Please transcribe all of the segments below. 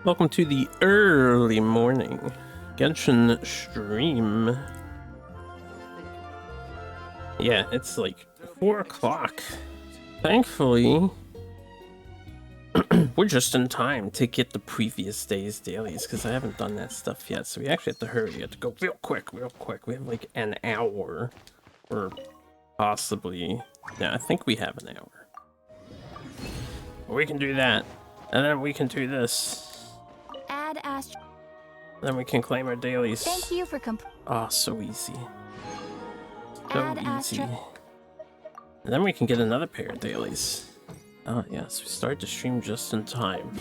Welcome to the early morning Genshin stream. Yeah, it's like 4 o'clock. Thankfully, we're just in time to get the previous day's dailies because I haven't done that stuff yet. So we actually have to hurry. We have to go real quick, real quick. We have like an hour, or possibly, yeah, I think we have an hour. We can do that, and then we can do this. Add Astro. Then we can claim our dailies. Thank you for Oh, so easy. So Add easy. Astro. And then we can get another pair of dailies. Oh, yes, we started the stream just in time.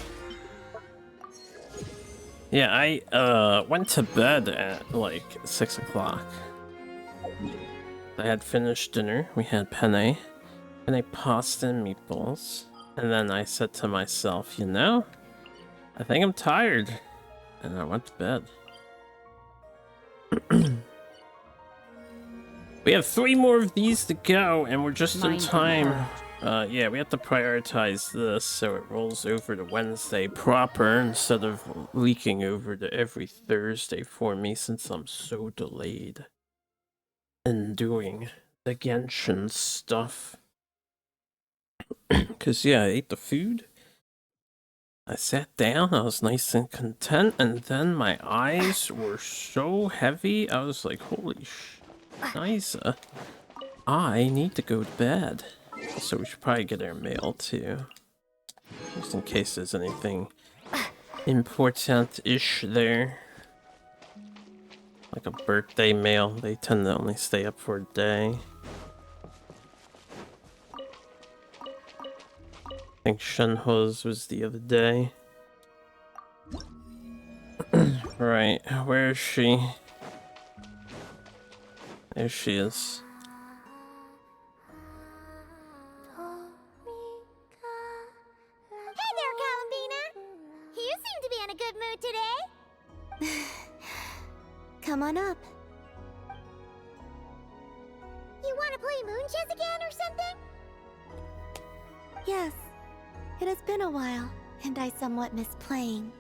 Yeah, I went to bed at like 6 o'clock. I had finished dinner. We had penne pasta and meatballs. And then I said to myself, you know, I think I'm tired. And I went to bed. We have 3 more of these to go, and we're just in time. Yeah, we have to prioritize this so it rolls over to Wednesday proper instead of leaking over to every Thursday for me since I'm so delayed in doing the Genshin stuff. Because, yeah, I ate the food. I sat down, I was nice and content, and then my eyes were so heavy, I was like, holy Isa, I need to go to bed. So we should probably get our mail too. Just in case there's anything important-ish there. Like a birthday mail, they tend to only stay up for a day. I think Shenhua's was the other day. Right, where is she? There she is. Hey there, Columbina! You seem to be in a good mood today. Come on up. You want to play moon chess again or something? Yes. It has been a while, and I somewhat miss playing.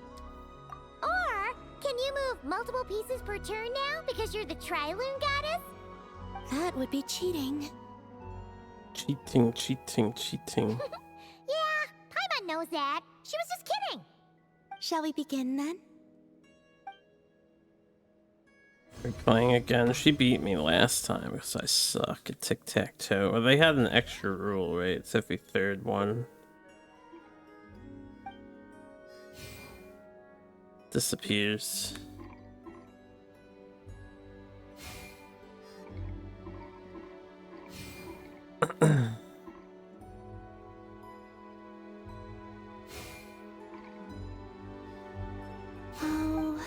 Or can you move multiple pieces per turn now because you're the Triloon goddess? That would be cheating. Cheating, cheating, cheating. Yeah, Paimon knows that. She was just kidding. Shall we begin then? We're playing again. She beat me last time because I suck at tic-tac-toe. Well, they had an extra rule, right? It's every 3rd one. Disappears. Oh.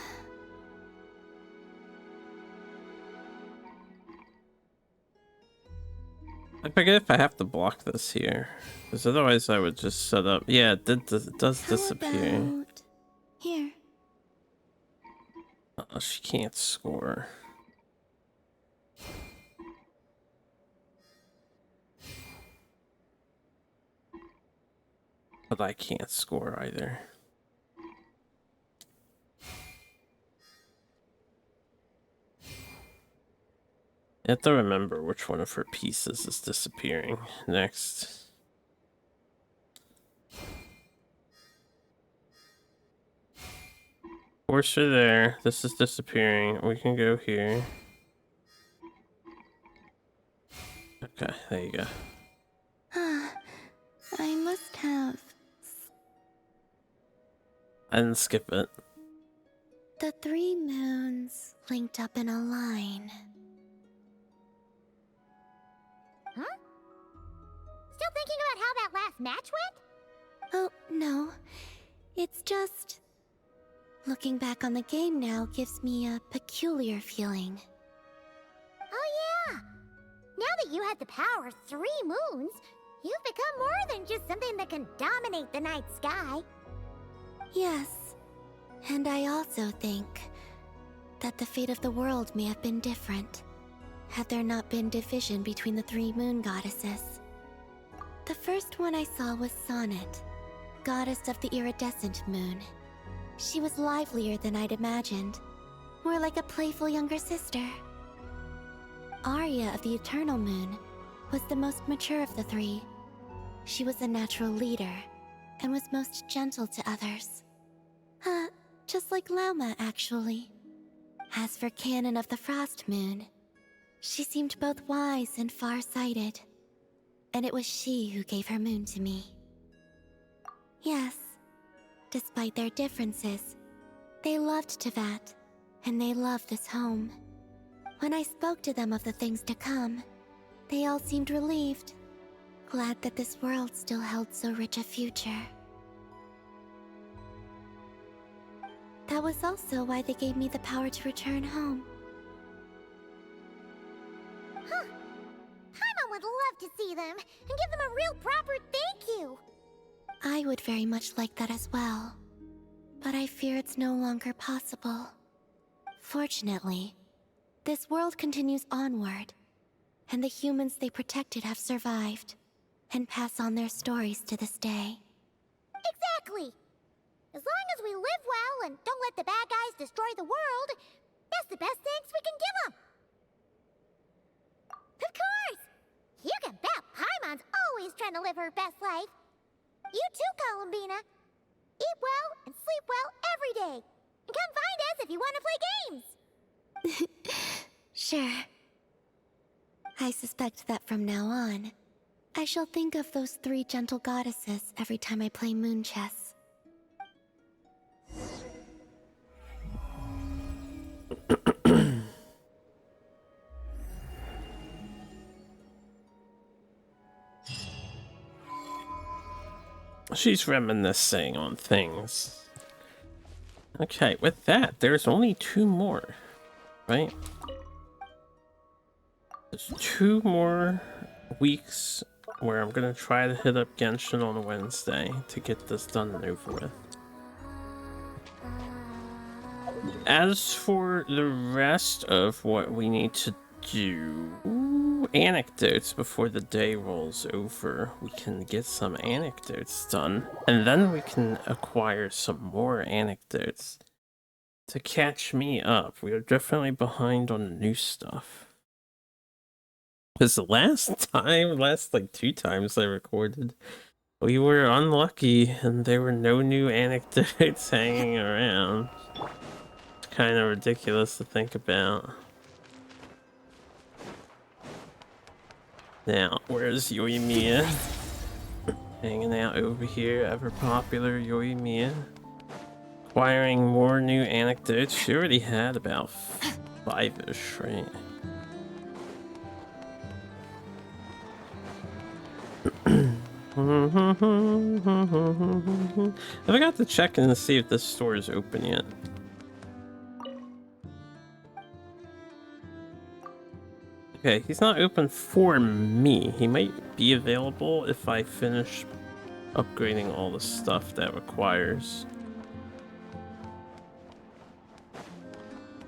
I forget if I have to block this here, because otherwise I would just set up. Yeah, it does disappear. About here. She can't score. But I can't score either. I have to remember which one of her pieces is disappearing next. Horse are there. This is disappearing. We can go here. Okay, there you go. I must have. I didn't skip it. The 3 moons linked up in a line. Huh? Still thinking about how that last match went? Oh, no. It's just... Looking back on the game now gives me a peculiar feeling. Oh yeah! Now that you have the power of 3 moons, you've become more than just something that can dominate the night sky. Yes. And I also think that the fate of the world may have been different had there not been division between the 3 moon goddesses. The first one I saw was Sonnet, goddess of the iridescent moon. She was livelier than I'd imagined, more like a playful younger sister. Arya of the Eternal Moon was the most mature of the three. She was a natural leader and was most gentle to others. Just like Lauma, actually. As for Canon of the Frost Moon, she seemed both wise and far-sighted, and it was she who gave her moon to me. Yes, despite their differences, they loved Tevat, and they loved this home. When I spoke to them of the things to come, they all seemed relieved, glad that this world still held so rich a future. That was also why they gave me the power to return home. Huh. Paimon would love to see them and give them a real proper thank you. I would very much like that as well, but I fear it's no longer possible. Fortunately, this world continues onward, and the humans they protected have survived, and pass on their stories to this day. Exactly. As long as we live well and don't let the bad guys destroy the world, that's the best thanks we can give them. Of course! You can bet Paimon's always trying to live her best life. You too, Columbina. Eat well and sleep well every day. And come find us if you want to play games. Sure. I suspect that from now on, I shall think of those three gentle goddesses every time I play moon chess. She's reminiscing on things. Okay, with that, there's only 2 more, right? There's 2 more weeks where I'm gonna try to hit up Genshin on Wednesday to get this done and over with. As for the rest of what we need to do, anecdotes before the day rolls over. We can get some anecdotes done, and then we can acquire some more anecdotes to catch me up. We are definitely behind on the new stuff. Because the last like 2 times I recorded, we were unlucky and there were no new anecdotes hanging around. It's kind of ridiculous to think about. Now, where's Yoimiya? Hanging out over here, ever popular Yoimiya. Acquiring more new anecdotes. She already had about 5-ish, right? I forgot to check in to see if this store is open yet. Okay, he's not open for me. He might be available if I finish upgrading all the stuff that requires.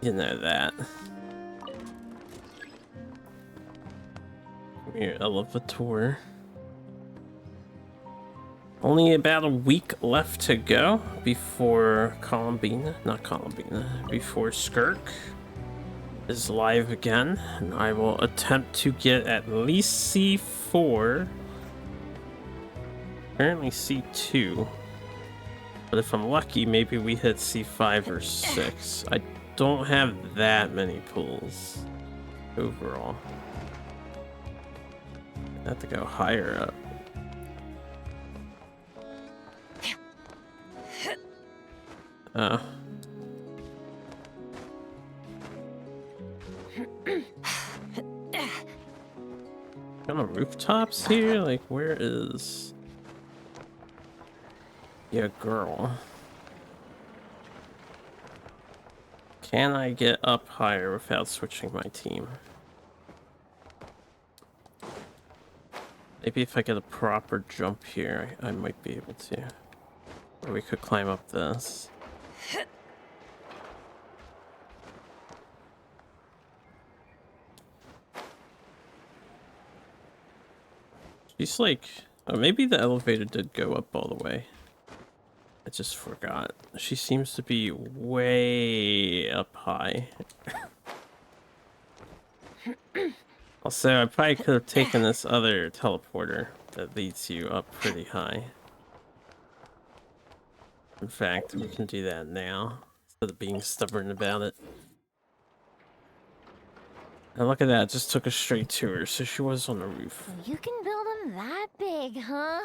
You know that. Come here, elevator. Only about a week left to go before before Skirk is live again, and I will attempt to get at least C4. Apparently C2. But if I'm lucky, maybe we hit C5 or 6. I don't have that many pulls overall. I have to go higher up. Oh. On the rooftops here? Like, where is... Yeah, girl. Can I get up higher without switching my team? Maybe if I get a proper jump here, I might be able to. Or we could climb up this. She's like... Oh, maybe the elevator did go up all the way. I just forgot. She seems to be way up high. Also, I probably could have taken this other teleporter that leads you up pretty high. In fact, we can do that now, instead of being stubborn about it. And look at that, it just took us straight to her, so she was on the roof. You can build them that big, huh?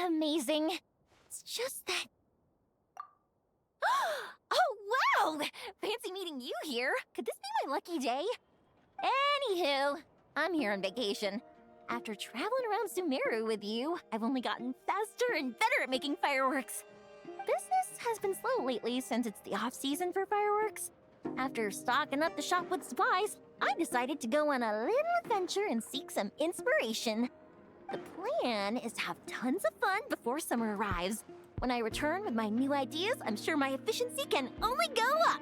Amazing. It's just that... Oh, wow! Fancy meeting you here. Could this be my lucky day? Anywho, I'm here on vacation. After traveling around Sumeru with you, I've only gotten faster and better at making fireworks. Business has been slow lately since it's the off-season for fireworks. After stocking up the shop with supplies, I decided to go on a little adventure and seek some inspiration. The plan is to have tons of fun before summer arrives. When I return with my new ideas, I'm sure my efficiency can only go up.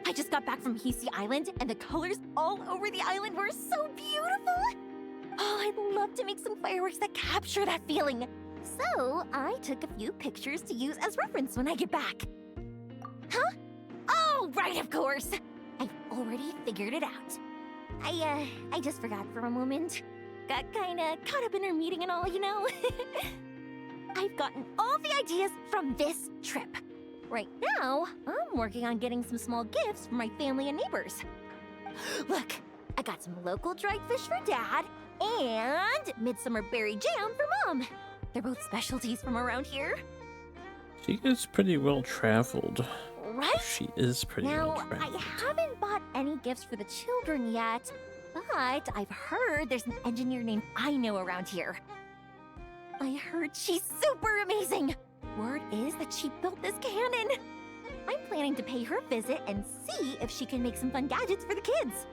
I just got back from Hisi Island, and the colors all over the island were so beautiful. Oh, I'd love to make some fireworks that capture that feeling. So, I took a few pictures to use as reference when I get back. Huh? Oh, right, of course. I've already figured it out. I just forgot for a moment. Got kinda caught up in our meeting and all, you know. I've gotten all the ideas from this trip. Right now, I'm working on getting some small gifts for my family and neighbors. Look, I got some local dried fish for Dad and midsummer berry jam for Mom. They're both specialties from around here. She is pretty well traveled. Right? She is pretty well Now, traveled. I haven't bought any gifts for the children yet, but I've heard there's an engineer named Aino around here. I heard she's super amazing. Word is that she built this cannon. I'm planning to pay her a visit and see if she can make some fun gadgets for the kids.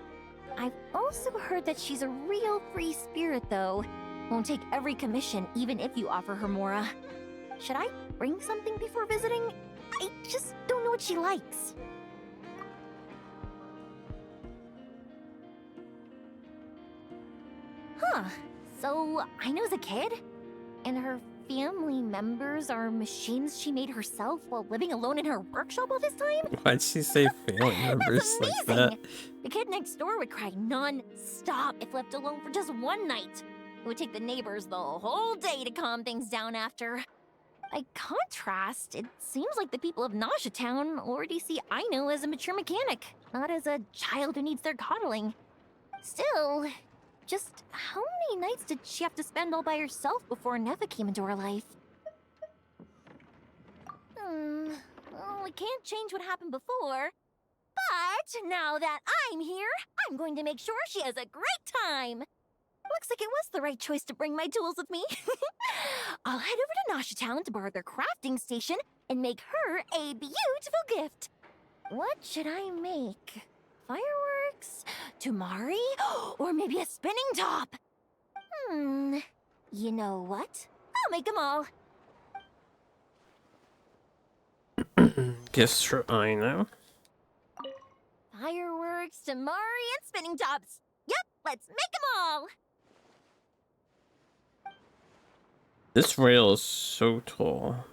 I've also heard that she's a real free spirit, though. Won't take every commission, even if you offer her Mora. Should I bring something before visiting? I just don't know what she likes. Huh. So, Aino's a kid? And her family members are machines she made herself while living alone in her workshop all this time? Why'd she say family members That's like that? The kid next door would cry non-stop if left alone for just one night. It would take the neighbors the whole day to calm things down after. By contrast, it seems like the people of Nasha Town already see Aino as a mature mechanic, not as a child who needs their coddling. Still, just how many nights did she have to spend all by herself before Neva came into her life? Well, we can't change what happened before. But now that I'm here, I'm going to make sure she has a great time. Looks like it was the right choice to bring my tools with me. I'll head over to Nasha Town to borrow their crafting station and make her a beautiful gift. What should I make? Fireworks? Tumari? Or maybe a spinning top? You know what? I'll make them all. Gifts for Aino. Fireworks, Tumari, and spinning tops. Yep, let's make them all. This rail is so tall.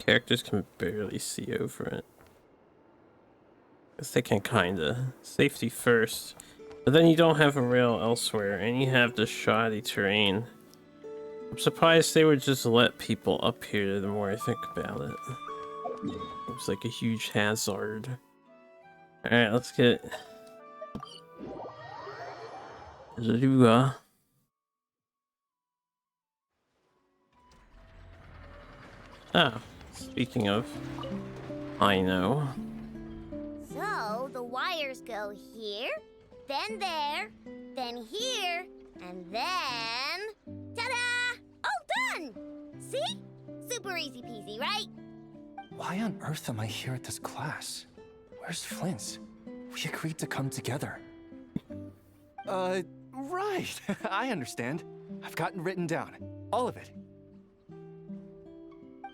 Characters can barely see over it. Guess they can kinda. Safety first. But then you don't have a rail elsewhere, and you have the shoddy terrain. I'm surprised they would just let people up here the more I think about it. Seems like a huge hazard. Alright, let's get Eula. Ah, speaking of, I know. So, the wires go here, then there, then here, and then... Ta-da! All done! See? Super easy peasy, right? Why on earth am I here at this class? Where's Flint? We agreed to come together. Right. I understand. I've gotten written down. All of it.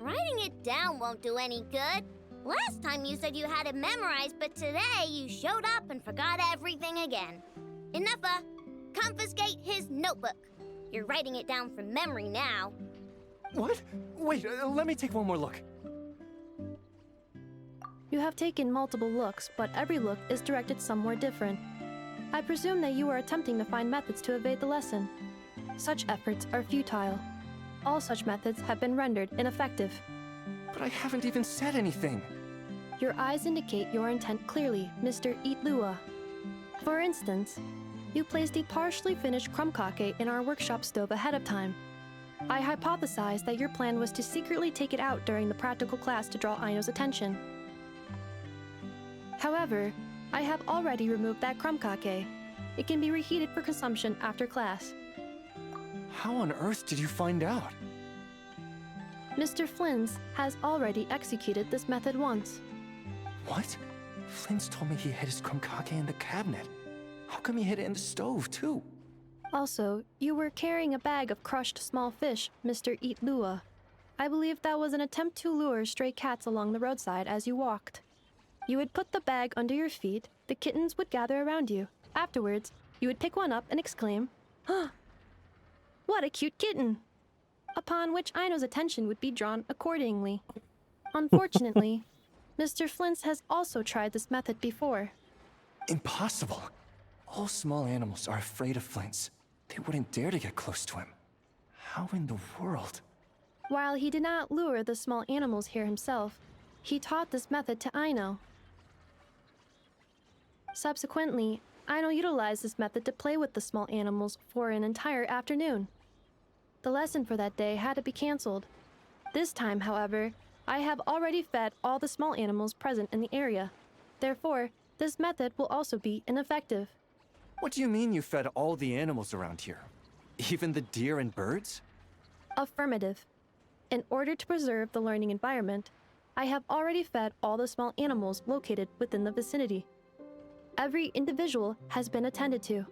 Writing it down won't do any good. Last time you said you had it memorized, but today you showed up and forgot everything again. Enough, confiscate his notebook. You're writing it down from memory now. What? Wait, let me take one more look. You have taken multiple looks, but every look is directed somewhere different. I presume that you are attempting to find methods to evade the lesson. Such efforts are futile. All such methods have been rendered ineffective. But I haven't even said anything. Your eyes indicate your intent clearly, Mr. Eula. For instance, you placed a partially finished crumb-cake in our workshop stove ahead of time. I hypothesized that your plan was to secretly take it out during the practical class to draw Aino's attention. However, I have already removed that crumb-cake. It can be reheated for consumption after class. How on earth did you find out? Mr. Flynns has already executed this method once. What? Flint's told me he hid his crumb-cake in the cabinet. How come he hid it in the stove, too? Also, you were carrying a bag of crushed small fish, Mr. Eula. I believe that was an attempt to lure stray cats along the roadside as you walked. You would put the bag under your feet, the kittens would gather around you. Afterwards, you would pick one up and exclaim, "Huh, what a cute kitten!" Upon which Aino's attention would be drawn accordingly. Unfortunately, Mr. Flint's has also tried this method before. Impossible. All small animals are afraid of Flint's. They wouldn't dare to get close to him. How in the world? While he did not lure the small animals here himself, he taught this method to Aino. Subsequently, Aino utilized this method to play with the small animals for an entire afternoon. The lesson for that day had to be canceled. This time, however, I have already fed all the small animals present in the area. Therefore, this method will also be ineffective. What do you mean you fed all the animals around here? Even the deer and birds? Affirmative. In order to preserve the learning environment, I have already fed all the small animals located within the vicinity. Every individual has been attended to.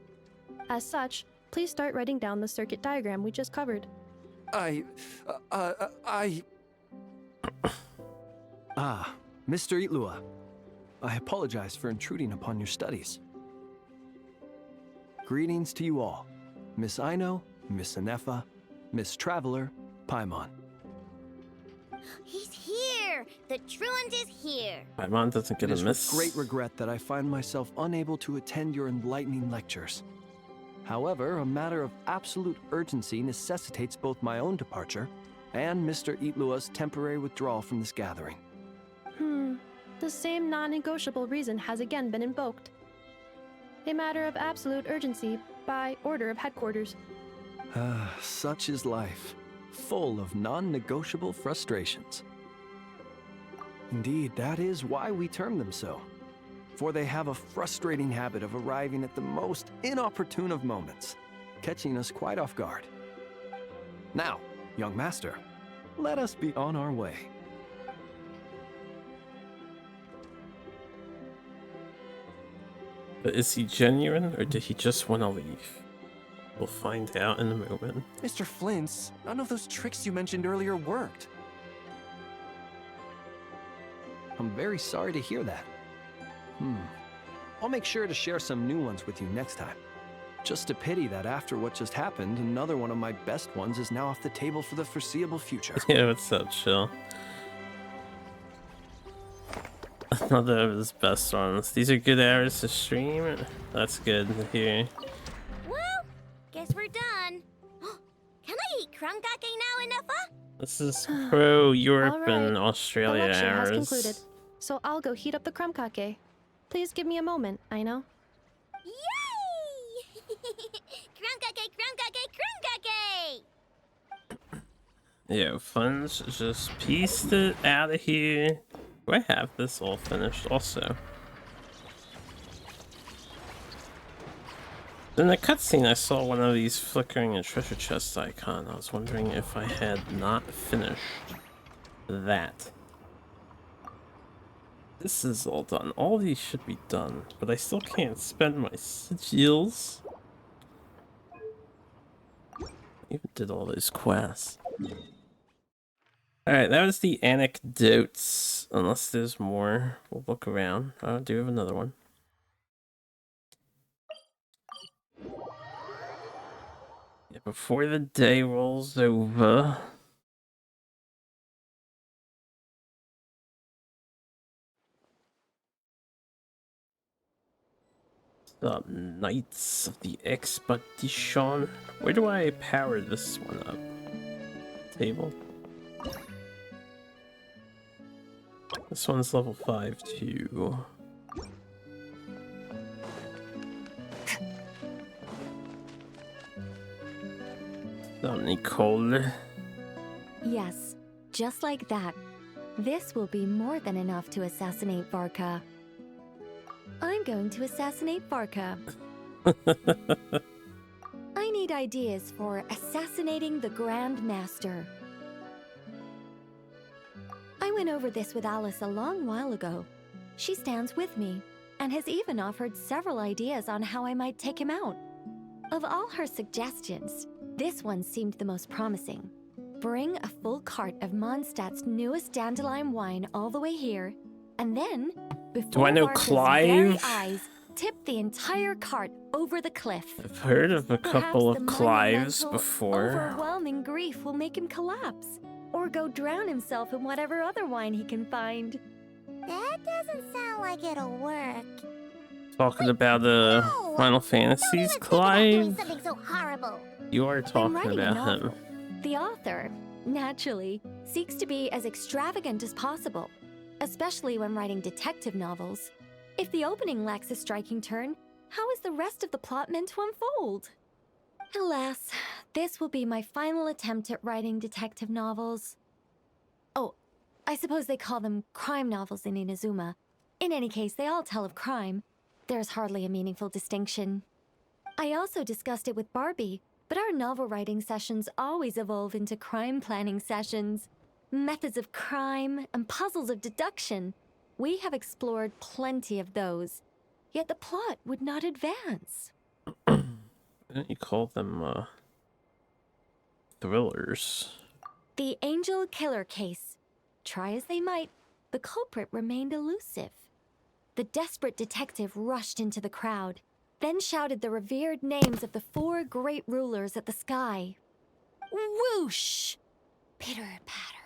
As such, please start writing down the circuit diagram we just covered. Mr. Eula. I apologize for intruding upon your studies. Greetings to you all. Miss Aino, Miss Anefa, Miss Traveler, Paimon. He's here! The truant is here! My mom doesn't get It a is miss. with great regret that I find myself unable to attend your enlightening lectures. However, a matter of absolute urgency necessitates both my own departure and Mr. Eatlua's temporary withdrawal from this gathering. The same non-negotiable reason has again been invoked. A matter of absolute urgency by order of headquarters. Such is life, full of non-negotiable frustrations. Indeed, that is why we term them so. For they have a frustrating habit of arriving at the most inopportune of moments, catching us quite off guard. Now, young master, let us be on our way. But is he genuine, or did he just want to leave? We'll find out in a moment. Mr. Flint's, none of those tricks you mentioned earlier worked. I'm very sorry to hear that. I'll make sure to share some new ones with you next time. Just a pity that after what just happened, another one of my best ones is now off the table for the foreseeable future. Yeah, what's up, chill? Another of his best ones. These are good hours to stream. That's good to hear. Well, guess we're done. Can I eat crumb-cake now, Anefa? This is pro-Europe All right, and the Australia lecture hours. has concluded, so I'll go heat up the crumb-cake. Please give me a moment, Aino. Yay! Crumb-cake, crumb-cake, crumb-cake! Yo, Fun's just pieced it out of here. Do I have this all finished also? In the cutscene, I saw one of these flickering a treasure chest icon. I was wondering if I had not finished that. This is all done. All these should be done, but I still can't spend my sigils. I even did all those quests. Alright, that was the anecdotes. Unless there's more, we'll look around. I do have another one. Yeah, Before the day rolls over. The Knights of the Expedition. Where do I power this one up? Table. This one's level 5 too. Nicole. Yes, just like that. This will be more than enough to assassinate Varka. I'm going to assassinate Varka. I need ideas for assassinating the Grand Master. I went over this with Alice a long while ago. She stands with me, and has even offered several ideas on how I might take him out. Of all her suggestions, this one seemed the most promising. Bring a full cart of Mondstadt's newest dandelion wine all the way here, and then, before I know Varka's Clive? very eyes, tip the entire cart over the cliff. I've heard of a couple Perhaps of the Clives monumental, before. Overwhelming grief will make him collapse, or go drown himself in whatever other wine he can find. That doesn't sound like it'll work. Talking about the No! Final Don't Fantasies, even think about doing Clive? something so horrible. You are I'm talking writing a about him. novel. The author, naturally, seeks to be as extravagant as possible, especially when writing detective novels. If the opening lacks a striking turn, how is the rest of the plot meant to unfold? Alas, this will be my final attempt at writing detective novels. Oh, I suppose they call them crime novels in Inazuma. In any case, they all tell of crime. There's hardly a meaningful distinction. I also discussed it with Barbie, but our novel writing sessions always evolve into crime planning sessions. Methods of crime and puzzles of deduction. We have explored plenty of those, yet the plot would not advance. Didn't you call them, thrillers? The Angel Killer case. Try as they might, the culprit remained elusive. The desperate detective rushed into the crowd, then shouted the revered names of the 4 great rulers at the sky. Whoosh! Pitter-patter.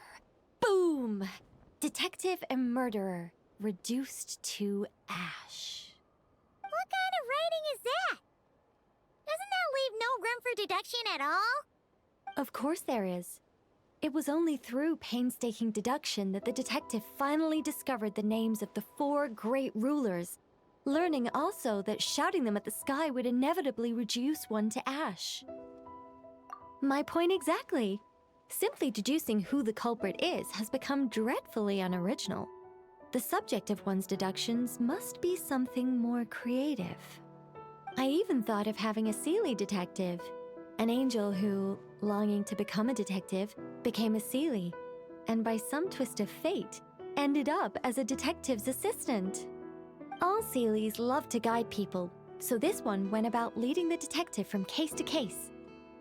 Boom! Detective and murderer reduced to ash. What kind of writing is that? Doesn't that leave no room for deduction at all? Of course there is. It was only through painstaking deduction that the detective finally discovered the names of the 4 great rulers, learning also that shouting them at the sky would inevitably reduce one to ash. My point exactly. Simply deducing who the culprit is has become dreadfully unoriginal. The subject of one's deductions must be something more creative. I even thought of having a Seelie detective, an angel who, longing to become a detective, became a Seelie, and by some twist of fate, ended up as a detective's assistant. All Seelies love to guide people, so this one went about leading the detective from case to case.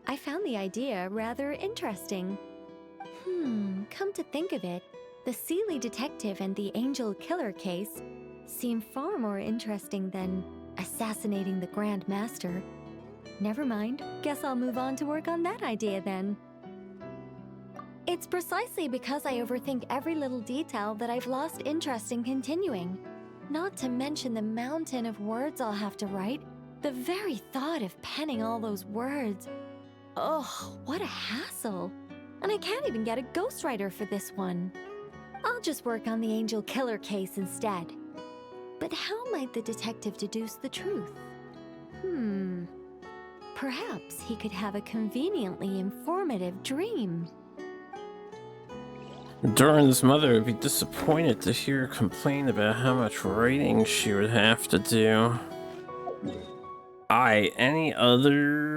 I found the idea rather interesting. Come to think of it, the Seelie detective and the Angel Killer case seem far more interesting than assassinating the Grand Master. Never mind, guess I'll move on to work on that idea then. It's precisely because I overthink every little detail that I've lost interest in continuing. Not to mention the mountain of words I'll have to write. The very thought of penning all those words. Oh, what a hassle. And I can't even get a ghostwriter for this one. I'll just work on the Angel Killer case instead. But how might the detective deduce the truth? Perhaps he could have a conveniently informative dream. Doran's mother would be disappointed to hear her complain about how much writing she would have to do. Any others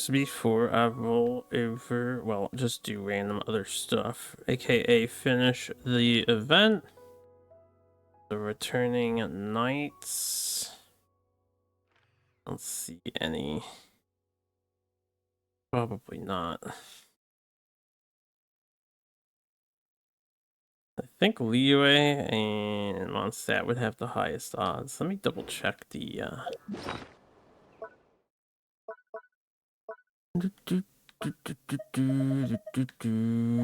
before I roll over? Well, just do random other stuff, aka finish the event. The returning knights. Don't see any. Probably not. I think Liyue and Mondstadt would have the highest odds. Let me double check the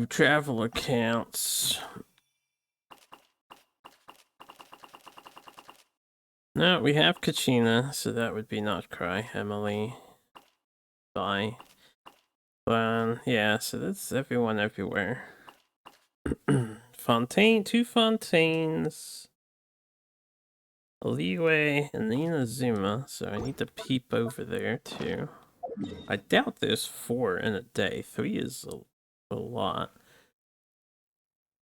Travel accounts. No, we have Kachina, so that would be not cry. Emily. Bye. Yeah, so that's everyone everywhere. Fontaine, 2 Fontaines. Leeway and Inazuma, so I need to peep over there too. I doubt there's 4 in a day. 3 is a lot.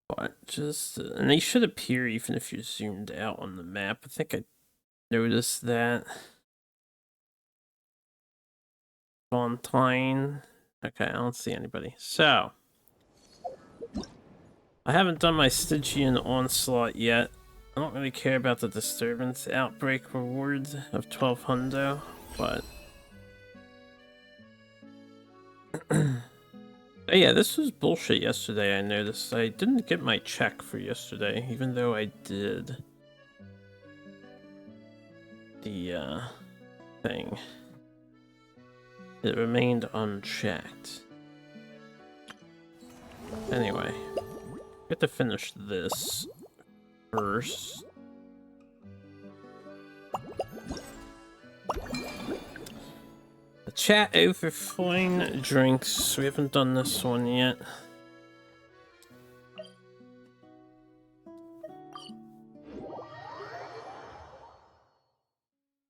But just, and they should appear even if you're zoomed out on the map. I think I noticed that. Fontaine. Okay, I don't see anybody. So, I haven't done my Stygian Onslaught yet. I don't really care about the Disturbance Outbreak reward of 12 hundo, but... Oh yeah, this was bullshit yesterday, I noticed. I didn't get my check for yesterday, even though I did the, thing. It remained unchecked. Anyway, get to finish this first. The chat overflowing drinks. We haven't done this one yet.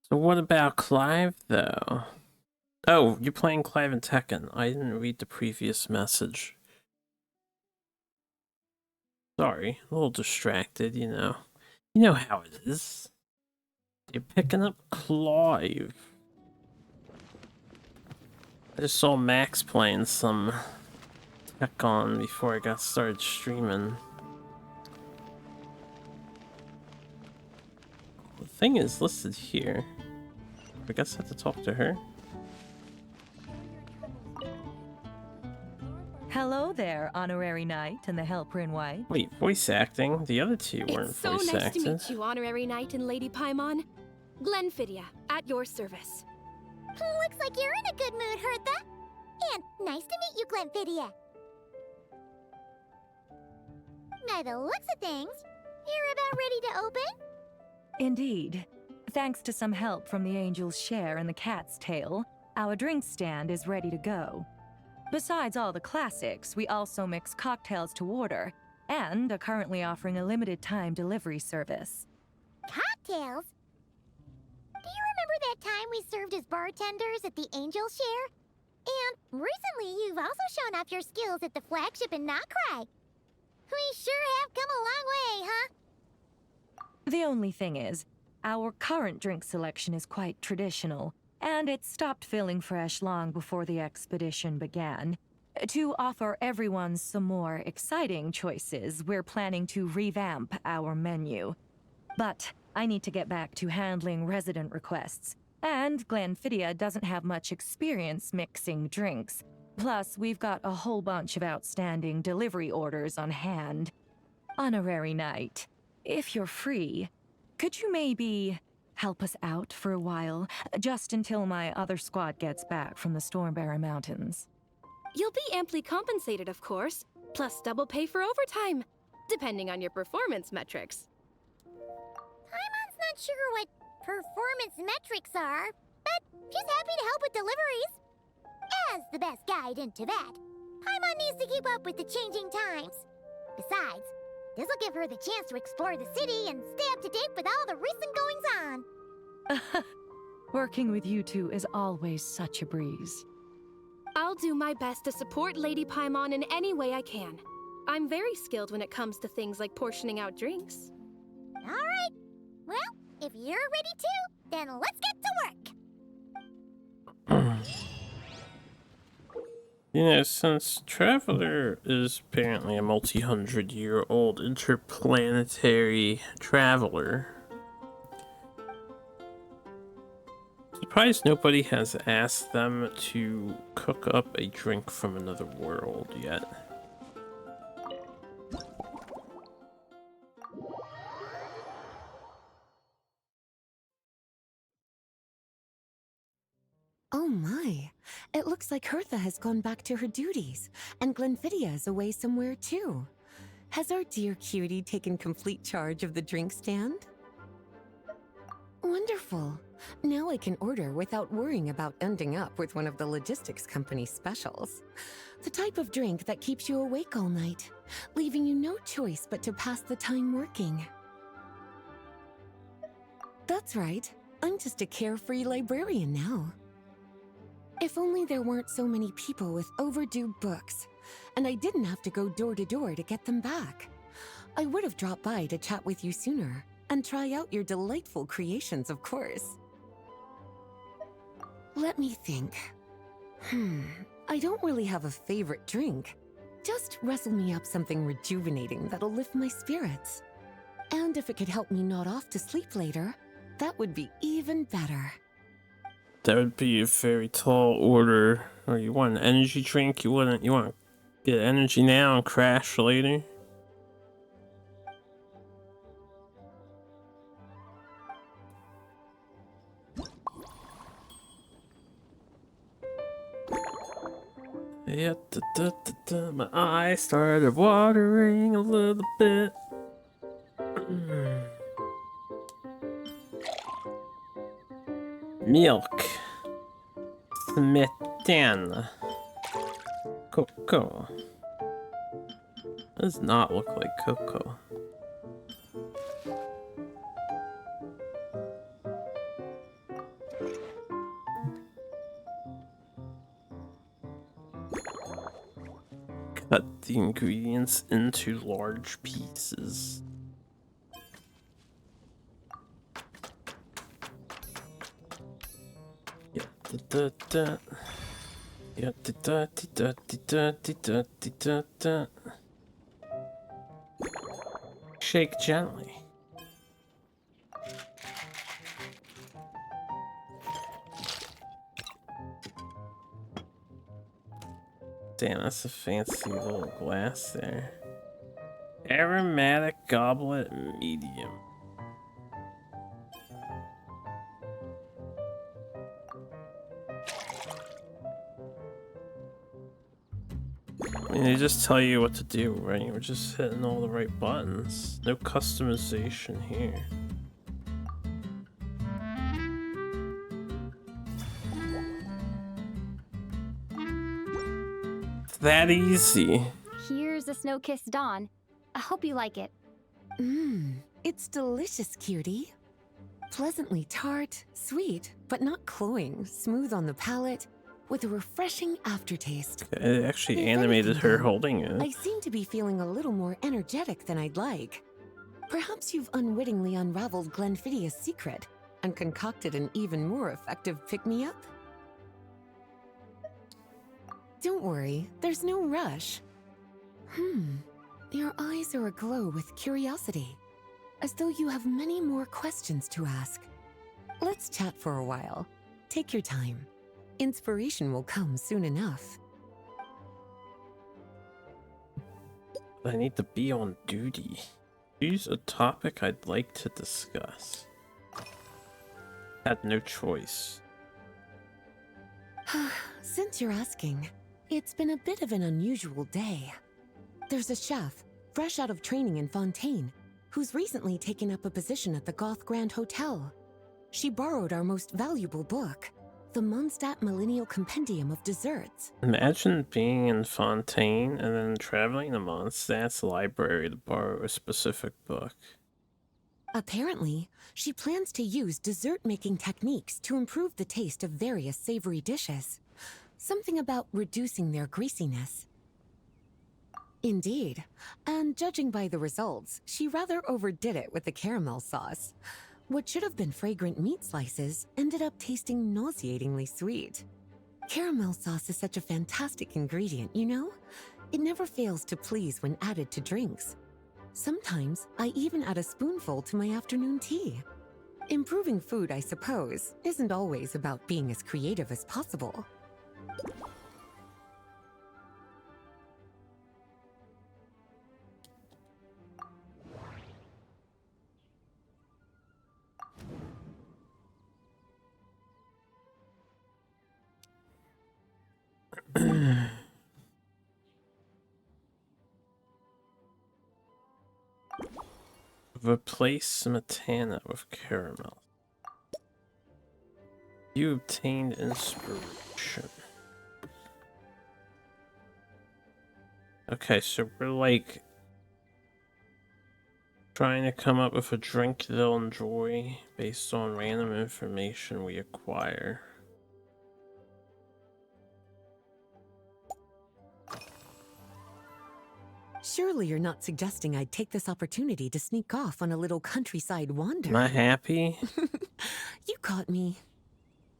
So what about Clive, though? Oh, you're playing Clive and Tekken. I didn't read the previous message. Sorry, a little distracted, you know. You know how it is. You're picking up Clive. I just saw Max playing some Tekken before I got started streaming. The thing is listed here. I guess I have to talk to her. Hello there, Honorary Knight and the Helper in White. Wait, voice acting? The other two weren't It's so voice nice acted. to meet you, Honorary Knight and Lady Paimon. Glenfidia, at your service. Looks like you're in a good mood, Hertha. And nice to meet you, Glenfidia. By the looks of things, you're about ready to open? Indeed. Thanks to some help from the Angel's Share and the Cat's Tail, our drink stand is ready to go. Besides all the classics, we also mix cocktails to order, and are currently offering a limited-time delivery service. Cocktails? Do you remember that time we served as bartenders at the Angel Share? And recently you've also shown off your skills at the flagship in Nokrai. We sure have come a long way, huh? The only thing is, our current drink selection is quite traditional, and it stopped feeling fresh long before the expedition began. To offer everyone some more exciting choices, we're planning to revamp our menu. But I need to get back to handling resident requests, and Glenfidia doesn't have much experience mixing drinks. Plus, we've got a whole bunch of outstanding delivery orders on hand. Honorary Knight, if you're free, could you maybe help us out for a while, just until my other squad gets back from the Stormbearer Mountains? You'll be amply compensated, of course, plus double pay for overtime, depending on your performance metrics. Paimon's not sure what performance metrics are, but she's happy to help with deliveries. As the best guide into that, Paimon needs to keep up with the changing times. Besides, this'll give her the chance to explore the city and stay up to date with all the recent goings-on. Working with you two is always such a breeze. I'll do my best to support Lady Paimon in any way I can. I'm very skilled when it comes to things like portioning out drinks. All right. Well, if you're ready to, then let's get to work. You know, since Traveler is apparently a multi-hundred-year-old interplanetary traveler, surprised nobody has asked them to cook up a drink from another world yet. Oh my. It looks like Hertha has gone back to her duties, and Glenfiddia is away somewhere too. Has our dear cutie taken complete charge of the drink stand? Wonderful. Now I can order without worrying about ending up with one of the logistics company's specials. The type of drink that keeps you awake all night, leaving you no choice but to pass the time working. That's right. I'm just a carefree librarian now. If only there weren't so many people with overdue books, and I didn't have to go door to door to get them back. I would have dropped by to chat with you sooner, and try out your delightful creations, of course. Let me think. I don't really have a favorite drink. Just wrestle me up something rejuvenating that'll lift my spirits. And if it could help me nod off to sleep later, that would be even better. That would be a very tall order. Or you want an energy drink? You want to get energy now and crash later? Yeah, my eyes started watering a little bit. Milk. Smetana. Cocoa. Does not look like cocoa. Cut the ingredients into large pieces. Shake gently. Damn, that's a fancy little glass there. Aromatic goblet medium. I mean, they just tell you what to do, right? We're just hitting all the right buttons. No customization here. It's that easy. Here's a snow-kissed dawn. I hope you like it. It's delicious, cutie. Pleasantly tart, sweet, but not cloying, smooth on the palate, with a refreshing aftertaste. It actually animated her holding it. I seem to be feeling a little more energetic than I'd like. Perhaps you've unwittingly unraveled Glenfiddia's secret and concocted an even more effective pick-me-up? Don't worry, there's no rush. Your eyes are aglow with curiosity, as though you have many more questions to ask. Let's chat for a while. Take your time. Inspiration will come soon enough. I need to be on duty. Choose a topic I'd like to discuss. Had no choice. Since you're asking, it's been a bit of an unusual day. There's a chef, fresh out of training in Fontaine, who's recently taken up a position at the Goth Grand Hotel. She borrowed our most valuable book, the Mondstadt Millennial Compendium of Desserts. Imagine being in Fontaine and then traveling to Mondstadt's library to borrow a specific book. Apparently, she plans to use dessert-making techniques to improve the taste of various savory dishes. Something about reducing their greasiness. Indeed, and judging by the results, she rather overdid it with the caramel sauce. What should have been fragrant meat slices ended up tasting nauseatingly sweet. Caramel sauce is such a fantastic ingredient, you know? It never fails to please when added to drinks. Sometimes I even add a spoonful to my afternoon tea. Improving food, I suppose, isn't always about being as creative as possible. Replace smetana with caramel. You obtained inspiration. Okay, so we're like trying to come up with a drink they'll enjoy based on random information we acquire. Surely you're not suggesting I'd take this opportunity to sneak off on a little countryside wander. Am I happy? You caught me.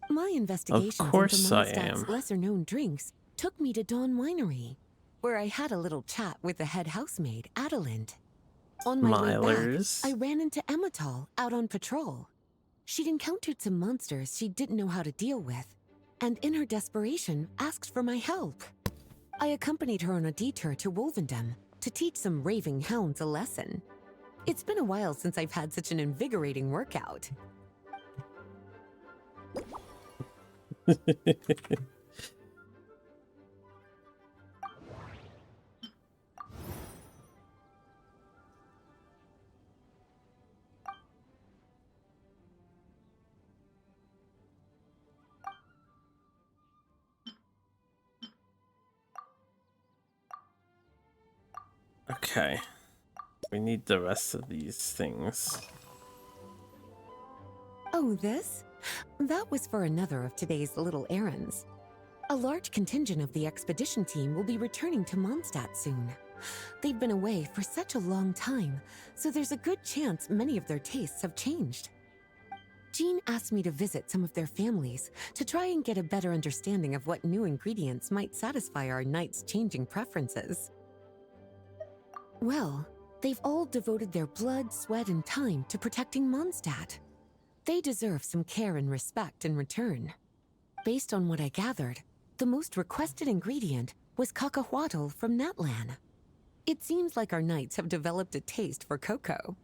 My investigations into course I Mondstadt's am. lesser-known drinks took me to Dawn Winery, where I had a little chat with the head housemaid, Adelind. On my way Milers. back, I ran into Emmetall out on patrol. She'd encountered some monsters she didn't know how to deal with, and in her desperation, asked for my help. I accompanied her on a detour to Wolvendom to teach some raving hounds a lesson. It's been a while since I've had such an invigorating workout. Okay. We need the rest of these things. Oh, this? That was for another of today's little errands. A large contingent of the expedition team will be returning to Mondstadt soon. They've been away for such a long time, so there's a good chance many of their tastes have changed. Jean asked me to visit some of their families to try and get a better understanding of what new ingredients might satisfy our knights' changing preferences. Well, they've all devoted their blood, sweat, and time to protecting Mondstadt. They deserve some care and respect in return. Based on what I gathered, the most requested ingredient was cacahuatl from Natlan. It seems like our knights have developed a taste for cocoa.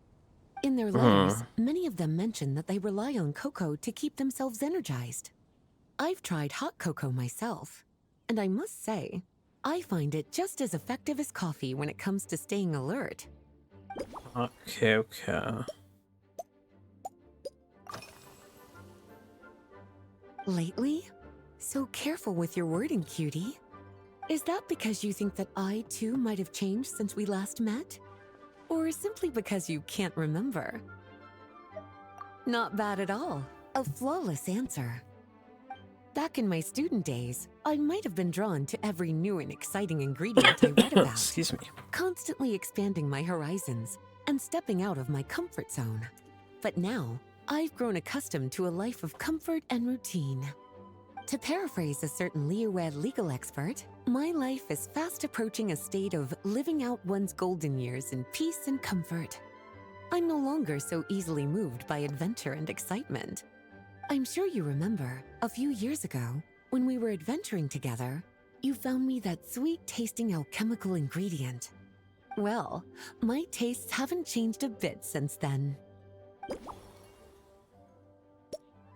In their letters, many of them mention that they rely on cocoa to keep themselves energized. I've tried hot cocoa myself, and I must say, I find it just as effective as coffee when it comes to staying alert. Okay. Lately? So careful with your wording, cutie. Is that because you think that I, too, might have changed since we last met? Or simply because you can't remember? Not bad at all. A flawless answer. Back in my student days, I might have been drawn to every new and exciting ingredient I read about. Excuse me. Constantly expanding my horizons and stepping out of my comfort zone. But now, I've grown accustomed to a life of comfort and routine. To paraphrase a certain Liyue legal expert, my life is fast approaching a state of living out one's golden years in peace and comfort. I'm no longer so easily moved by adventure and excitement. I'm sure you remember, a few years ago, when we were adventuring together, you found me that sweet-tasting alchemical ingredient. Well, my tastes haven't changed a bit since then.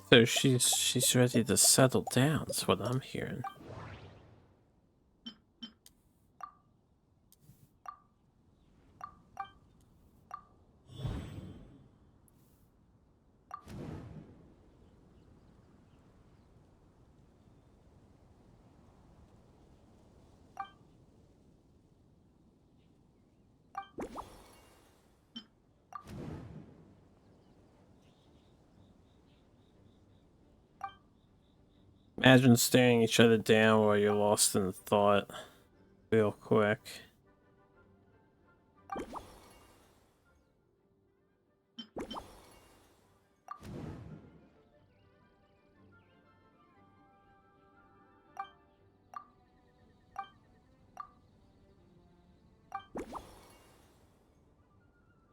So she's ready to settle down, that's what I'm hearing. Imagine staring each other down while you're lost in thought real quick.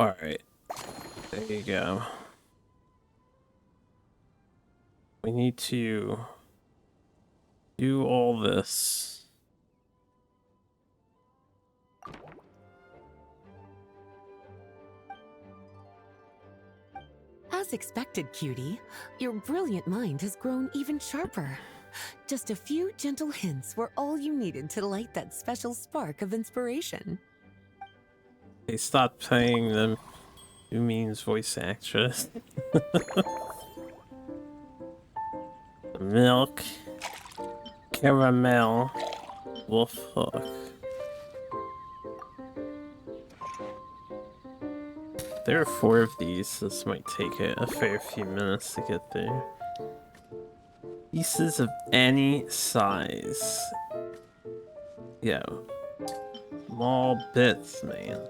Alright, there you go. We need to do all this. As expected, cutie, your brilliant mind has grown even sharper. Just a few gentle hints were all you needed to light that special spark of inspiration. They stopped paying them. Who means voice actress? Milk. Caramel. Wolf Hook. There are 4 of these. This might take a fair few minutes to get there. Pieces of any size. Yo. Small bits, man.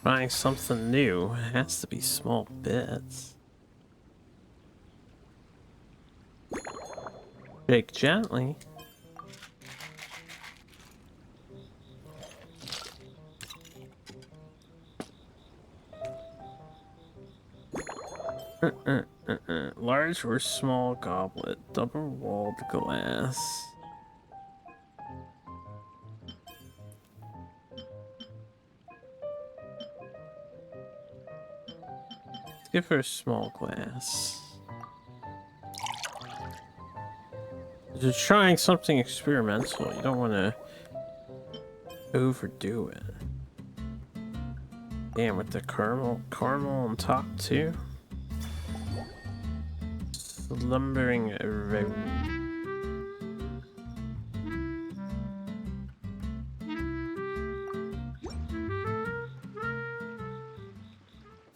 Trying something new. It has to be small bits. Shake gently. Large or small goblet, double-walled glass. Let's give her a small glass. You're trying something experimental. You don't want to overdo it. Damn, with the caramel on top too. Slumbering rose.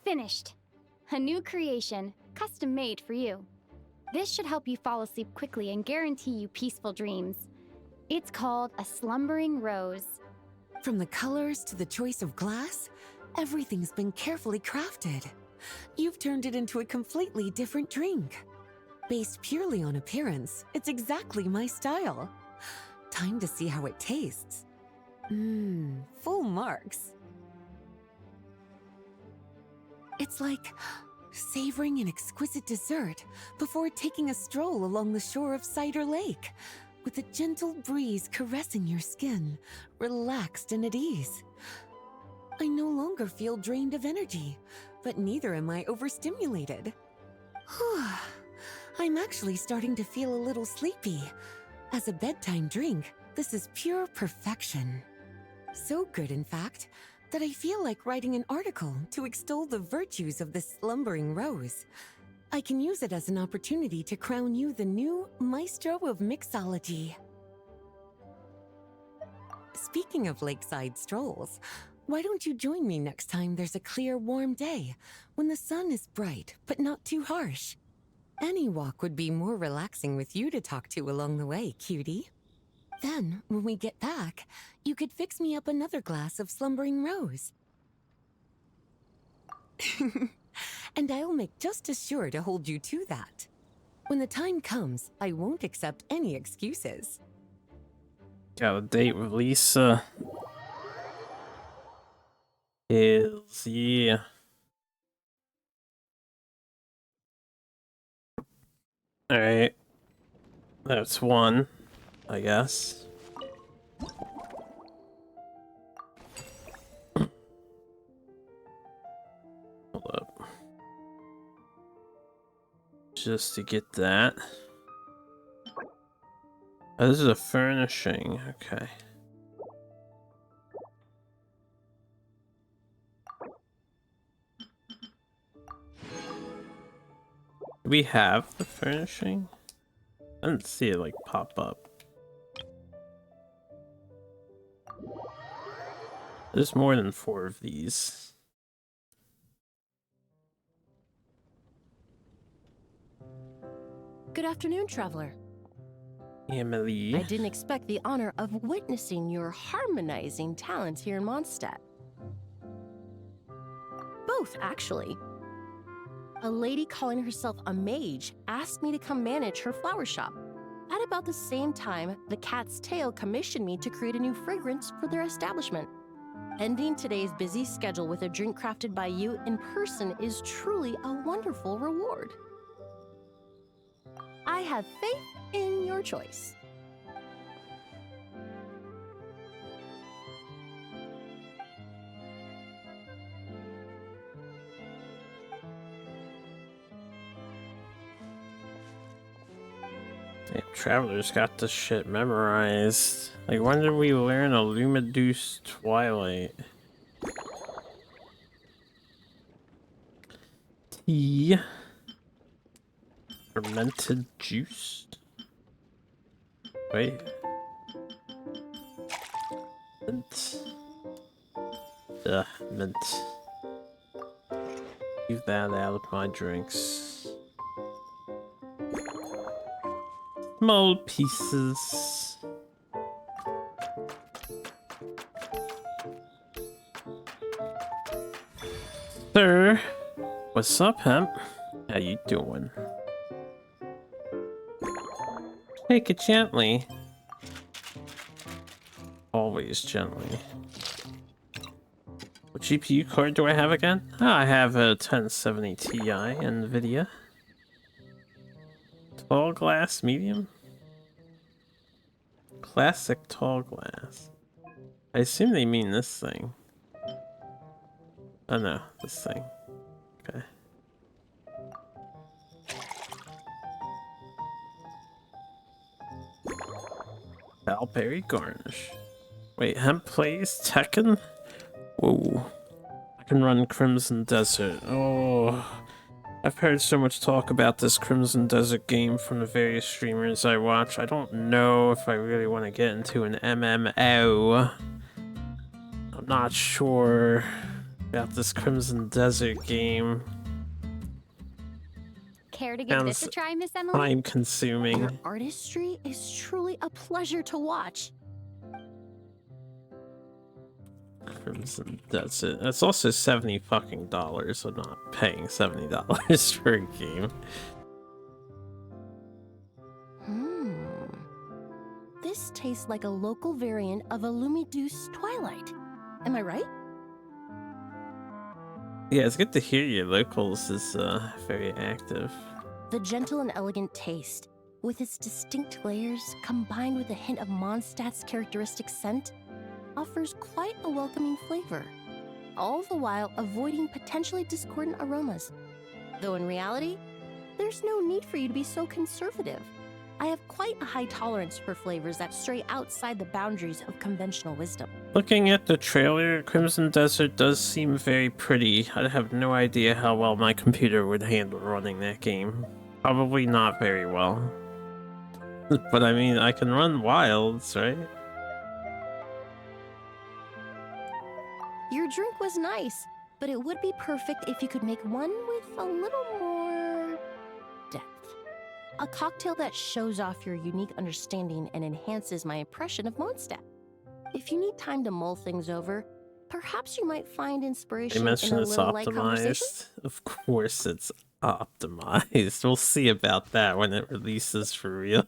Finished. A new creation, custom made for you. This should help you fall asleep quickly and guarantee you peaceful dreams. It's called a slumbering rose. From the colors to the choice of glass, everything's been carefully crafted. You've turned it into a completely different drink. Based purely on appearance, it's exactly my style. Time to see how it tastes. Full marks. It's like savoring an exquisite dessert before taking a stroll along the shore of Cider Lake, with a gentle breeze caressing your skin, relaxed and at ease. I no longer feel drained of energy, but neither am I overstimulated. I'm actually starting to feel a little sleepy. As a bedtime drink, this is pure perfection. So good, in fact, that I feel like writing an article to extol the virtues of this slumbering rose. I can use it as an opportunity to crown you the new maestro of mixology. Speaking of lakeside strolls, why don't you join me next time there's a clear, warm day, when the sun is bright but not too harsh? Any walk would be more relaxing with you to talk to along the way, cutie. Then, when we get back, you could fix me up another glass of slumbering rose. And I'll make just as sure to hold you to that. When the time comes, I won't accept any excuses. Got a date with Lisa. Yeah. Alright. That's one, I guess. Hold up. Just to get that. Oh, this is a furnishing. Okay. Do we have the furnishing? I didn't see it like pop up. There's more than 4 of these. Good afternoon, traveler. Emily. I didn't expect the honor of witnessing your harmonizing talents here in Mondstadt. Both, actually. A lady calling herself a mage asked me to come manage her flower shop. At about the same time, the Cat's Tail commissioned me to create a new fragrance for their establishment. Ending today's busy schedule with a drink crafted by you in person is truly a wonderful reward. I have faith in your choice. Damn, Travelers got this shit memorized. Like, when did we learn Illumiduce Twilight? Tea. Fermented juice? Wait. Mint. Ugh, mint. Leave that out of my drinks. Small pieces. Sir, what's up, hemp? How you doing? Take it gently. Always gently. What GPU card do I have again? Oh, I have a 1070 Ti NVIDIA. Tall glass, medium? Classic tall glass. I assume they mean this thing. Oh no, this thing. Okay. Valberry garnish. Wait, hemp plays Tekken? Whoa. I can run Crimson Desert. Oh. I've heard so much talk about this Crimson Desert game from the various streamers I watch. I don't know if I really want to get into an MMO. I'm not sure about this Crimson Desert game. Care to give this a try, Miss Emily? Time consuming. Your artistry is truly a pleasure to watch. Crimson Desert. That's also $70 fucking dollars. I'm not paying $70 for a game. This tastes like a local variant of Illumiduce Twilight. Am I right? Yeah, it's good to hear your locals is very active. The gentle and elegant taste, with its distinct layers combined with a hint of Mondstadt's characteristic scent, offers quite a welcoming flavor, all the while avoiding potentially discordant aromas. Though in reality, there's no need for you to be so conservative. I have quite a high tolerance for flavors that stray outside the boundaries of conventional wisdom. Looking at the trailer, Crimson Desert does seem very pretty. I have no idea how well my computer would handle running that game. Probably not very well. But I mean, I can run Wilds, right? Your drink was nice, but it would be perfect if you could make one with a little more depth. A cocktail that shows off your unique understanding and enhances my impression of Mondstadt. If you need time to mull things over, perhaps you might find inspiration They mentioned in a it's little light conversation. optimized. Of course it's optimized. We'll see about that when it releases for real.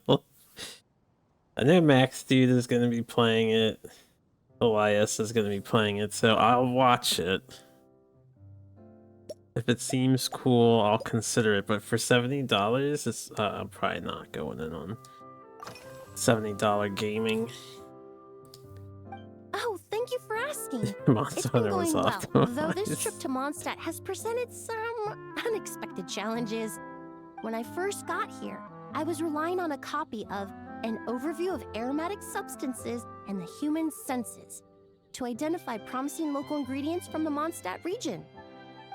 I know Max Dude is going to be playing it. OIS is going to be playing it, so I'll watch it. If it seems cool, I'll consider it, but for $70, it's I'm probably not going in on $70 gaming. Oh, thank you for asking. Monster It's been Hunter was going well, though this optimized. trip to Mondstadt has presented some unexpected challenges. When I first got here, I was relying on a copy of An Overview of Aromatic Substances and the Human Senses to identify promising local ingredients from the Mondstadt region.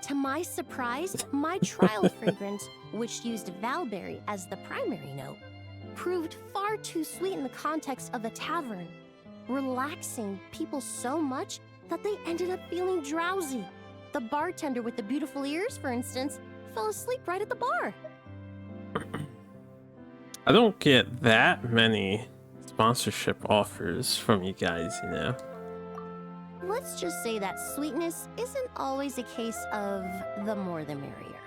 To my surprise, my trial fragrance, which used Valberry as the primary note, proved far too sweet in the context of a tavern, relaxing people so much that they ended up feeling drowsy. The bartender with the beautiful ears, for instance, fell asleep right at the bar. I don't get that many sponsorship offers from you guys, you know. Let's just say that sweetness isn't always a case of the more the merrier.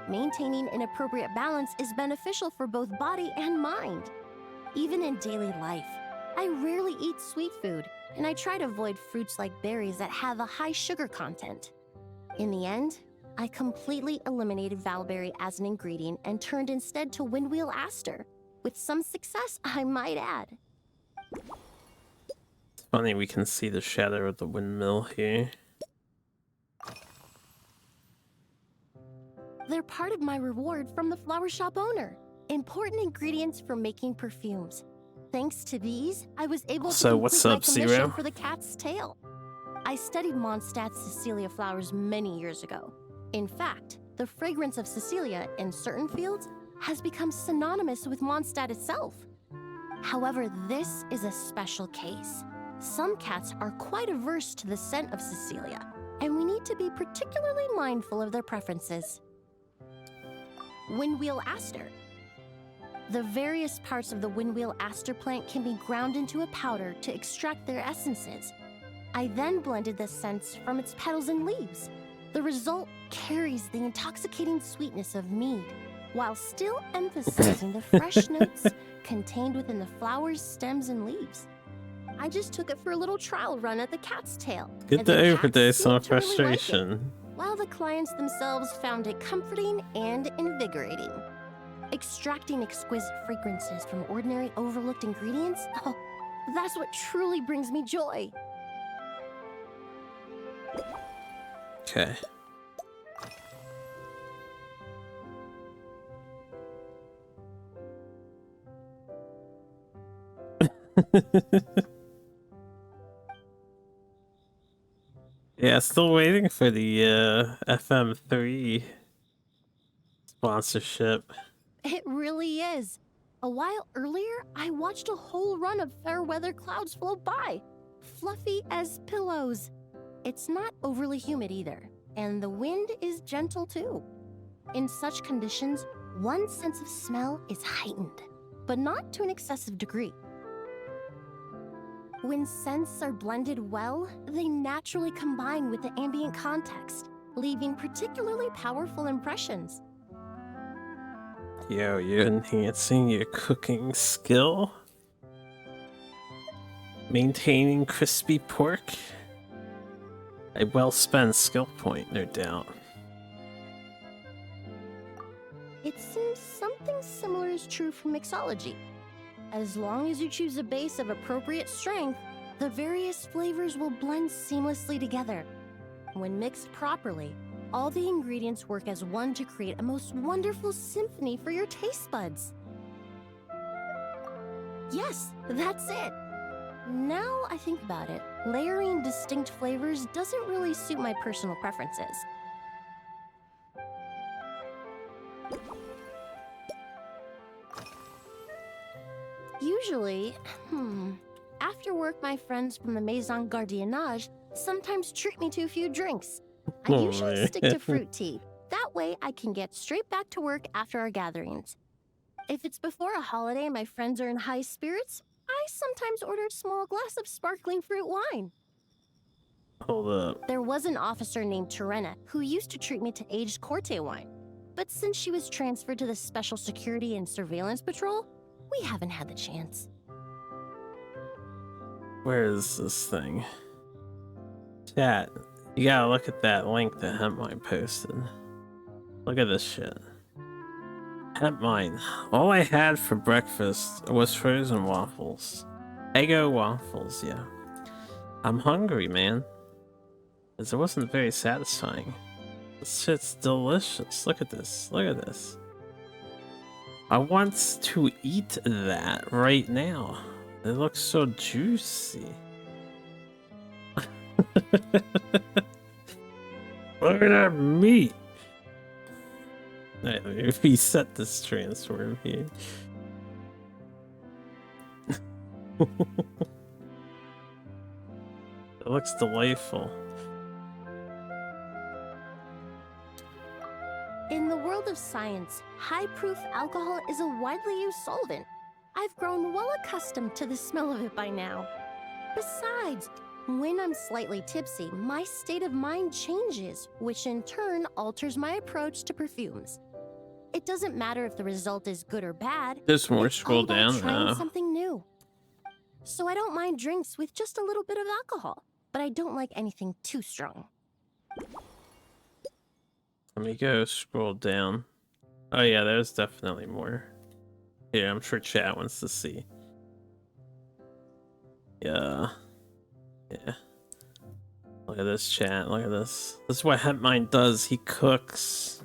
Maintaining an appropriate balance is beneficial for both body and mind. Even in daily life, I rarely eat sweet food, and I try to avoid fruits like berries that have a high sugar content. In the end, I completely eliminated Valberry as an ingredient and turned instead to Windwheel Aster, with some success, I might add. It's funny we can see the shadow of the windmill here. They're part of my reward from the flower shop owner. important ingredients for making perfumes. Thanks to these, I was able to So complete what's my up, commission Zero? for the cat's tail. I studied Mondstadt's Cecilia flowers many years ago. In fact, the fragrance of Cecilia in certain fields has become synonymous with Mondstadt itself. However, this is a special case. Some cats are quite averse to the scent of Cecilia, and we need to be particularly mindful of their preferences. Windwheel aster. The various parts of the windwheel aster plant can be ground into a powder to extract their essences. I then blended the scents from its petals and leaves. The result carries the intoxicating sweetness of mead, while still emphasizing the fresh notes contained within the flowers, stems, and leaves. I just took it for a little trial run at the cat's tail. Good and the to cats overdose some seemed to really like it, frustration. while the clients themselves found it comforting and invigorating. Extracting exquisite fragrances from ordinary overlooked ingredients? Oh, that's what truly brings me joy. Okay. Yeah, still waiting for the FM3 sponsorship. It really is. A while earlier, I watched a whole run of fair weather clouds float by, fluffy as pillows. It's not overly humid either, and the wind is gentle too. In such conditions, one's sense of smell is heightened, but not to an excessive degree. When scents are blended well, they naturally combine with the ambient context, leaving particularly powerful impressions. Yo, you're enhancing your cooking skill? Maintaining crispy pork? A well-spent skill point, no doubt. It seems something similar is true for mixology. As long as you choose a base of appropriate strength, the various flavors will blend seamlessly together. When mixed properly, all the ingredients work as one to create a most wonderful symphony for your taste buds. Yes, that's it. Now I think about it, layering distinct flavors doesn't really suit my personal preferences. Usually, after work, my friends from the Maison Gardiennage sometimes treat me to a few drinks. I Oh, usually man. stick to fruit tea. That way, I can get straight back to work after our gatherings. If it's before a holiday and my friends are in high spirits, I sometimes order a small glass of sparkling fruit wine. Hold up. There was an officer named Terena who used to treat me to aged Corte wine. But since she was transferred to the Special Security and Surveillance Patrol, we haven't had the chance. Where is this thing? Chat, you gotta look at that link that Hempmine posted. Look at this shit. Hempmine, all I had for breakfast was frozen waffles. Eggo waffles, yeah. I'm hungry, man. Because it wasn't very satisfying. This shit's delicious. Look at this. Look at this. I want to eat that right now. It looks so juicy. Look at that meat. Alright, let me reset this transform here. It looks delightful. In the world of science, high-proof alcohol is a widely used solvent. I've grown well accustomed to the smell of it by now. Besides, when I'm slightly tipsy, my state of mind changes, which in turn alters my approach to perfumes. It doesn't matter if the result is good or bad. There's more it's all scroll about down trying now. something new. So I don't mind drinks with just a little bit of alcohol, but I don't like anything too strong. Let me go scroll down. Oh yeah, there's definitely more. Here, I'm sure chat wants to see. Yeah. Yeah. Look at this chat, look at this. This is what Hempmine does, he cooks.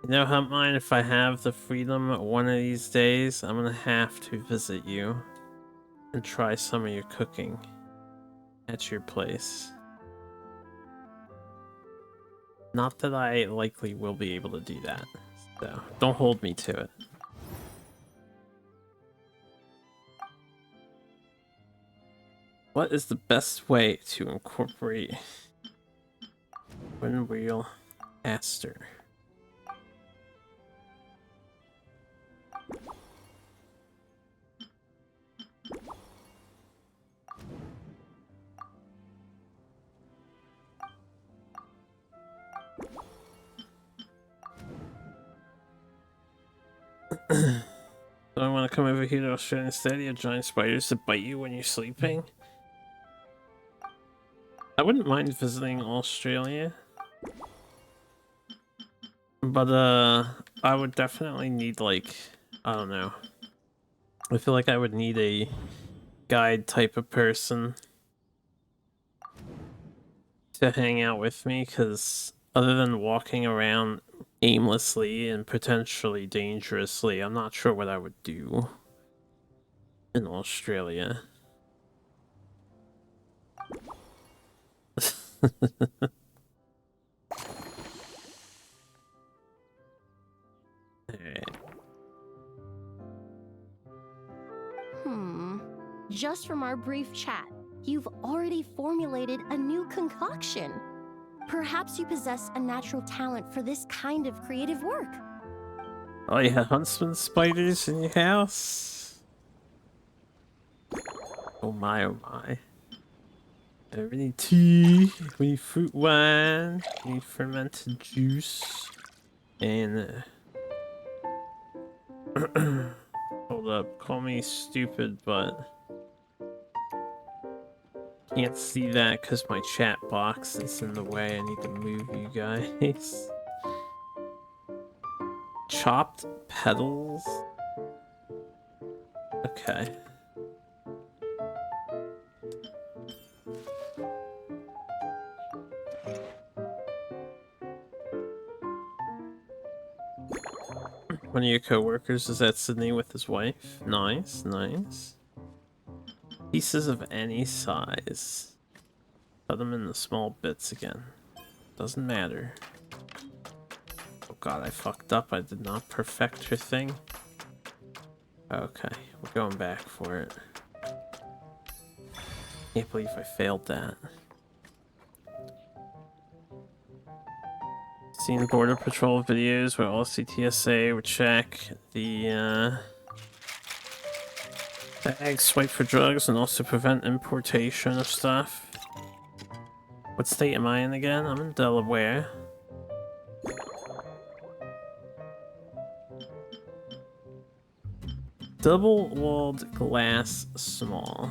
You know, how mine, if I have the freedom one of these days, I'm gonna have to visit you and try some of your cooking at your place. Not that I likely will be able to do that, so don't hold me to it. What is the best way to incorporate windwheel aster? Do I want to come over here to Australia instead? You have giant spiders that bite you when you're sleeping? I wouldn't mind visiting Australia. But, I would definitely need, like, I don't know. I feel like I would need a guide type of person to hang out with me, because other than walking around aimlessly and potentially dangerously, I'm not sure what I would do in Australia. Alright. Just from our brief chat, you've already formulated a new concoction. Perhaps you possess a natural talent for this kind of creative work. Oh, you have huntsman spiders in your house? Oh my, oh my. We need tea, we need fruit wine, we need fermented juice, and hold up, call me stupid, but can't see that because my chat box is in the way. I need to move you guys. Chopped petals? Okay. One of your co-workers is at Sydney with his wife. Nice, nice. Pieces of any size. Cut them into small bits again. Doesn't matter. Oh god, I fucked up. I did not perfect her thing. Okay, we're going back for it. Can't believe I failed that. Seen Border Patrol videos where all CTSA would check the bags, swipe for drugs, and also prevent importation of stuff. What state am I in again? I'm in Delaware. Double-walled glass small.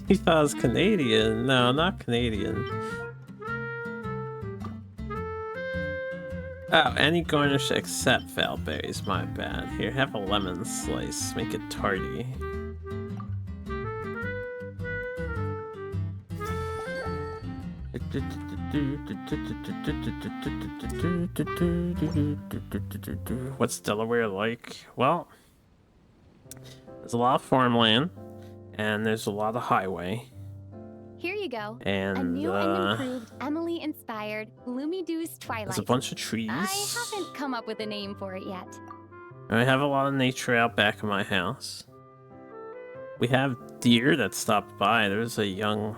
He thought I was Canadian. No, not Canadian. Oh, any garnish except Valberries, my bad. Here, have a lemon slice. Make it tarty. What's Delaware like? Well, there's a lot of farmland, and there's a lot of highway. Here you go. And a new and improved Emily-inspired Gloomy-Doo's Twilight. there's a bunch of trees. I haven't come up with a name for it yet. I have a lot of nature out back of my house. We have deer that stopped by. There was a young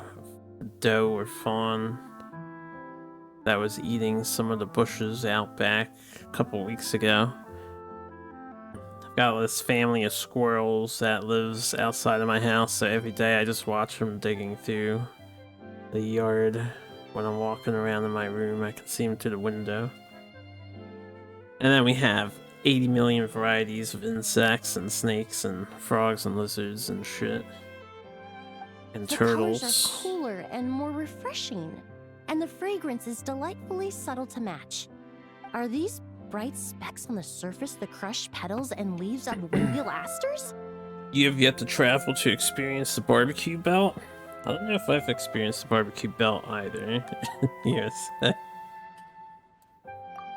doe or fawn that was eating some of the bushes out back a couple weeks ago. I've got this family of squirrels that lives outside of my house, so every day I just watch them digging through the yard. When I'm walking around in my room, I can see them through the window. And then we have 80 million varieties of insects and snakes and frogs and lizards and shit. And The turtles. colors are cooler and more refreshing, and the fragrance is delightfully subtle to match. Are these bright specks on the surface the crushed petals and leaves of windwheel asters? You have yet to travel to experience the barbecue belt? I don't know if I've experienced the barbecue belt either. Yes.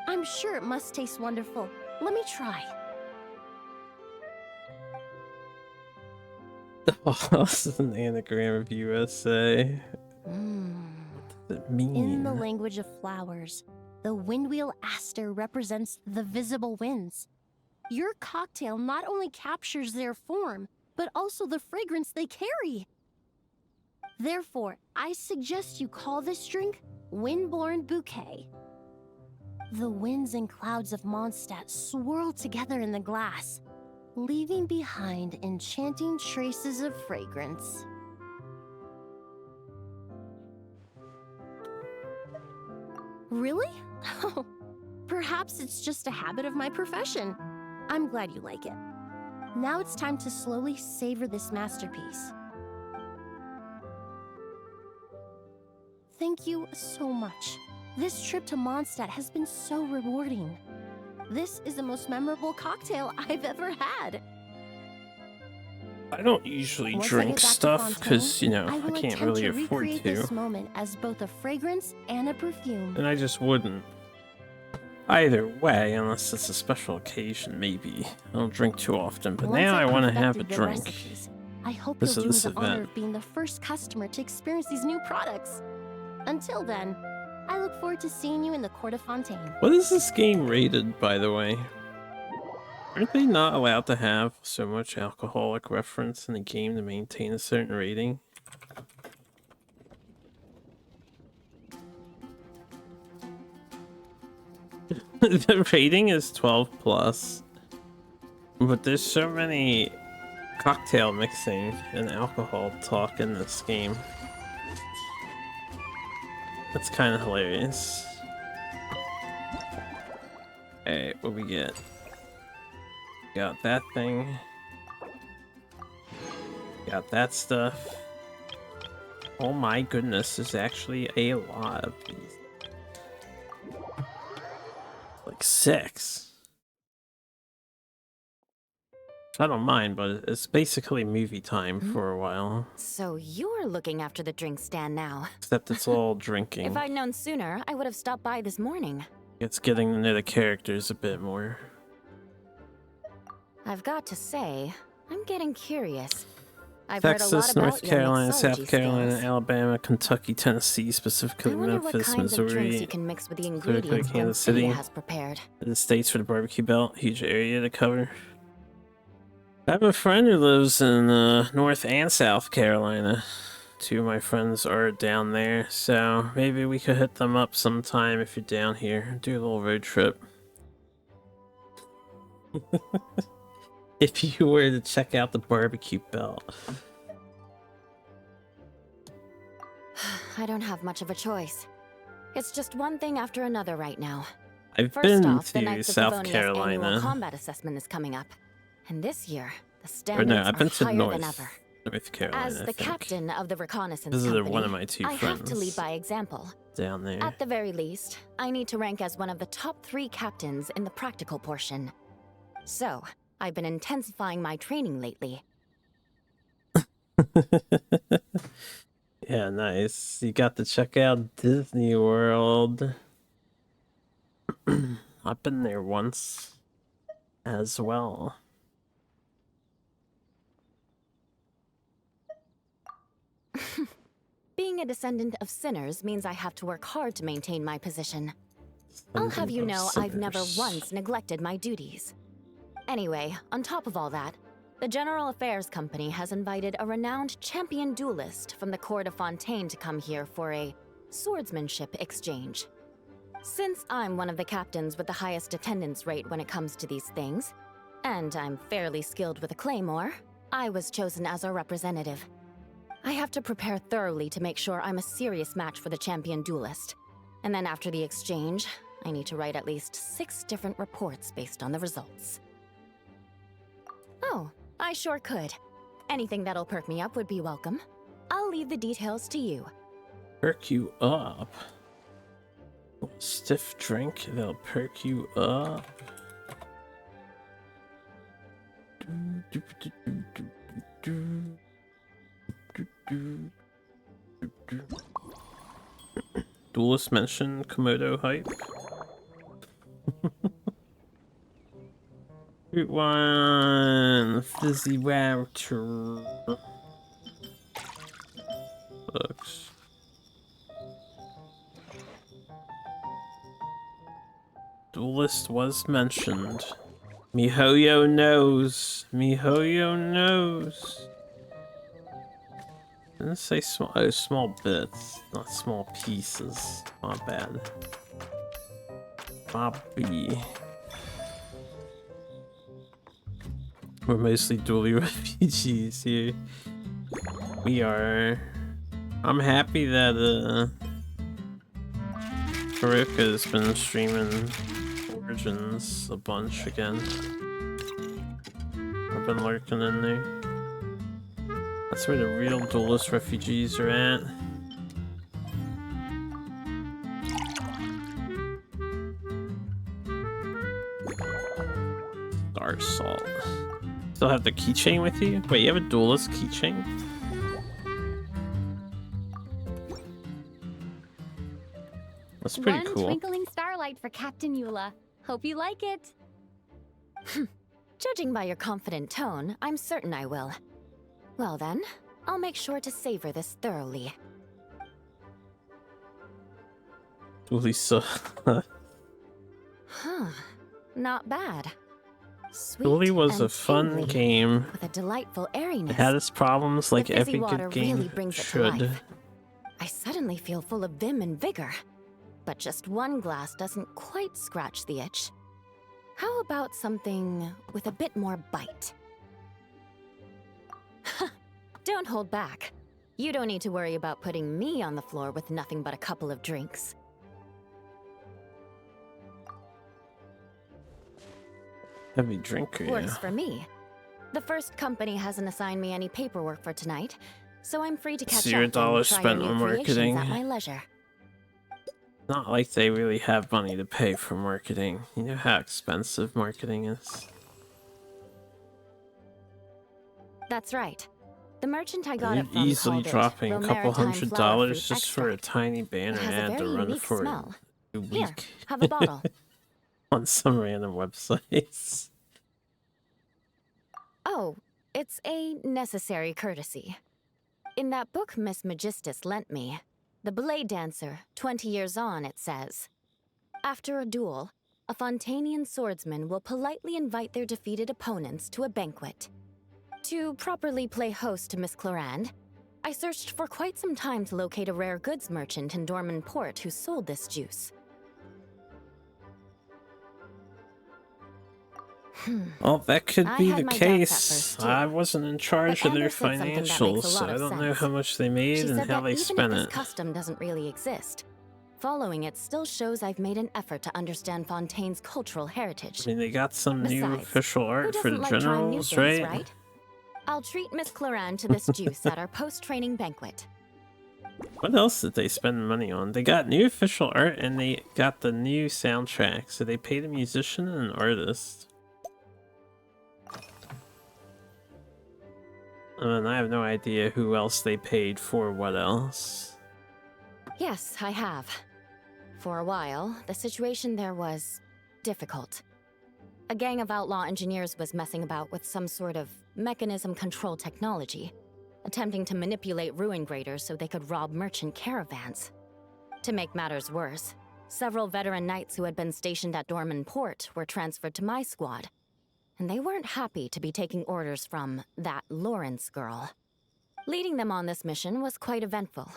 I'm sure it must taste wonderful. Let me try. Oh, this is an anagram of USA. What does it mean? In the language of flowers, the windwheel aster represents the visible winds. Your cocktail not only captures their form, but also the fragrance they carry. Therefore, I suggest you call this drink Windborne Bouquet. The winds and clouds of Mondstadt swirl together in the glass, leaving behind enchanting traces of fragrance. Really? Oh, perhaps it's just a habit of my profession. I'm glad you like it. Now it's time to slowly savor this masterpiece. Thank you so much. This trip to Mondstadt has been so rewarding. This is the most memorable cocktail I've ever had. I don't usually Once I drink get back to stuff Fontaine, because, you know, I I will can't attempt really to afford recreate to. this moment as both a fragrance and a perfume. And I just wouldn't. Either way, unless it's a special occasion, maybe. I don't drink too often, but Once now I want to have a perfected the drink. recipes, I hope This you'll do me is the this honor event. of being the first customer to experience these new products. Until then, I look forward to seeing you in the Court of Fontaine. What is this game rated, by the way? Aren't they not allowed to have so much alcoholic reference in the game to maintain a certain rating? The rating is 12 plus, but there's so many cocktail mixing and alcohol talk in this game. That's kind of hilarious. Alright, what we get? Got that thing. Got that stuff. Oh my goodness, there's actually a lot of these. Like 6. I don't mind, but it's basically movie time for a while. So you're looking after the drink stand now. Except it's all drinking. If I'd known sooner, I would have stopped by this morning. It's getting to know the characters a bit more. I've got to say, I'm getting curious. I've heard a lot Texas, about North your Carolina, mixology South Carolina, skills. Alabama, Kentucky, Tennessee, specifically I wonder what Memphis, kinds of drinks you Missouri, can mix with the specifically ingredients Kansas Genshin City, has prepared. the states for the barbecue belt, huge area to cover. I have a friend who lives in North and South Carolina. 2 of my friends are down there, so maybe we could hit them up sometime if you're down here. Do a little road trip. If you were to check out the barbecue belt. I don't have much of a choice. It's just one thing after another right now. I've First been off, the to Knights of South Favonia's annual Carolina. combat assessment is coming up. And this year, the Or standards no, I've been are to higher than North. ever. North Carolina, As I the think. captain of the reconnaissance Visited company, one of my 2 I have to friends lead by example. down there. At the very least, I need to rank as one of the top 3 captains in the practical portion. So, I've been intensifying my training lately. Yeah, nice. You got to check out Disney World. I've been there once as well. Being a descendant of sinners means I have to work hard to maintain my position. I'll have you know I've never once neglected my duties. Anyway, on top of all that, the General Affairs Company has invited a renowned champion duelist from the Court of Fontaine to come here for a swordsmanship exchange. Since I'm one of the captains with the highest attendance rate when it comes to these things, and I'm fairly skilled with a claymore, I was chosen as a representative. I have to prepare thoroughly to make sure I'm a serious match for the champion duelist. And then after the exchange, I need to write at least 6 different reports based on the results. Oh, I sure could. Anything that'll perk me up would be welcome. I'll leave the details to you. Perk you up. Stiff drink that'll perk you up. Duelist mentioned Komodo hype. Route 1, Fizzy Router. Books. Duelist was mentioned. Mihoyo knows. Mihoyo knows. Didn't say small. Oh, small bits, not small pieces. Not bad. Bobby. We're mostly dually refugees here. We are. I'm happy that Karika's been streaming Origins a bunch again. I've been lurking in there. That's where the real duelist refugees are at. Star Salt. Still have the keychain with you? Wait, you have a duelist keychain? That's pretty One cool. twinkling starlight for Captain Eula. Hope you like it. Judging by your confident tone, I'm certain I will. Well then, I'll make sure to savor this thoroughly. Lisa. Huh. Not bad. Sweet Dually was and a fun tingly, game. with a delightful airiness. It had its problems like The fizzy every water good game really brings it to should. life. I suddenly feel full of vim and vigor. But just one glass doesn't quite scratch the itch. How about something with a bit more bite? Don't hold back. You don't need to worry about putting me on the floor with nothing but a couple of drinks. Heavy drinker, Works yeah. for me. The first company hasn't assigned me any paperwork for tonight, so I'm free to catch $0 up and try spent new on creations marketing. at my leisure. Not like they really have money to pay for marketing. You know how expensive marketing is. That's right. The merchant I got You're it from easily called it dropping a Real couple Maritime $100 Flower just Fruit for a Extract. tiny banner It has a ad to very run unique for smell. a Here, week have a bottle. on some random websites. Oh, it's a necessary courtesy. In that book Miss Magistus lent me, The Blade Dancer, 20 Years On, it says, after a duel, a Fontanian swordsman will politely invite their defeated opponents to a banquet. To properly play host to Miss Clorand, I searched for quite some time to locate a rare goods merchant in Dorman Port who sold this juice. Well, that could I be had the my doubts at case. first, too. I wasn't in charge But of their Amber said something that makes a financials, so lot I of don't know sense. how much they made She and said how that they even spent if this it. custom doesn't really exist, following it still shows I've made an effort to understand Fontaine's cultural heritage. I mean, they got some new Besides, official who art for doesn't the like trying new generals, things, right? right? I'll treat Miss Clorand to this juice at our post-training banquet. What else did they spend money on? They got new official art and they got the new soundtrack, so they paid a musician and an artist. And I have no idea who else they paid for what else. Yes, I have. For a while, the situation there was difficult. A gang of outlaw engineers was messing about with some sort of mechanism control technology, attempting to manipulate ruin graders so they could rob merchant caravans. To make matters worse, several veteran knights who had been stationed at Dorman Port were transferred to my squad, and they weren't happy to be taking orders from that Lawrence girl. Leading them on this mission was quite eventful.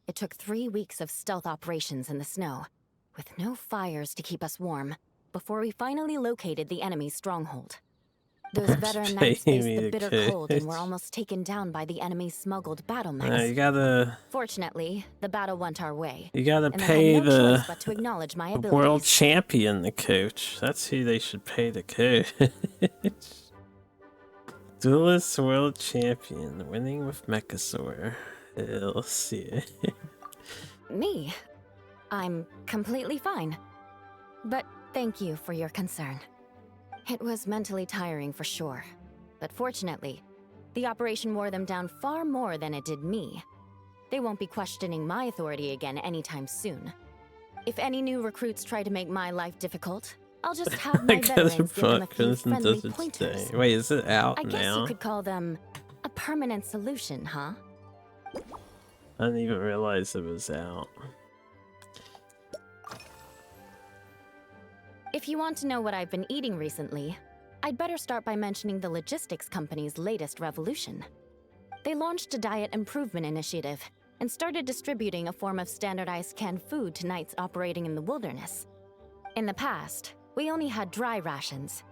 It took 3 weeks of stealth operations in the snow, with no fires to keep us warm, before we finally located the enemy's stronghold. Those veteran knights faced the bitter cold and were almost taken down by the enemy's smuggled battle mechs. You gotta... Fortunately, the battle went our way. You gotta and pay I had no choice the but to acknowledge my world abilities. champion the coach. That's who they should pay the coach. Duelist world champion, winning with Mechasaur. Hell yeah. Me? I'm completely fine. But thank you for your concern. It was mentally tiring for sure. But fortunately, The operation wore them down far more than it did me. They won't be questioning my authority again anytime soon. If any new recruits try to make my life difficult, I'll just have my veterans give them a few friendly pointers. Wait, is it out I now? guess you could call them a permanent solution, huh? I didn't even realize it was out. If you want to know what I've been eating recently, I'd better start by mentioning the logistics company's latest revolution. They launched a diet improvement initiative and started distributing a form of standardized canned food to knights operating in the wilderness. In the past, we only had dry rations.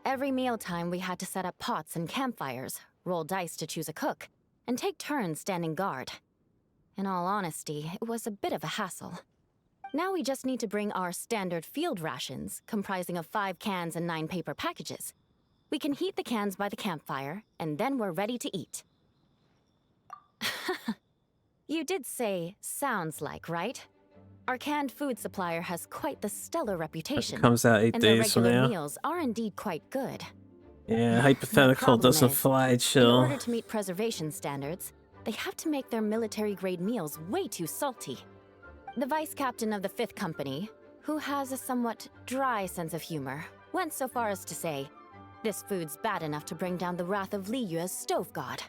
Every mealtime we had to set up pots and campfires, roll dice to choose a cook, and take turns standing guard. In all honesty, it was a bit of a hassle. Now we just need to bring our standard field rations, comprising of 5 cans and 9 paper packages. We can heat the cans by the campfire, and then we're ready to eat. You did say sounds like, right? Our canned food supplier has quite the stellar reputation. It comes out 8 days from and their regular now. meals are indeed quite good. Yeah, hypothetical doesn't fly, chill. In order to meet preservation standards, they have to make their military-grade meals way too salty. The vice captain of the 5th Company, who has a somewhat dry sense of humor, went so far as to say, "This food's bad enough to bring down the wrath of Liyue's stove god."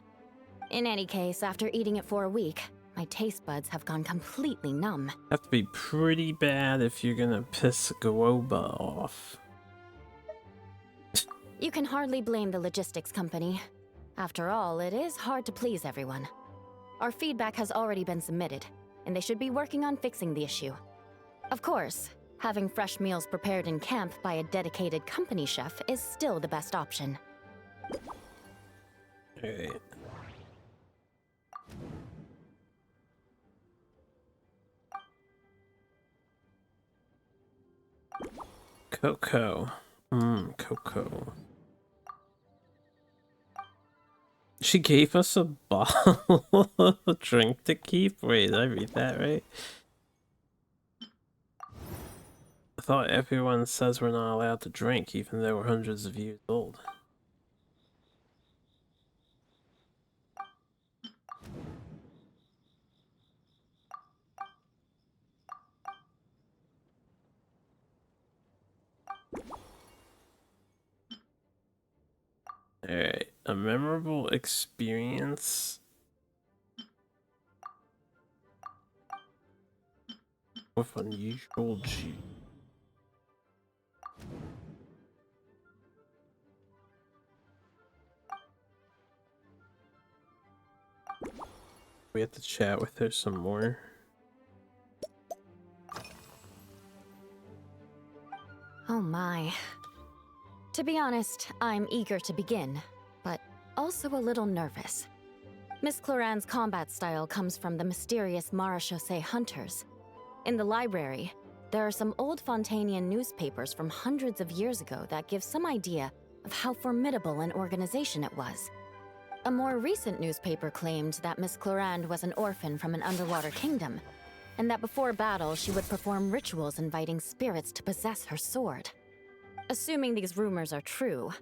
In any case, after eating it for a week, my taste buds have gone completely numb. Have to be pretty bad if you're gonna piss Guoba off. You can hardly blame the logistics company. After all, it is hard to please everyone. Our feedback has already been submitted, and they should be working on fixing the issue. Of course, having fresh meals prepared in camp by a dedicated company chef is still the best option. Alright. Cocoa. Cocoa. She gave us a bottle of drink to keep? Wait, did I read that right? I thought everyone says we're not allowed to drink even though we're hundreds of years old. Alright, a memorable experience with unusual juice. We have to chat with her some more. Oh my. To be honest, I'm eager to begin, but also a little nervous. Miss Cloran's combat style comes from the mysterious Marechaussee hunters. In the library, there are some old Fontanian newspapers from hundreds of years ago that give some idea of how formidable an organization it was. A more recent newspaper claimed that Miss Cloran was an orphan from an underwater kingdom, and that before battle she would perform rituals inviting spirits to possess her sword. Assuming these rumors are true,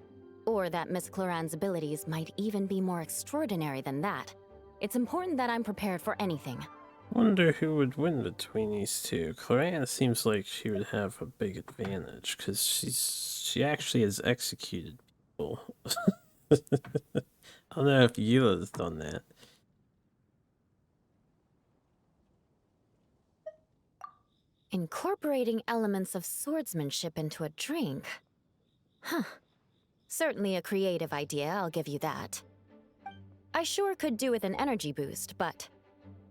or that Miss Cloran's abilities might even be more extraordinary than that, it's important that I'm prepared for anything. Wonder who would win between these two. Cloran seems like she would have a big advantage because she actually has executed people. I don't know if Eula's done that. Incorporating elements of swordsmanship into a drink? Huh. Certainly a creative idea, I'll give you that. I sure could do with an energy boost, but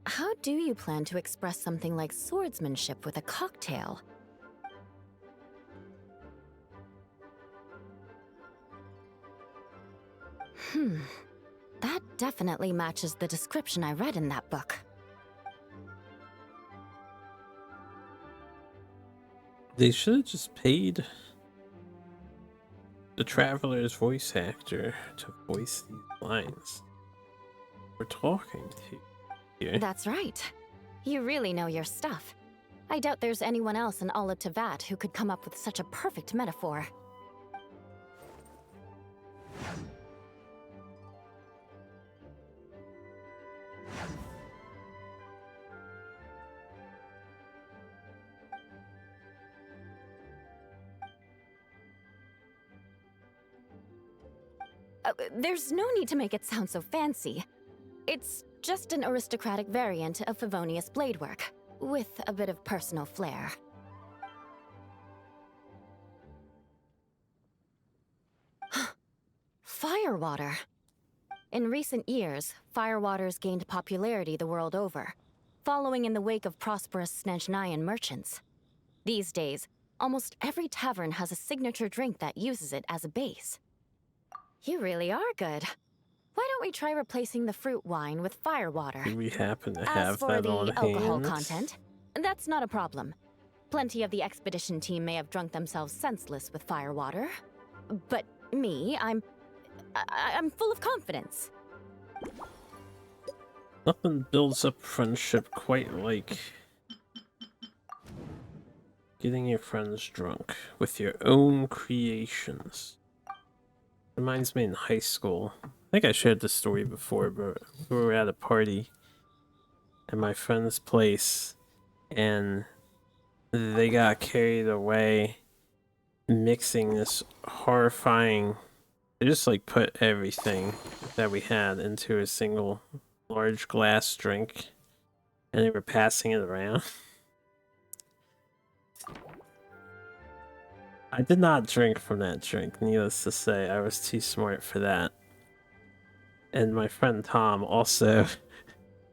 how do you plan to express something like swordsmanship with a cocktail? That definitely matches the description I read in that book. They should have just paid the Traveler's voice actor to voice these lines we're talking to here. That's right. You really know your stuff. I doubt there's anyone else in all of Tevat who could come up with such a perfect metaphor. There's no need to make it sound so fancy. It's just an aristocratic variant of Favonius bladework, with a bit of personal flair. Firewater. In recent years, firewaters gained popularity the world over, following in the wake of prosperous Snezhnayan merchants. These days, almost every tavern has a signature drink that uses it as a base. You really are good. Why don't we try replacing the fruit wine with firewater? Do we happen to As have for that the on alcohol hand? content, that's not a problem. Plenty of the expedition team may have drunk themselves senseless with firewater. But me, I'm full of confidence. Nothing builds up friendship quite like getting your friends drunk with your own creations. Reminds me in high school. I think I shared this story before, but we were at a party at my friend's place and they got carried away mixing this horrifying. They just like put everything that we had into a single large glass drink and they were passing it around. I did not drink from that drink, needless to say. I was too smart for that. And my friend Tom also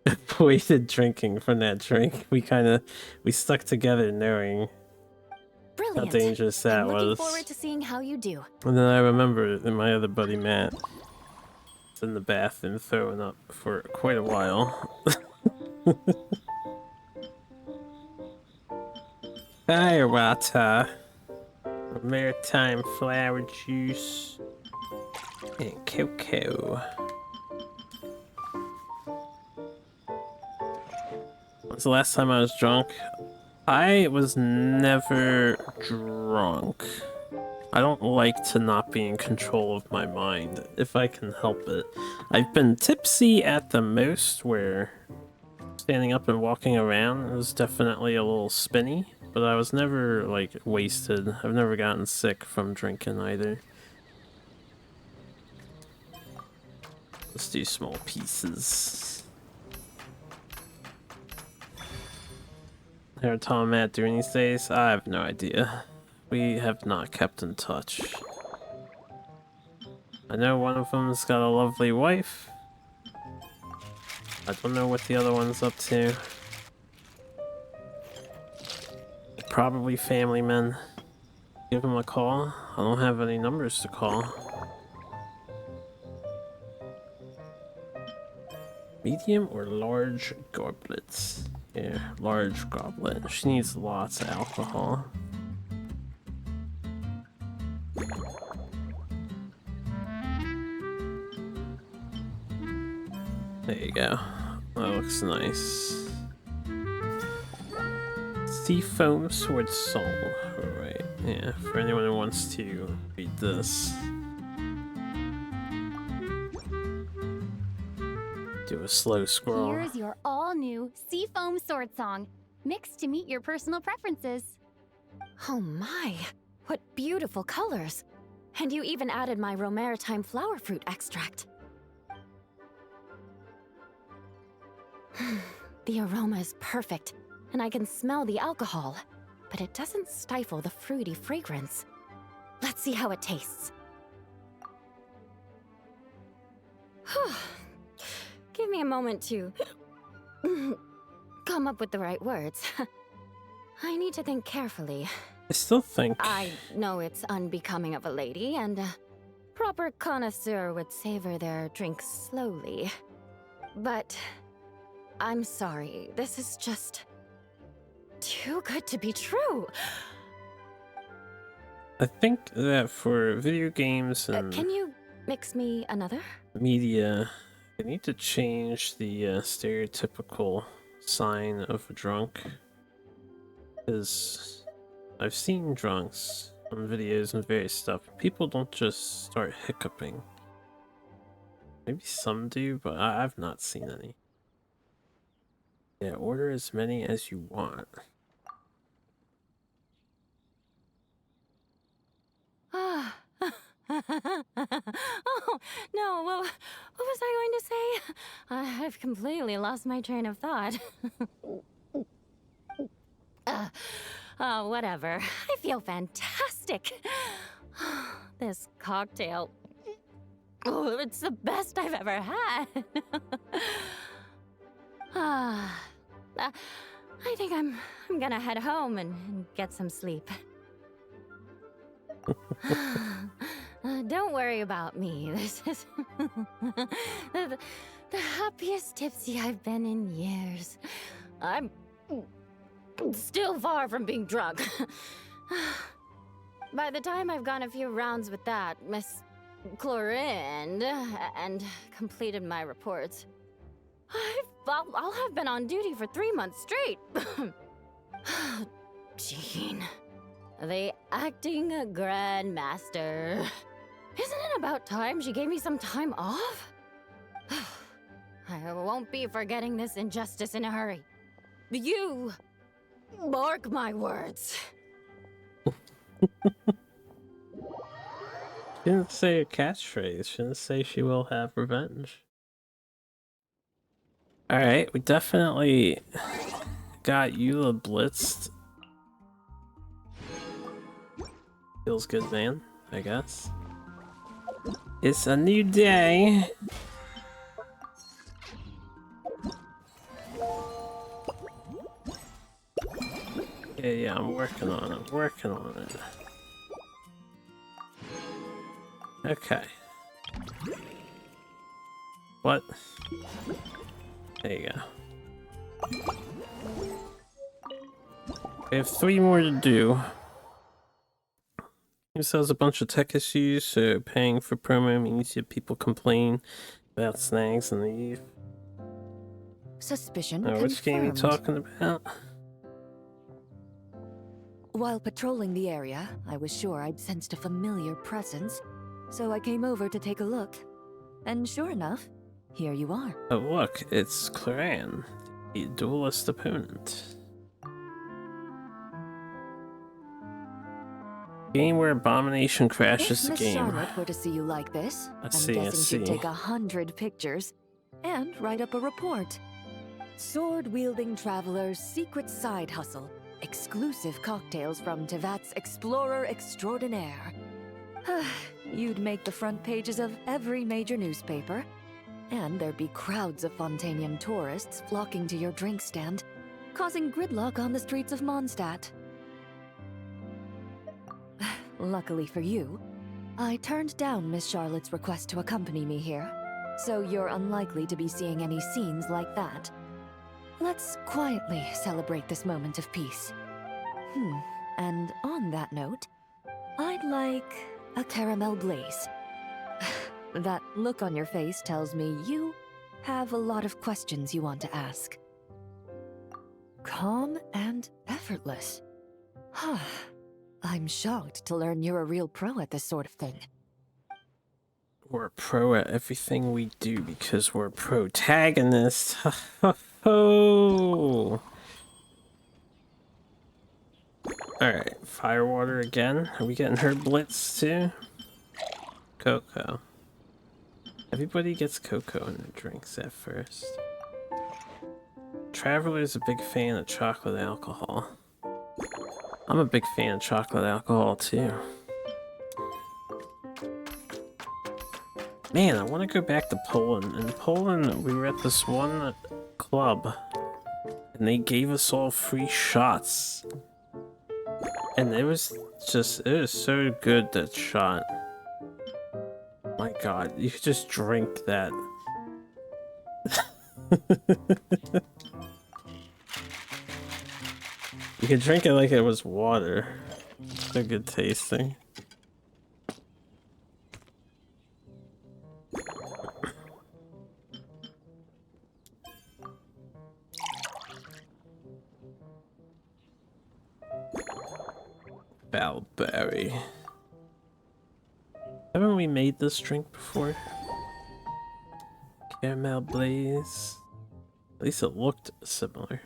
avoided drinking from that drink. We stuck together knowing Brilliant. how dangerous that I'm looking was. forward to seeing how you do. And then I remember that my other buddy Matt was in the bathroom throwing up for quite a while. Firewater, maritime flower juice, and cocoa. When's the last time I was drunk? I was never drunk. I don't like to not be in control of my mind, if I can help it. I've been tipsy at the most, where standing up and walking around was definitely a little spinny, but I was never, like, wasted. I've never gotten sick from drinking either. Let's do small pieces. How are Tom and Matt doing these days? I have no idea. We have not kept in touch. I know one of them's got a lovely wife. I don't know what the other one's up to. Probably family men. Give them a call. I don't have any numbers to call. Medium or large goblets? Yeah, large goblet. She needs lots of alcohol. There you go. That looks nice. Seafoam sword song. Alright, yeah, for anyone who wants to read this. Do a slow scroll. Here's your all-new Seafoam Sword Song, mixed to meet your personal preferences. Oh my, what beautiful colors. And you even added my romaritime flower fruit extract. The aroma is perfect, and I can smell the alcohol, but it doesn't stifle the fruity fragrance. Let's see how it tastes. Give me a moment to come up with the right words. I need to think carefully. I still think... I know it's unbecoming of a lady, and a proper connoisseur would savor their drinks slowly. But I'm sorry, this is just too good to be true. I think that for video games and Can you mix me another? media, you need to change the stereotypical sign of a drunk. Because I've seen drunks on videos and various stuff. People don't just start hiccuping. Maybe some do, but I've not seen any. Yeah, order as many as you want. Oh, I've completely lost my train of thought. Oh, whatever. I feel fantastic. This cocktail. Oh, it's the best I've ever had. I think I'm gonna head home and get some sleep. Don't worry about me. This is the happiest tipsy I've been in years. I'm still far from being drunk. By the time I've gone a few rounds with that Miss Chlorine and completed my reports, I'll have been on duty for 3 months straight. Jean, the acting grandmaster. Isn't it about time she gave me some time off? I won't be forgetting this injustice in a hurry. You mark my words. She didn't say a catchphrase. She didn't say she will have revenge. Alright, we definitely got Eula blitzed. Feels good, man, I guess. It's a new day. Yeah, I'm working on it, Okay. What? There you go. We have 3 more to do. This has a bunch of tech issues, so paying for promo means that people complain about snags and leave. Suspicion Which game are you confirmed. talking about? While patrolling the area, I was sure I'd sensed a familiar presence, so I came over to take a look. And sure enough, here you are. Oh look, it's Cloran, the duelist opponent. Game where Abomination crashes the If Miss game. Charlotte were to see you like this, I'm guessing she'd take 100 pictures and write up a report. Sword-wielding traveler's secret side hustle. Exclusive cocktails from Tevat's Explorer Extraordinaire. You'd make the front pages of every major newspaper. And there'd be crowds of Fontanian tourists flocking to your drink stand, causing gridlock on the streets of Mondstadt. Luckily for you, I turned down Miss Charlotte's request to accompany me here, so you're unlikely to be seeing any scenes like that. Let's quietly celebrate this moment of peace. And on that note, I'd like a caramel blaze. That look on your face tells me you have a lot of questions you want to ask. Calm and effortless. I'm shocked to learn you're a real pro at this sort of thing. We're a pro at everything we do because we're protagonists. Ho! Alright, Firewater again. Are we getting her blitz too? Cocoa. Everybody gets cocoa in their drinks at first. Traveler's a big fan of chocolate alcohol. I'm a big fan of chocolate alcohol too. Man, I want to go back to Poland. In Poland, we were at this one club, and they gave us all free shots. And it was so good, that shot. My god, you could just drink that. You could drink it like it was water. So good tasting. Balberry. Haven't we made this drink before? Caramel Blaze. At least it looked similar.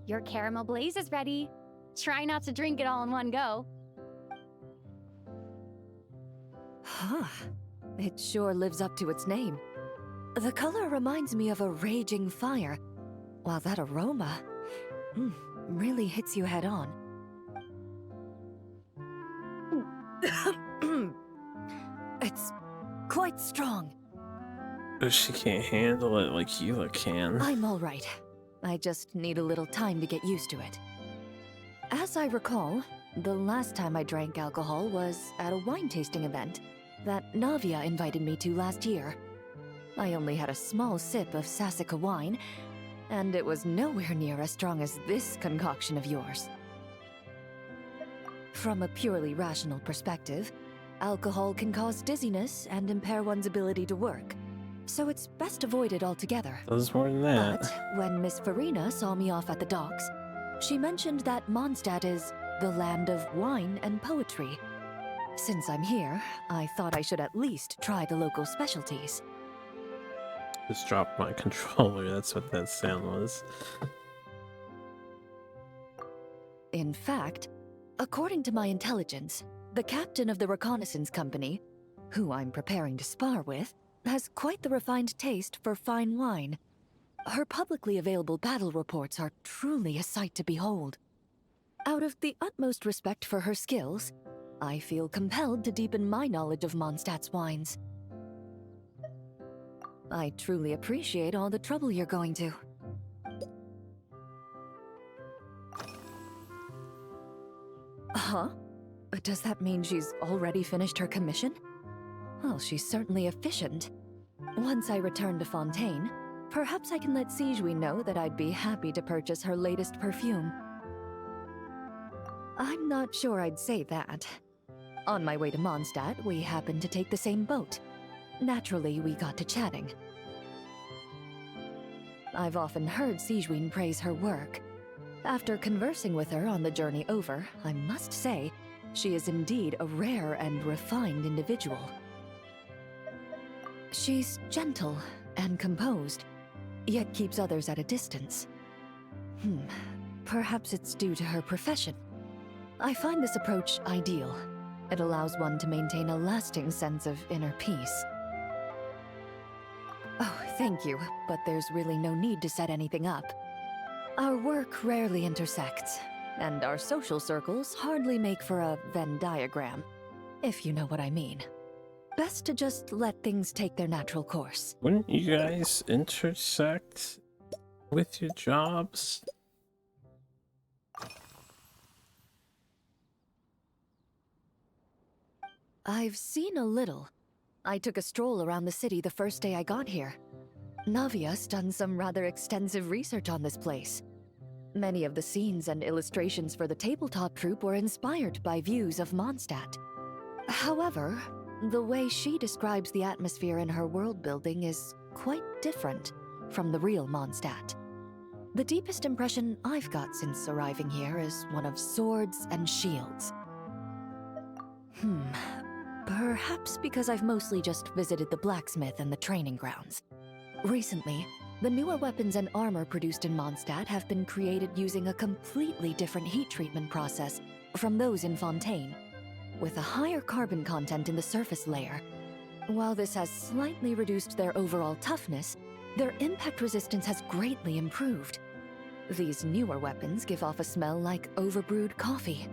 Your caramel blaze is ready. Try not to drink it all in one go. It sure lives up to its name. The color reminds me of a raging fire, while that aroma really hits you head on. It's quite strong. She can't handle it like Eula can. I'm all right. I just need a little time to get used to it. As I recall, the last time I drank alcohol was at a wine tasting event that Navia invited me to last year. I only had a small sip of Sassica wine, and it was nowhere near as strong as this concoction of yours. From a purely rational perspective, alcohol can cause dizziness and impair one's ability to work, so it's best avoided altogether. Does more than that. But when Miss Farina saw me off at the docks, she mentioned that Mondstadt is the land of wine and poetry. Since I'm here, I thought I should at least try the local specialties. Just dropped my controller, that's what that sound was. In fact, according to my intelligence, the captain of the reconnaissance company, who I'm preparing to spar with, has quite the refined taste for fine wine. Her publicly available battle reports are truly a sight to behold. Out of the utmost respect for her skills, I feel compelled to deepen my knowledge of Mondstadt's wines. I truly appreciate all the trouble you're going to. Huh? Does that mean she's already finished her commission? Well, she's certainly efficient. Once I return to Fontaine, perhaps I can let Sigewinne know that I'd be happy to purchase her latest perfume. I'm not sure I'd say that. On my way to Mondstadt, we happened to take the same boat. Naturally, we got to chatting. I've often heard Sigewinne praise her work. After conversing with her on the journey over, I must say, she is indeed a rare and refined individual. She's gentle and composed, yet keeps others at a distance. Perhaps it's due to her profession. I find this approach ideal. It allows one to maintain a lasting sense of inner peace. Oh, thank you, but there's really no need to set anything up. Our work rarely intersects, and our social circles hardly make for a Venn diagram, if you know what I mean. Best to just let things take their natural course. Wouldn't you guys intersect with your jobs? I've seen a little. I took a stroll around the city the first day I got here. Navia's done some rather extensive research on this place. Many of the scenes and illustrations for the tabletop troupe were inspired by views of Mondstadt. However, the way she describes the atmosphere in her world building is quite different from the real Mondstadt. The deepest impression I've got since arriving here is one of swords and shields. Perhaps because I've mostly just visited the blacksmith and the training grounds. Recently, the newer weapons and armor produced in Mondstadt have been created using a completely different heat treatment process from those in Fontaine, with a higher carbon content in the surface layer. While this has slightly reduced their overall toughness, their impact resistance has greatly improved. These newer weapons give off a smell like overbrewed coffee.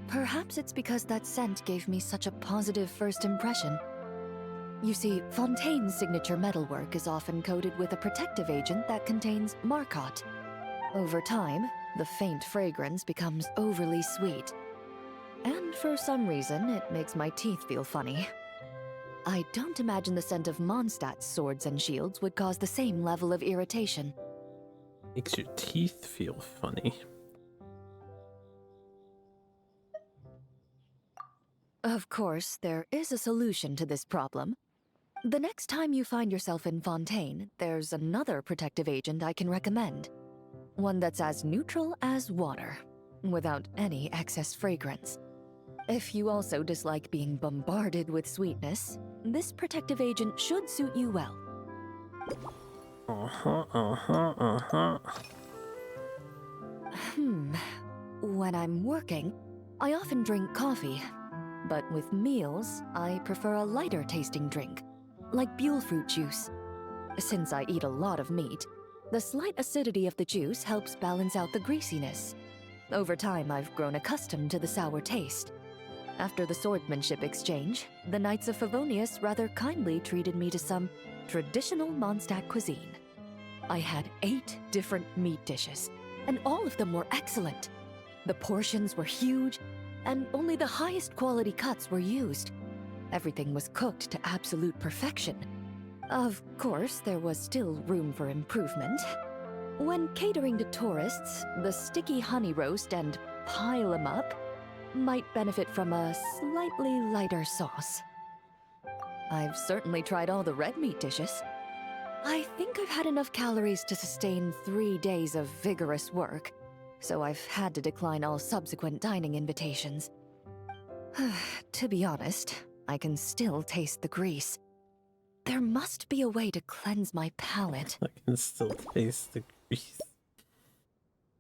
Perhaps it's because that scent gave me such a positive first impression. You see, Fontaine's signature metalwork is often coated with a protective agent that contains Marcotte. Over time, the faint fragrance becomes overly sweet. And for some reason, it makes my teeth feel funny. I don't imagine the scent of Mondstadt's swords and shields would cause the same level of irritation. Makes your teeth feel funny. Of course, there is a solution to this problem. The next time you find yourself in Fontaine, there's another protective agent I can recommend. One that's as neutral as water, without any excess fragrance. If you also dislike being bombarded with sweetness, this protective agent should suit you well. When I'm working, I often drink coffee. But with meals, I prefer a lighter tasting drink, like Buell fruit juice. Since I eat a lot of meat, the slight acidity of the juice helps balance out the greasiness. Over time, I've grown accustomed to the sour taste. After the swordsmanship exchange, the Knights of Favonius rather kindly treated me to some traditional Mondstadt cuisine. I had 8 different meat dishes, and all of them were excellent. The portions were huge, and only the highest quality cuts were used. Everything was cooked to absolute perfection. Of course, there was still room for improvement. When catering to tourists, the sticky honey roast and pile 'em up might benefit from a slightly lighter sauce. I've certainly tried all the red meat dishes. I think I've had enough calories to sustain 3 days of vigorous work, so I've had to decline all subsequent dining invitations. To be honest, I can still taste the grease. There must be a way to cleanse my palate. I can still taste the grease.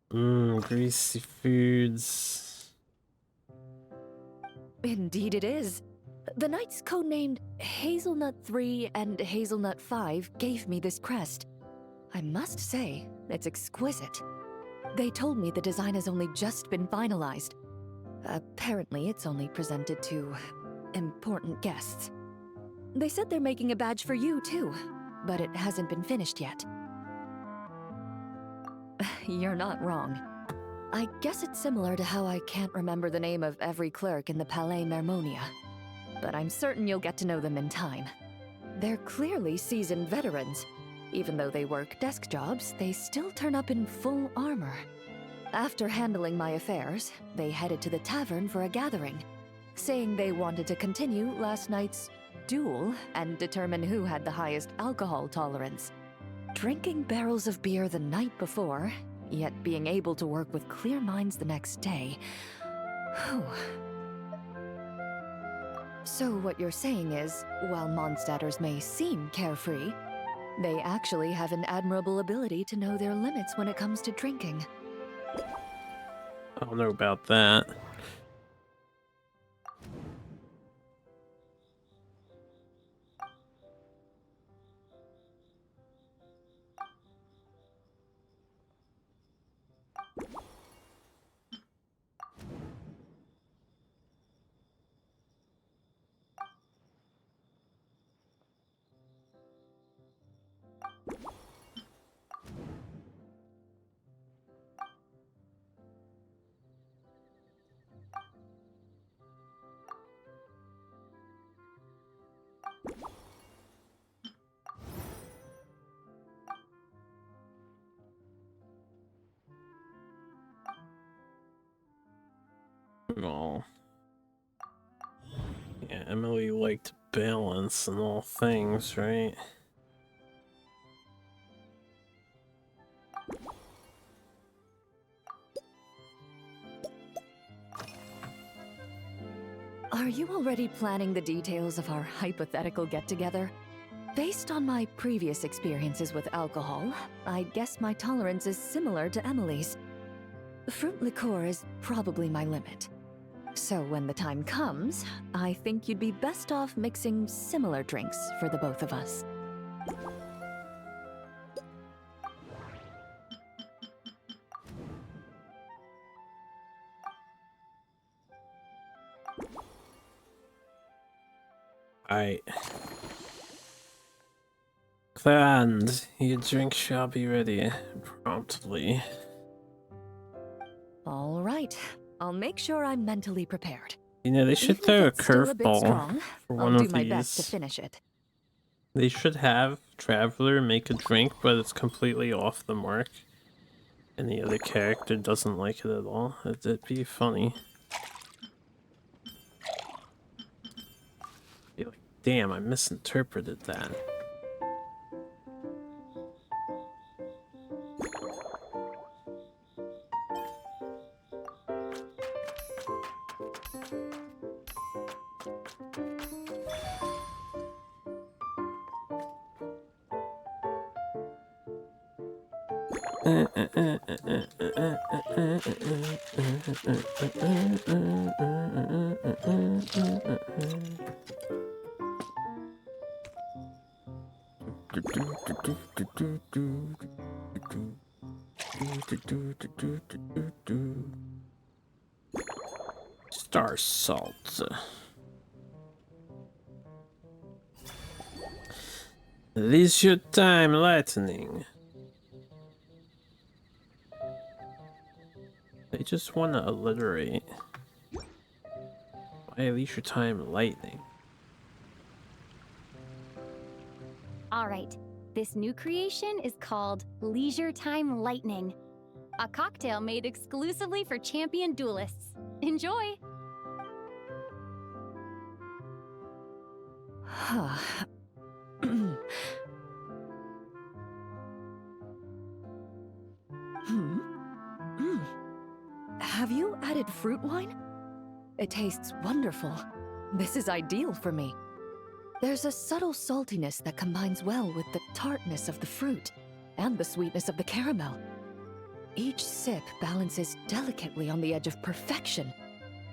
Greasy foods. Indeed it is. The knights codenamed Hazelnut 3 and Hazelnut 5 gave me this crest. I must say, it's exquisite. They told me the design has only just been finalized. Apparently, it's only presented to important guests. They said they're making a badge for you, too, but it hasn't been finished yet. You're not wrong. I guess it's similar to how I can't remember the name of every clerk in the Palais Mermonia. But I'm certain you'll get to know them in time. They're clearly seasoned veterans. Even though they work desk jobs, they still turn up in full armor. After handling my affairs, they headed to the tavern for a gathering, saying they wanted to continue last night's duel and determine who had the highest alcohol tolerance. Drinking barrels of beer the night before, yet being able to work with clear minds the next day. Whew. So what you're saying is, while Mondstadters may seem carefree, they actually have an admirable ability to know their limits when it comes to drinking. I don't know about that. Oh. Yeah, Emily liked balance in all things, right? Are you already planning the details of our hypothetical get-together? Based on my previous experiences with alcohol, I guess my tolerance is similar to Emily's. Fruit liqueur is probably my limit. So when the time comes, I think you'd be best off mixing similar drinks for the both of us. Alright. Planned. Your drink shall be ready promptly. All right. I'll make sure I'm mentally prepared. You know, they should Even throw a if it's still a bit curveball strong, for I'll one do of my best to these. finish it. They should have Traveler make a drink, but it's completely off the mark. And the other character doesn't like it at all. It'd be funny. Be like, damn, I misinterpreted that. Star salt. Leisure time lightning. They just want to alliterate. Why leisure time lightning? Alright, this new creation is called Leisure Time Lightning. A cocktail made exclusively for champion duelists. Enjoy! Have you added fruit wine? It tastes wonderful. This is ideal for me. There's a subtle saltiness that combines well with the tartness of the fruit and the sweetness of the caramel. Each sip balances delicately on the edge of perfection.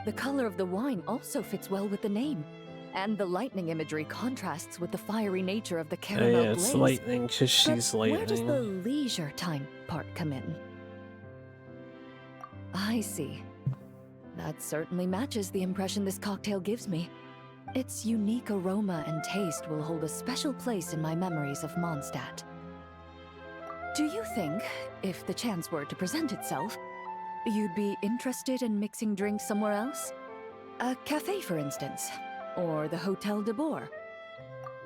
The color of the wine also fits well with the name, and the lightning imagery contrasts with the fiery nature of the caramel yeah, glaze. it's lightning because she's lightning. Where does the leisure time part come in? I see. That certainly matches the impression this cocktail gives me. Its unique aroma and taste will hold a special place in my memories of Mondstadt. Do you think, if the chance were to present itself, you'd be interested in mixing drinks somewhere else? A cafe, for instance, or the Hotel de Boer?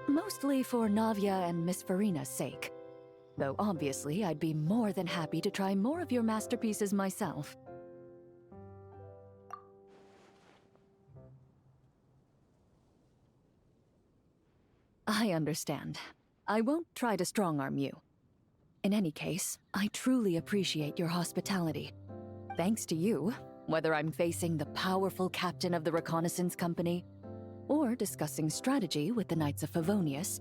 Mostly for Navia and Miss Farina's sake. Though obviously I'd be more than happy to try more of your masterpieces myself. I understand. I won't try to strong-arm you. In any case, I truly appreciate your hospitality. Thanks to you, whether I'm facing the powerful captain of the reconnaissance company or discussing strategy with the Knights of Favonius,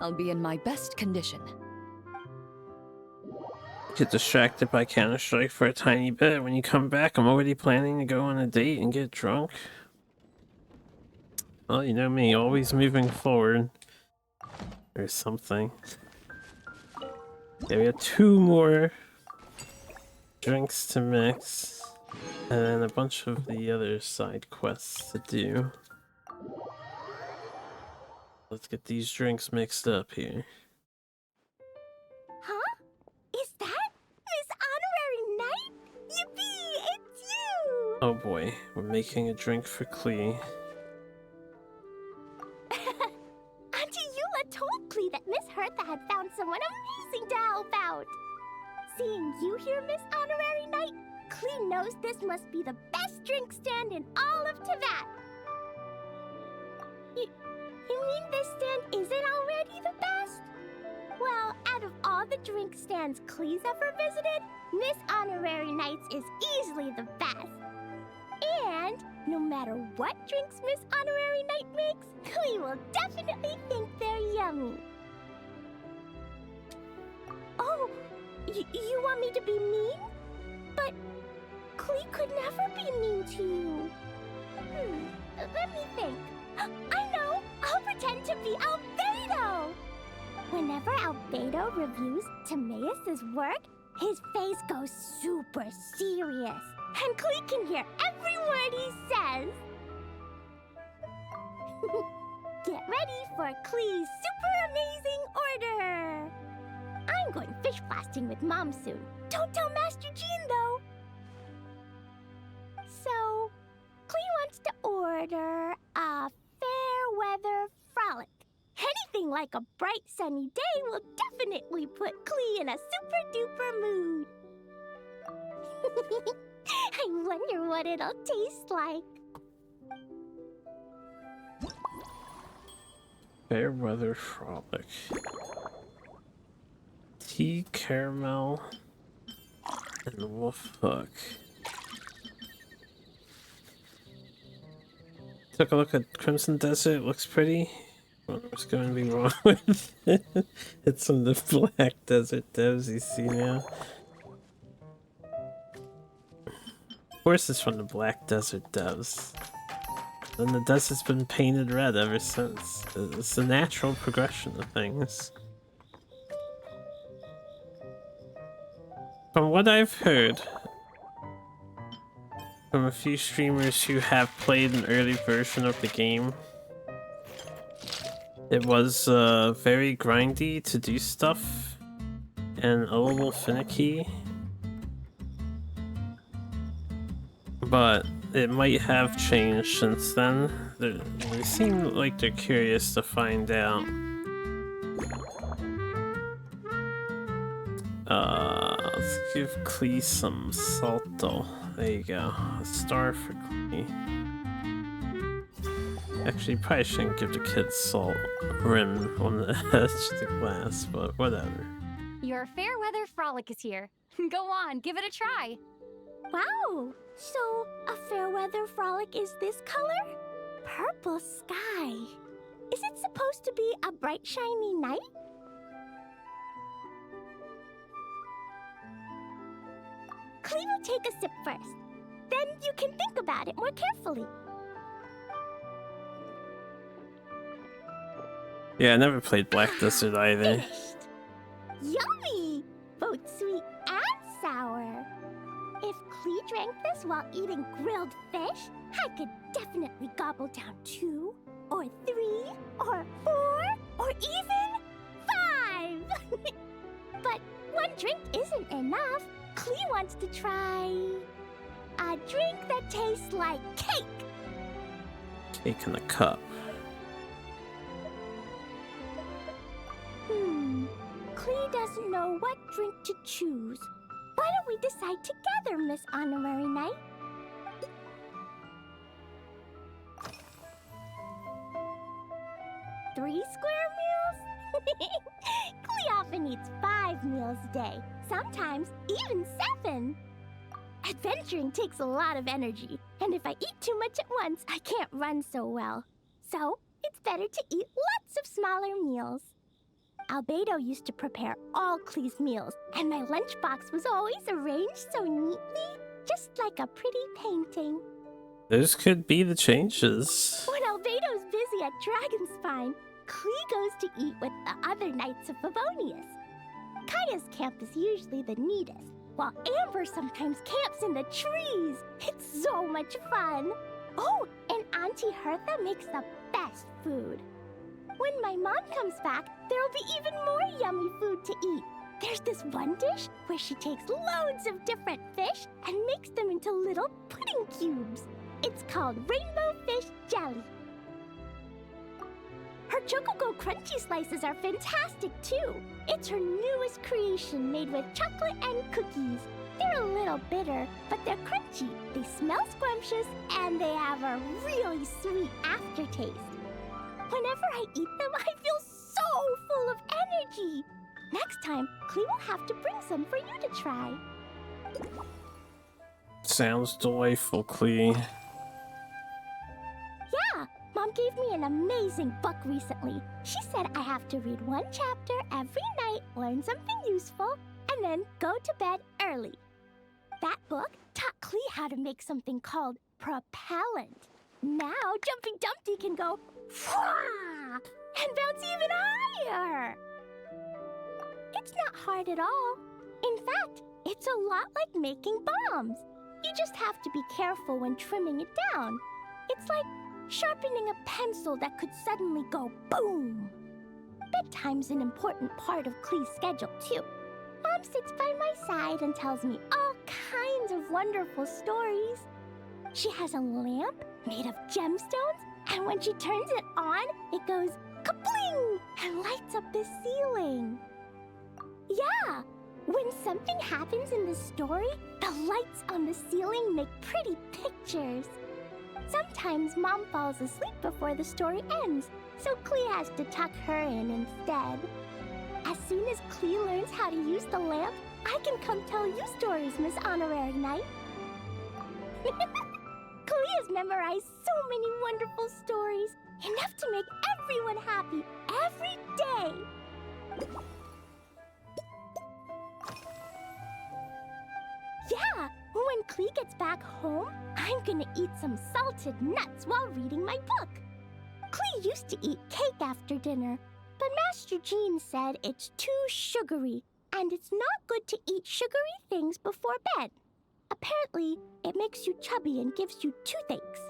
I'll be in my best condition. Get distracted by Counter-Strike for a tiny bit. When you come back, I'm already planning to go on a date and get drunk. Well, you know me, always moving forward. Or something. Yeah, we have 2 more drinks to mix. And then a bunch of the other side quests to do. Let's get these drinks mixed up here. Huh? Is that Miss Honorary Knight? Yippee! It's you! Oh boy, we're making a drink for Klee. Auntie Eula told Klee that Miss Hertha had found someone amazing to help out. Seeing you here, Miss Honorary Knight, Klee knows this must be the best drink stand in all of Teyvat. You mean this stand isn't already the best? Well, out of all the drink stands Klee's ever visited, Miss Honorary Knight's is easily the best. And no matter what drinks Miss Honorary Knight makes, Klee will definitely think they're yummy. Oh, you want me to be mean? But Klee could never be mean to you. Let me think. I know! I'll pretend to be Albedo! Whenever Albedo reviews Timaeus' work, his face goes super serious. And Klee can hear every word he says. Get ready for Klee's super amazing order. I'm going fish blasting with Mom soon. Don't tell Master Jean, though. So, Klee wants to order a fair weather frolic. Anything like a bright sunny day will definitely put Klee in a super duper mood. I wonder what it'll taste like. Fair weather frolic. Tea, caramel, and wolf hook. Took a look at Crimson Desert, looks pretty. What's going to be wrong with it? It's from the Black Desert devs you see now. Of course it's from the Black Desert devs. And the desert's been painted red ever since. It's the natural progression of things. From what I've heard from a few streamers who have played an early version of the game, it was very grindy to do stuff and a little finicky. But it might have changed since then. They seem like they're curious to find out. Let's give Klee some salt though. There you go. A star for Klee. Actually, probably shouldn't give the kids salt rim on the edge of the glass, but whatever. Your fair weather frolic is here. Go on, give it a try. Wow! So, a fair weather frolic is this color? Purple sky. Is it supposed to be a bright, shiny night? Clee will take a sip first. Then you can think about it more carefully. Yeah, I never played Black Desert either. Finished. Yummy! Both sweet and sour. If Klee drank this while eating grilled fish, I could definitely gobble down 2, or 3, or 4, or even 5! But one drink isn't enough. Klee wants to try a drink that tastes like cake. Cake in a cup. Klee doesn't know what drink to choose. Why don't we decide together, Miss Honorary Knight? Three square meals? Klee often eats 5 meals a day, sometimes even 7. Adventuring takes a lot of energy, and if I eat too much at once, I can't run so well. So, it's better to eat lots of smaller meals. Albedo used to prepare all Klee's meals, and my lunchbox was always arranged so neatly, just like a pretty painting. Those could be the changes. When Albedo's busy at Dragonspine, Klee goes to eat with the other Knights of Favonius. Kaya's camp is usually the neatest, while Amber sometimes camps in the trees. It's so much fun. Oh, and Auntie Hertha makes the best food. When my mom comes back, there'll be even more yummy food to eat. There's this one dish where she takes loads of different fish and makes them into little pudding cubes. It's called Rainbow Fish Jelly. Her Chocogo Crunchy Slices are fantastic too. It's her newest creation made with chocolate and cookies. They're a little bitter, but they're crunchy. They smell scrumptious, and they have a really sweet aftertaste. Whenever I eat them, I feel so full of energy. Next time, Klee will have to bring some for you to try. Sounds delightful, Klee. Yeah, Mom gave me an amazing book recently. She said I have to read 1 chapter every night, learn something useful, and then go to bed early. That book taught Klee how to make something called propellant. Now, Jumpy Dumpty can go and bounce even higher. It's not hard at all. In fact, it's a lot like making bombs. You just have to be careful when trimming it down. It's like sharpening a pencil that could suddenly go boom. Bedtime's an important part of Klee's schedule, too. Mom sits by my side and tells me all kinds of wonderful stories. She has a lamp made of gemstones, and when she turns it on, it goes kabling and lights up the ceiling. Yeah, when something happens in the story, the lights on the ceiling make pretty pictures. Sometimes Mom falls asleep before the story ends, so Klee has to tuck her in instead. As soon as Klee learns how to use the lamp, I can come tell you stories, Miss Honorary Knight. Klee has memorized so many wonderful stories, enough to make everyone happy every day. Yeah, when Klee gets back home, I'm gonna eat some salted nuts while reading my book. Klee used to eat cake after dinner, but Master Jean said it's too sugary. And it's not good to eat sugary things before bed. Apparently, it makes you chubby and gives you toothaches.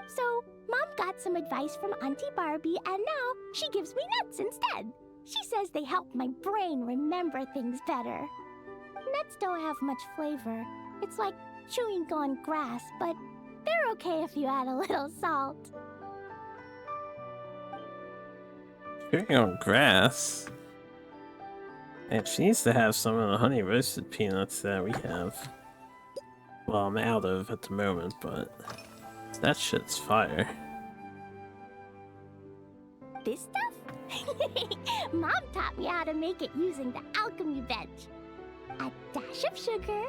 So, Mom got some advice from Auntie Barbie, and now she gives me nuts instead. She says they help my brain remember things better. Nuts don't have much flavor. It's like chewing on grass, but they're okay if you add a little salt. Chewing on grass? And she needs to have some of the honey roasted peanuts that we have. Well, I'm out of at the moment, but that shit's fire. This stuff? Mom taught me how to make it using the alchemy bench. A dash of sugar,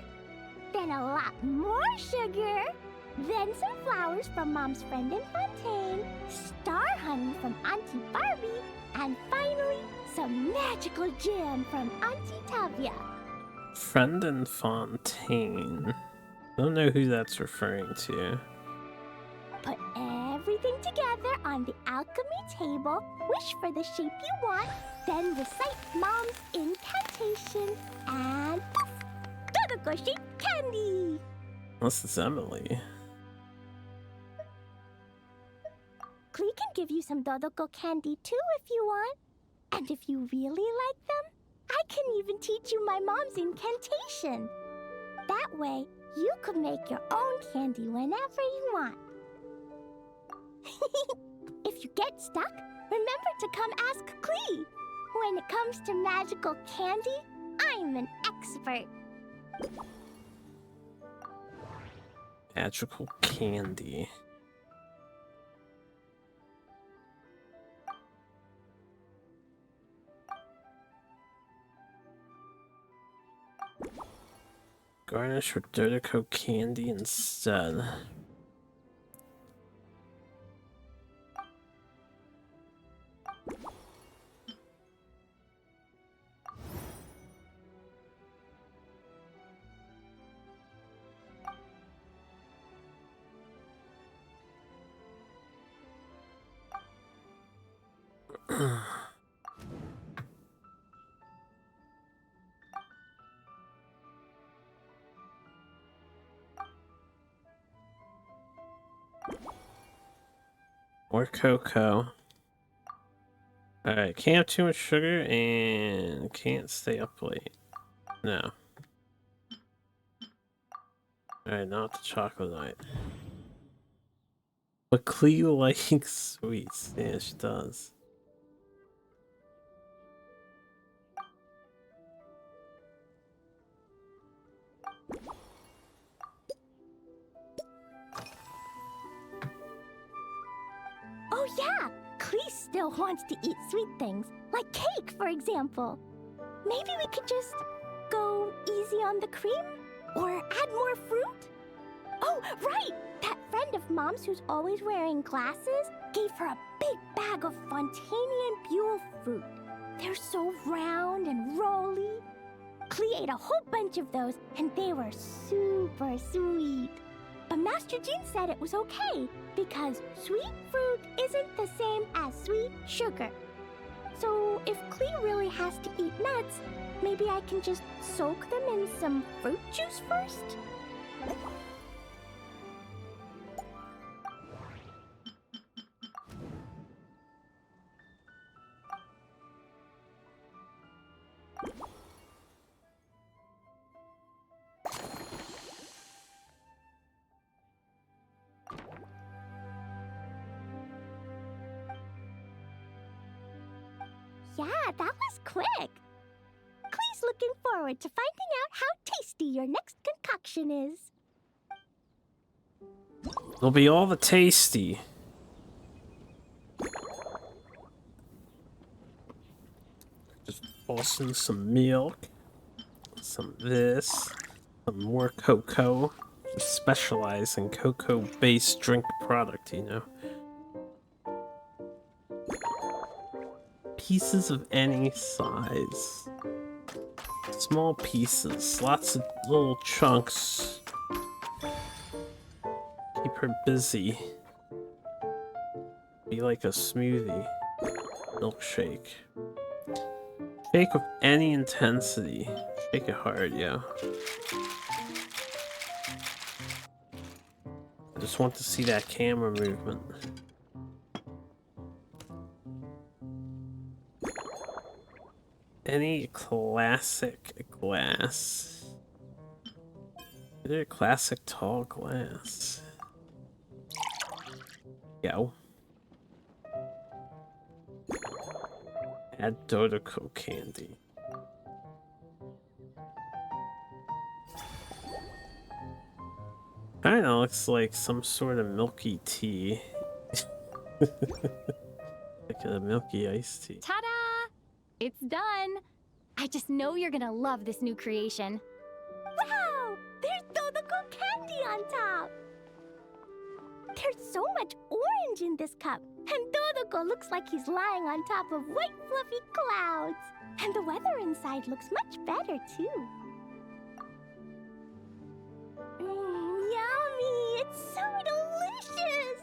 then a lot more sugar, then some flowers from Mom's friend in Fontaine, star honey from Auntie Barbie, and finally, some magical jam from Auntie Tavia. Friend in Fontaine. I don't know who that's referring to. Put everything together on the alchemy table, wish for the shape you want, then recite Mom's incantation, and poof! Dodoko-shaped candy! Unless it's Emily. Klee can give you some Dodoko candy too if you want. And if you really like them, I can even teach you my mom's incantation. That way, you could make your own candy whenever you want. If you get stuck, remember to come ask Klee. When it comes to magical candy, I'm an expert. Magical candy. Garnish with Dodoko candy instead. Or cocoa. Alright, can't have too much sugar and can't stay up late. No. Alright, not the chocolate night. But Cleo likes sweets. Yeah, she does. Oh yeah, Klee still wants to eat sweet things, like cake, for example. Maybe we could just go easy on the cream? Or add more fruit? Oh, right! That friend of Mom's who's always wearing glasses gave her a big bag of Fontanian Buell fruit. They're so round and rolly. Klee ate a whole bunch of those, and they were super sweet. But Master Jean said it was okay, because sweet fruit isn't the same as sweet sugar. So if Klee really has to eat nuts, maybe I can just soak them in some fruit juice first? Yeah, that was quick. Klee's looking forward to finding out how tasty your next concoction is. It'll be all the tasty. Just toss in some milk, some this, some more cocoa. Just specialize in cocoa-based drink product, you know. Pieces of any size. Small pieces, lots of little chunks. Keep her busy. Be like a smoothie. Milkshake. Shake with any intensity. Shake it hard, yeah. I just want to see that camera movement. Any classic glass. Is there a classic tall glass? Yo. Add Dodoko candy. Kinda looks like some sort of milky tea. Like a milky iced tea. Ta-da! It's done! I just know you're gonna love this new creation. Wow! There's Dodoko candy on top! There's so much orange in this cup, and Dodoko looks like he's lying on top of white fluffy clouds. And the weather inside looks much better, too. Yummy! It's so delicious!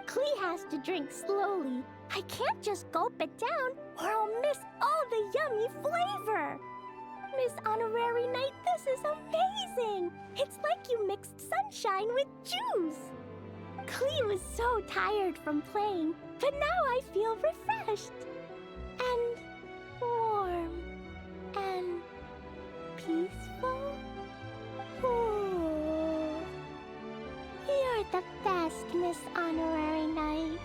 Klee has to drink slowly. I can't just gulp it down, or I'll miss all the yummy flavor. Miss Honorary Knight, this is amazing! It's like you mixed sunshine with juice. Klee was so tired from playing, but now I feel refreshed. And warm. And peaceful. Ooh. You're the best, Miss Honorary Knight.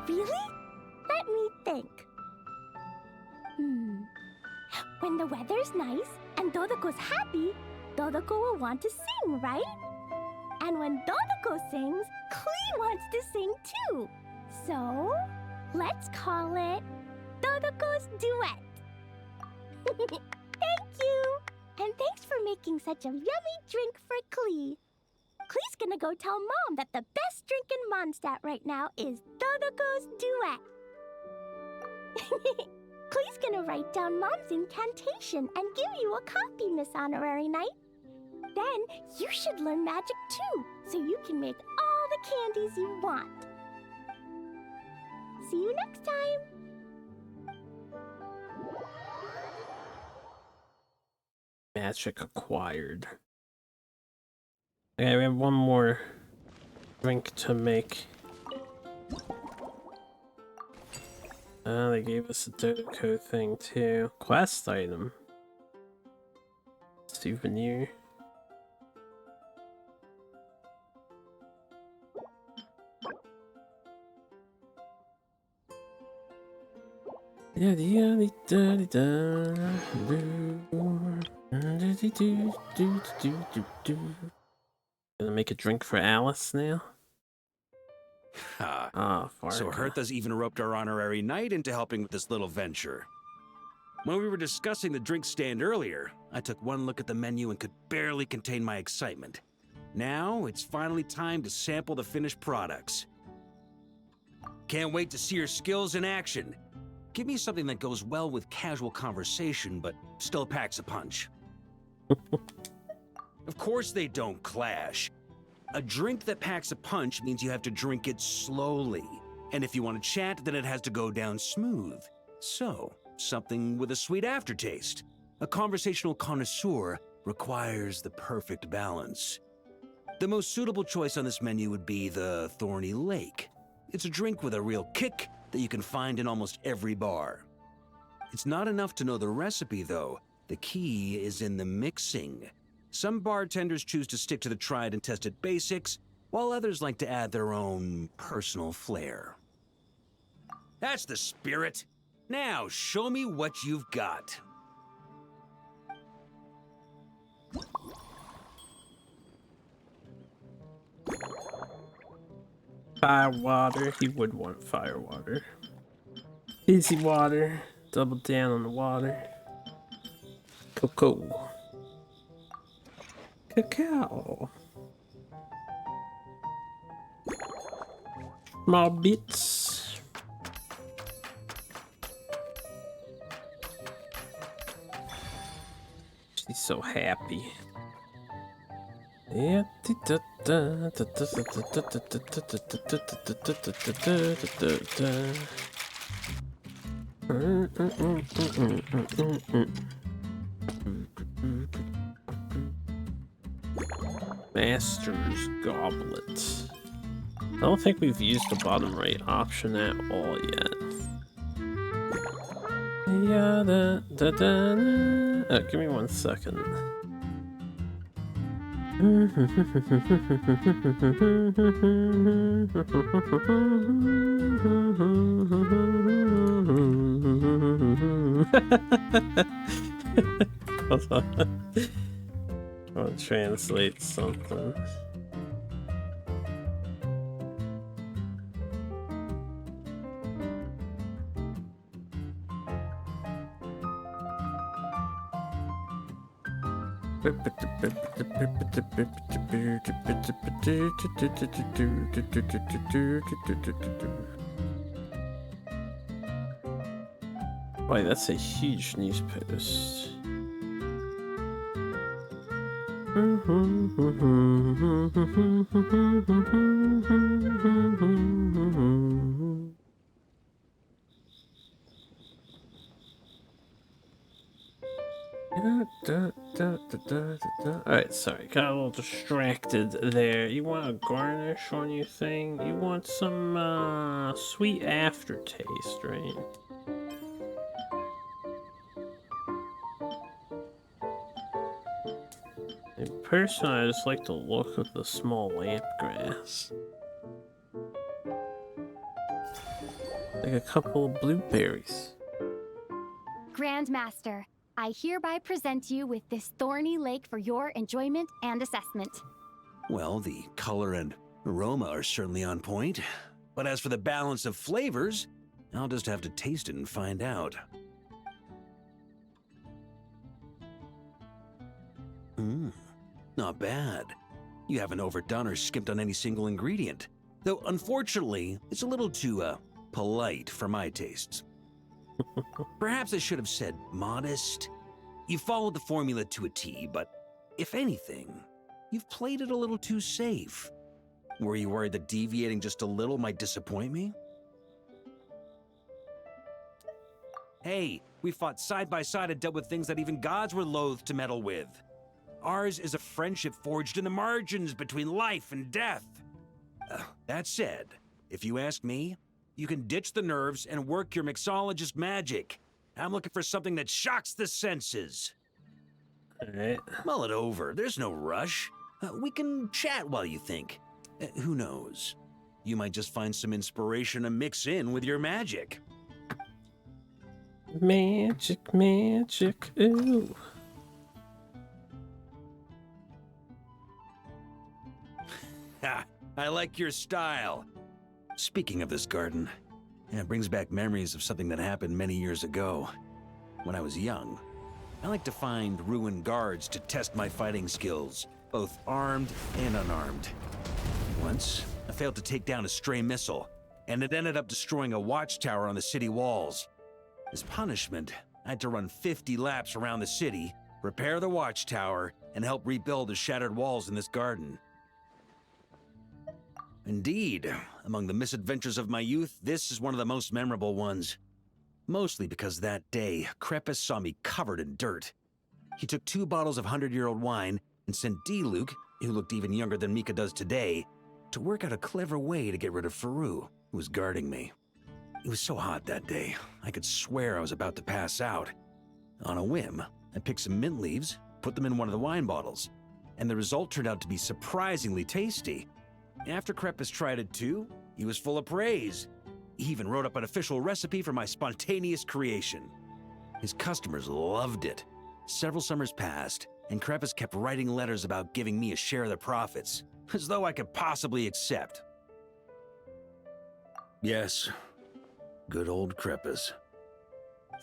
Really? Let me think. When the weather's nice and Dodoko's happy, Dodoko will want to sing, right? And when Dodoko sings, Klee wants to sing too. So, let's call it Dodoko's Duet. Thank you! And thanks for making such a yummy drink for Klee. Klee's gonna go tell Mom that the best drink in Mondstadt right now is Dodoko's Duet. Klee's gonna write down Mom's incantation and give you a copy, Miss Honorary Knight. Then you should learn magic too, so you can make all the candies you want. See you next time! Magic acquired. Okay, we have one more drink to make. They gave us a Dodoko thing too. Quest item. Souvenir. Gonna make a drink for Alice now? So Hertha's even roped our honorary knight into helping with this little venture. When we were discussing the drink stand earlier, I took one look at the menu and could barely contain my excitement. Now, it's finally time to sample the finished products. Can't wait to see your skills in action. Give me something that goes well with casual conversation, but still packs a punch. Of course they don't clash. A drink that packs a punch means you have to drink it slowly. And if you want to chat, then it has to go down smooth. So, something with a sweet aftertaste. A conversational connoisseur requires the perfect balance. The most suitable choice on this menu would be the Thorny Lake. It's a drink with a real kick that you can find in almost every bar. It's not enough to know the recipe, though. The key is in the mixing. Some bartenders choose to stick to the tried and tested basics, while others like to add their own personal flair. That's the spirit. Now, show me what you've got. Fire water. He would want fire water. Easy water. Double down on the water. Cocoa. Cacao. Small bits. She's so happy. Yeah. Master's Goblet. I don't think we've used the bottom right option at all yet. Yeah, give me 1 second. Hold on. I'll translate something. Boy, that's a huge news post. Alright, sorry, got a little distracted there. You want a garnish on your thing? You want some sweet aftertaste, right? Personally, I just like the look of the small lamp grass. Like a couple of blueberries. Grandmaster, I hereby present you with this thorny lake for your enjoyment and assessment. Well, the color and aroma are certainly on point. But as for the balance of flavors, I'll just have to taste it and find out. Not bad. You haven't overdone or skimped on any single ingredient. Though, unfortunately, it's a little too, polite for my tastes. Perhaps I should have said modest. You followed the formula to a T, but if anything, you've played it a little too safe. Were you worried that deviating just a little might disappoint me? Hey, we fought side by side and dealt with things that even gods were loath to meddle with. Ours is a friendship forged in the margins between life and death. That said, if you ask me, you can ditch the nerves and work your mixologist magic. I'm looking for something that shocks the senses. Alright. Mull it over. There's no rush. We can chat while you think. Who knows? You might just find some inspiration to mix in with your magic. Magic, magic, ooh. Ha! I like your style. Speaking of this garden, it brings back memories of something that happened many years ago. When I was young, I like to find ruined guards to test my fighting skills, both armed and unarmed. Once, I failed to take down a stray missile, and it ended up destroying a watchtower on the city walls. As punishment, I had to run 50 laps around the city, repair the watchtower, and help rebuild the shattered walls in this garden. Indeed, among the misadventures of my youth, this is one of the most memorable ones. Mostly because that day, Crepus saw me covered in dirt. He took 2 bottles of 100-year-old wine and sent D-Luke, who looked even younger than Mika does today, to work out a clever way to get rid of Faru, who was guarding me. It was so hot that day, I could swear I was about to pass out. On a whim, I picked some mint leaves, put them in one of the wine bottles, and the result turned out to be surprisingly tasty. After Crepus tried it too, he was full of praise. He even wrote up an official recipe for my spontaneous creation. His customers loved it. Several summers passed, and Crepus kept writing letters about giving me a share of the profits, as though I could possibly accept. Yes, good old Crepus.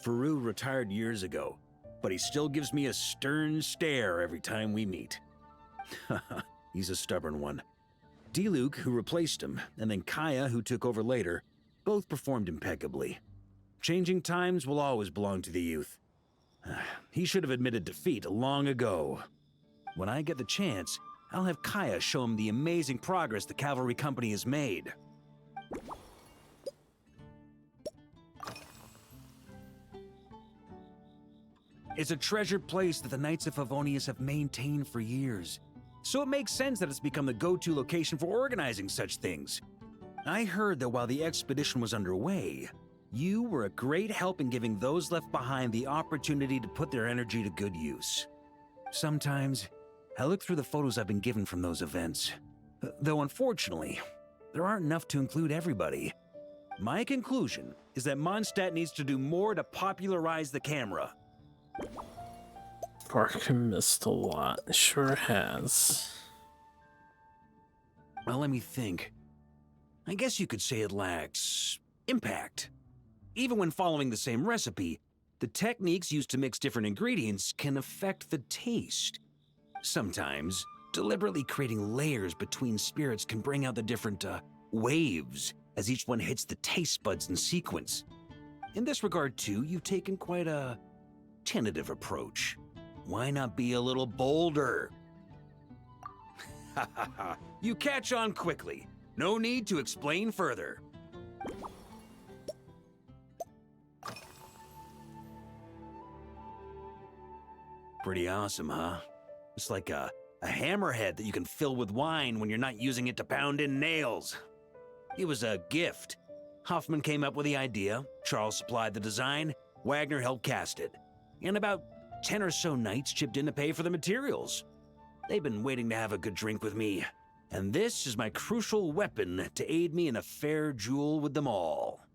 Faru retired years ago, but he still gives me a stern stare every time we meet. He's a stubborn one. D-Luke, who replaced him, and then Kaya, who took over later, both performed impeccably. Changing times will always belong to the youth. He should have admitted defeat long ago. When I get the chance, I'll have Kaya show him the amazing progress the cavalry company has made. It's a treasured place that the Knights of Favonius have maintained for years. So it makes sense that it's become the go-to location for organizing such things. I heard that while the expedition was underway, you were a great help in giving those left behind the opportunity to put their energy to good use. Sometimes, I look through the photos I've been given from those events, though unfortunately, there aren't enough to include everybody. My conclusion is that Mondstadt needs to do more to popularize the camera. Parker missed a lot. Sure has. Well, let me think. I guess you could say it lacks impact. Even when following the same recipe, the techniques used to mix different ingredients can affect the taste. Sometimes, deliberately creating layers between spirits can bring out the different waves as each one hits the taste buds in sequence. In this regard, too, you've taken quite a tentative approach. Why not be a little bolder? Ha ha ha. You catch on quickly. No need to explain further. Pretty awesome, huh? It's like a hammerhead that you can fill with wine when you're not using it to pound in nails. It was a gift. Hoffman came up with the idea, Charles supplied the design, Wagner helped cast it. And about 10 or so knights chipped in to pay for the materials. They've been waiting to have a good drink with me, and this is my crucial weapon to aid me in a fair duel with them all.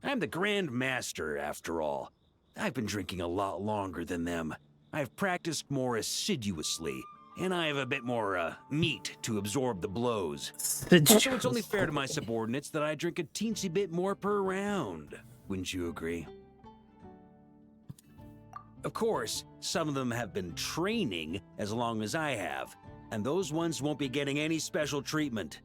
I'm the Grand Master, after all. I've been drinking a lot longer than them. I've practiced more assiduously, and I have a bit more meat to absorb the blows. So it's only fair to my subordinates that I drink a teensy bit more per round. Wouldn't you agree? Of course, some of them have been training as long as I have, and those ones won't be getting any special treatment.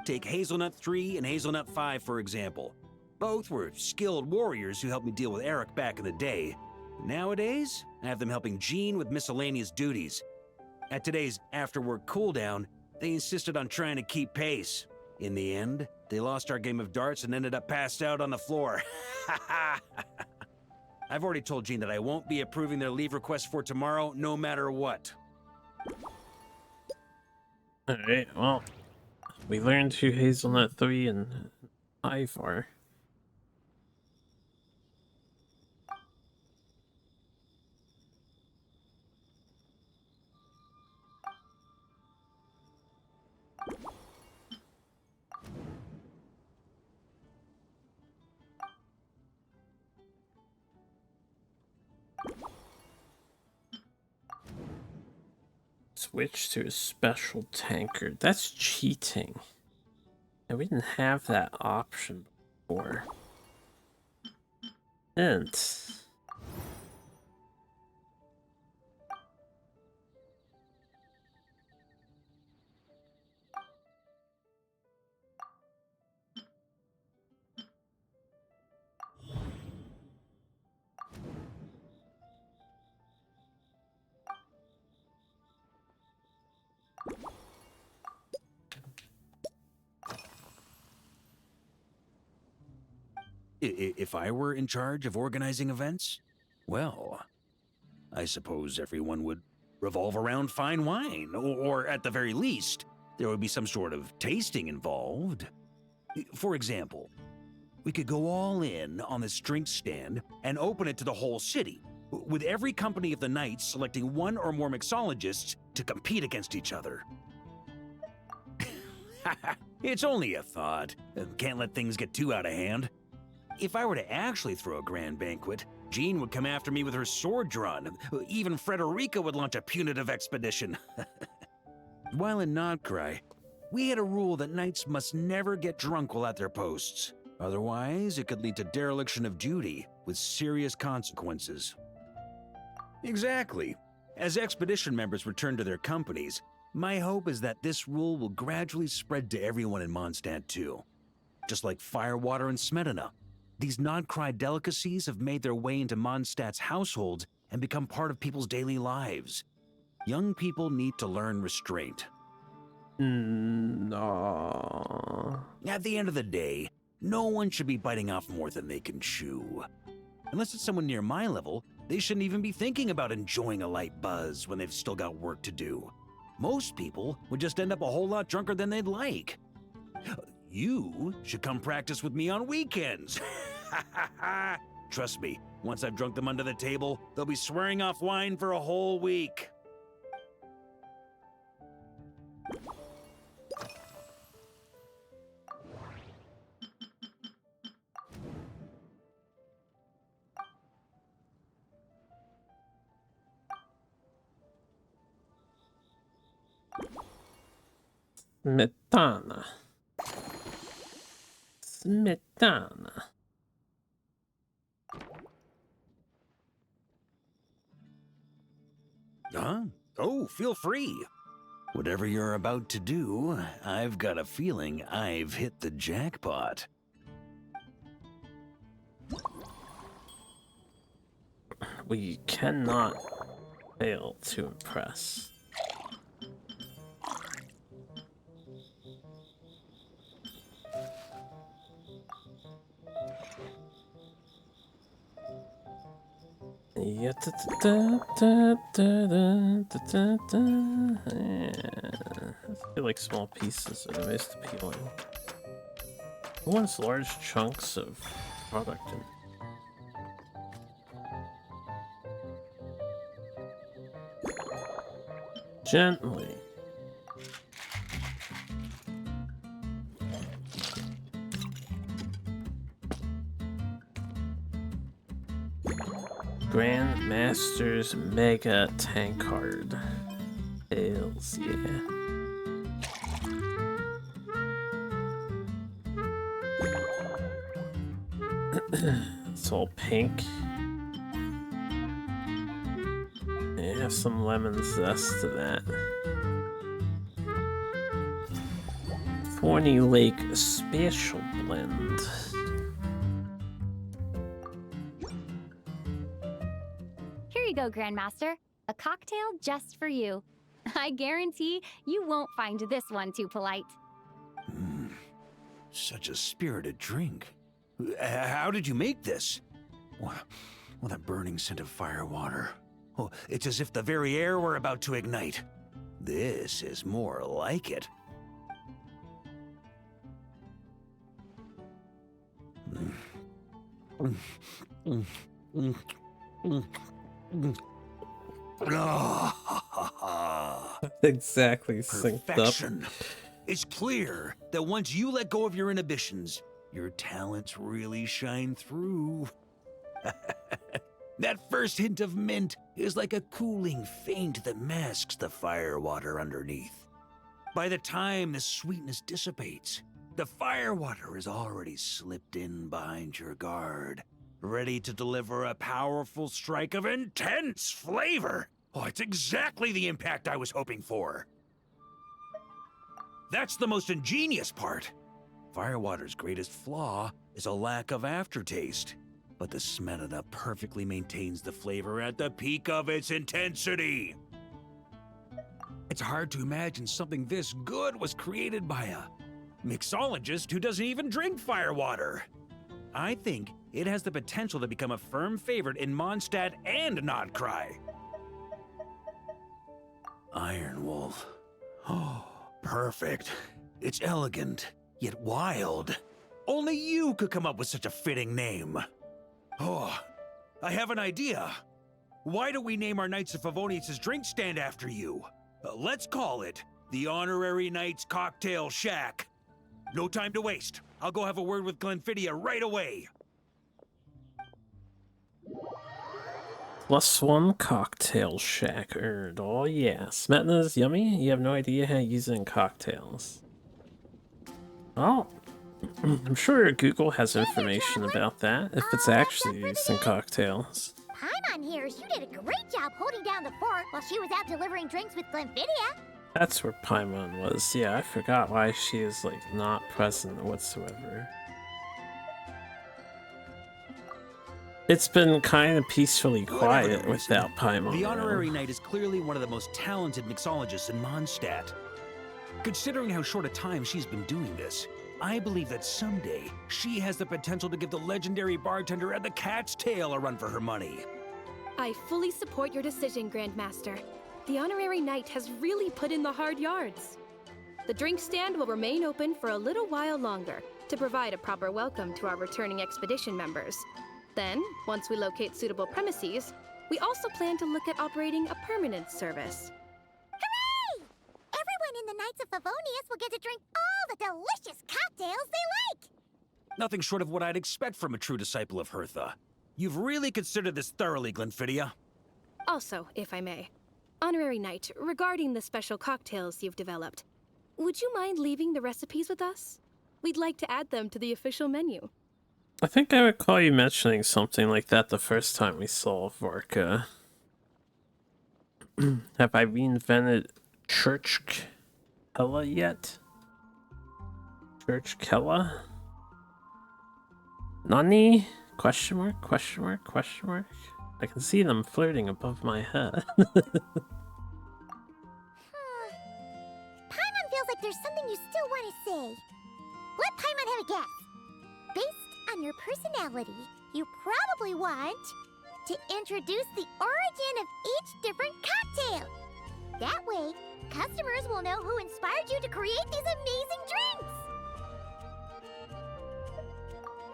Take Hazelnut 3 and Hazelnut 5, for example. Both were skilled warriors who helped me deal with Eric back in the day. Nowadays, I have them helping Jean with miscellaneous duties. At today's after-work cooldown, they insisted on trying to keep pace. In the end, they lost our game of darts and ended up passed out on the floor. I've already told Jean that I won't be approving their leave request for tomorrow, no matter what. Alright, well, we learned who Hazelnut 3 and 5 are. Switch to a special tankard. That's cheating. And we didn't have that option before. And If I were in charge of organizing events, well, I suppose everyone would revolve around fine wine, or at the very least, there would be some sort of tasting involved. For example, we could go all in on this drink stand and open it to the whole city, with every company of the Knights selecting one or more mixologists to compete against each other. It's only a thought. Can't let things get too out of hand. If I were to actually throw a grand banquet, Jean would come after me with her sword drawn. Even Frederica would launch a punitive expedition. While in Nodcry, we had a rule that knights must never get drunk while at their posts. Otherwise, it could lead to dereliction of duty, with serious consequences. Exactly. As expedition members return to their companies, my hope is that this rule will gradually spread to everyone in Mondstadt too. Just like firewater and Smedina, these Nodcry delicacies have made their way into Mondstadt's households and become part of people's daily lives. Young people need to learn restraint. No. At the end of the day, no one should be biting off more than they can chew. Unless it's someone near my level, They shouldn't even be thinking about enjoying a light buzz when they've still got work to do. Most people would just end up a whole lot drunker than they'd like. You should come practice with me on weekends. Trust me, once I've drunk them under the table, they'll be swearing off wine for a whole week. Smetana. Smetana. Huh? Oh, feel free. Whatever you're about to do, I've got a feeling I've hit the jackpot. We cannot fail to impress. Yeah, I feel like small pieces are the most appealing. Who wants large chunks of product? Gently. Grandmaster's Mega Tankard. Hells yeah. It's all pink. Yeah, have some lemon zest to that. Thorny Lake Special Blend. Here you go, Grandmaster. A cocktail just for you. I guarantee you won't find this one too polite. Such a spirited drink. How did you make this? Well, that burning scent of firewater. Oh, it's as if the very air were about to ignite. This is more like it. Exactly synced Perfection. up. It's clear that once you let go of your inhibitions, your talents really shine through. That first hint of mint is like a cooling feint that masks the firewater underneath. By the time the sweetness dissipates, the firewater is already slipped in behind your guard, ready to deliver a powerful strike of intense flavor. Oh, it's exactly the impact I was hoping for. That's the most ingenious part. Firewater's greatest flaw is a lack of aftertaste, but the Smetana perfectly maintains the flavor at the peak of its intensity. It's hard to imagine something this good was created by a mixologist who doesn't even drink firewater. I think it has the potential to become a firm favorite in Mondstadt and Nodcry. Iron Wolf. Oh, perfect. It's elegant, yet wild. Only you could come up with such a fitting name. Oh, I have an idea. Why don't we name our Knights of Favonius' drink stand after you? Let's call it the Honorary Knights Cocktail Shack. No time to waste. I'll go have a word with Glenfiddich right away. +1 cocktail shack earned. Oh yeah, Smetana's yummy. You have no idea how to use it in cocktails. Oh, I'm sure Google has information about that, if it's actually used in cocktails. Paimon hears you did a great job holding down the fort while she was out delivering drinks with Glenfiddich. That's where Paimon was. Yeah, I forgot why she is, like, not present whatsoever. It's been kind of peacefully quiet without Paimon. The Honorary Knight is clearly one of the most talented mixologists in Mondstadt. Considering how short a time she's been doing this, I believe that someday she has the potential to give the legendary bartender at the Cat's Tail a run for her money. I fully support your decision, Grandmaster. The Honorary Knight has really put in the hard yards. The drink stand will remain open for a little while longer to provide a proper welcome to our returning expedition members. Then, once we locate suitable premises, we also plan to look at operating a permanent service. Hooray! Everyone in the Knights of Favonius will get to drink all the delicious cocktails they like! Nothing short of what I'd expect from a true disciple of Hertha. You've really considered this thoroughly, Glenfidia. Also, if I may, Honorary Knight, regarding the special cocktails you've developed, would you mind leaving the recipes with us? We'd like to add them to the official menu. I think I recall you mentioning something like that the first time we saw Varka. Have I reinvented Church Kella yet? Church Kella? Nani? Question mark, question mark, question mark? I can see them flirting above my head. Paimon feels like there's something you still want to say. Let Paimon have a guess. Based on your personality, you probably want to introduce the origin of each different cocktail. That way, customers will know who inspired you to create these amazing drinks.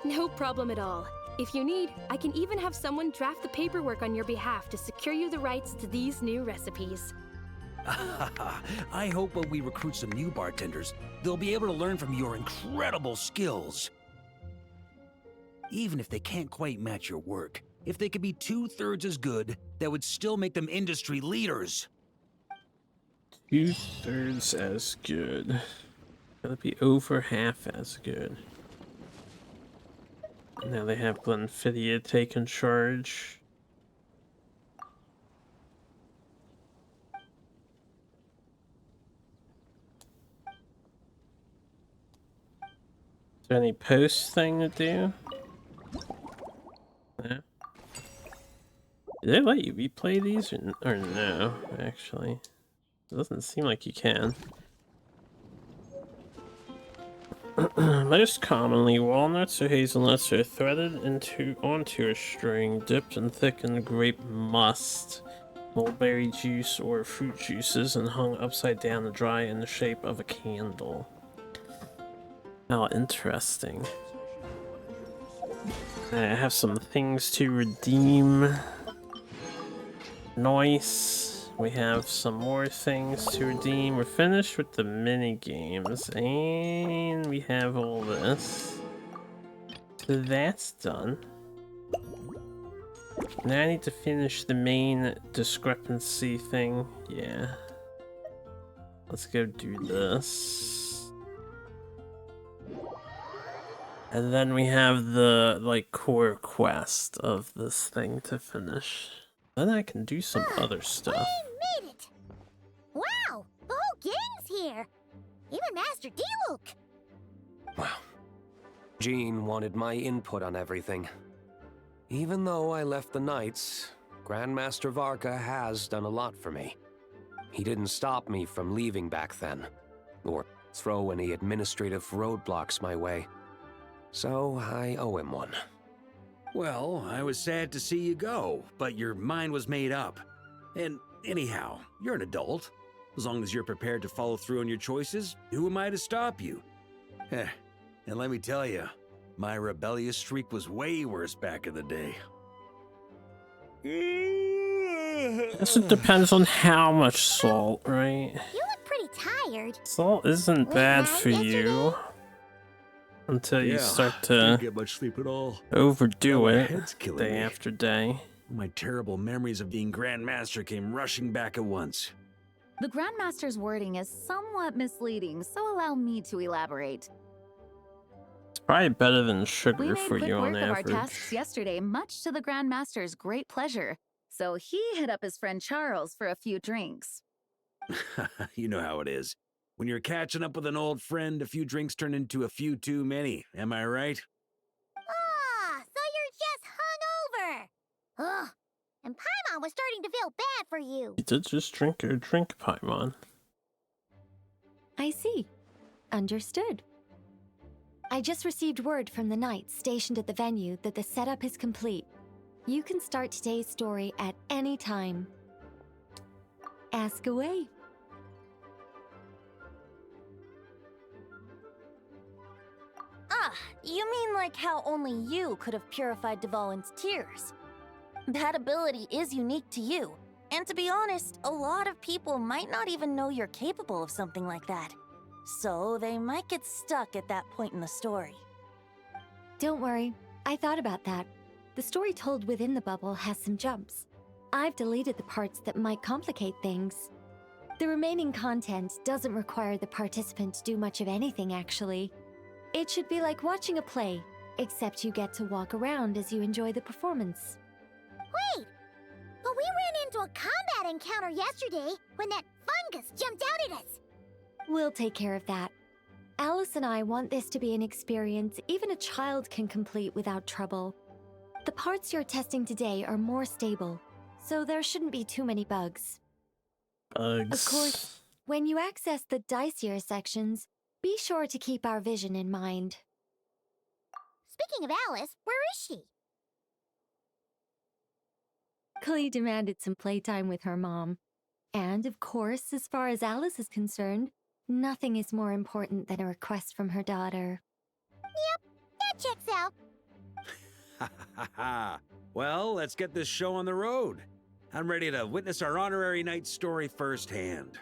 No problem at all. If you need, I can even have someone draft the paperwork on your behalf to secure you the rights to these new recipes. I hope when we recruit some new bartenders, they'll be able to learn from your incredible skills. Even if they can't quite match your work, if they could be 2/3 as good, that would still make them industry leaders. 2/3 as good. Gotta be over half as good. Now they have Glenfidia taking charge. Is there any post thing to do? Yeah. Did they let you replay these or no, actually? It doesn't seem like you can. Most commonly, walnuts or hazelnuts are threaded onto a string, dipped in thickened grape must, mulberry juice, or fruit juices, and hung upside down to dry in the shape of a candle. How interesting. I have some things to redeem. Nice. We have some more things to redeem. We're finished with the mini games, and we have all this. So that's done. Now I need to finish the main discrepancy thing. Yeah. Let's go do this. And then we have the, like, core quest of this thing to finish. Then I can do some other stuff. We made it! Wow! The whole gang's here! Even Master D-Luke! Wow. Jean wanted my input on everything. Even though I left the Knights, Grandmaster Varka has done a lot for me. He didn't stop me from leaving back then, or throw any administrative roadblocks my way. So I owe him one. Well, I was sad to see you go, but your mind was made up. And anyhow, you're an adult. As long as you're prepared to follow through on your choices, who am I to stop you? And let me tell you, my rebellious streak was way worse back in the day. Guess it depends on how much salt, right? You look pretty tired. Salt isn't bad for you. Until you start to get much sleep at all. overdo My it head's killing day me. after day. My terrible memories of being Grandmaster came rushing back at once. The Grandmaster's wording is somewhat misleading, so allow me to elaborate. It's probably better than We sugar made for quick you work on of our average. tasks yesterday, much to the Grandmaster's great pleasure. So he hit up his friend Charles for a few drinks. You know how it is. When you're catching up with an old friend, a few drinks turn into a few too many. Am I right? Ah, so you're just hungover! Ugh, and Paimon was starting to feel bad for you. You did just drink your drink, Paimon. I see. Understood. I just received word from the Knights stationed at the venue that the setup is complete. You can start today's story at any time. Ask away. Ah, you mean like how only you could have purified Dvalin's tears? That ability is unique to you, and to be honest, a lot of people might not even know you're capable of something like that. So they might get stuck at that point in the story. Don't worry, I thought about that. The story told within the bubble has some jumps. I've deleted the parts that might complicate things. The remaining content doesn't require the participant to do much of anything, actually. It should be like watching a play, except you get to walk around as you enjoy the performance. Wait! But we ran into a combat encounter yesterday when that fungus jumped out at us. We'll take care of that. Alice and I want this to be an experience even a child can complete without trouble. The parts you're testing today are more stable, so there shouldn't be too many bugs. Bugs. Of course, when you access the dicier sections, be sure to keep our vision in mind. Speaking of Alice, where is she? Klee demanded some playtime with her mom. And of course, as far as Alice is concerned, nothing is more important than a request from her daughter. Yep, that checks out. Ha ha ha! Well, let's get this show on the road. I'm ready to witness our honorary knight story firsthand.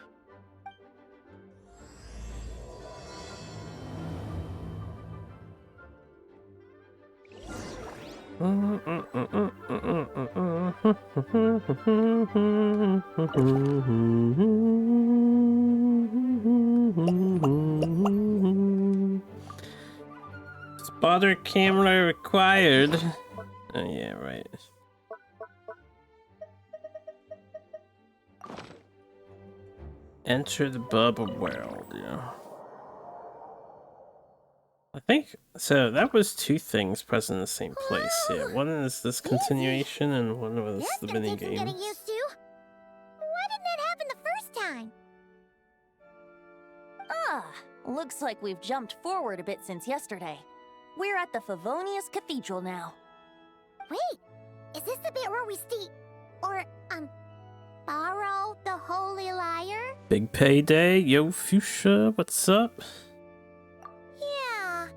Spotter camera required. Oh yeah, right. Enter the bubble world, yeah. I think so. That was two things present in the same place. Yeah, one is this continuation, and one was the mini games. Getting used to. Why didn't that happen the first time? Ah, looks like we've jumped forward a bit since yesterday. We're at the Favonius Cathedral now. Wait, is this the bit where we borrow the Holy Lyre? Big payday, yo Fuchsia, what's up? Yeah,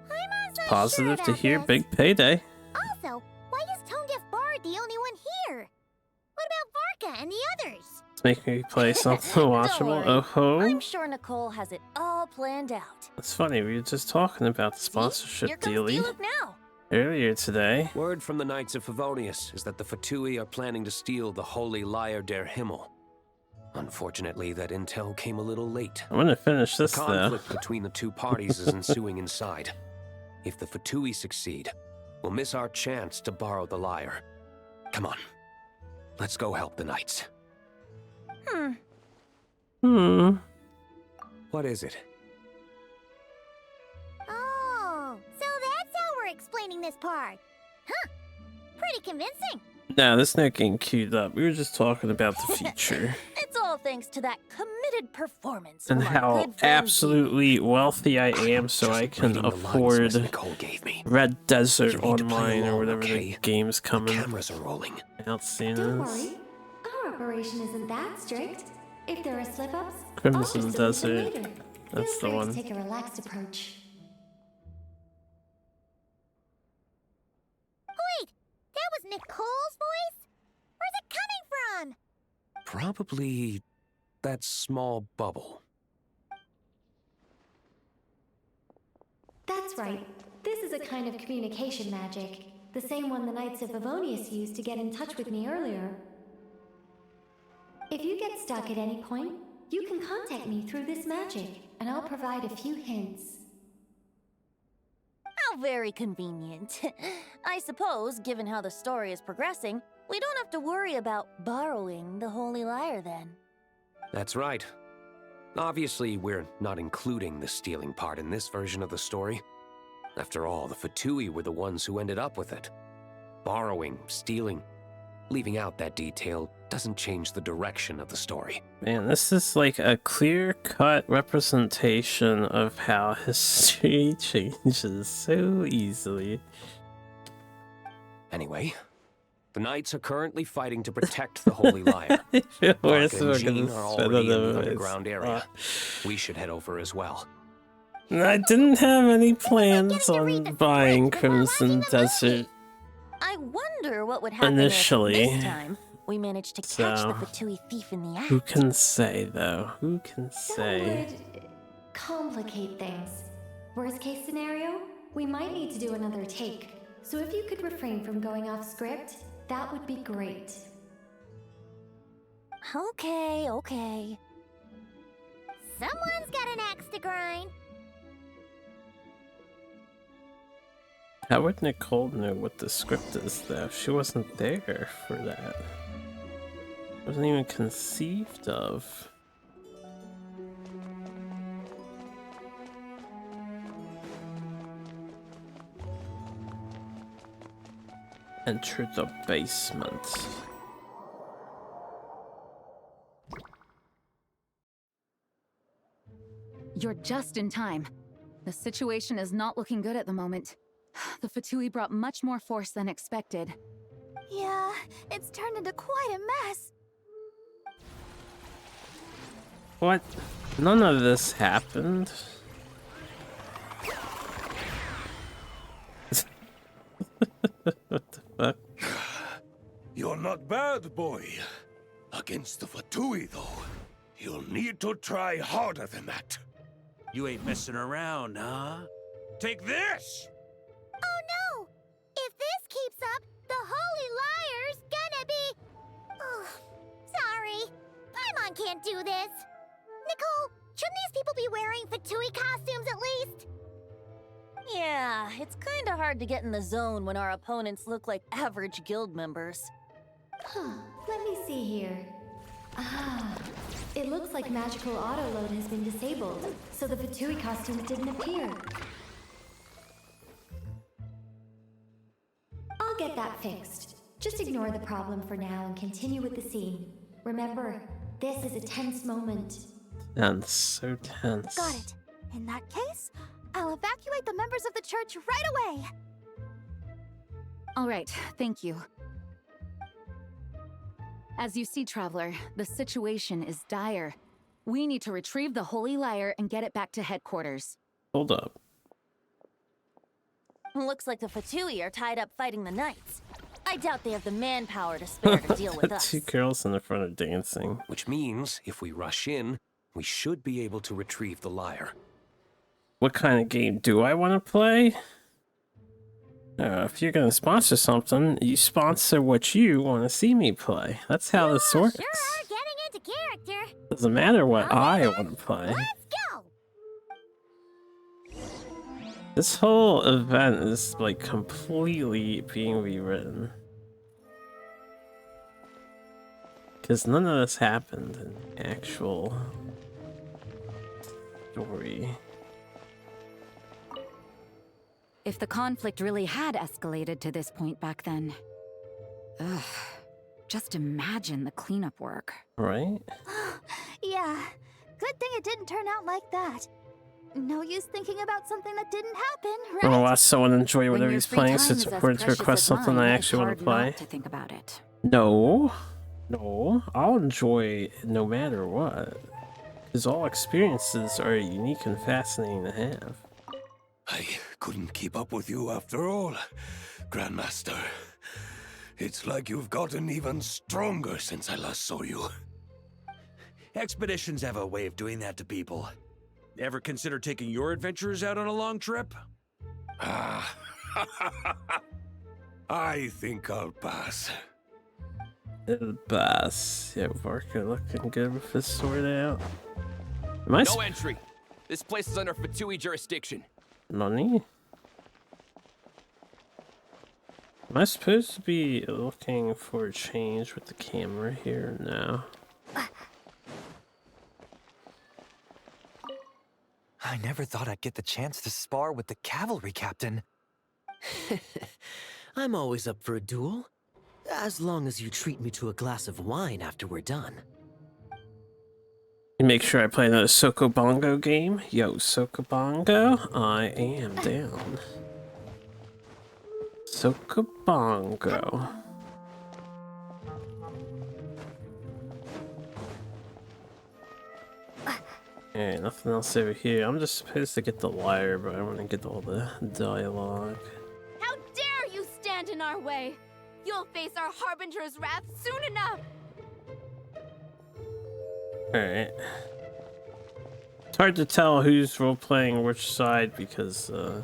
I'm not Positive sure to about hear this. big payday. Also, why is Tone Deaf Bard the only one here? What about Varka and the others? It's making me play something watchable. Oh ho! I'm sure Nicole has it all planned out. That's funny. We were just talking about the sponsorship Here comes dealie Diluc now. earlier today. Word from the Knights of Favonius is that the Fatui are planning to steal the Holy Lyre der Himmel. Unfortunately, that intel came a little late. I'm gonna finish this The though. conflict between the two parties is ensuing inside. If the Fatui succeed, we'll miss our chance to borrow the lyre. Come on, let's go help the Knights. What is it? Oh, so that's how we're explaining this part. Huh, pretty convincing. No, this not getting queued up. We were just talking about the future It's all thanks to that committed performance. and from our how good friend absolutely wealthy I am, so I can reading the lines Miss afford Nicole gave me. Red Desert You need to play Online or along, whatever okay? the game's coming Cameras are rolling. out soon Don't as. worry, our operation isn't that strict. If there are slip-ups, Crimson I'll just delete them Desert. later. That's the Feel free one. to take a relaxed approach. Wait, that was Nicole's voice? Where's it coming from? Probably that small bubble. That's right. This is a kind of communication magic. The same one the Knights of Favonius used to get in touch with me earlier. If you get stuck at any point, you can contact me through this magic, and I'll provide a few hints. How very convenient. I suppose, given how the story is progressing, we don't have to worry about borrowing the Holy Lyre then. That's right. Obviously, we're not including the stealing part in this version of the story. After all, the Fatui were the ones who ended up with it. Borrowing, stealing, leaving out that detail doesn't change the direction of the story. Man, this is like a clear-cut representation of how history changes so easily. Anyway, The Knights are currently fighting to protect the Holy Lyre. Varka and Jean are already in the underground area. We should head over as well. I didn't have any plans on buying Crimson Desert I wonder what would happen initially. if this time we managed to catch the Fatui thief in the act. Who can say, though? Who can That say? would complicate things. Worst case scenario, we might need to do another take. So if you could refrain from going off script, that would be great. Okay. Someone's got an axe to grind. How would Nicole know what the script is, though? She wasn't there for that. Wasn't even conceived of. Enter the basement. You're just in time. The situation is not looking good at the moment. The Fatui brought much more force than expected. Yeah, it's turned into quite a mess. What? None of this happened. What the fuck? You're not bad, boy. Against the Fatui, though, you'll need to try harder than that. You ain't messing around, huh? Take this! Oh no! If this keeps up, the Holy Liar's gonna be... Oh, sorry. Paimon can't do this. Nicole, shouldn't these people be wearing Fatui costumes at least? Yeah, it's kinda hard to get in the zone when our opponents look like average guild members. Let me see here. It looks like magical autoload has been disabled, so the Fatui costumes didn't appear. I'll get that fixed. Just ignore the problem for now and continue with the scene. Remember, this is a tense moment. Tense, so tense. Got it. In that case, I'll evacuate the members of the church right away. All right, thank you. As you see, Traveler, the situation is dire. We need to retrieve the Holy Lyre and get it back to headquarters. Hold up. Looks like the Fatui are tied up fighting the Knights. I doubt they have the manpower to spare to deal with us. Two girls in the front are dancing. Which means, if we rush in, we should be able to retrieve the lyre. What kind of game do I want to play? If you're going to sponsor something, you sponsor what you want to see me play. That's how this works. Sure are getting into character. Doesn't matter what I want to play. Let's go. This whole event is like completely being rewritten. Because none of this happened in the actual story. If the conflict really had escalated to this point back then... Ugh. Just imagine the cleanup work. Right? Yeah. Good thing it didn't turn out like that. No use thinking about something that didn't happen, right? I want to watch someone enjoy When whatever your he's free playing, time so it's is as important to precious request as something mine, I it's actually want hard to play. not to think about it. No. No. I'll enjoy it no matter what. Because all experiences are unique and fascinating to have. I couldn't keep up with you after all, Grandmaster. It's like you've gotten even stronger since I last saw you. Expeditions have a way of doing that to people. Ever consider taking your adventurers out on a long trip? Ah, I think I'll pass. It'll pass. Yeah, Varka looking good with his sword out. Am I No entry. This place is under Fatui jurisdiction. Money? Am I supposed to be looking for a change with the camera here now? I never thought I'd get the chance to spar with the cavalry captain. I'm always up for a duel. As long as you treat me to a glass of wine after we're done. Make sure I play another Sokobongo game. Yo, Sokobongo, I am down. Sokobongo. Hey, nothing else over here. I'm just supposed to get the lyre, but I want to get all the dialogue. How dare you stand in our way! You'll face our Harbinger's wrath soon enough! Alright. It's hard to tell who's role-playing which side because, you know,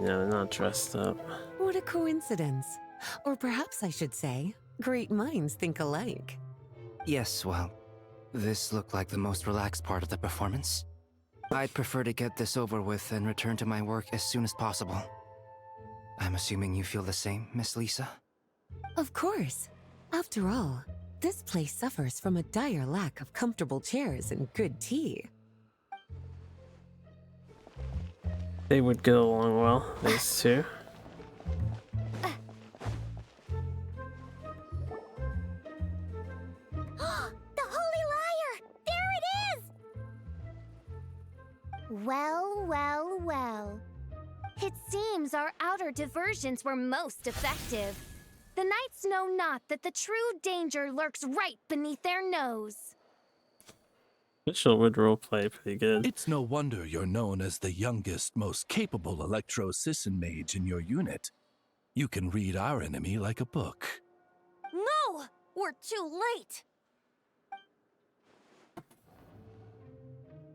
they're not dressed up. What a coincidence. Or perhaps I should say, great minds think alike. Yes, well, this looked like the most relaxed part of the performance. I'd prefer to get this over with and return to my work as soon as possible. I'm assuming you feel the same, Miss Lisa? Of course. After all, this place suffers from a dire lack of comfortable chairs and good tea. They would get along well, these two. The Holy Lyre! There it is! Well, well, well. It seems our outer diversions were most effective. The knights know not that the true danger lurks right beneath their nose. Mitchell would roleplay pretty good. It's no wonder you're known as the youngest, most capable electro-sisson mage in your unit. You can read our enemy like a book. No! We're too late!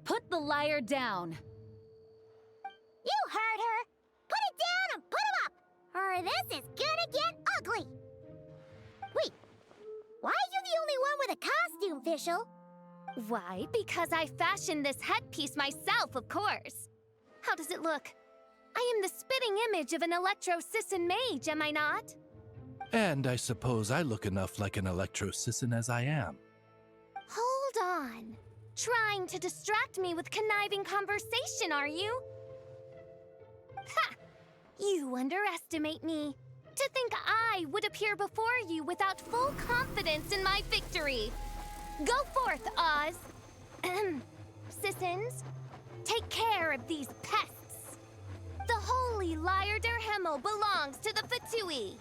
Put the lyre down. You heard her! Put it down and put him up! Or this is gonna get ugly! Wait, why are you the only one with a costume, Fischl? Why? Because I fashioned this headpiece myself, of course. How does it look? I am the spitting image of an electro-sisson mage, am I not? And I suppose I look enough like an electro-sisson as I am. Hold on. Trying to distract me with conniving conversation, are you? Ha! You underestimate me. To think I would appear before you without full confidence in my victory. Go forth, Oz. Sissons, take care of these pests. The holy Lyre der Himmel belongs to the Fatui.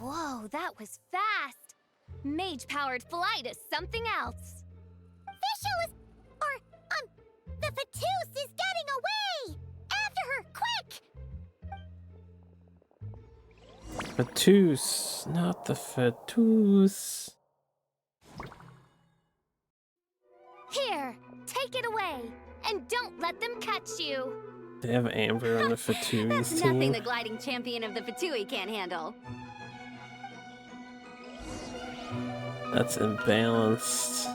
Whoa, that was fast. Mage-powered flight is something else. Fischl is... the Fatus is getting away! After her, quick! Fatus, not the Fatus. Here, take it away, and don't let them catch you. They have Amber on the Fatui's That's team. nothing the gliding champion of the Fatui can't handle. That's imbalanced.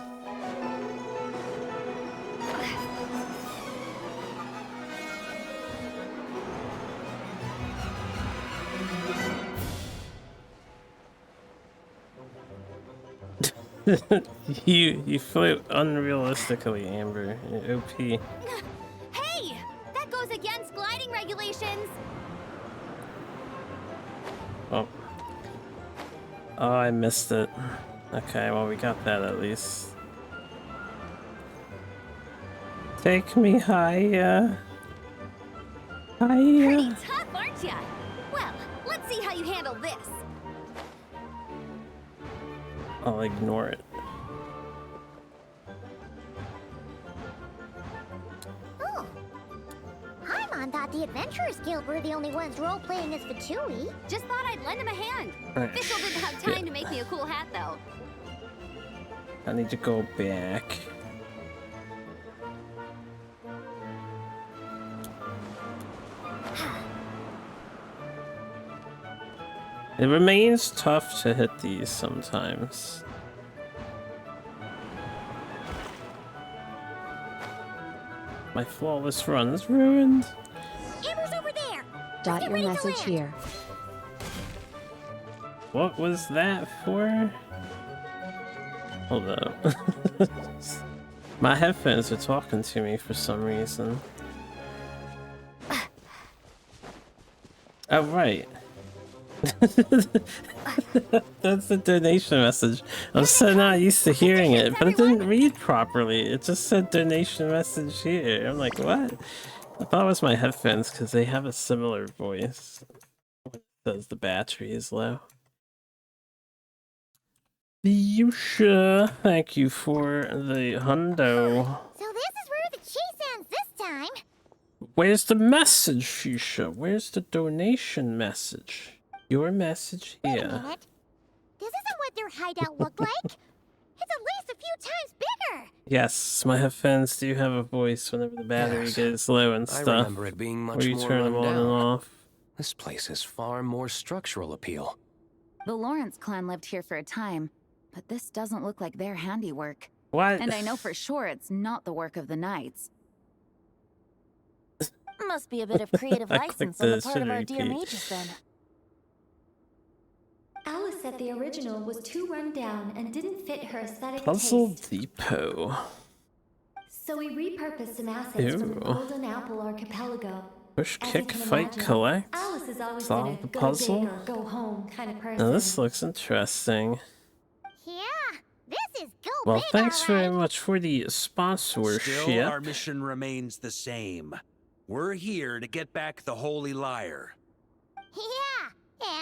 you float unrealistically, Amber. You're OP. Hey! That goes against gliding regulations! Oh. Oh, I missed it. Okay, well, we got that at least. Take me higher. Higher. Pretty tough, aren't ya? Well, let's see how you handle this. I'll ignore it. Oh. Paimon thought the Adventurers Guild were the only ones role-playing as Fatui. Just thought I'd lend him a hand. Alright. Fischl didn't have time to make me a cool hat, though. I need to go back. It remains tough to hit these sometimes. My flawless run's ruined. Amber's over there! Dot your message here. What was that for? Hold up. My headphones are talking to me for some reason. Oh, right. That's the donation message. I'm so not used to hearing it, but it didn't read properly. It just said donation message here. I'm like, what? I thought it was my headphones because they have a similar voice. It says the battery is low. Yusha, thank you for the hundo. So this is where the chase ends this time. Where's the message, Yusha? Where's the donation message? Your message Wait a here. minute. This isn't what their hideout looked like. It's at least a few times bigger. Yes, my headphones do have a voice whenever the battery gets low and stuff. I remember it being much where you more turn them run on down. and off. This place has far more structural appeal. The Lawrence clan lived here for a time, but this doesn't look like their handiwork. What? And I know for sure it's not the work of the knights. Must be a bit of creative license on the part of our dear mages then. Alice said the original was too run down and didn't fit her aesthetic Puzzle taste. Depot. So we repurposed some assets from the Ew. Golden Apple Archipelago. Push, As kick, you can fight, imagine, collect. Alice is always Solve been the a puzzle. go big or go home kind of person. Now this looks interesting. Yeah, this is go Well, big, thanks alright. very much for the sponsorship. Still, our mission remains the same. We're here to get back the Holy Liar. Yeah,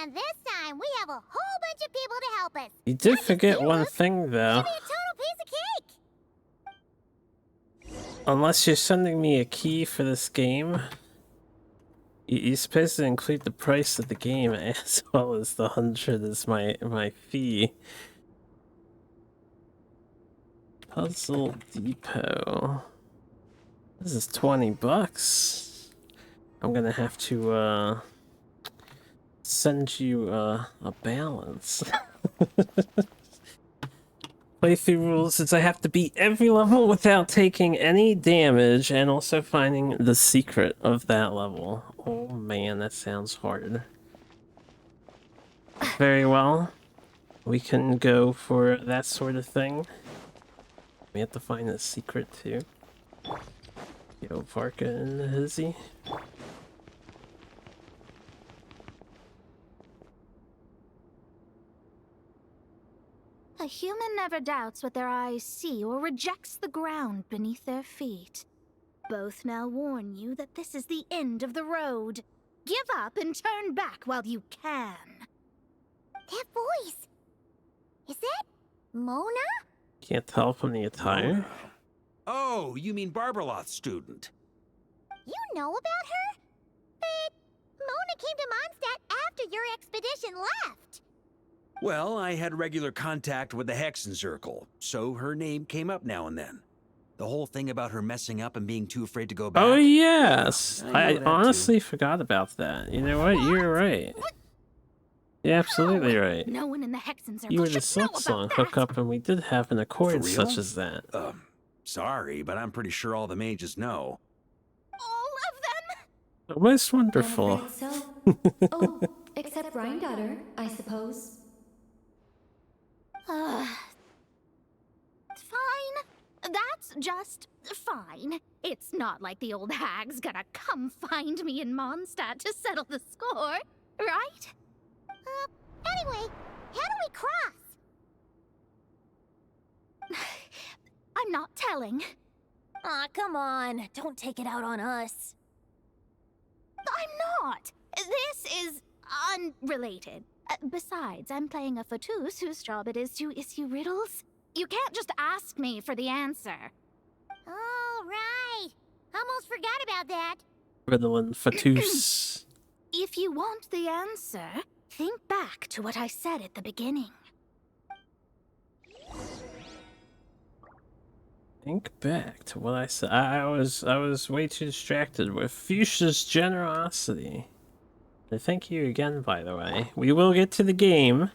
and this time we have a whole bunch of people to help us. You did forget one thing, though. Give me a total piece of cake. Unless you're sending me a key for this game, you're supposed to include the price of the game as well as the 100 as my fee. Puzzle Depot. This is 20 bucks. I'm gonna have to send you a balance. Playthrough rules is I have to beat every level without taking any damage and also finding the secret of that level. Oh man, that sounds hard. Very well. We can go for that sort of thing. We have to find the secret too. Yo, Varka and the Hizzy. A human never doubts what their eyes see or rejects the ground beneath their feet. Both now warn you that this is the end of the road. Give up and turn back while you can. That voice. Is that Mona? Can't tell from the attire. Oh, you mean Barbarloth's student. You know about her? But Mona came to Mondstadt after your expedition left. Well, I had regular contact with the Hexen Circle, so her name came up now and then. The whole thing about her messing up and being too afraid to go back. Oh yes, I know I that honestly forgot about that. You know what? You're right. You're absolutely right. No one in the Hexen Circle You were the should know Silk about Song that. hookup, and we did have an accord For real? such as that. Sorry, but I'm pretty sure all the mages know. Most wonderful. I'm afraid so. Oh, except Rhindaughter, I suppose. Fine. That's just fine. It's not like the old hag's gonna come find me in Mondstadt to settle the score, right? Anyway, how do we cross? I'm not telling. Aw, come on. Don't take it out on us. I'm not. This is unrelated. Besides, I'm playing a fatus whose job it is to issue riddles. You can't just ask me for the answer. Oh, right. Almost forgot about that. Riddlin' Fatus. If you want the answer, think back to what I said at the beginning. Think back to what I said. I was way too distracted with Fuchsia's generosity. And thank you again, by the way. We will get to the game.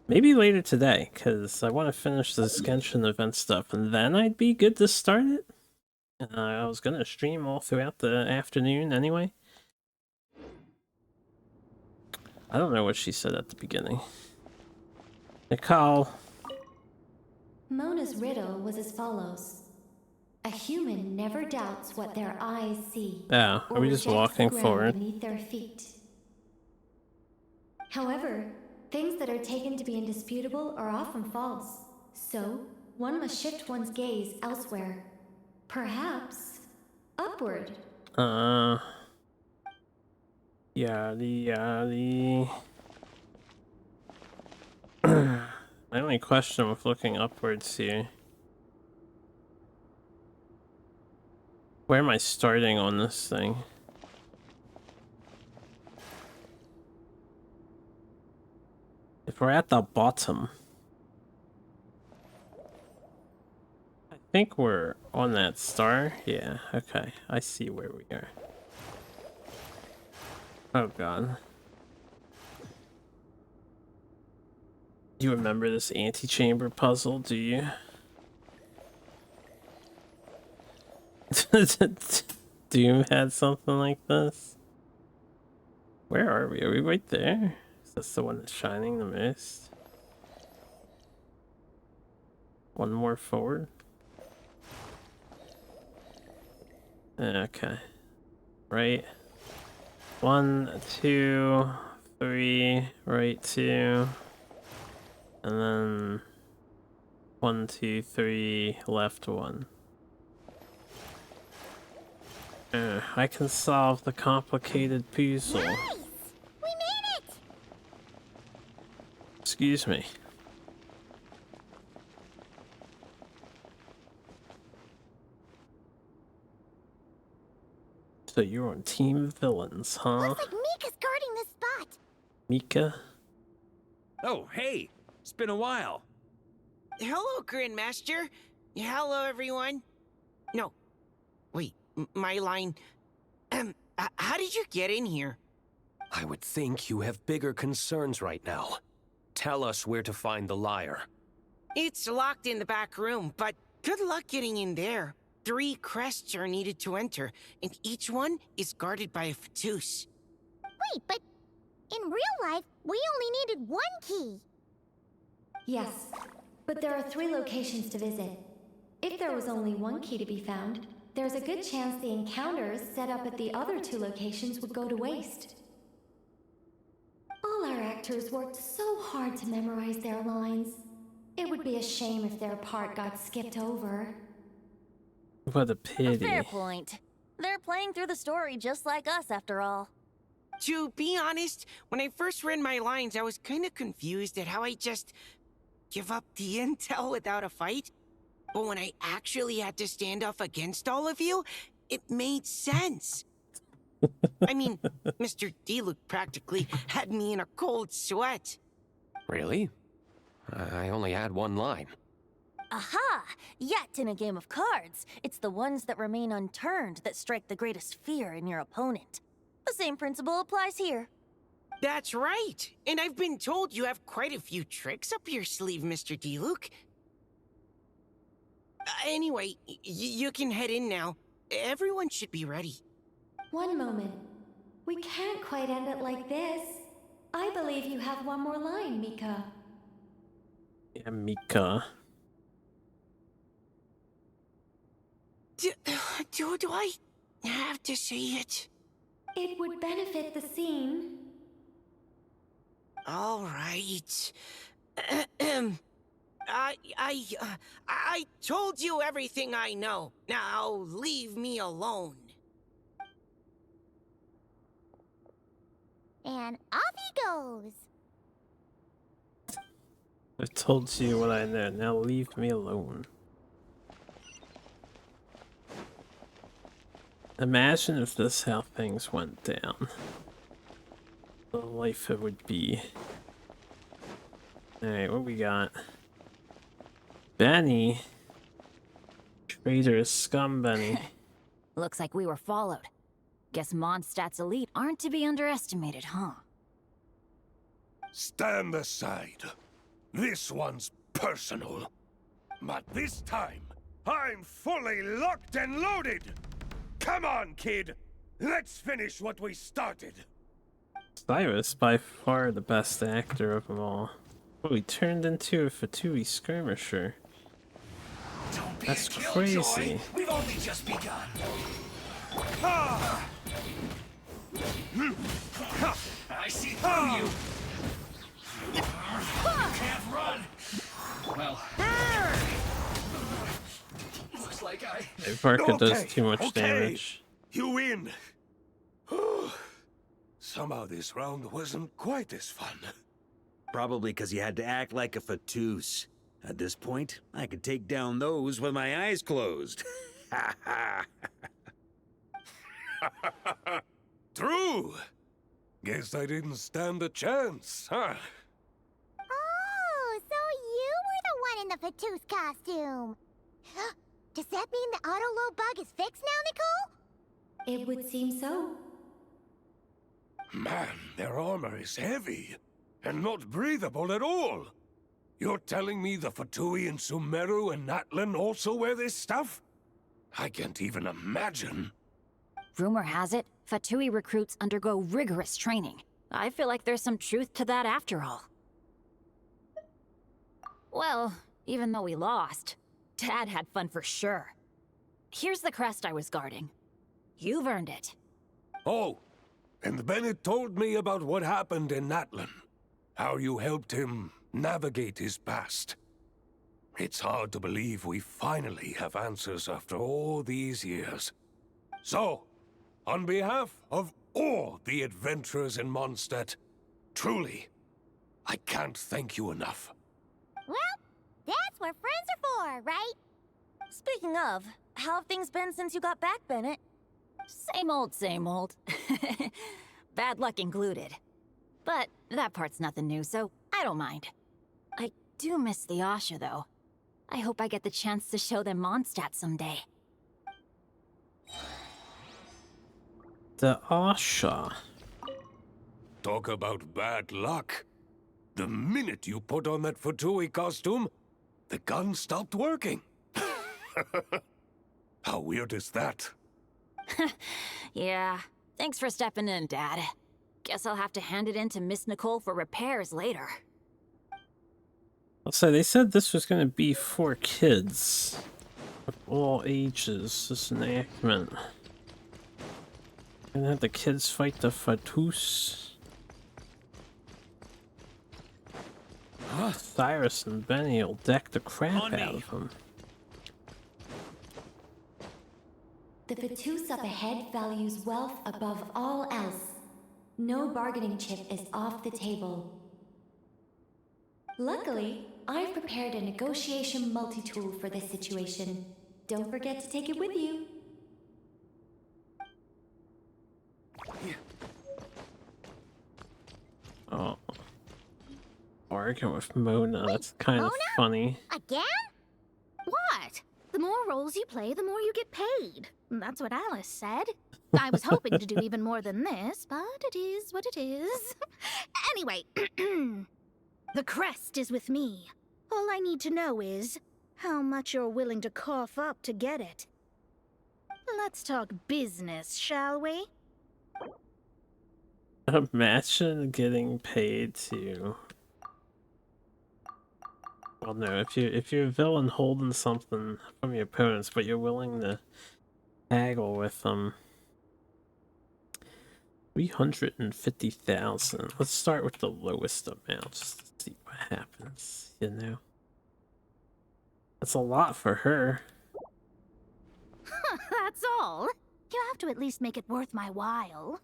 Maybe later today, because I want to finish this Genshin event stuff, and then I'd be good to start it. I was going to stream all throughout the afternoon anyway. I don't know what she said at the beginning. Nicole. Mona's riddle was as follows. A human never doubts what their eyes see. Oh, are we just walking forward? Beneath their feet. However, things that are taken to be indisputable are often false. So, one must shift one's gaze elsewhere. Perhaps upward. Yadi yadi. My only question with looking upwards here. Where am I starting on this thing? If we're at the bottom, I think we're on that star. Yeah, okay. I see where we are. Oh god. Do you remember this antechamber puzzle, do you? Doom had something like this? Where are we? Are we right there? Is this the one that's shining the most? One more forward? Okay. Right. 1, 2, 3, right 2. And then 1, 2, 3, left 1. I can solve the complicated puzzle. Nice! We made it! Excuse me. So you're on Team Villains, huh? Looks like Mika's guarding this spot. Mika? Oh, hey! It's been a while. Hello, Grandmaster. Hello, everyone. No. Wait, my line. How did you get in here? I would think you have bigger concerns right now. Tell us where to find the lyre. It's locked in the back room, but good luck getting in there. 3 crests are needed to enter, and each one is guarded by a Fatus. Wait, but in real life, we only needed 1 key. Yes, but there are 3 locations to visit. If there was only 1 key to be found, there's a good chance the encounters set up at the other 2 locations would go to waste. All our actors worked so hard to memorize their lines. It would be a shame if their part got skipped over. What a pity. A fair point. They're playing through the story just like us, after all. To be honest, when I first read my lines, I was kind of confused at how I just give up the intel without a fight. But when I actually had to stand off against all of you, it made sense. I mean, Mr. D-Luke practically had me in a cold sweat. Really? I only had 1 line. Aha! Yet in a game of cards, it's the ones that remain unturned that strike the greatest fear in your opponent. The same principle applies here. That's right. And I've been told you have quite a few tricks up your sleeve, Mr. D-Luke. Anyway, you can head in now. Everyone should be ready. One moment. We can't quite end it like this. I believe you have 1 more line, Mika. Yeah, Mika. Do I have to say it? It would benefit the scene. All right. I told you everything I know. Now leave me alone. And off he goes. I told you what I know. Now leave me alone. Imagine if this is how things went down. The life it would be. Alright, what we got? Benny. Traitor scum Benny. Looks like we were followed. Guess Mondstadt's elite aren't to be underestimated, huh? Stand aside. This one's personal. But this time, I'm fully locked and loaded! Come on, kid! Let's finish what we started! Cyrus, by far the best actor of them all. Oh, he turned into a Fatui skirmisher. That's crazy. We've only just begun. I see through you. You can't run. Well, looks like Hey, Parker does too much damage. You win. Somehow this round wasn't quite as fun. Probably because you had to act like a fatoose. At this point, I could take down those with my eyes closed. Ha ha! True! Guess I didn't stand a chance, huh? Oh, so you were the one in the Fatoose costume. Does that mean the auto-load bug is fixed now, Nicole? It would seem so. Man, their armor is heavy and not breathable at all. You're telling me the Fatui in Sumeru and Natlan also wear this stuff? I can't even imagine. Rumor has it, Fatui recruits undergo rigorous training. I feel like there's some truth to that after all. Well, even though we lost, Dad had fun for sure. Here's the crest I was guarding. You've earned it. Oh, and Bennett told me about what happened in Natlan. How you helped him navigate his past. It's hard to believe we finally have answers after all these years. So, on behalf of all the adventurers in Mondstadt, truly, I can't thank you enough. Well, that's what friends are for, right? Speaking of, how have things been since you got back, Bennett? Same old, same old. Bad luck included. But that part's nothing new, so I don't mind. I do miss the Asha, though. I hope I get the chance to show them Mondstadt someday. The Asha. Talk about bad luck. The minute you put on that Fatui costume, the gun stopped working. How weird is that? Yeah, thanks for stepping in, Dad. Guess I'll have to hand it in to Miss Nicole for repairs later. I'll say, they said this was going to be for kids. Of all ages, this enactment. Gonna have the kids fight the Fatoos. Cyrus and Benny will deck the crap out of them. The Fatoos up ahead values wealth above all else. No bargaining chip is off the table. Luckily, I've prepared a negotiation multi-tool for this situation. Don't forget to take it with you. Oh. Arguing with Mona, that's kind of funny. Again? What? The more roles you play, the more you get paid. That's what Alice said. I was hoping to do even more than this, but it is what it is. Anyway, the crest is with me. All I need to know is how much you're willing to cough up to get it. Let's talk business, shall we? Imagine getting paid to... Well, no, if you're a villain holding something from your opponents, but you're willing to haggle with them. 350,000. Let's start with the lowest amount, just to see what happens, you know? That's a lot for her. That's all. You have to at least make it worth my while.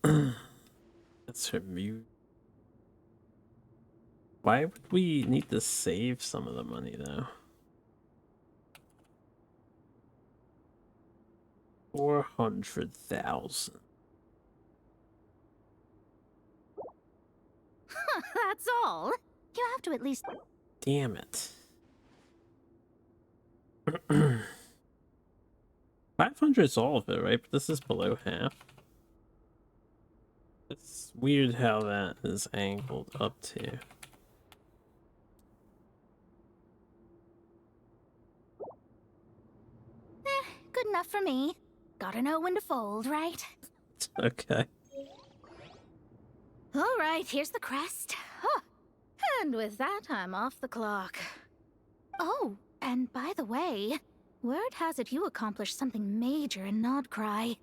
That's her mute. Why would we need to save some of the money, though? 400,000. That's all. You have to at least... Damn it. 500 is all of it, right? But this is below half. It's weird how that is angled up to. Good enough for me. Gotta know when to fold, right? Okay. All right, here's the crest. Huh. And with that, I'm off the clock. Oh, and by the way, word has it you accomplished something major in Nodcry.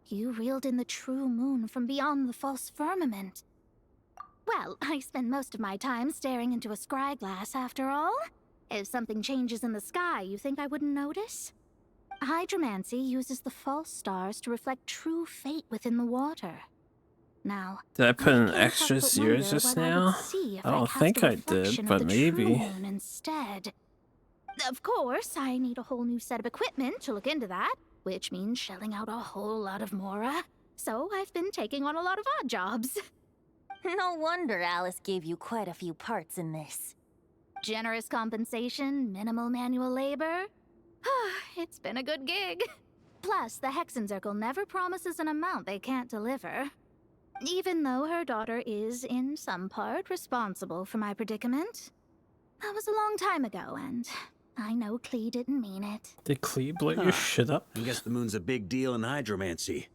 You reeled in the true moon from beyond the false firmament. Well, I spend most of my time staring into a scry glass, after all. If something changes in the sky, you think I wouldn't notice? Hydromancy uses the false stars to reflect true fate within the water. Now, Did I put in can't extra help but zeros wonder just what I would now? see if I don't cast think a I did, reflection of but the maybe. true moon instead. Of course, I need a whole new set of equipment to look into that, which means shelling out a whole lot of mora. So I've been taking on a lot of odd jobs. No wonder Alice gave you quite a few parts in this. Generous compensation, minimal manual labor. It's been a good gig. Plus, the Hexen Circle never promises an amount they can't deliver. Even though her daughter is, in some part, responsible for my predicament. That was a long time ago, and I know Klee didn't mean it. Did Klee blow your shit up? I guess the moon's a big deal in hydromancy.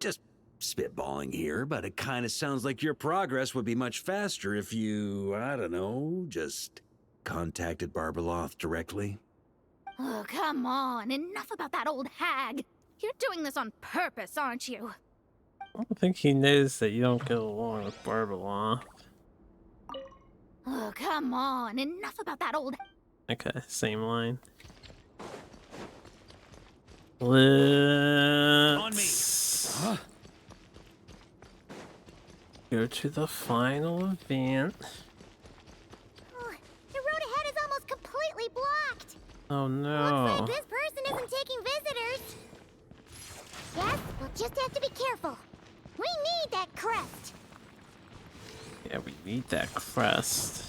Just spitballing here, but it kind of sounds like your progress would be much faster if you, I don't know, just contacted Barbeloth directly. Oh, come on. Enough about that old hag. You're doing this on purpose, aren't you? I don't think he knows that you don't get along with Barbeloth. Oh, come on. Enough about that old... Okay, same line. Let's go to the final event. Oh, the road ahead is almost completely blocked. Oh Looks no. like this person isn't taking visitors. Yes, we'll just have to be careful. We need that crest. Yeah, we need that crest.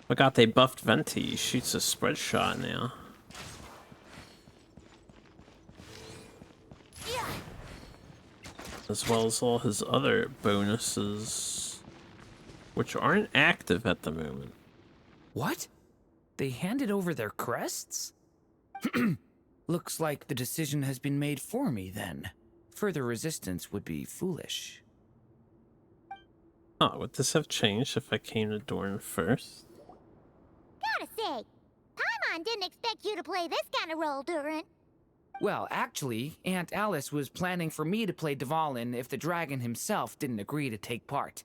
Forgot they buffed Venti. He shoots a spread shot now. As well as all his other bonuses, which aren't active at the moment. What? They handed over their crests? Looks like the decision has been made for me then. Further resistance would be foolish. Oh, would this have changed if I came to Dorne first? Gotta say, Paimon didn't expect you to play this kind of role, Durin. Well, actually, Aunt Alice was planning for me to play Dvalin if the dragon himself didn't agree to take part.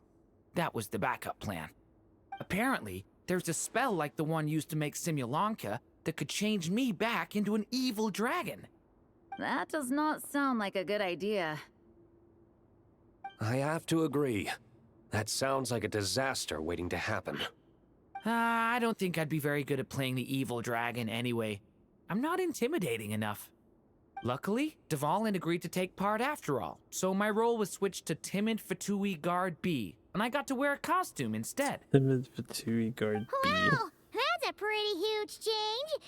That was the backup plan. Apparently, there's a spell like the one used to make Simulanka that could change me back into an evil dragon. That does not sound like a good idea. I have to agree. That sounds like a disaster waiting to happen. I don't think I'd be very good at playing the evil dragon anyway. I'm not intimidating enough. Luckily, Dvalin agreed to take part after all, so my role was switched to Timid Fatui Guard B, and I got to wear a costume instead. Timid Fatui Guard B. Wow, that's a pretty huge change.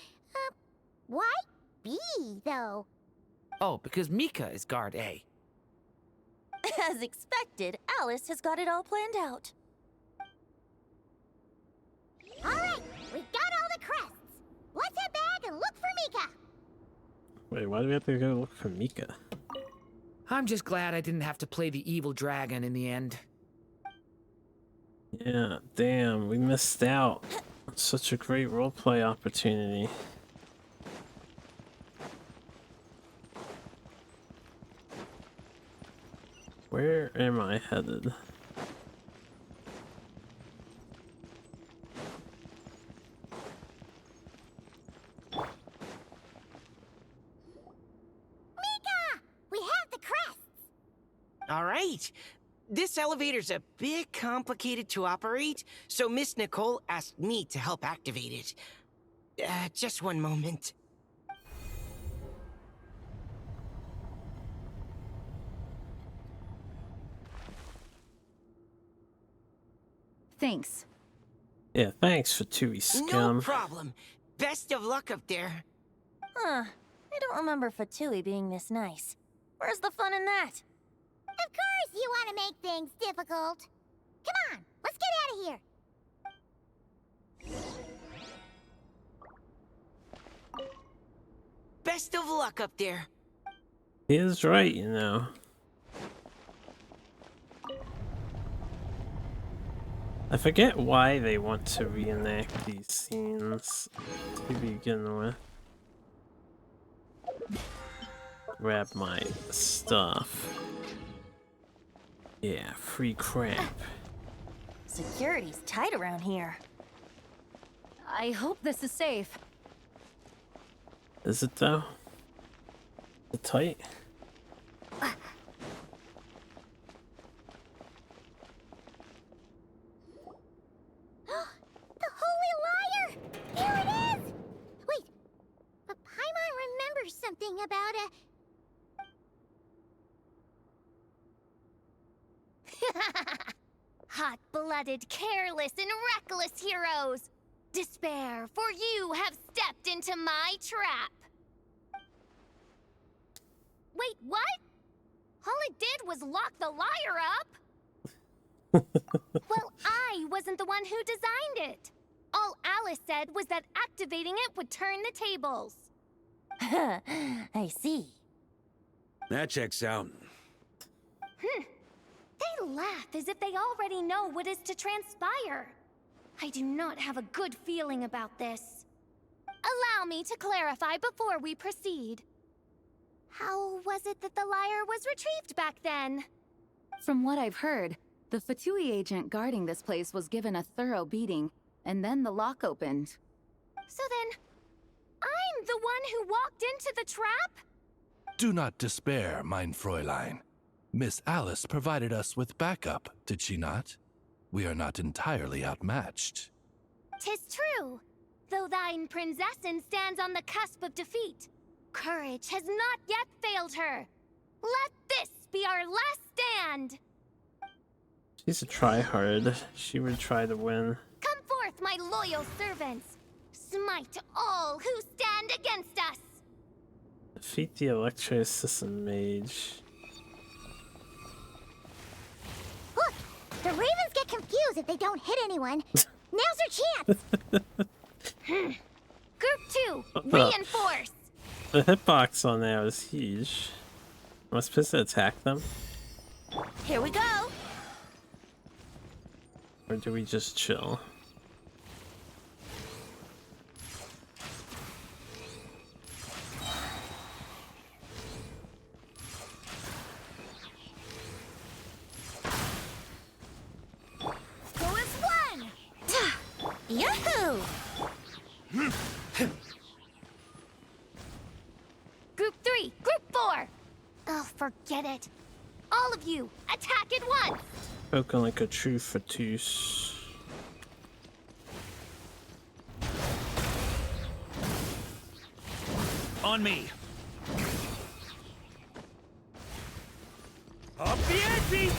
Why B, though? Oh, because Mika is Guard A. As expected, Alice has got it all planned out. All right, we've got all the crests. Let's head back and look for Mika. Wait, why do we have to go look for Mika? I'm just glad I didn't have to play the evil dragon in the end. Yeah, damn, we missed out. Such a great roleplay opportunity. Where am I headed? All right. This elevator's a bit complicated to operate, so Miss Nicole asked me to help activate it. Just one moment. Thanks. Yeah, thanks for Tui Scum. No problem. Best of luck up there. Huh. I don't remember Fatui being this nice. Where's the fun in that? Of course you want to make things difficult. Come on, let's get out of here. Best of luck up there. He is right, you know. I forget why they want to reenact these scenes to begin with. Grab my stuff. Yeah, free crap. Security's tight around here. I hope this is safe. Is it though? Is it tight? cold-blooded, careless, and reckless heroes. Despair, for you have stepped into my trap. Wait, what? All I did was lock the liar up. Well, I wasn't the one who designed it. All Alice said was that activating it would turn the tables. I see. That checks out. They laugh as if they already know what is to transpire. I do not have a good feeling about this. Allow me to clarify before we proceed. How was it that the lyre was retrieved back then? From what I've heard, the Fatui agent guarding this place was given a thorough beating, and then the lock opened. So then, I'm the one who walked into the trap? Do not despair, mein Fräulein. Miss Alice provided us with backup, did she not? We are not entirely outmatched. 'Tis true, though thine Prinzessin stands on the cusp of defeat. Courage has not yet failed her. Let this be our last stand. She's a tryhard. She would try to win. Come forth, my loyal servants. Smite all who stand against us. Defeat the electricity mage. Look, the ravens get confused if they don't hit anyone. Now's your chance. Group 2, What the- reinforce. The hitbox on there is huge. Am I supposed to attack them? Here we go. Or do we just chill? Go as one. Yahoo! Group 3, Group 4. Oh, forget it. All of you, attack at once. Spoken like a true Fatus. On me. Up the ante!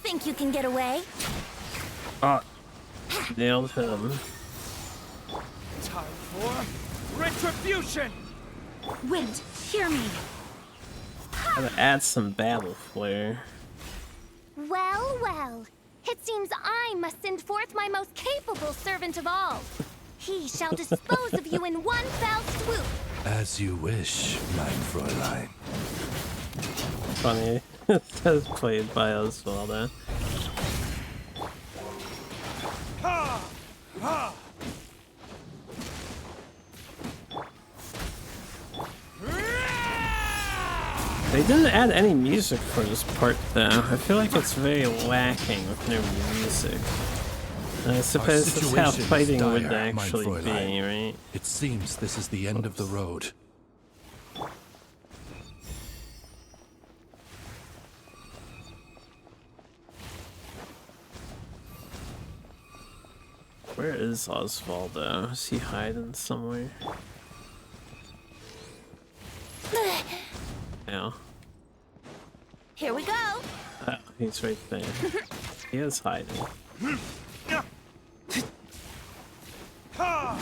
Think you can get away? Ah, nailed him. Time for retribution! Wind, hear me. Gotta add some battle flair. Well, well. It seems I must send forth my most capable servant of all. He shall dispose of you in one fell swoop. As you wish, mein Fräulein. Funny. It says played by Osvaldo. Ha! Ha! They didn't add any music for this part though. I feel like it's very lacking with no music. I suppose that's how situation is fighting dire, would mein actually be, Fräulein. right? It seems this is the end of the road. Where is Osvaldo? Is he hiding somewhere? Yeah. Here we go. Oh, he's right there. He is hiding. All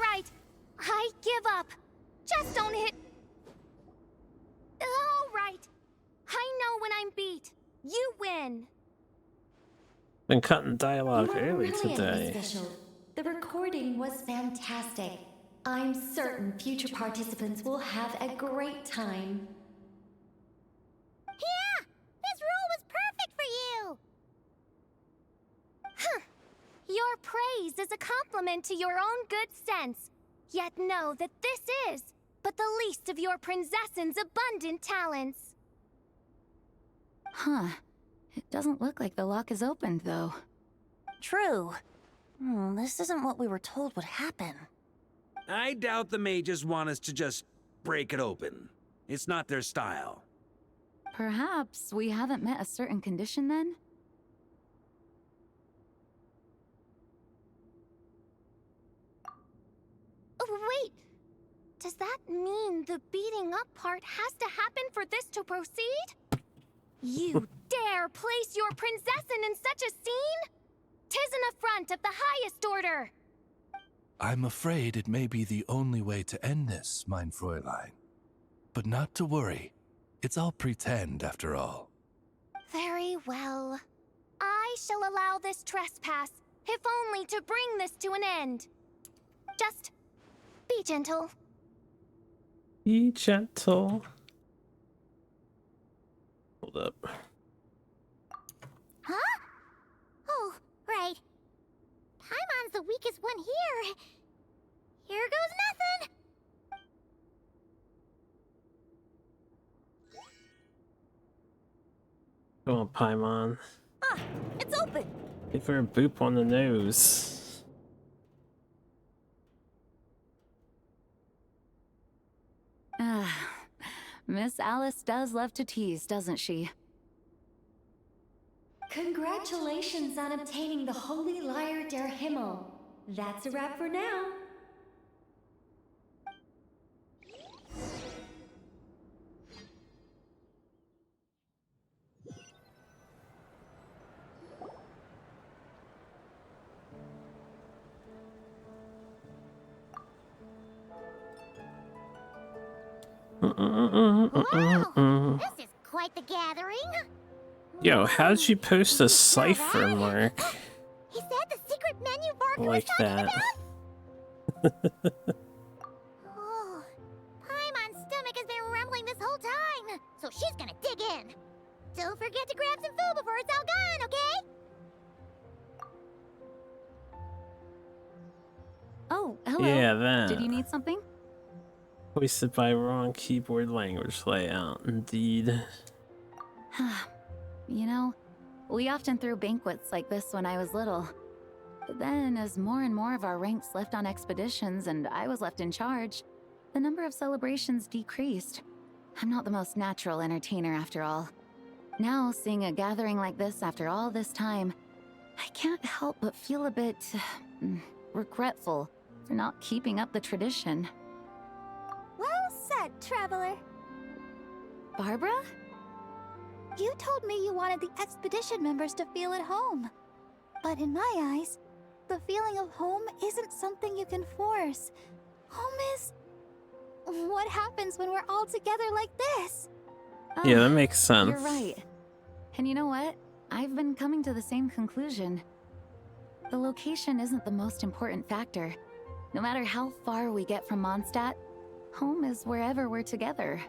right. I give up. Just don't hit. All right. I know when I'm beat. You win. Been cutting dialogue You are early brilliant, today. Miss Fischl. The recording was fantastic. I'm certain future participants will have a great time. Yeah! This role was perfect for you! Huh. Your praise is a compliment to your own good sense. Yet know that this is but the least of your Prinzessin's abundant talents. Huh. It doesn't look like the lock is opened, though. True. This isn't what we were told would happen. I doubt the mages want us to just break it open. It's not their style. Perhaps we haven't met a certain condition then? Oh, wait! Does that mean the beating up part has to happen for this to proceed? You dare place your princessin in such a scene? 'Tis an affront of the highest order! I'm afraid it may be the only way to end this, mein Fräulein. But not to worry. It's all pretend, after all. Very well. I shall allow this trespass, if only to bring this to an end. Just be gentle. Be gentle. Hold up. Huh? Oh, right. Paimon's the weakest one here. Here goes nothing. Go on, Paimon. Ah, it's open. Give her a boop on the nose. Miss Alice does love to tease, doesn't she? Congratulations on obtaining the Holy Lyre der Himmel. That's a wrap for now. Wow, this is quite the gathering. Yo, how did you post a cipher mark Is that the secret menu Varka like was talking that? about? Oh, Paimon's stomach has been rumbling this whole time, so she's gonna dig in. Don't forget to grab some food before it's all gone, okay? Oh, hello. Yeah, that. Did you need something? Hoisted by wrong keyboard language layout, indeed. You know, we often threw banquets like this when I was little. But then, as more and more of our ranks left on expeditions and I was left in charge, the number of celebrations decreased. I'm not the most natural entertainer after all. Now, seeing a gathering like this after all this time, I can't help but feel a bit regretful for not keeping up the tradition. Well said, traveler. Barbara? You told me you wanted the expedition members to feel at home. But in my eyes, the feeling of home isn't something you can force. Home is what happens when we're all together like this. Yeah, that makes sense. You're right. And you know what? I've been coming to the same conclusion. The location isn't the most important factor. No matter how far we get from Mondstadt, home is wherever we're together.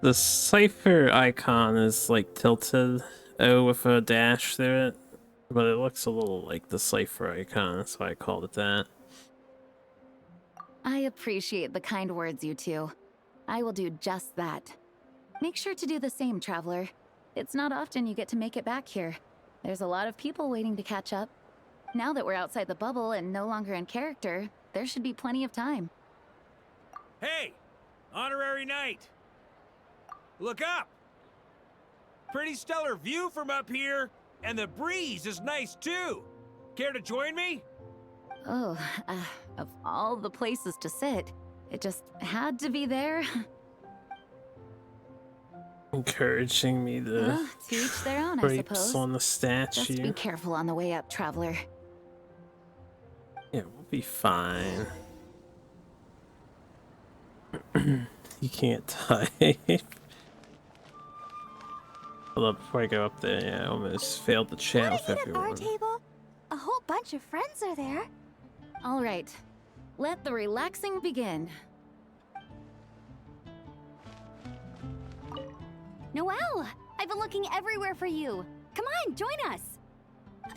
The cipher icon is like tilted O with a dash through it, but it looks a little like the cipher icon, that's why I called it that. I appreciate the kind words, you two. I will do just that. Make sure to do the same, traveler. It's not often you get to make it back here. There's a lot of people waiting to catch up. Now that we're outside the bubble and no longer in character, there should be plenty of time. Hey! Honorary knight! Look up! Pretty stellar view from up here, and the breeze is nice too. Care to join me? Oh, of all the places to sit, it just had to be there. Encouraging me to To each their own, I crepes suppose. on the Just statue. be careful on the way up, traveler. Yeah, we'll be fine. You can't type. Hold up, before I go up there, yeah, I almost failed to chat with Our everyone. table? A whole bunch of friends are there. All right, let the relaxing begin. Noelle! I've been looking everywhere for you. Come on, join us!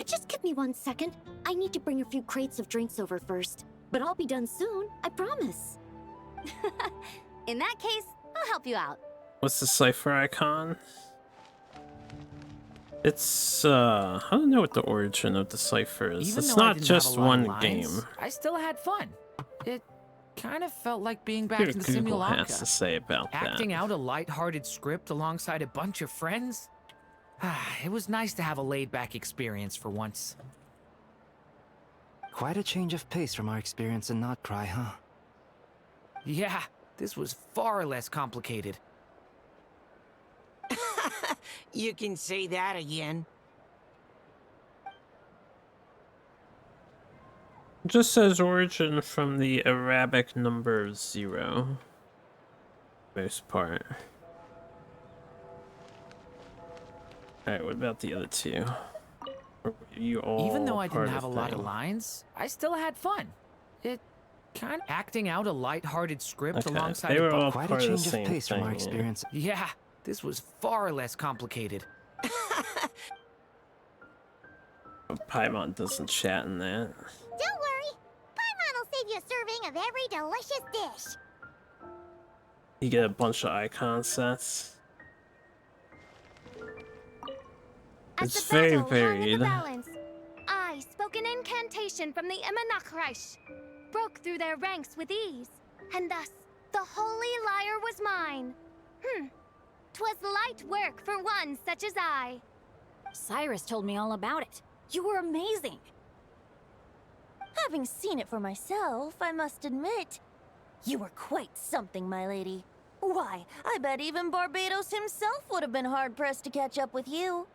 Just give me 1 second. I need to bring a few crates of drinks over first. But I'll be done soon, I promise. In that case, I'll help you out. What's the cipher icon? It's I don't know what the origin of the cipher is. Even It's though I not didn't just have a lot of one lines, game. I still had fun. It kind of felt like being back Here in the Google Simulacra. has to say about Acting that. out a lighthearted script alongside a bunch of friends? It was nice to have a laid-back experience for once. Quite a change of pace from our experience in Not Cry, huh? Yeah, this was far less complicated. You can say that again. It just says origin from the Arabic number 0. Most part. Alright, what about the other two? Or were you all Even though I part didn't have a of lot of thing? lines, I still had fun. It kind of acting out a lighthearted script Okay, alongside they were a all Quite a part of the change of same pace from our thing, experience. Yeah, this was far less complicated. Paimon doesn't chat in that. Don't worry. Paimon will save you a serving of every delicious dish. You get a bunch of icon sets. At It's the very battle hung in the varied. balance, I spoke an incantation from the Imanakresh, broke through their ranks with ease, and thus the holy lyre was mine. 'Twas light work for one such as I. Cyrus told me all about it. You were amazing. Having seen it for myself, I must admit, you were quite something, my lady. Why, I bet even Barbados himself would have been hard-pressed to catch up with you.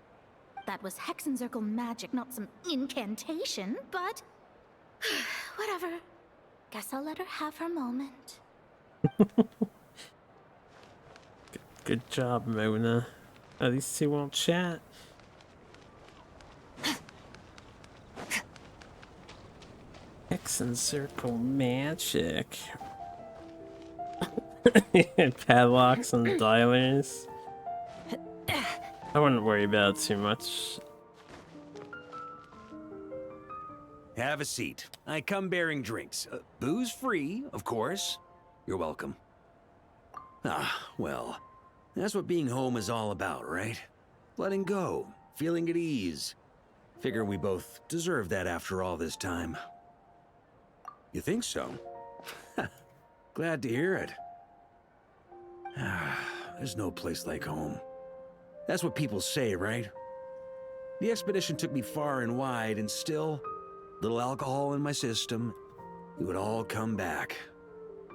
That was Hexencircle magic, not some incantation, but... whatever. Guess I'll let her have her moment. Good job, Mona. Oh, these two won't chat. Hexencircle magic. Padlocks and dialers. I wouldn't worry about it too much. Have a seat. I come bearing drinks. Booze free, of course. You're welcome. Ah, well, that's what being home is all about, right? Letting go, feeling at ease. Figure we both deserve that after all this time. You think so? Glad to hear it. There's no place like home. That's what people say, right? The expedition took me far and wide, and still, little alcohol in my system, it would all come back.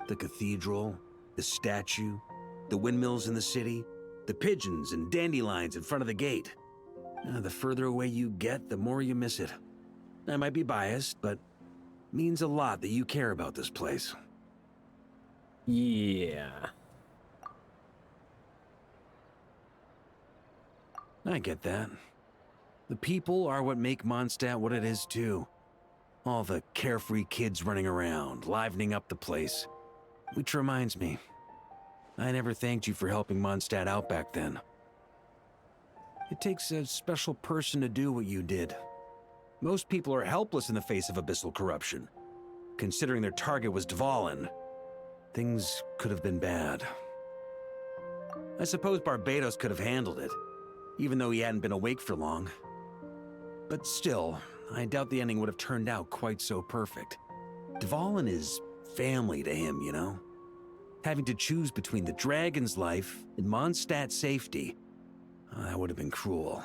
The cathedral, the statue, the windmills in the city, the pigeons and dandelions in front of the gate. The further away you get, the more you miss it. I might be biased, but it means a lot that you care about this place. Yeah. I get that. The people are what make Mondstadt what it is, too. All the carefree kids running around, livening up the place. Which reminds me, I never thanked you for helping Mondstadt out back then. It takes a special person to do what you did. Most people are helpless in the face of abyssal corruption. Considering their target was Dvalin, things could have been bad. I suppose Barbados could have handled it, even though he hadn't been awake for long. But still, I doubt the ending would have turned out quite so perfect. Dvalin is family to him, you know? Having to choose between the dragon's life and Mondstadt's safety, that would have been cruel.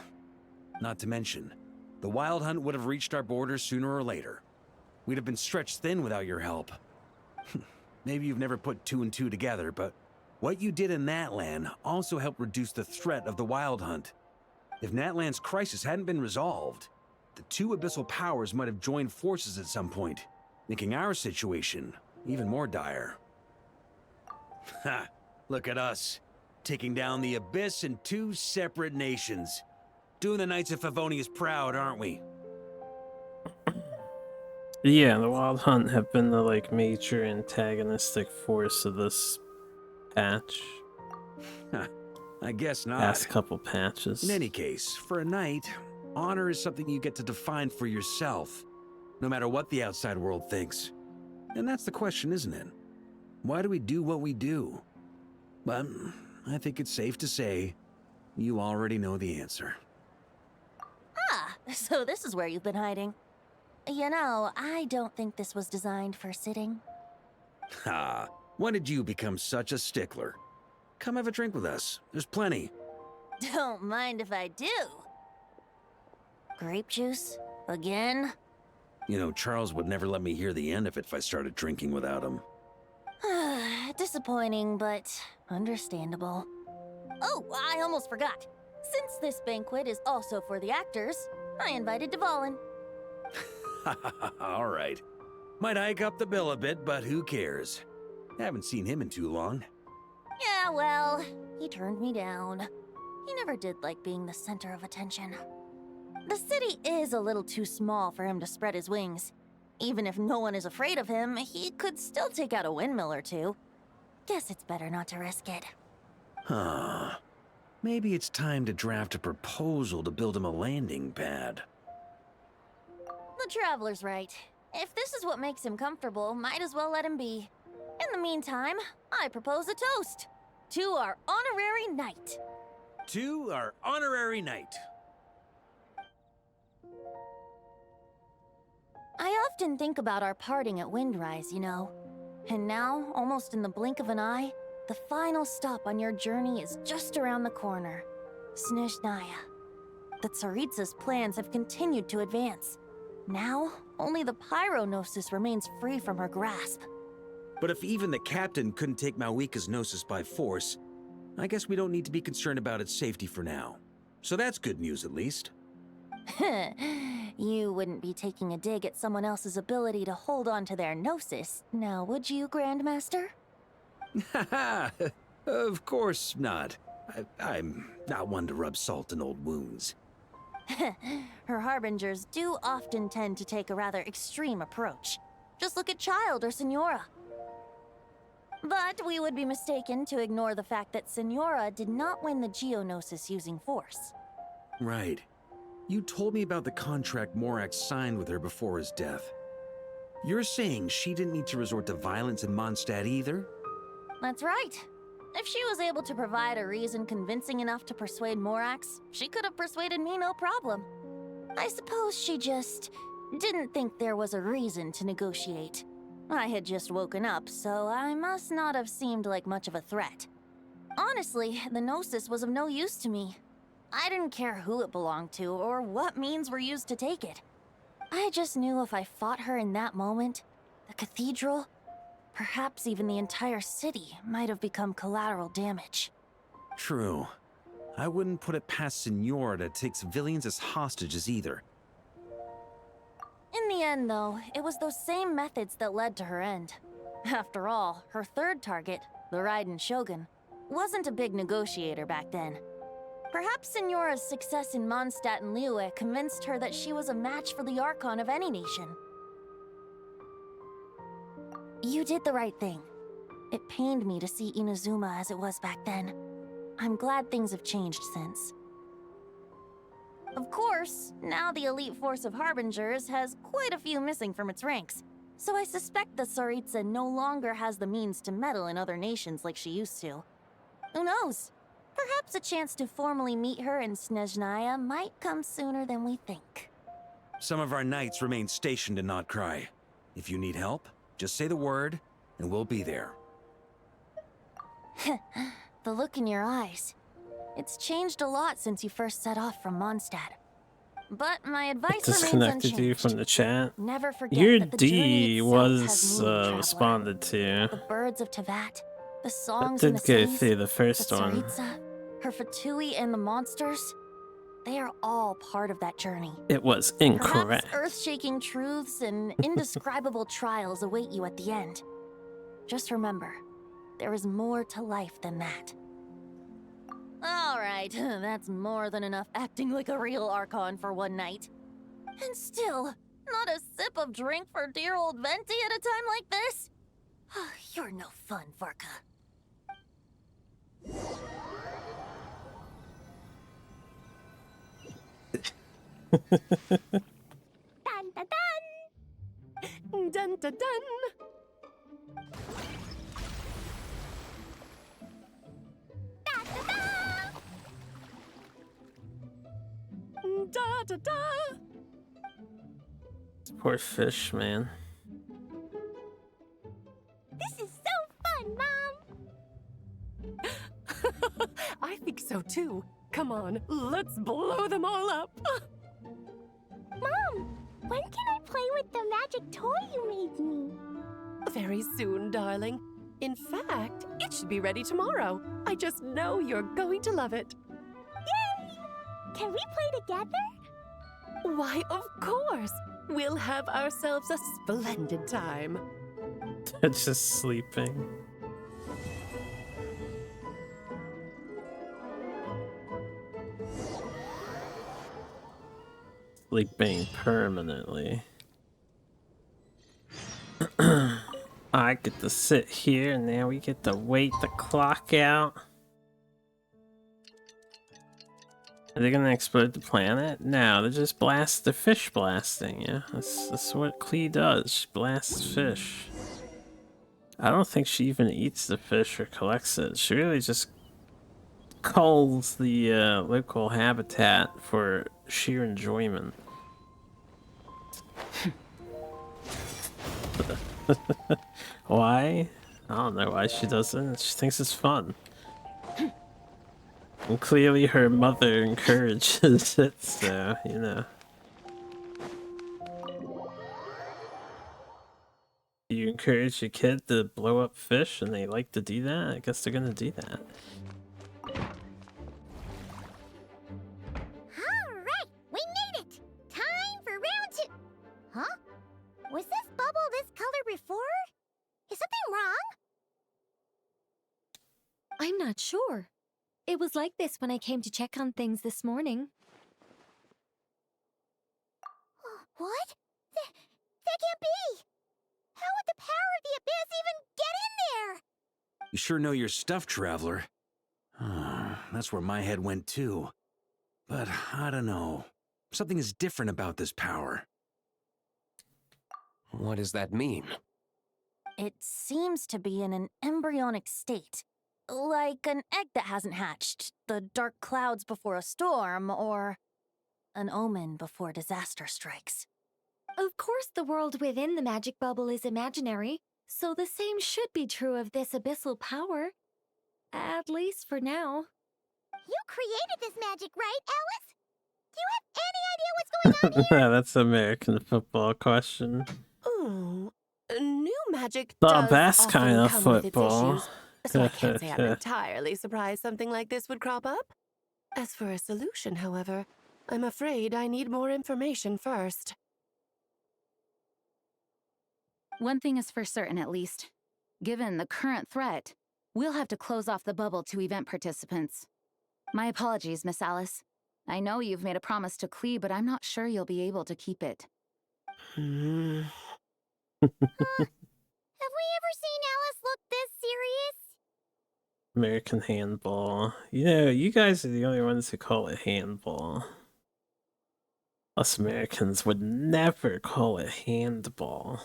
Not to mention, the Wild Hunt would have reached our borders sooner or later. We'd have been stretched thin without your help. Maybe you've never put two and two together, but what you did in Natlan also helped reduce the threat of the Wild Hunt. If Natlan's crisis hadn't been resolved, the two abyssal powers might have joined forces at some point, making our situation even more dire. Ha! Look at us, taking down the Abyss in two separate nations. Doing the Knights of Favonius proud, aren't we? Yeah, the Wild Hunt have been the major antagonistic force of this patch. I guess not. Past couple patches. In any case, for a knight, honor is something you get to define for yourself, no matter what the outside world thinks. And that's the question, isn't it? Why do we do what we do? But I think it's safe to say you already know the answer. Ah, so this is where you've been hiding. You know, I don't think this was designed for sitting. Ha! When did you become such a stickler? Come have a drink with us. There's plenty. Don't mind if I do. Grape juice? Again? You know, Charles would never let me hear the end of it if I started drinking without him. Disappointing, but understandable. Oh, I almost forgot. Since this banquet is also for the actors, I invited Dvalin. All right. Might hike up the bill a bit, but who cares? Haven't seen him in too long. Yeah, well, he turned me down. He never did like being the center of attention. The city is a little too small for him to spread his wings. Even if no one is afraid of him, he could still take out a windmill or two. Guess it's better not to risk it. Huh. Maybe it's time to draft a proposal to build him a landing pad. The Traveler's right. If this is what makes him comfortable, might as well let him be. In the meantime, I propose a toast to our honorary knight. To our honorary knight. I often think about our parting at Windrise, you know. And now, almost in the blink of an eye, the final stop on your journey is just around the corner. Snezhnaya. The Tsaritsa's plans have continued to advance. Now, only the Pyronosis remains free from her grasp. But if even the captain couldn't take Malwika's Gnosis by force, I guess we don't need to be concerned about its safety for now. So that's good news, at least. You wouldn't be taking a dig at someone else's ability to hold on to their Gnosis, now would you, Grandmaster? Haha! Of course not. I'm not one to rub salt in old wounds. Her harbingers do often tend to take a rather extreme approach. Just look at Child or Senora. But we would be mistaken to ignore the fact that Senora did not win the Geonosis using force. Right. You told me about the contract Morax signed with her before his death. You're saying she didn't need to resort to violence in Mondstadt either? That's right. If she was able to provide a reason convincing enough to persuade Morax, she could have persuaded me no problem. I suppose she just didn't think there was a reason to negotiate. I had just woken up, so I must not have seemed like much of a threat. Honestly, the Gnosis was of no use to me. I didn't care who it belonged to or what means were used to take it. I just knew if I fought her in that moment, the cathedral, perhaps even the entire city, might have become collateral damage. True. I wouldn't put it past Senora to take civilians as hostages either. In the end, though, it was those same methods that led to her end. After all, her third target, the Raiden Shogun, wasn't a big negotiator back then. Perhaps Senora's success in Mondstadt and Liyue convinced her that she was a match for the Archon of any nation. You did the right thing. It pained me to see Inazuma as it was back then. I'm glad things have changed since. Of course, now the elite force of Harbingers has quite a few missing from its ranks, so I suspect the Tsaritsa no longer has the means to meddle in other nations like she used to. Who knows? Perhaps a chance to formally meet her in Snezhnaya might come sooner than we think. Some of our knights remain stationed in Notcry. If you need help, just say the word, and we'll be there. The look in your eyes. It's changed a lot since you first set off from Mondstadt. But my advice remains Disconnected unchanged. you from the chat. Never forget Your that the journey D itself was has meaning, traveler. responded to. The birds of Tevat, the I songs in did the go cities, through the first the one. Tsaritsa, her Fatui and the monsters. They are all part of that journey. It was incorrect. Perhaps earth-shaking truths and indescribable trials await you at the end. Just remember, there is more to life than that. All right, that's more than enough acting like a real Archon for one night. And still, not a sip of drink for dear old Venti at a time like this? You're no fun, Varka. Dun dun dun! Dun dun dun! Da da da! Poor fish, man. This is so too. Come on, let's blow them all up. Mom, when can I play with the magic toy you made me? Very soon, darling. In fact, it should be ready tomorrow. I just know you're going to love it. Yay! Can we play together? Why, of course. We'll have ourselves a splendid time. It's just sleeping. Sleeping permanently. I get to sit here and now we get to wait the clock out. Are they gonna explode the planet? No, they just blast the fish blasting, yeah. That's what Klee does. She blasts fish. I don't think she even eats the fish or collects it. She really just culls the local habitat for sheer enjoyment. Why? I don't know why she doesn't. She thinks it's fun. And clearly her mother encourages it, so, you know. You encourage your kid to blow up fish and they like to do that? I guess they're gonna do that. Alright, we made it! Time for round 2. Huh? Was this bubble this color before? Is something wrong? I'm not sure. It was like this when I came to check on things this morning. What? That can't be! How would the power of the abyss even get in there? You sure know your stuff, Traveler. That's where my head went too. But I don't know. Something is different about this power. What does that mean? It seems to be in an embryonic state. Like an egg that hasn't hatched, the dark clouds before a storm, or an omen before disaster strikes. Of course, the world within the magic bubble is imaginary, so the same should be true of this abyssal power. At least for now. You created this magic, right, Alice? Do you have any idea what's going on here? That's an American football question. Ooh, new magic The does best often kind of come with its football. issues, so I can't say I'm entirely surprised something like this would crop up. As for a solution, however, I'm afraid I need more information first. One thing is for certain, at least. Given the current threat, we'll have to close off the bubble to event participants. My apologies, Miss Alice. I know you've made a promise to Klee, but I'm not sure you'll be able to keep it. Have we ever seen Alice look this serious? American handball. You know, you guys are the only ones who call it handball. Us Americans would never call it handball.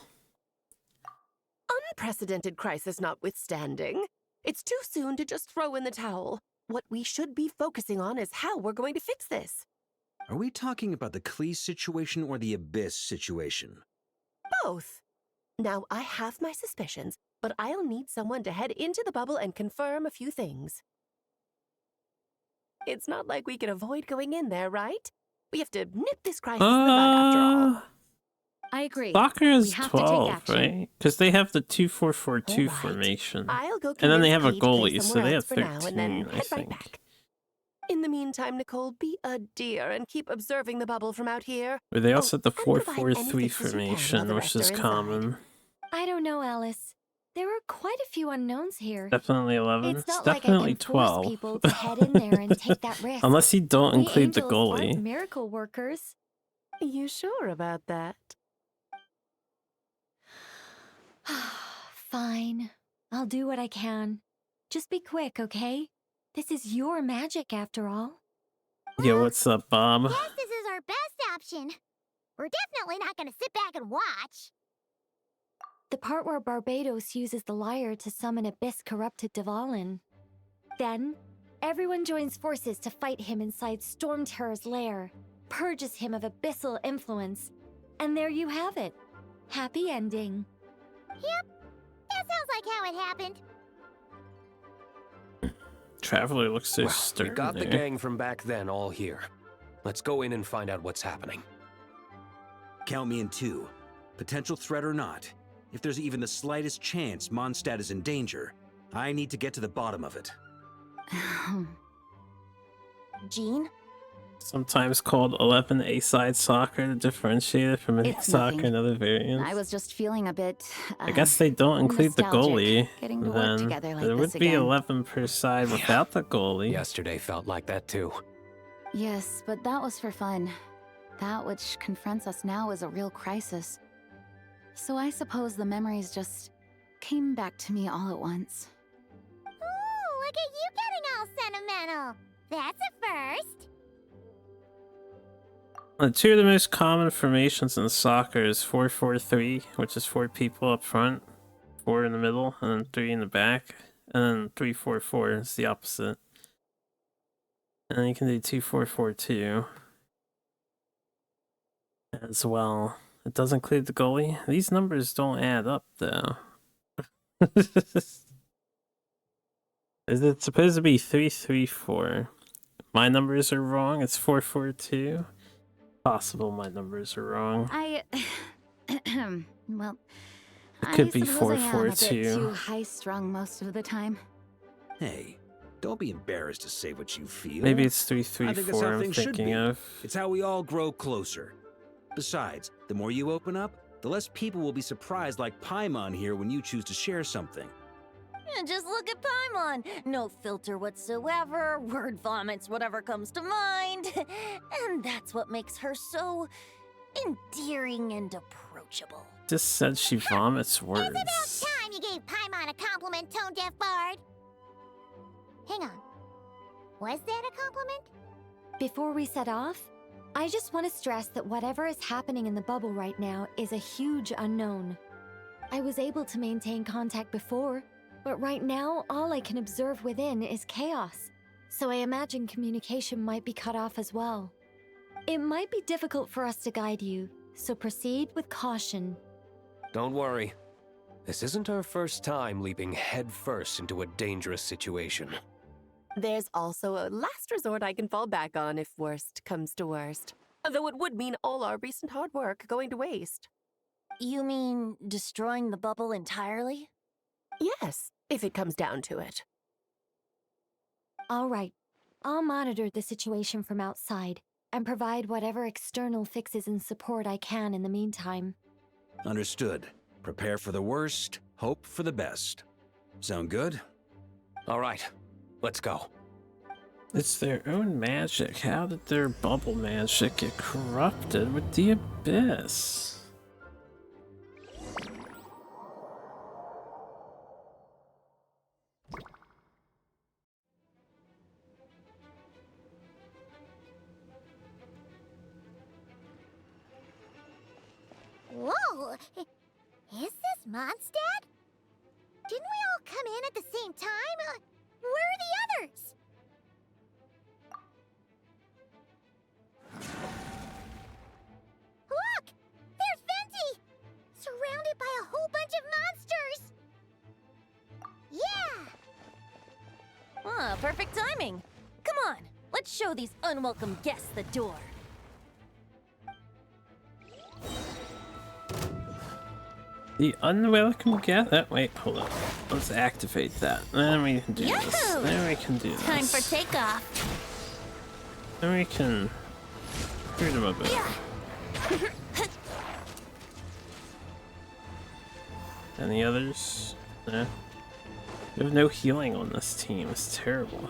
Unprecedented crisis notwithstanding, it's too soon to just throw in the towel. What we should be focusing on is how we're going to fix this. Are we talking about the Klee situation or the Abyss situation? Both. Now, I have my suspicions, but I'll need someone to head into the bubble and confirm a few things. It's not like we can avoid going in there, right? We have to nip this crisis in the bud after all. I agree. Soccer is We have to take 12, action. right? Because they have the 2-4-4-2 All right. formation. I'll go And then they have a convince Klee to play goalie, so somewhere they else have for now, 13, and then I head right think. back. In the meantime, Nicole, be a dear and keep observing the bubble from out here. But they also have the and provide any 4-4-3 fixes you can while formation, the which rest is are inside. common. I don't know, Alice. There are quite a few unknowns here. Definitely 11. It's not Definitely like I can force 12. people to head in there and take that risk. Unless you don't We include the angels aren't goalie. miracle workers. You sure about that? Fine. I'll do what I can. Just be quick, okay? This is your magic, after all. Yo, what's up, Bob? Guess this is our best option. We're definitely not gonna sit back and watch. The part where Barbados uses the lyre to summon abyss-corrupted Dvalin. Then, everyone joins forces to fight him inside Storm Terror's lair, purges him of abyssal influence, and there you have it. Happy ending. Yep, that sounds like how it happened. Traveler looks so Well, stern we got the there. gang from back then all here. Let's go in and find out what's happening. Count me in 2. Potential threat or not, if there's even the slightest chance Mondstadt is in danger, I need to get to the bottom of it. Jean? Sometimes called 11 A-side soccer to differentiate it from an It's soccer nothing. and other variants. I was just feeling a bit. I guess they don't include the nostalgic, goalie. getting to work Then together like there would this be again. 11 per side without the goalie. Yesterday felt like that too. Yes, but that was for fun. That which confronts us now is a real crisis. So I suppose the memories just came back to me all at once. Ooh, look at you getting all sentimental. That's a first. The two of the most common formations in soccer is 4-4-3, which is 4 people up front, 4 in the middle, and then 3 in the back. And then 3-4-4 is the opposite. And then you can do 2-4-4-2 as well. It does include the goalie. These numbers don't add up, though. Is it supposed to be 3-3-4? My numbers are wrong. It's 4-4-2. Possible my numbers are wrong. Well, It could be I suppose I am a bit 4-4-2. too high-strung most of the time. Hey, don't be embarrassed to say what you feel. Maybe it's I think that's 3-3-4 how I'm things should thinking be. of. It's how we all grow closer. Besides, the more you open up, the less people will be surprised like Paimon here when you choose to share something. Yeah, just look at Paimon. No filter whatsoever, word vomits whatever comes to mind. And that's what makes her so endearing and approachable. Just said she vomits words. Time you gave Paimon a compliment, tone deaf bard. Hang on. Was that a compliment? Before we set off, I just want to stress that whatever is happening in the bubble right now is a huge unknown. I was able to maintain contact before, but right now all I can observe within is chaos, so I imagine communication might be cut off as well. It might be difficult for us to guide you, so proceed with caution. Don't worry. This isn't our first time leaping headfirst into a dangerous situation. There's also a last resort I can fall back on if worst comes to worst. Though it would mean all our recent hard work going to waste. You mean destroying the bubble entirely? Yes, if it comes down to it. All right, I'll monitor the situation from outside and provide whatever external fixes and support I can in the meantime. Understood. Prepare for the worst, hope for the best. Sound good? All right, let's go. It's their own magic. How did their bubble magic get corrupted with the abyss? Whoa! Is this Mondstadt? Didn't we all come in at the same time? Where are the others? Look! There's Venti! Surrounded by a whole bunch of monsters! Yeah! Ah, perfect timing. Come on, let's show these unwelcome guests the door. The unwelcome guest? Wait, hold on. Let's activate that. Then we can do this. Yahoo! Then we can do this. Time for takeoff. Then we can shoot him a bit. Any others? No. We have no healing on this team. It's terrible.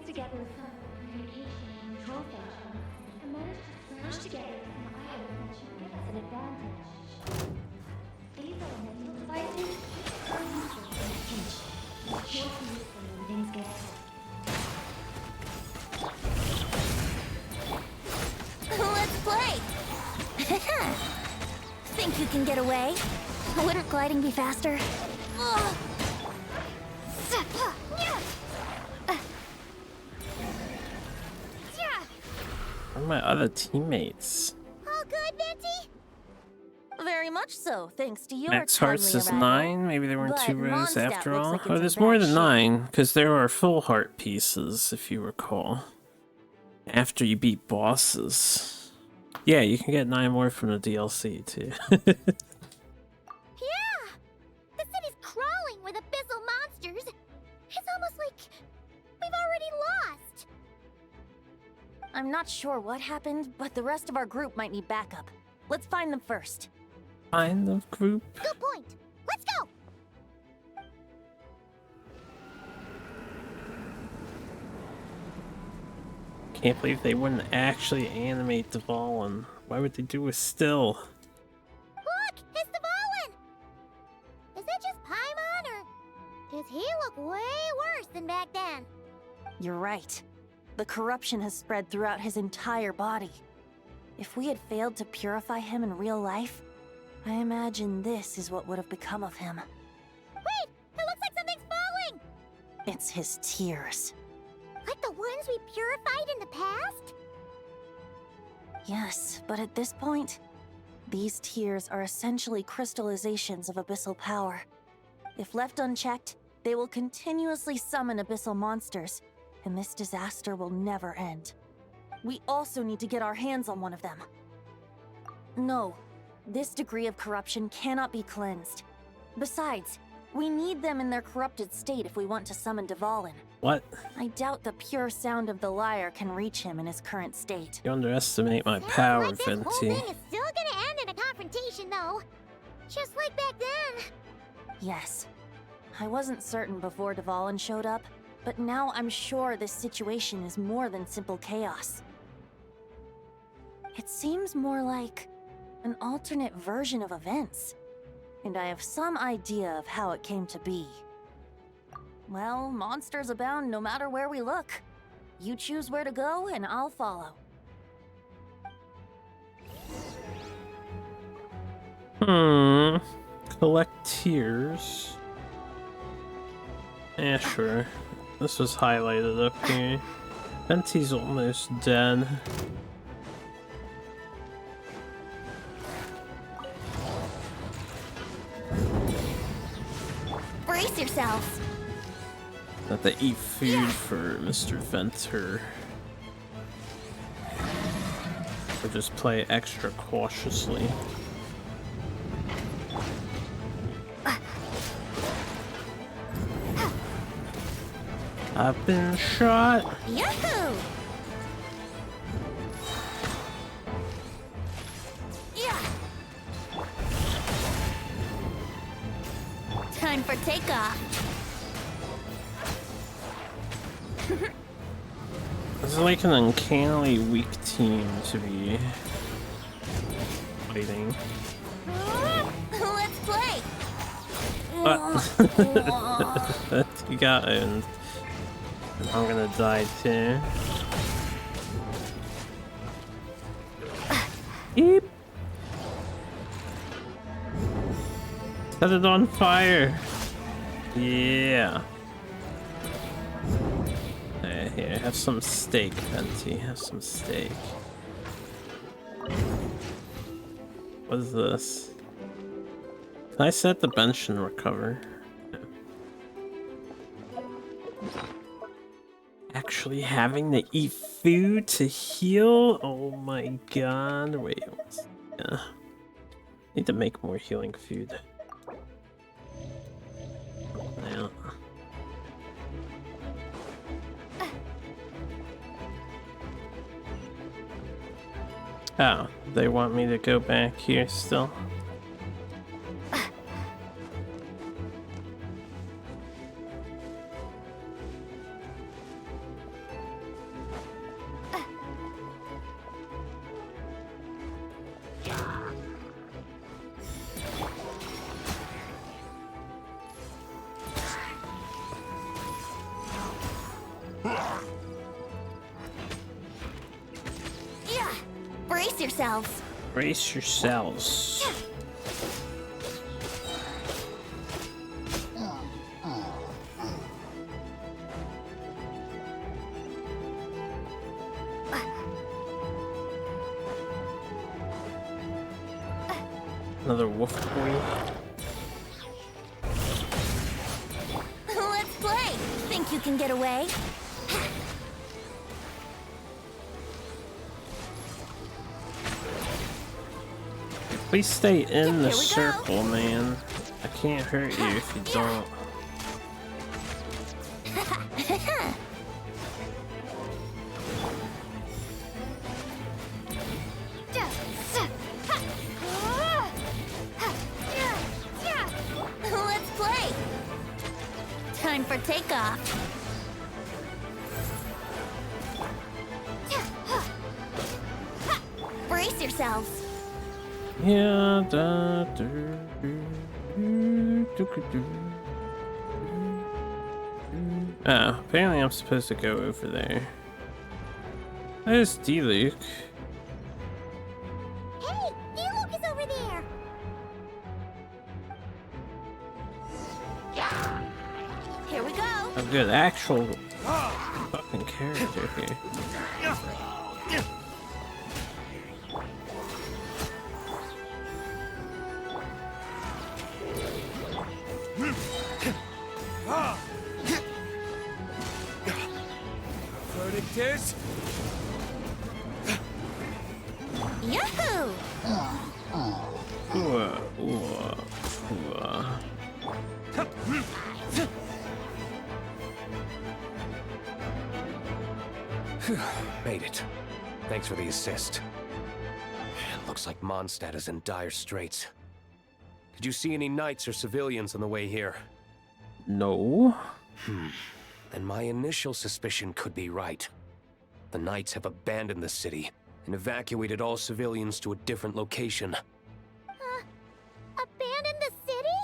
Together some communication and control functions and managed to smash together some items that should give us an advantage. These are mental devices or users in a pinch. Sure to use them when things get tough. Let's play! Think you can get away? Wouldn't gliding be faster? Ugh. Where are my other teammates? All good, Venti? Very much so, thanks to your Max Hearts timely is arrival. 9. Maybe there weren't But 2 rows Mondstadt after looks all. like it's Oh, in there's bad more than shape. 9, because there are full heart pieces, if you recall. After you beat bosses. Yeah, you can get 9 more from the DLC, too. Yeah! The city's crawling with abyssal monsters. It's almost like we've already lost. I'm not sure what happened, but the rest of our group might need backup. Let's find them first. Find the group. Good point. Let's go! Can't believe they wouldn't actually animate Dvalin. Why would they do a still? Look! It's Dvalin! Is that just Paimon, or does he look way worse than back then? You're right. The corruption has spread throughout his entire body. If we had failed to purify him in real life, I imagine this is what would have become of him. Wait! It looks like something's falling! It's his tears. Like the ones we purified in the past? Yes, but at this point, these tears are essentially crystallizations of abyssal power. If left unchecked, they will continuously summon abyssal monsters, and this disaster will never end. We also need to get our hands on one of them. No, this degree of corruption cannot be cleansed. Besides, we need them in their corrupted state if we want to summon Dvalin. What? I doubt the pure sound of the lyre can reach him in his current state. You underestimate my power, Like this whole Venti. thing is still gonna end in a confrontation, though. Just like back then. Yes. I wasn't certain before Dvalin showed up, but now I'm sure this situation is more than simple chaos. It seems more like an alternate version of events, and I have some idea of how it came to be. Well, monsters abound no matter where we look. You choose where to go, and I'll follow. Collect tears. Yeah, sure. This was highlighted up here. Venti's almost dead. Brace yourselves. Have to eat food for Mr. Venter. Or just play extra cautiously. I've been shot. Yahoo! Yeah. Time for takeoff. This is like an uncannily weak team to be fighting. Let's play. You got owned. I'm gonna die too. Eep. Set it on fire. Yeah. Here, have some steak, Venti. Have some steak. What is this? Can I set the bench and recover? Actually having to eat food to heal? Oh my god. Wait. Yeah. Need to make more healing food. Yeah. Oh, they want me to go back here still. Yeah. Brace yourselves. Brace yourselves. Another wolf boy. Let's play! Think you can get away? Please stay in the Here we go. circle, man. I can't hurt you if you don't. Let's play! Time for takeoff. Brace yourselves. Yeah, apparently I'm supposed to go over there. There's D-Luke. Hey, D-Luke is over there. Here we go. A good actual fucking character here. Verdict is... Yahoo! Made it. Thanks for the assist. Looks like Mondstadt is in dire straits. Did you see any knights or civilians on the way here? No. And my initial suspicion could be right. The knights have abandoned the city and evacuated all civilians to a different location. Abandon the city?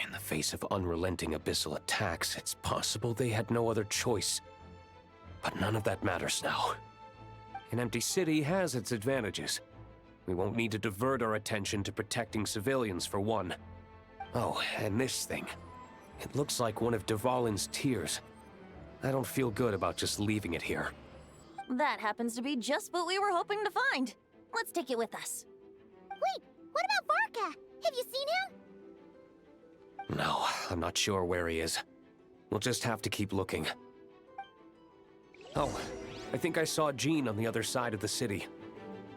In the face of unrelenting abyssal attacks, it's possible they had no other choice. But none of that matters now. An empty city has its advantages. We won't need to divert our attention to protecting civilians for one. Oh, and this thing. It looks like one of Dvalin's tears. I don't feel good about just leaving it here. That happens to be just what we were hoping to find. Let's take it with us. Wait, what about Varka? Have you seen him? No, I'm not sure where he is. We'll just have to keep looking. Oh, I think I saw Jean on the other side of the city.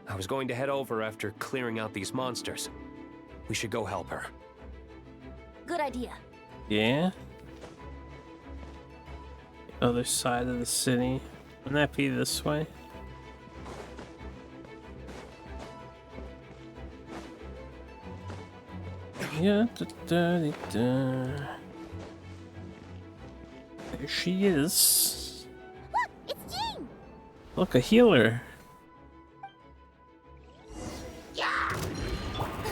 I was going to head over after clearing out these monsters. We should go help her. Good idea. Yeah? The other side of the city. Wouldn't that be this way? Yeah, there she is. Look, it's Jean! Look, a healer.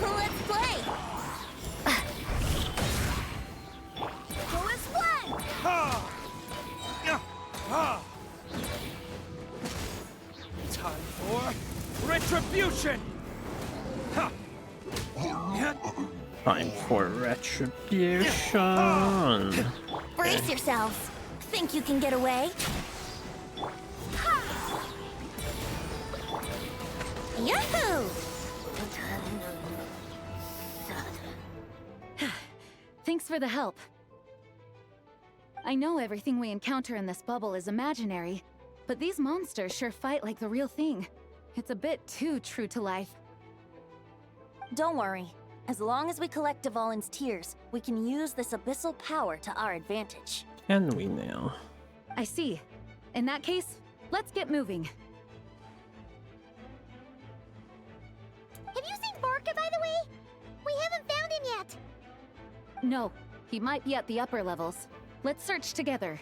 Let's play! Go as one! Time for retribution! Time for retribution. Brace yourselves. Think you can get away? Yahoo! Thanks for the help. I know everything we encounter in this bubble is imaginary, but these monsters sure fight like the real thing. It's a bit too true to life. Don't worry. As long as we collect Dvalin's tears, we can use this abyssal power to our advantage. Can we now? I see. In that case, let's get moving. Have you seen Varka, by the way? We haven't found him yet. No, he might be at the upper levels. Let's search together.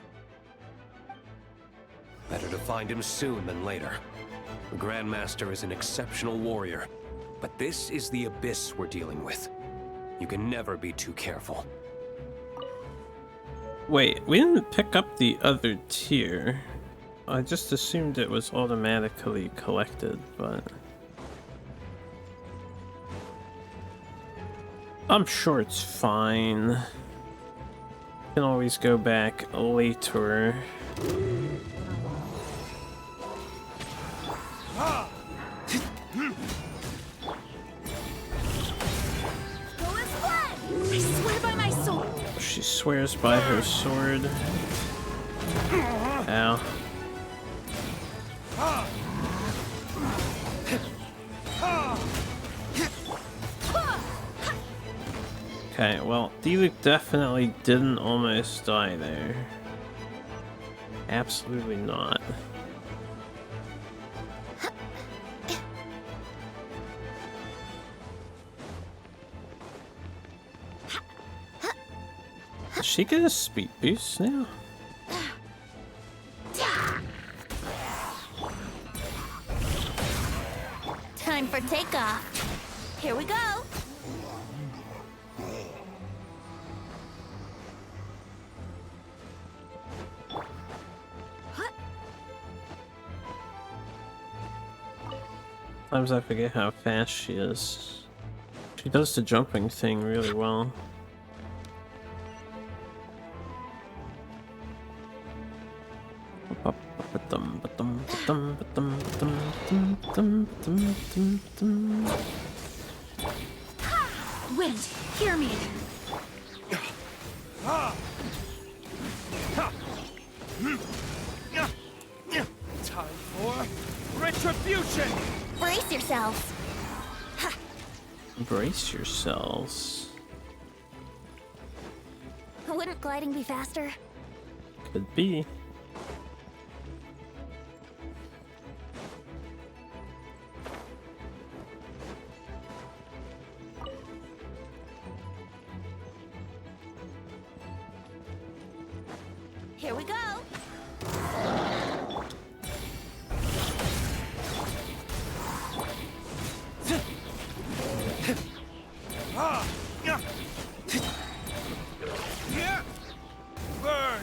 Better to find him soon than later. The Grandmaster is an exceptional warrior, but this is the abyss we're dealing with. You can never be too careful. Wait, we didn't pick up the other tier. I just assumed it was automatically collected, but... I'm sure it's fine. Can always go back later. She swears by her sword. Ow. Okay, well, Diluc definitely didn't almost die there. Absolutely not. Does she get a speed boost now? Time for takeoff. Here we go. Sometimes I forget how fast she is. She does the jumping thing really well. Wind, hear me. Time for retribution! Brace yourselves. Brace yourselves. Wouldn't gliding be faster? Could be. Here we go. Burn!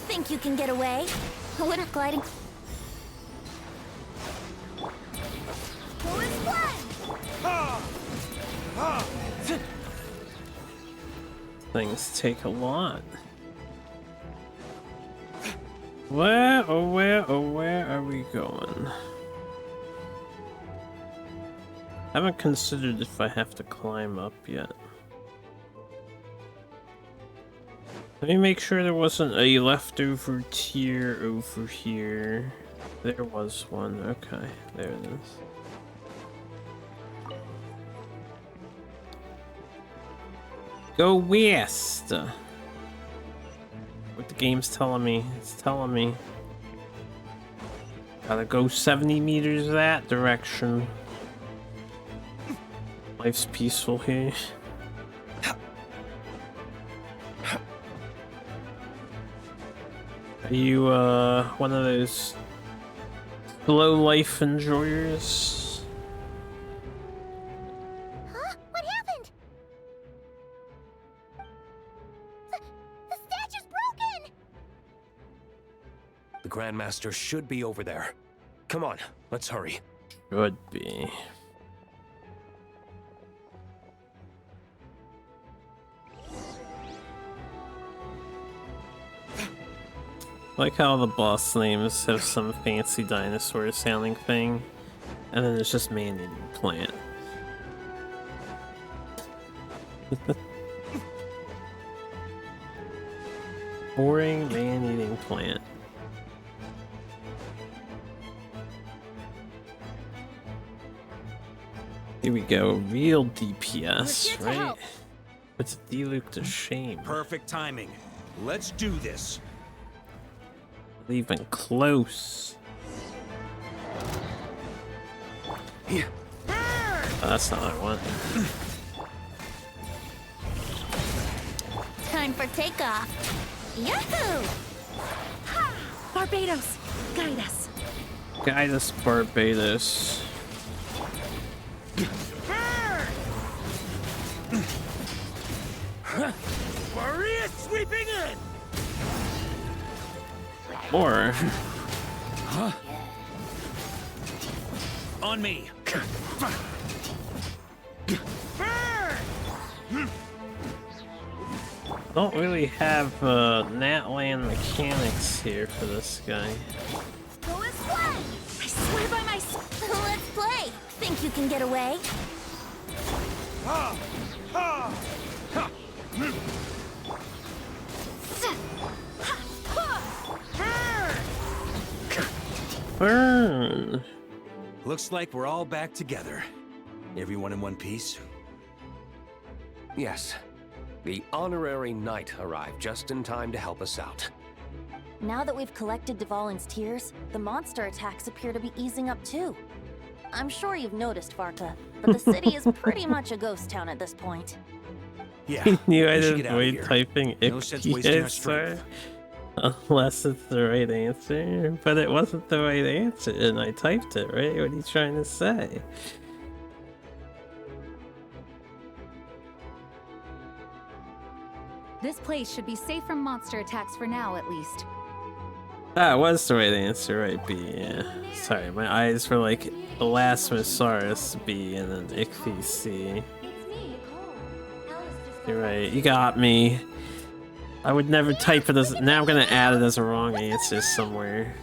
Think you can get away? Wouldn't gliding... Who is blood? Things take a lot. Where, oh where are we going? I haven't considered if I have to climb up yet. Let me make sure there wasn't a leftover tier over here. There was one. Okay, there it is. Go west! What the game's telling me. It's telling me. Gotta go 70 meters that direction. Life's peaceful here. Are you, one of those slow life enjoyers? Huh? What happened? The statue's broken! The Grandmaster should be over there. Come on, let's hurry. Should be. I like how the boss names have some fancy dinosaur sounding thing, and then it's just man-eating plant. Boring man-eating plant. Here we go, real DPS, right? It's Diluc to shame. Perfect timing. Let's do this. Not even close. Yeah. Oh, that's not what I want. Time for takeoff. Yahoo! Barbados, guide us. Guide us, Barbados. Maria sweeping in! Or... On me. Don't really have Natland mechanics here for this guy. Who is blood? I swear by my... Let's play. Think you can get away? Burn. Looks like we're all back together. Everyone in one piece? Yes. The honorary knight arrived just in time to help us out. Now that we've collected Dvalin's tears, the monster attacks appear to be easing up too. I'm sure you've noticed, Varka, but the city is pretty much a ghost town at this point. Yeah, He knew I we should didn't get out of avoid here. typing No sense wasting our answer. strength. Unless it's the right answer. But it wasn't the right answer, and I typed it, right? What are you trying to say? This place should be safe from monster attacks for now, at least. That was the right answer, right? B, yeah. Sorry, my eyes were like Elasmosaurus B and then Ichthy C. You're right, you got me. I would never type it as. Now I'm gonna add it as a wrong answer somewhere.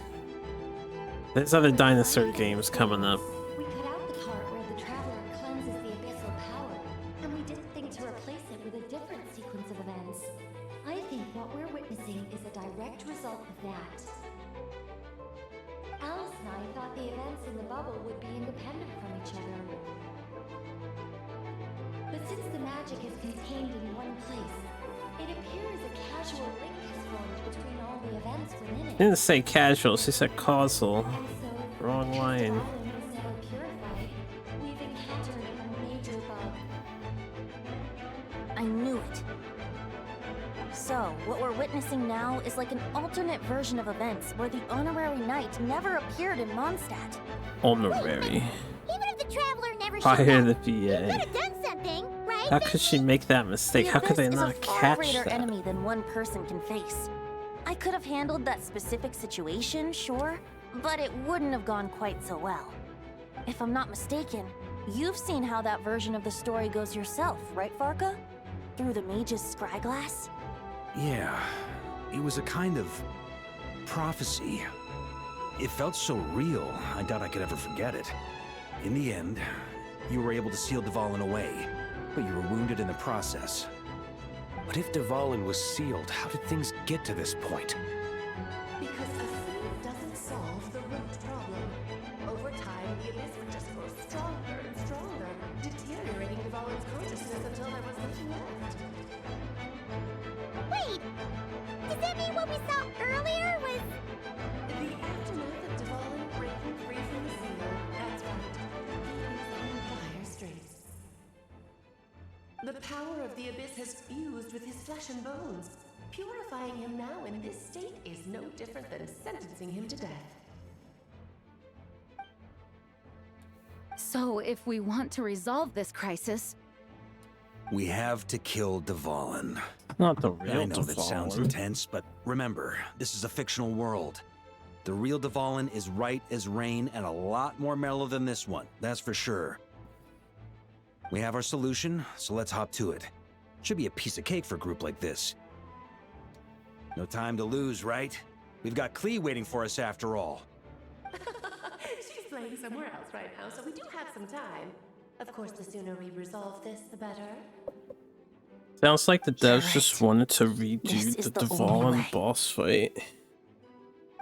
There's other dinosaur games coming up. We cut out the part where the traveler cleanses the abyssal power, and we didn't think to replace it with a different sequence of events. I think what we're witnessing is a direct result of that. Alice and I thought the events in the bubble would be independent from each other. But since the magic is contained in one place, it appears a casual link has formed between all the events within it. Didn't say casual, she said causal. Wrong line. We've encountered a major bug. I knew it. So, what we're witnessing now is like an alternate version of events where the honorary knight never appeared in Mondstadt. Honorary. Even if the traveler never showed Fire up, the you could VA. have done something, right? How could she make that mistake? How could they Abyss not is a far catch greater that? enemy than one person can face. I could have handled that specific situation, sure, but it wouldn't have gone quite so well. If I'm not mistaken, you've seen how that version of the story goes yourself, right, Varka? Through the mage's scryglass? Yeah, it was a kind of prophecy. It felt so real, I doubt I could ever forget it. In the end, you were able to seal Dvalin away, but you were wounded in the process. But if Dvalin was sealed, how did things get to this point? Because a seal doesn't solve the root problem. Over time, the abyss would just grow stronger and stronger, deteriorating Dvalin's consciousness until there was nothing left. Wait! Does that mean what we saw earlier was... The aftermath of Dvalin breaking free from the seal. That's right. He was on dire straits. The power of the abyss has fused with his flesh and bones. Purifying him now in this state is no different than sentencing him to death. So, if we want to resolve this crisis, We have to kill Dvalin. Not the real I know that sounds Dvalin. intense, but remember, this is a fictional world. The real Dvalin is right as rain and a lot more mellow than this one, that's for sure. We have our solution, so let's hop to it. Should be a piece of cake for a group like this. No time to lose, right? We've got Klee waiting for us after all. She's playing somewhere else right now, so we do have some time. Of course, the sooner we resolve this, the better. Sounds like the devs Right. just wanted to This redo is the the only way. Dvalin boss fight.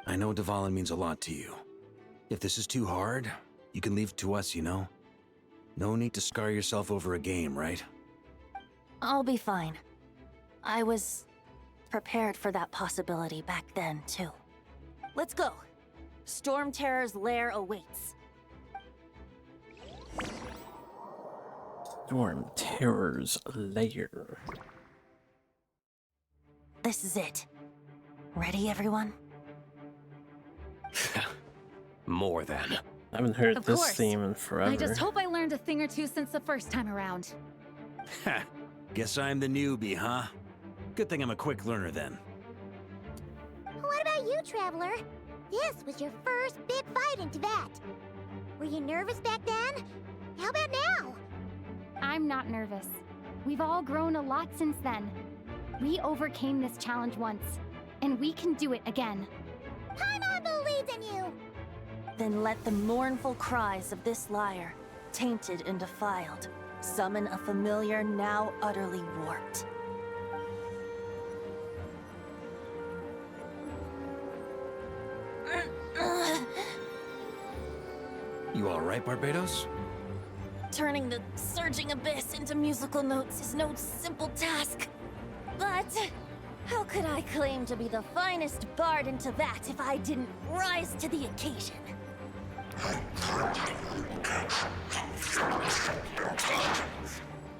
I know Dvalin means a lot to you. If this is too hard, you can leave it to us, you know? No need to scar yourself over a game, right? I'll be fine. I was prepared for that possibility back then, too. Let's go. Storm Terror's lair awaits. Storm Terror's lair. This is it. Ready, everyone? More than. I haven't heard Of this course. theme in forever. I just hope I learned a thing or two since the first time around. Ha! Guess I'm the newbie, huh? Good thing I'm a quick learner then. What about you, Traveler? This was your first big fight in Tibet. Were you nervous back then? How about now? I'm not nervous. We've all grown a lot since then. We overcame this challenge once, and we can do it again. Paimon believes in you! Then let the mournful cries of this liar, tainted and defiled, Summon a familiar now utterly warped. You alright, Barbados? Turning the surging abyss into musical notes is no simple task. But how could I claim to be the finest bard into that if I didn't rise to the occasion?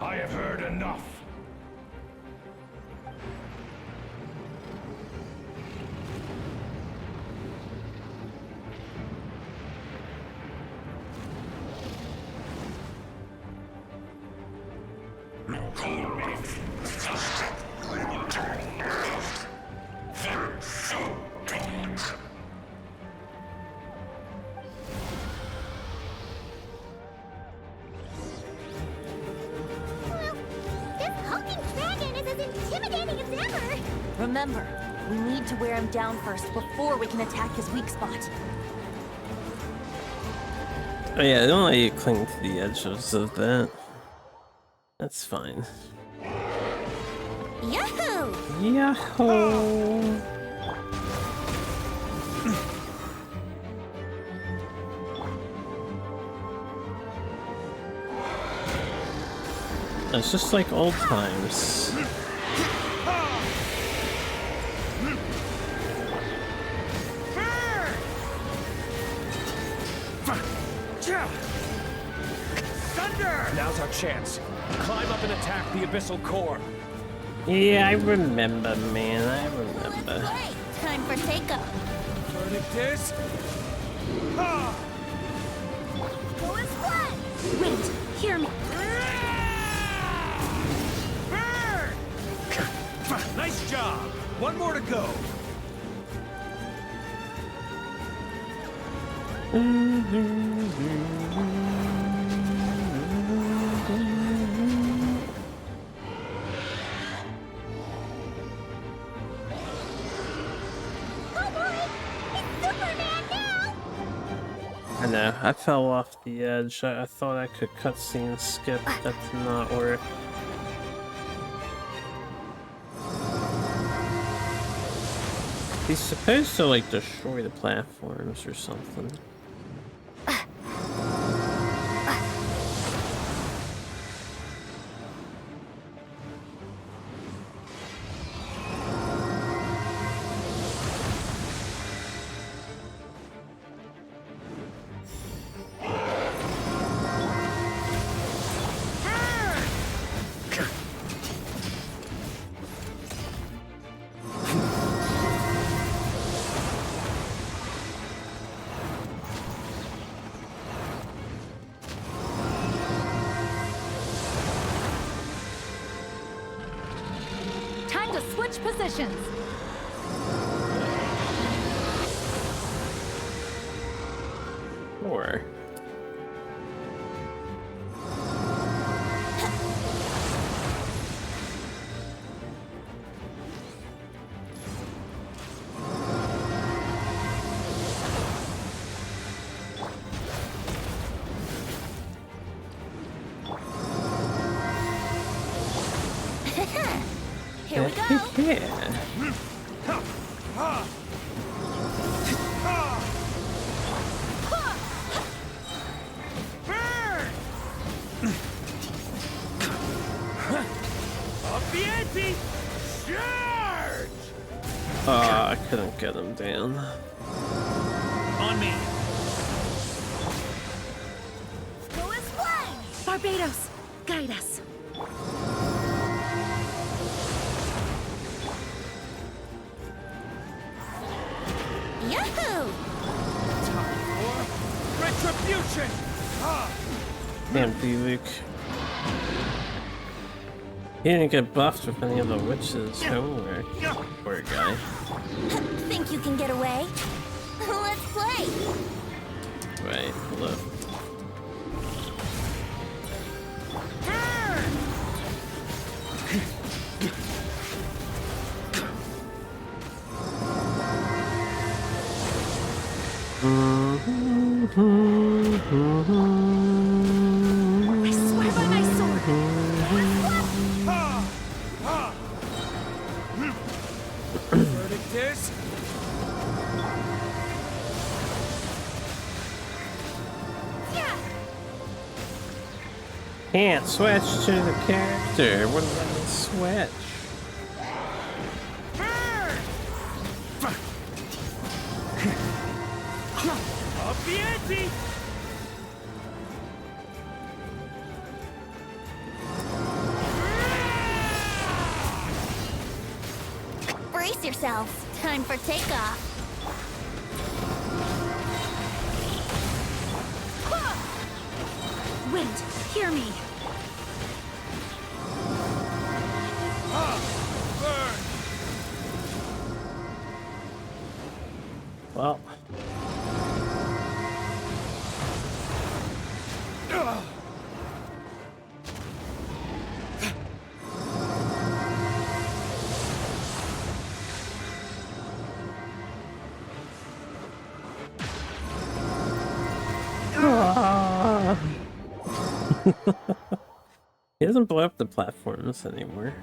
I have heard enough. Remember, we need to wear him down first before we can attack his weak spot. Oh yeah, don't let you cling to the edges of that. That's fine. Yahoo! Yahoo! It's just like old times. Now's our chance. Climb up and attack the abyssal core. Yeah, I remember, man. I remember. Time for takeoff. Verdict is... Go as planned! Wait, hear me. Nice job. One more to go. I know, I fell off the edge. I thought I could cutscene skip. That did not work. He's supposed to like destroy the platforms or something. Time to switch positions. Or Here we go! yeah. I couldn't get him down. On me. Go as planned! Barbados, guide us. Yahoo! Time for retribution. Damn, Luke. He didn't get buffed with any of the witches' homework. Poor guy. Think you can get away? Let's play! Right, look. I swear by my sword. Can't switch to the character. What does that mean, switch? Up the ante! Brace yourselves. Time for takeoff. Wind, hear me. Well. He doesn't blow up the platforms anymore.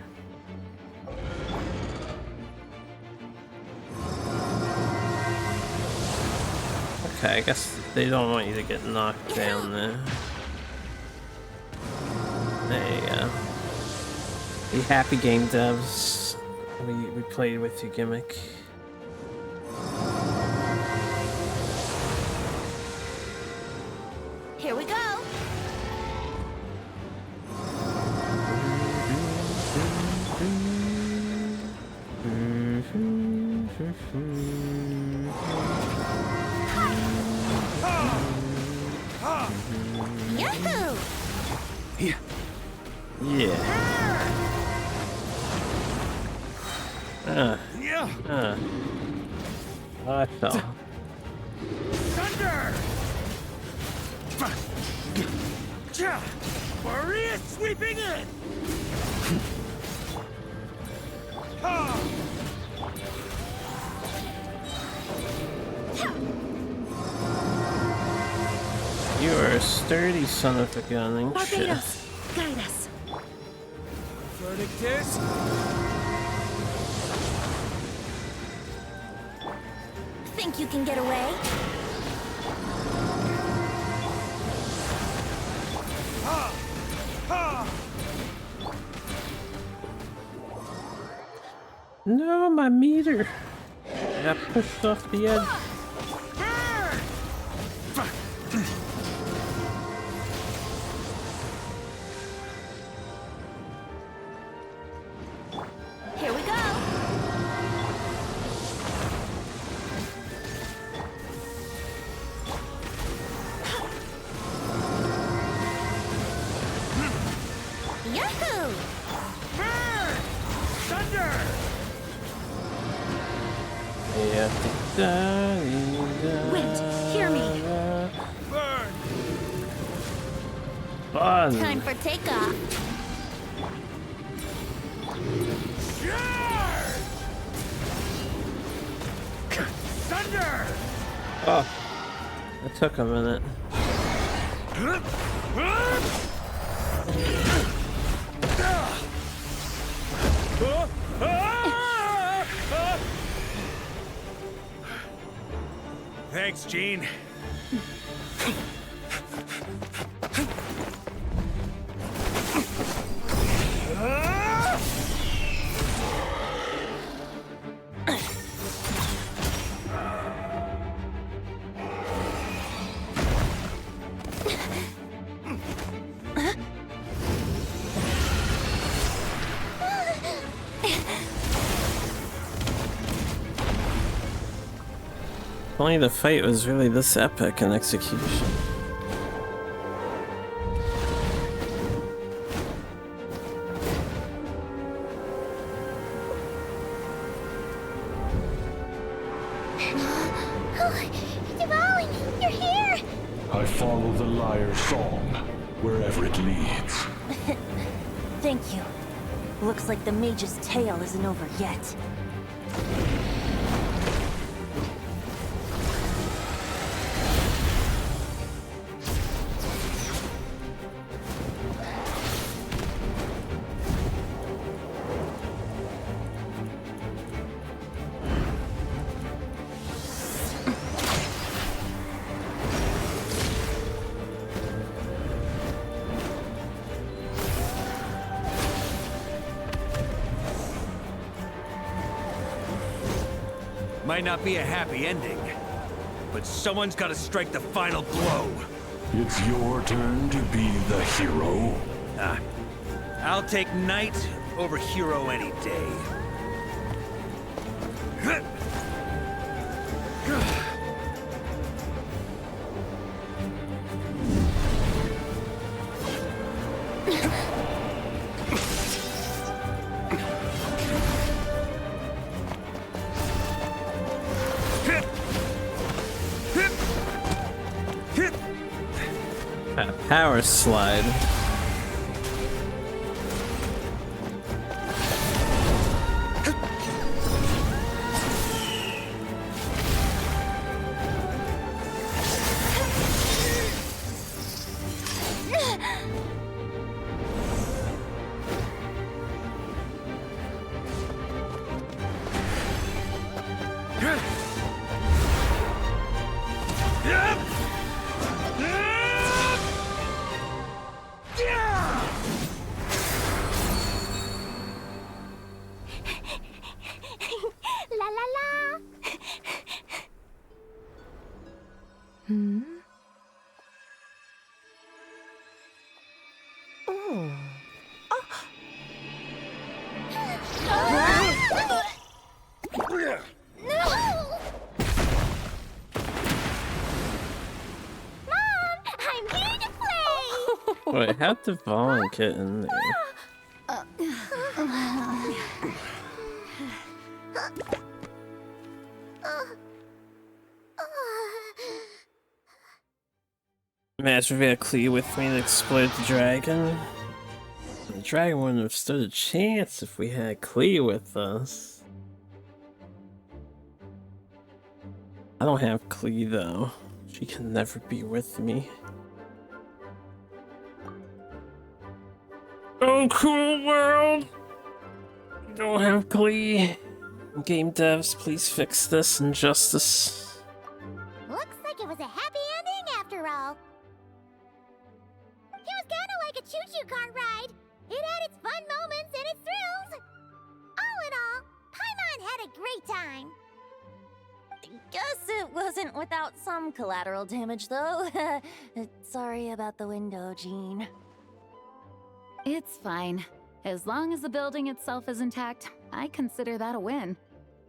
Okay, I guess they don't want you to get knocked down there. There you go. Be happy, game devs. We played with your gimmick. Here we go. Yahoo! Yeah. I fell. Thunder! Maria sweeping in! You are a sturdy son of a gun, ain't you? Barbados, guide us. Verdict is... Think you can get away? No, my meter. I got pushed off the edge. Here we go. Yahoo! Thunder! Wind, hear me. Burn! Fun. Time for takeoff. Thunder! Oh, it took a minute. Thanks, Gene. If only the fight was really this epic in execution. Devouring, you're here! I follow the liar's song, wherever it leads. Thank you. Looks like the mage's tale isn't over yet. might not be a happy ending, but someone's got to strike the final blow. It's your turn to be the hero. I'll take knight over hero any day. Power slide. La la la! Hmm? Oh. I'm here to play! Wait, how'd Devon get in there? Imagine if we had Clea with me to exploit the dragon. The dragon wouldn't have stood a chance if we had Clea with us. I don't have Clea though. She can never be with me. Oh, cool world! Don't have Clea. Game devs, please fix this injustice. Looks like it was a happy ending after all. It was kinda like a choo-choo car ride. It had its fun moments and its thrills. All in all, Paimon had a great time. Guess it wasn't without some collateral damage, though. Sorry about the window, Jean. It's fine. As long as the building itself is intact, I consider that a win.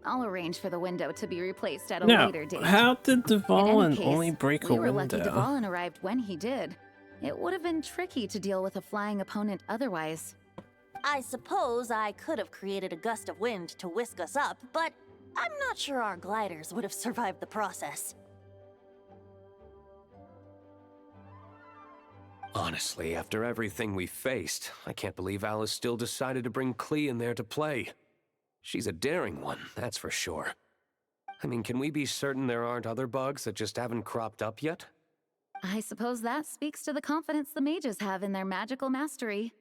I'll arrange for the window to be replaced at a Now, later date. how did In Devon any case, only break a we were lucky window? Devon arrived when he did. It would have been tricky to deal with a flying opponent otherwise. I suppose I could have created a gust of wind to whisk us up, but I'm not sure our gliders would have survived the process. Honestly, after everything we faced, I can't believe Alice still decided to bring Clea in there to play. She's a daring one, that's for sure. I mean, can we be certain there aren't other bugs that just haven't cropped up yet? I suppose that speaks to the confidence the mages have in their magical mastery.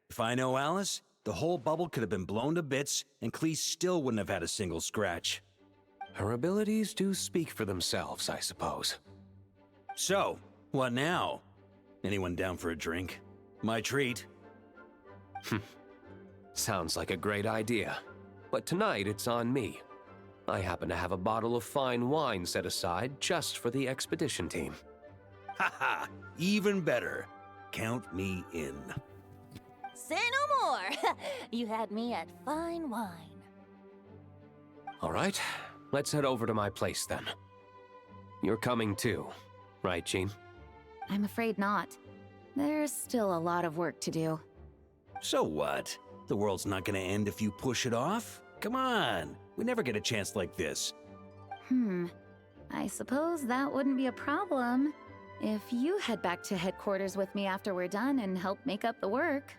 If I know Alice, the whole bubble could have been blown to bits, and Clea still wouldn't have had a single scratch. Her abilities do speak for themselves, I suppose. So, what now? Anyone down for a drink? My treat. Sounds like a great idea. But tonight it's on me. I happen to have a bottle of fine wine set aside just for the expedition team. Haha, even better. Count me in. Say no more! You had me at fine wine. All right, let's head over to my place then. You're coming too, right, Jean? I'm afraid not. There's still a lot of work to do. So what? The world's not gonna end if you push it off? Come on, we never get a chance like this. I suppose that wouldn't be a problem if you head back to headquarters with me after we're done and help make up the work.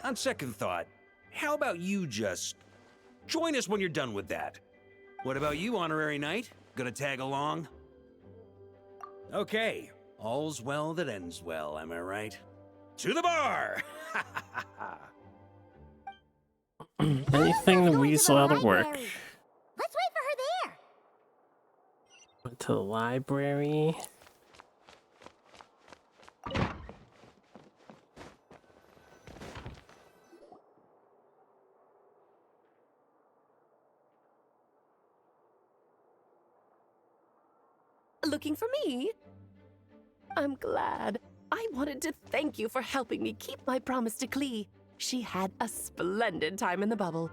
On second thought, how about you just join us when you're done with that? What about you, Honorary Knight? Gonna tag along? Okay, all's well that ends well, am I right? To the bar! Anything to weasel out of work. Let's wait for her there. Went to the library. looking for me? I'm glad. I wanted to thank you for helping me keep my promise to Klee. She had a splendid time in the bubble.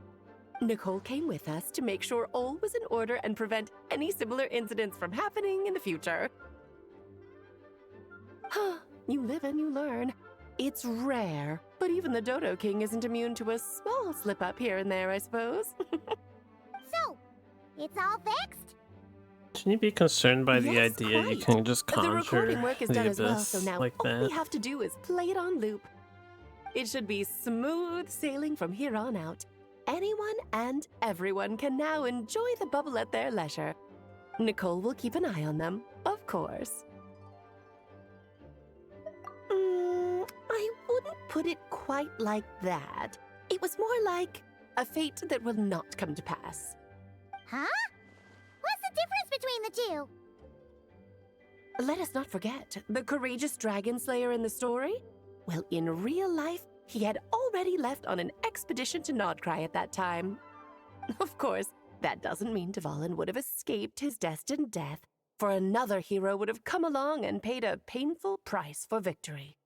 Nicole came with us to make sure all was in order and prevent any similar incidents from happening in the future. You live and you learn. It's rare, but even the Dodo King isn't immune to a small slip-up here and there, I suppose. So, it's all fixed? Shouldn't you be concerned by the Yes, idea you quite. can just The conjure recording work is the done abyss as well, so now like all that? we have to do is play it on loop. It should be smooth sailing from here on out. Anyone and everyone can now enjoy the bubble at their leisure. Nicole will keep an eye on them, of course. I wouldn't put it quite like that. It was more like a fate that will not come to pass. Huh? What's the difference between the two? Let us not forget the courageous dragon slayer in the story. Well, in real life, he had already left on an expedition to Nodcry at that time. Of course, that doesn't mean Dvalin would have escaped his destined death, for another hero would have come along and paid a painful price for victory.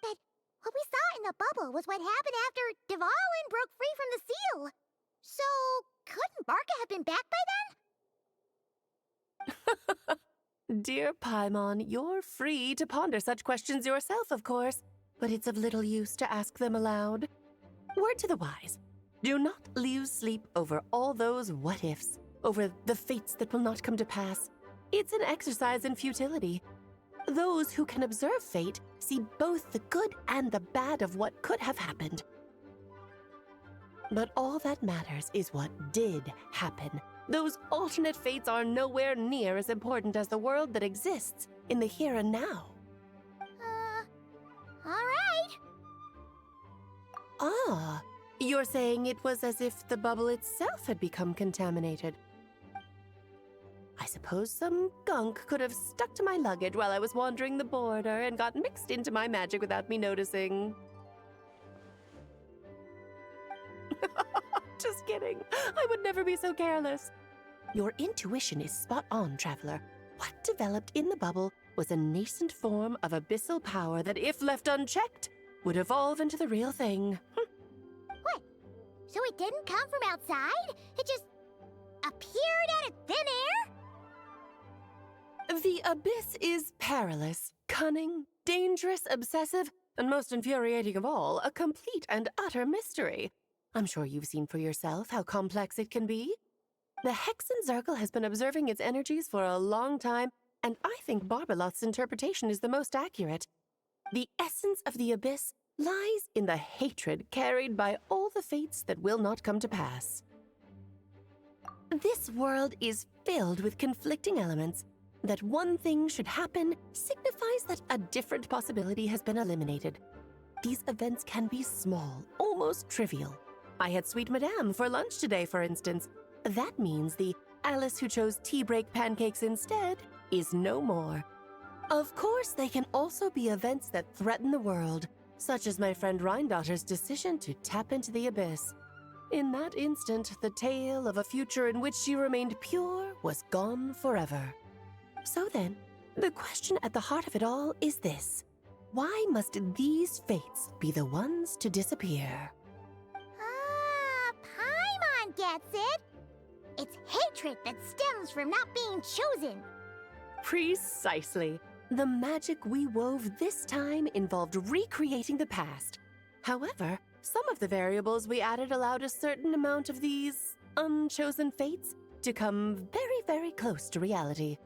But what we saw in the bubble was what happened after Dvalin broke free from the seal. So, couldn't Barca have been back by then? Dear Paimon, you're free to ponder such questions yourself, of course, but it's of little use to ask them aloud. Word to the wise, do not lose sleep over all those what-ifs, over the fates that will not come to pass. It's an exercise in futility. Those who can observe fate see both the good and the bad of what could have happened. But all that matters is what did happen. Those alternate fates are nowhere near as important as the world that exists in the here and now. Alright. Ah, you're saying it was as if the bubble itself had become contaminated. I suppose some gunk could have stuck to my luggage while I was wandering the border and got mixed into my magic without me noticing. Just kidding. I would never be so careless. Your intuition is spot on, Traveler. What developed in the bubble was a nascent form of abyssal power that, if left unchecked, would evolve into the real thing. What? So it didn't come from outside? It just appeared out of thin air? The abyss is perilous, cunning, dangerous, obsessive, and most infuriating of all, a complete and utter mystery. I'm sure you've seen for yourself how complex it can be. The Hexen Circle has been observing its energies for a long time, and I think Barbalot's interpretation is the most accurate. The essence of the abyss lies in the hatred carried by all the fates that will not come to pass. This world is filled with conflicting elements. That one thing should happen signifies that a different possibility has been eliminated. These events can be small, almost trivial. I had Sweet Madame for lunch today, for instance. That means the Alice who chose tea break pancakes instead is no more. Of course, they can also be events that threaten the world, such as my friend Rhindotter's decision to tap into the abyss. In that instant, the tale of a future in which she remained pure was gone forever. So then, the question at the heart of it all is this. Why must these fates be the ones to disappear? Paimon gets it. It's hatred that stems from not being chosen. Precisely. The magic we wove this time involved recreating the past. However, some of the variables we added allowed a certain amount of these unchosen fates to come very, very close to reality.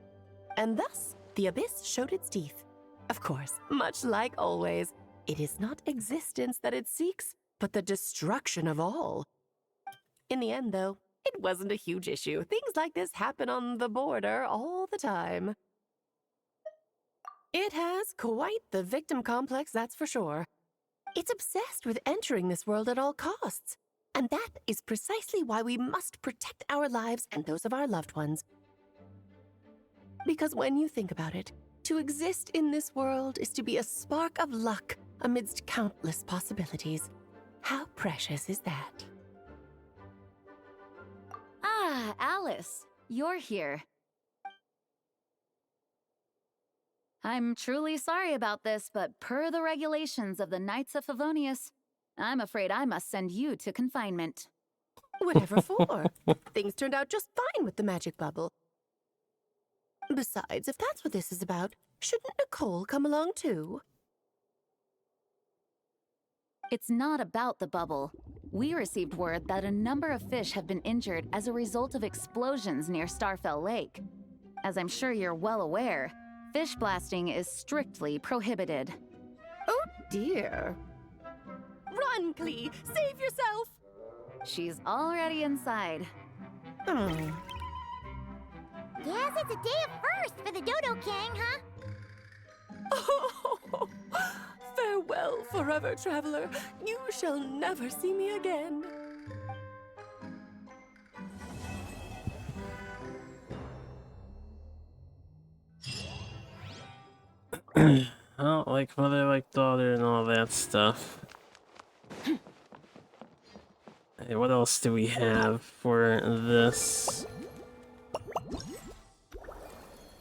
And thus, the abyss showed its teeth. Of course, much like always, it is not existence that it seeks, but the destruction of all. In the end, though, it wasn't a huge issue. Things like this happen on the border all the time. It has quite the victim complex, that's for sure. It's obsessed with entering this world at all costs. And that is precisely why we must protect our lives and those of our loved ones. Because when you think about it, to exist in this world is to be a spark of luck amidst countless possibilities. How precious is that? Ah, Alice, you're here. I'm truly sorry about this, but per the regulations of the Knights of Favonius, I'm afraid I must send you to confinement. Whatever for? Things turned out just fine with the magic bubble. Besides, if that's what this is about, shouldn't Nicole come along too? It's not about the bubble. We received word that a number of fish have been injured as a result of explosions near Starfell Lake. As I'm sure you're well aware, fish blasting is strictly prohibited. Oh dear. Run, Klee! Save yourself! She's already inside. Guess it's a day of first for the Dodo King, huh? Oh, farewell, forever traveler. You shall never see me again. Oh, like mother, like daughter, and all that stuff. Hey, what else do we have for this?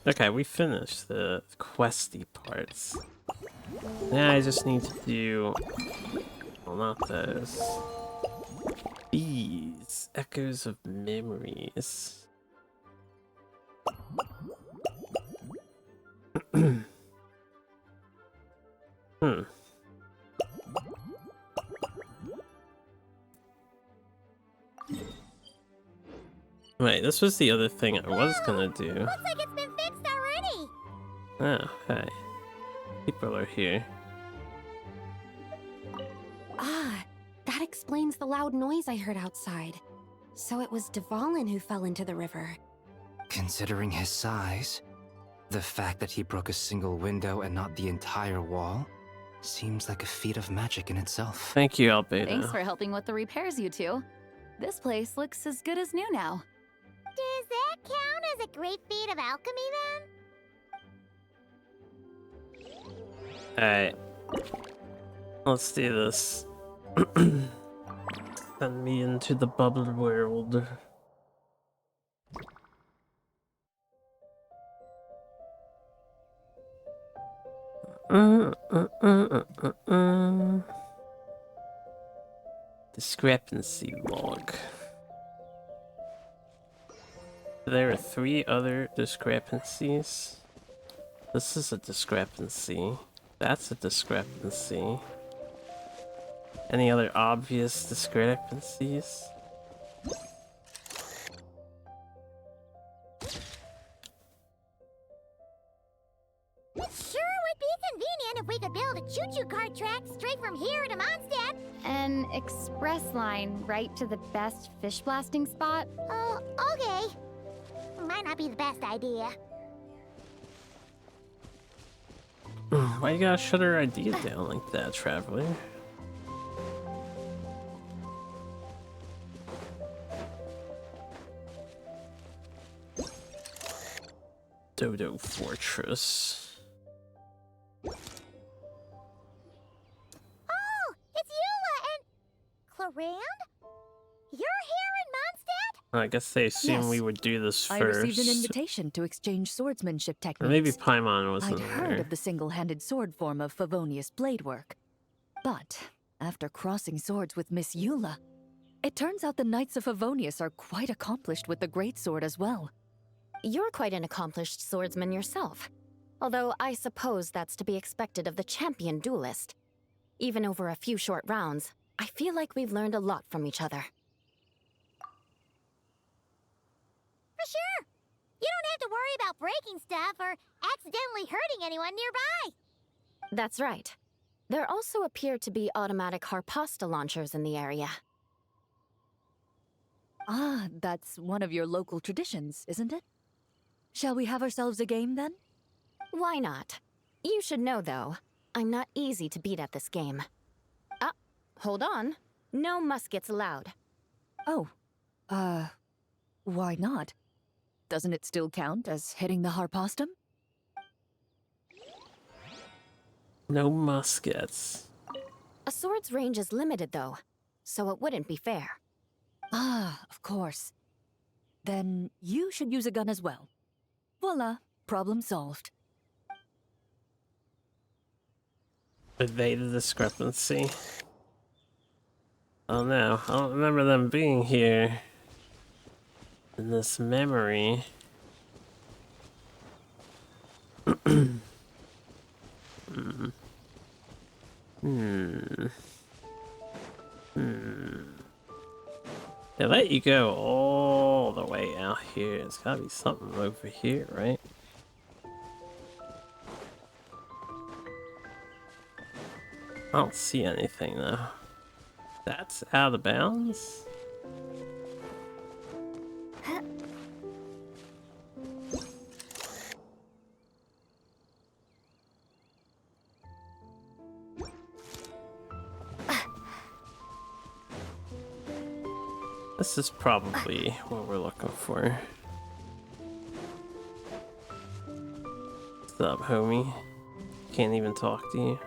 Okay, we finished the questy parts. Now I just need to do... well, not those. These. Echoes of memories. Wait, this was the other thing I was gonna do. Looks like it's been fixed already. Oh, hey. People are here. Ah, that explains the loud noise I heard outside. So it was Dvalin who fell into the river. Considering his size, the fact that he broke a single window and not the entire wall seems like a feat of magic in itself. Thank you, Albedo. Thanks for helping with the repairs, you two. This place looks as good as new now. Does that count as a great feat of alchemy, then? Alright. Let's do this. Send me into the bubble world. Discrepancy log. There are 3 other discrepancies. This is a discrepancy. That's a discrepancy. Any other obvious discrepancies? It sure would be convenient if we could build a choo-choo cart track straight from here to Mondstadt. An express line right to the best fish blasting spot? Oh, okay. Might not be the best idea. Why you gotta shut her idea down like that, traveler? Dodo Fortress. Oh, it's Eula and... Clarand? You're here in Mondstadt? I guess they assumed Yes. we would do this I first. received an invitation to exchange swordsmanship Or techniques. maybe Paimon wasn't I'd heard there. of the single-handed sword form of Favonius blade work. But after crossing swords with Miss Eula, it turns out the Knights of Favonius are quite accomplished with the greatsword as well. You're quite an accomplished swordsman yourself. Although I suppose that's to be expected of the champion duelist. Even over a few short rounds, I feel like we've learned a lot from each other. For sure. You don't have to worry about breaking stuff or accidentally hurting anyone nearby. That's right. There also appear to be automatic harpasta launchers in the area. Ah, that's one of your local traditions, isn't it? Shall we have ourselves a game then? Why not? You should know, though, I'm not easy to beat at this game. Ah, hold on. No muskets allowed. Oh, why not? Doesn't it still count as hitting the harpastum? No muskets. A sword's range is limited, though, so it wouldn't be fair. Ah, of course. Then you should use a gun as well. Voila, problem solved. evade the discrepancy. Oh no, I don't remember them being here in this memory. They let you go all the way out here. It's gotta be something over here, right? I don't see anything though. That's out of bounds? This is probably what we're looking for. What's up, homie? Can't even talk to you.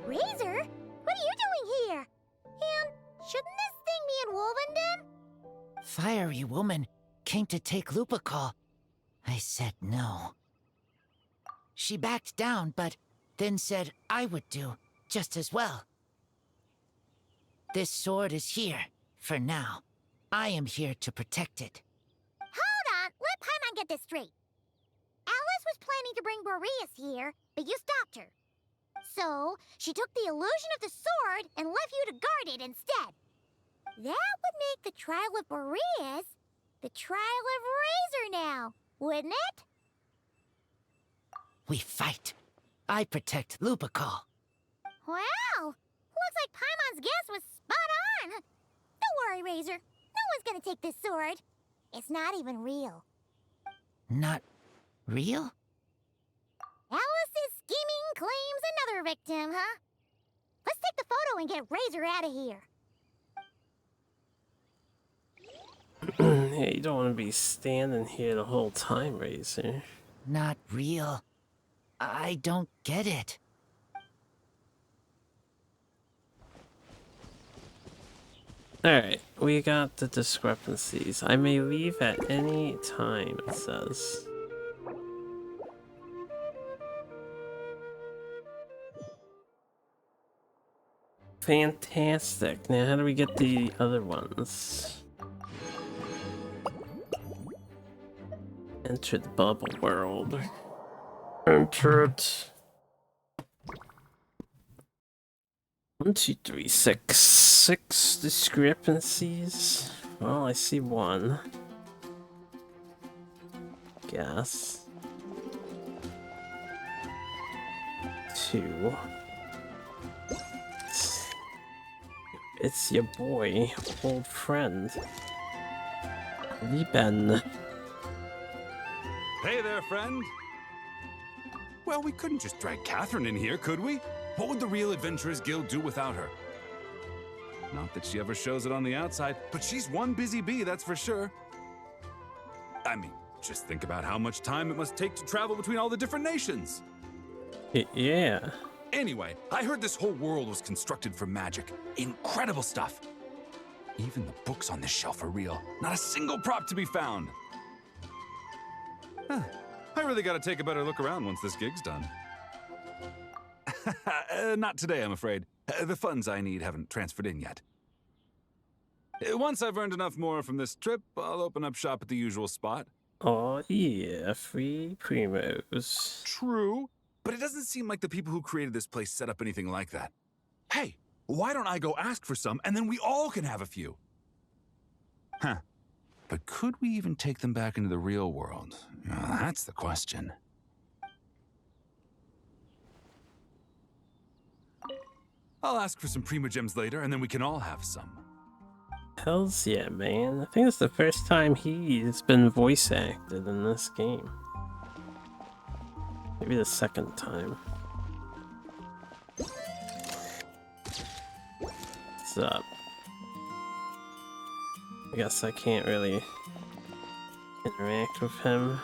Razor? What are you doing here? And shouldn't this thing be in Wolvenden? Fiery woman came to take Lupical. I said no. She backed down, but then said I would do just as well. This sword is here, for now. I am here to protect it. Hold on, let Paimon get this straight. Alice was planning to bring Boreas here, but you stopped her. So, she took the illusion of the sword and left you to guard it instead. That would make the trial of Boreas the trial of Razor now, wouldn't it? We fight. I protect Lupical. Wow! Looks like Paimon's guess was spot on. Don't worry, Razor. No one's gonna take this sword. It's not even real. Not real? Alice's scheming claims another victim, huh? Let's take the photo and get Razor out of here. Yeah, you don't want to be standing here the whole time, Razor. Not real. I don't get it. Alright, we got the discrepancies. I may leave at any time, it says. Fantastic. Now how do we get the other ones? Enter the bubble world. Enter it. 1, 2, 3, 6. 6 discrepancies. Well, I see one. Guess. 2. It's your boy, old friend. Lieben. Hey there, friend. Well, we couldn't just drag Catherine in here, could we? What would the Real Adventurers Guild do without her? Not that she ever shows it on the outside, but she's one busy bee, that's for sure. I mean, just think about how much time it must take to travel between all the different nations. Yeah. Anyway, I heard this whole world was constructed for magic. Incredible stuff. Even the books on this shelf are real. Not a single prop to be found. Huh. I really gotta take a better look around once this gig's done. Not today, I'm afraid. The funds I need haven't transferred in yet. Once I've earned enough more from this trip, I'll open up shop at the usual spot. Oh yeah, free primos. True, but it doesn't seem like the people who created this place set up anything like that. Hey, why don't I go ask for some, and then we all can have a few? Huh. But could we even take them back into the real world? That's the question. I'll ask for some Primogems later, and then we can all have some. Hells yeah, man. I think it's the first time he's been voice acted in this game. Maybe the second time. What's up? I guess I can't really interact with him.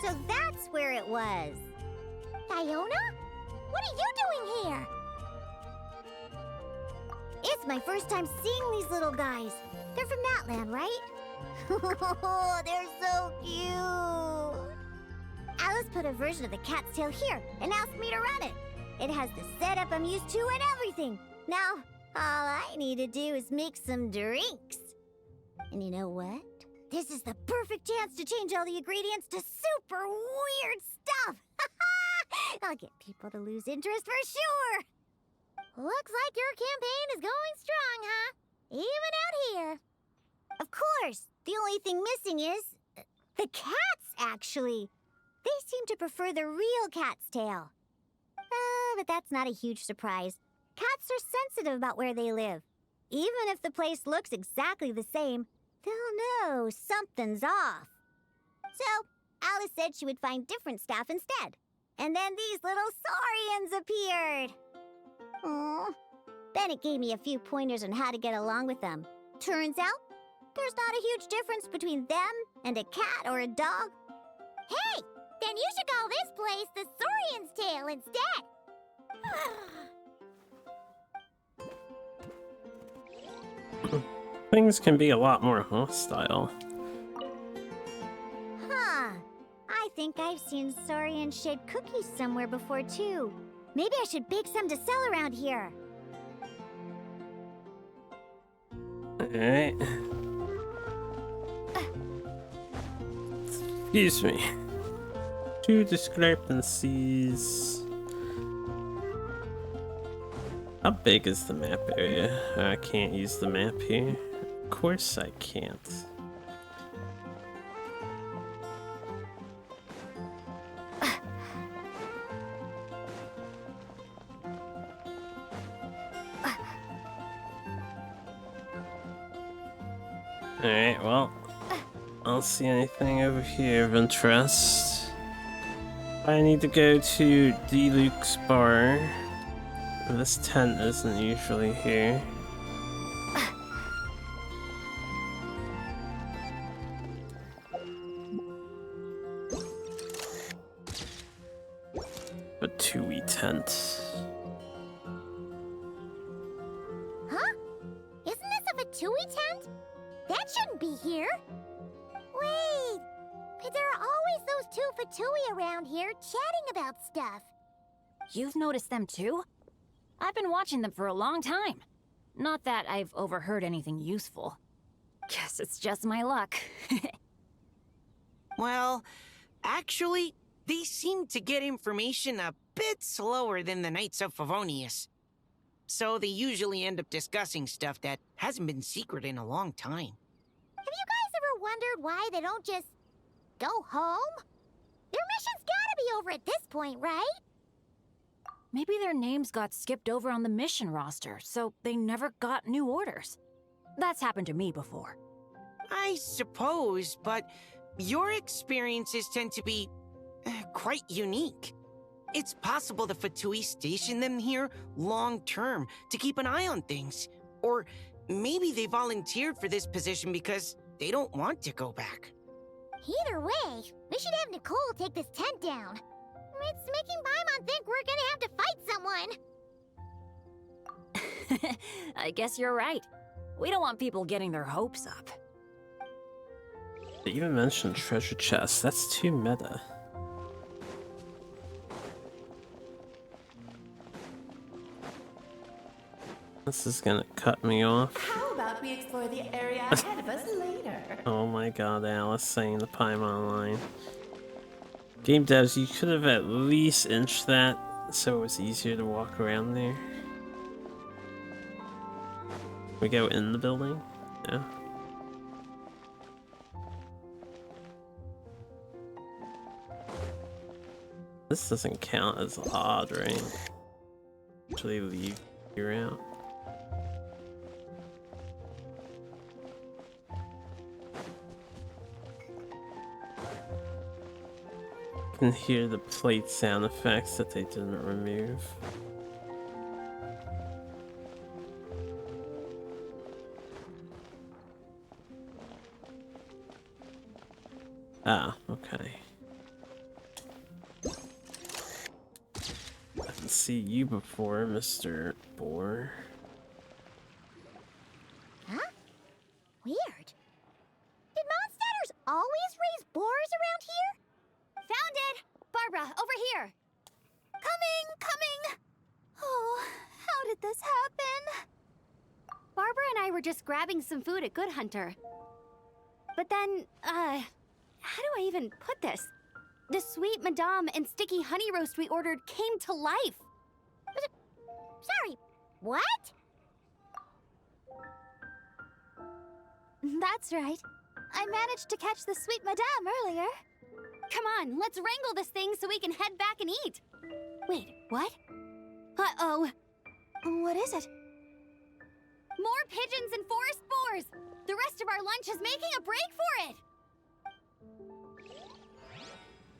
So that's where it was. Fiona? What are you doing here? It's my first time seeing these little guys. They're from that land, right? They're so cute. Alice put a version of the cat's tail here and asked me to run it. It has the setup I'm used to and everything. Now, all I need to do is make some drinks. And you know what? This is the perfect chance to change all the ingredients to super weird stuff. I'll get people to lose interest for sure. Looks like your campaign is going strong, huh? Even out here. Of course, the only thing missing is the cats, actually. They seem to prefer the real cat's tail. But that's not a huge surprise. Cats are sensitive about where they live. Even if the place looks exactly the same, they'll know something's off. So, Alice said she would find different staff instead. And then these little saurians appeared. Aww. Bennett gave me a few pointers on how to get along with them. Turns out, there's not a huge difference between them and a cat or a dog. Hey, then you should call this place the Saurian's Tail instead. Things can be a lot more hostile. Huh. I think I've seen saurian-shaped cookies somewhere before, too. Maybe I should bake some to sell around here. Alright. Excuse me. Two discrepancies. How big is the map area? I can't use the map here. Of course I can't. Alright, well, I don't see anything over here of interest. I need to go to Deluxe Bar. This tent isn't usually here. A 2E tent. Huh? Isn't this a Fatui tent? That shouldn't be here. Wait, but there are always those two Fatui around here chatting about stuff. You've noticed them too? I've been watching them for a long time. Not that I've overheard anything useful. Guess it's just my luck. Well, actually, they seem to get information a bit slower than the Knights of Favonius. So they usually end up discussing stuff that hasn't been secret in a long time. Have you guys ever wondered why they don't just go home? Their mission's gotta be over at this point, right? Maybe their names got skipped over on the mission roster, so they never got new orders. That's happened to me before. I suppose, but your experiences tend to be quite unique. It's possible the Fatui stationed them here long-term to keep an eye on things. Or maybe they volunteered for this position because they don't want to go back. Either way, we should have Nicole take this tent down. It's making Paimon think we're gonna have to fight someone. I guess you're right. We don't want people getting their hopes up. They even mentioned treasure chests. That's too meta. This is gonna cut me off. How about we explore the area ahead of us later? Oh my god, Alice saying the Paimon line. Game devs, you could have at least inched that so it was easier to walk around there. We go in the building? Yeah. This doesn't count as odd, right? Actually leave you out. You can hear the plate sound effects that they didn't remove. Ah, okay. I didn't see you before, Mr. Boar. Weird. Did Mondstadters always raise boars around here? Found it! Barbara, over here! Coming! Oh, how did this happen? Barbara and I were just grabbing some food at Good Hunter. But then, how do I even put this? The sweet madame and sticky honey roast we ordered came to life. Sorry, what? That's right. I managed to catch the sweet madame earlier. Come on, let's wrangle this thing so we can head back and eat. Wait, what? Uh-oh. What is it? More pigeons and forest boars! The rest of our lunch is making a break for it!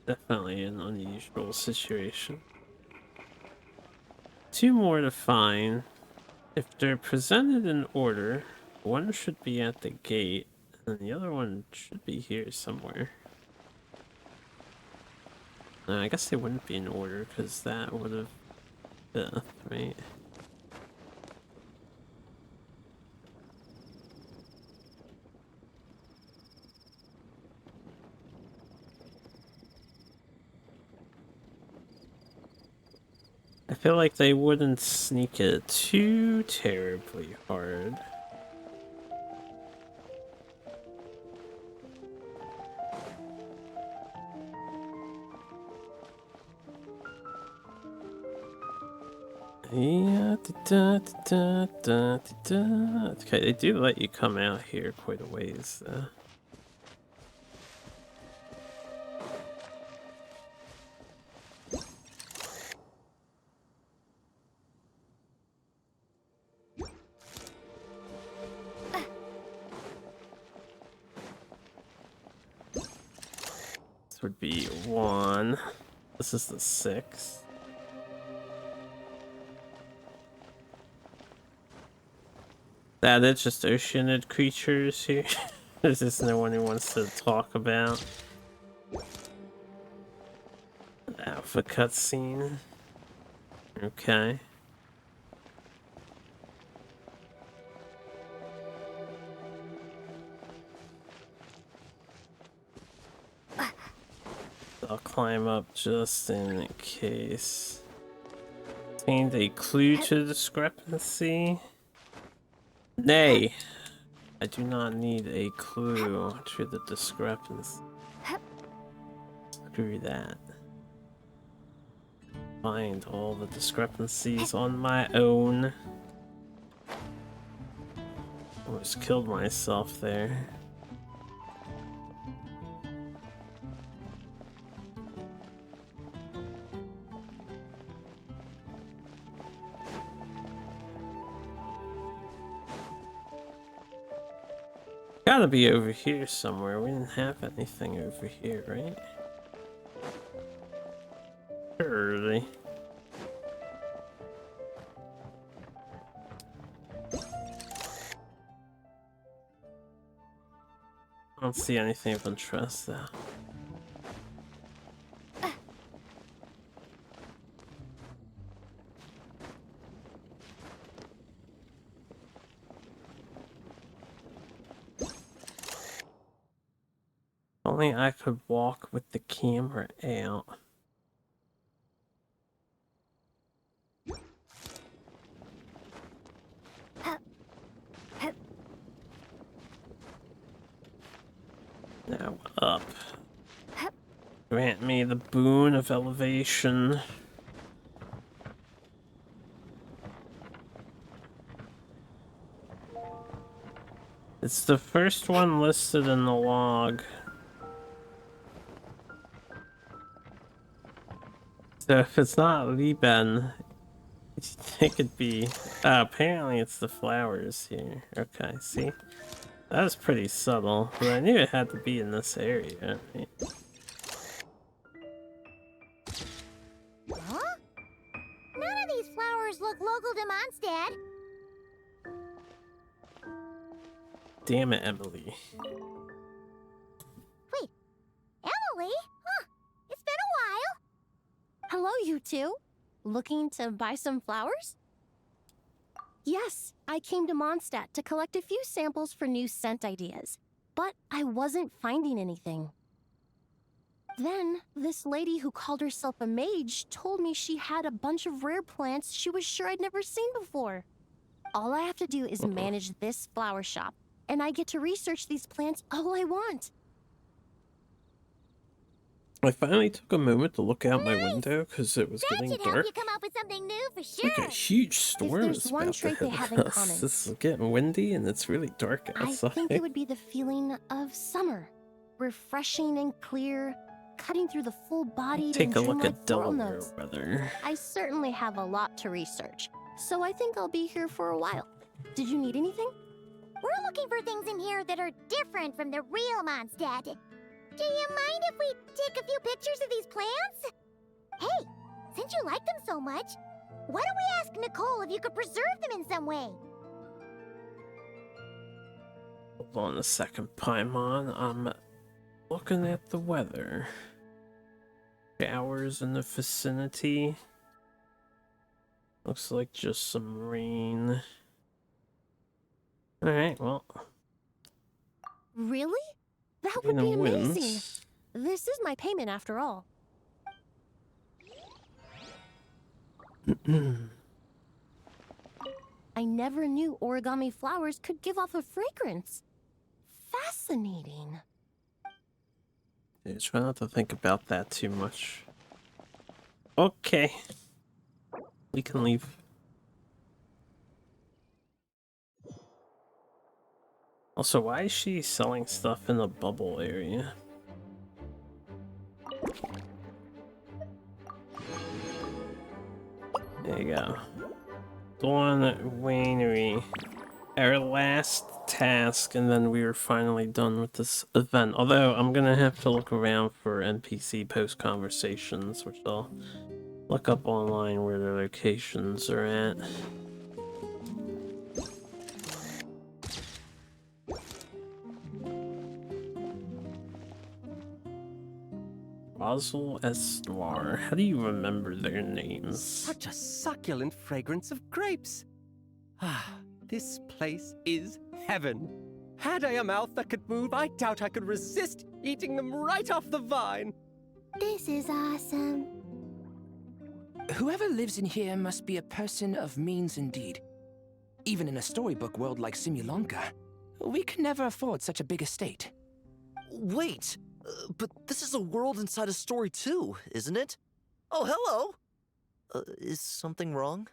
Definitely an unusual situation. 2 more to find. If they're presented in order, one should be at the gate, and the other one should be here somewhere. I guess they wouldn't be in order, because that would have been, right? I feel like they wouldn't sneak it too terribly hard. Yeah, okay, they do let you come out here quite a ways, though. This would be 1. This is the 6th. That it's just oceanid creatures here. There's just no one who wants to talk about. Alpha cutscene. Okay. I'll climb up just in case. Contained a clue to discrepancy. Nay, I do not need a clue to the discrepancy. Screw that. Find all the discrepancies on my own. Almost killed myself there. Gotta be over here somewhere. We didn't have anything over here, right? Surely. I don't see anything of interest though. Only I could walk with the camera out. Now up. Grant me the boon of elevation. It's the first one listed in the log. So if it's not Lieben, it could be. Apparently it's the flowers here. Okay, see? That was pretty subtle, but I knew it had to be in this area. Right? Huh? None of these flowers look local to Mondstadt. Damn it, Emily. Wait, Emily? Huh, it's been a while. Hello, you two. Looking to buy some flowers? Yes, I came to Mondstadt to collect a few samples for new scent ideas, but I wasn't finding anything. Then, this lady who called herself a mage told me she had a bunch of rare plants she was sure I'd never seen before. All I have to do is manage this flower shop, and I get to research these plants all I want. I finally took a moment to look out my window because it was That getting should help dark. you come up with something new for sure. Like a huge storm there's is one about to trait they hit have in us. common, It's getting windy and it's really dark I outside. think it would be the feeling of summer. Refreshing and clear, cutting through the full-bodied Take and a look dreamlike at floral Delaware notes. weather. I certainly have a lot to research, so I think I'll be here for a while. Did you need anything? We're looking for things in here that are different from the real Mondstadt. Do you mind if we take a few pictures of these plants? Hey, since you like them so much, why don't we ask Nicole if you could preserve them in some way? Hold on a second, Paimon. I'm looking at the weather. Showers in the vicinity. Looks like just some rain. Alright, well. Really? That would be amazing. This is my payment after all. I never knew origami flowers could give off a fragrance. Fascinating. Yeah, try not to think about that too much. Okay. We can leave. Also, why is she selling stuff in the bubble area? There you go. Dawn Winery. Our last task, and then we were finally done with this event. Although, I'm gonna have to look around for NPC post-conversations, which I'll look up online where their locations are at. Basil Estuar. How do you remember their names? Such a succulent fragrance of grapes. Ah, this place is heaven. Had I a mouth that could move, I doubt I could resist eating them right off the vine. This is awesome. Whoever lives in here must be a person of means indeed. Even in a storybook world like Simulonka, we can never afford such a big estate. Wait, but this is a world inside a story too, isn't it? Oh, hello! Is something wrong?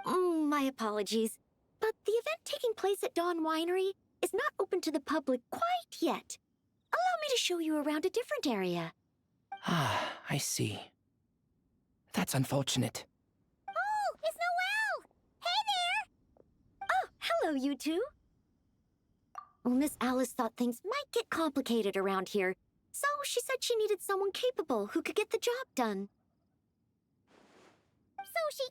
My apologies, but the event taking place at Dawn Winery is not open to the public quite yet. Allow me to show you around a different area. Ah, I see. That's unfortunate. Oh, it's Noelle! Hey there! Oh, hello, you two. Well, Miss Alice thought things might get complicated around here, so she said she needed someone capable who could get the job done. So she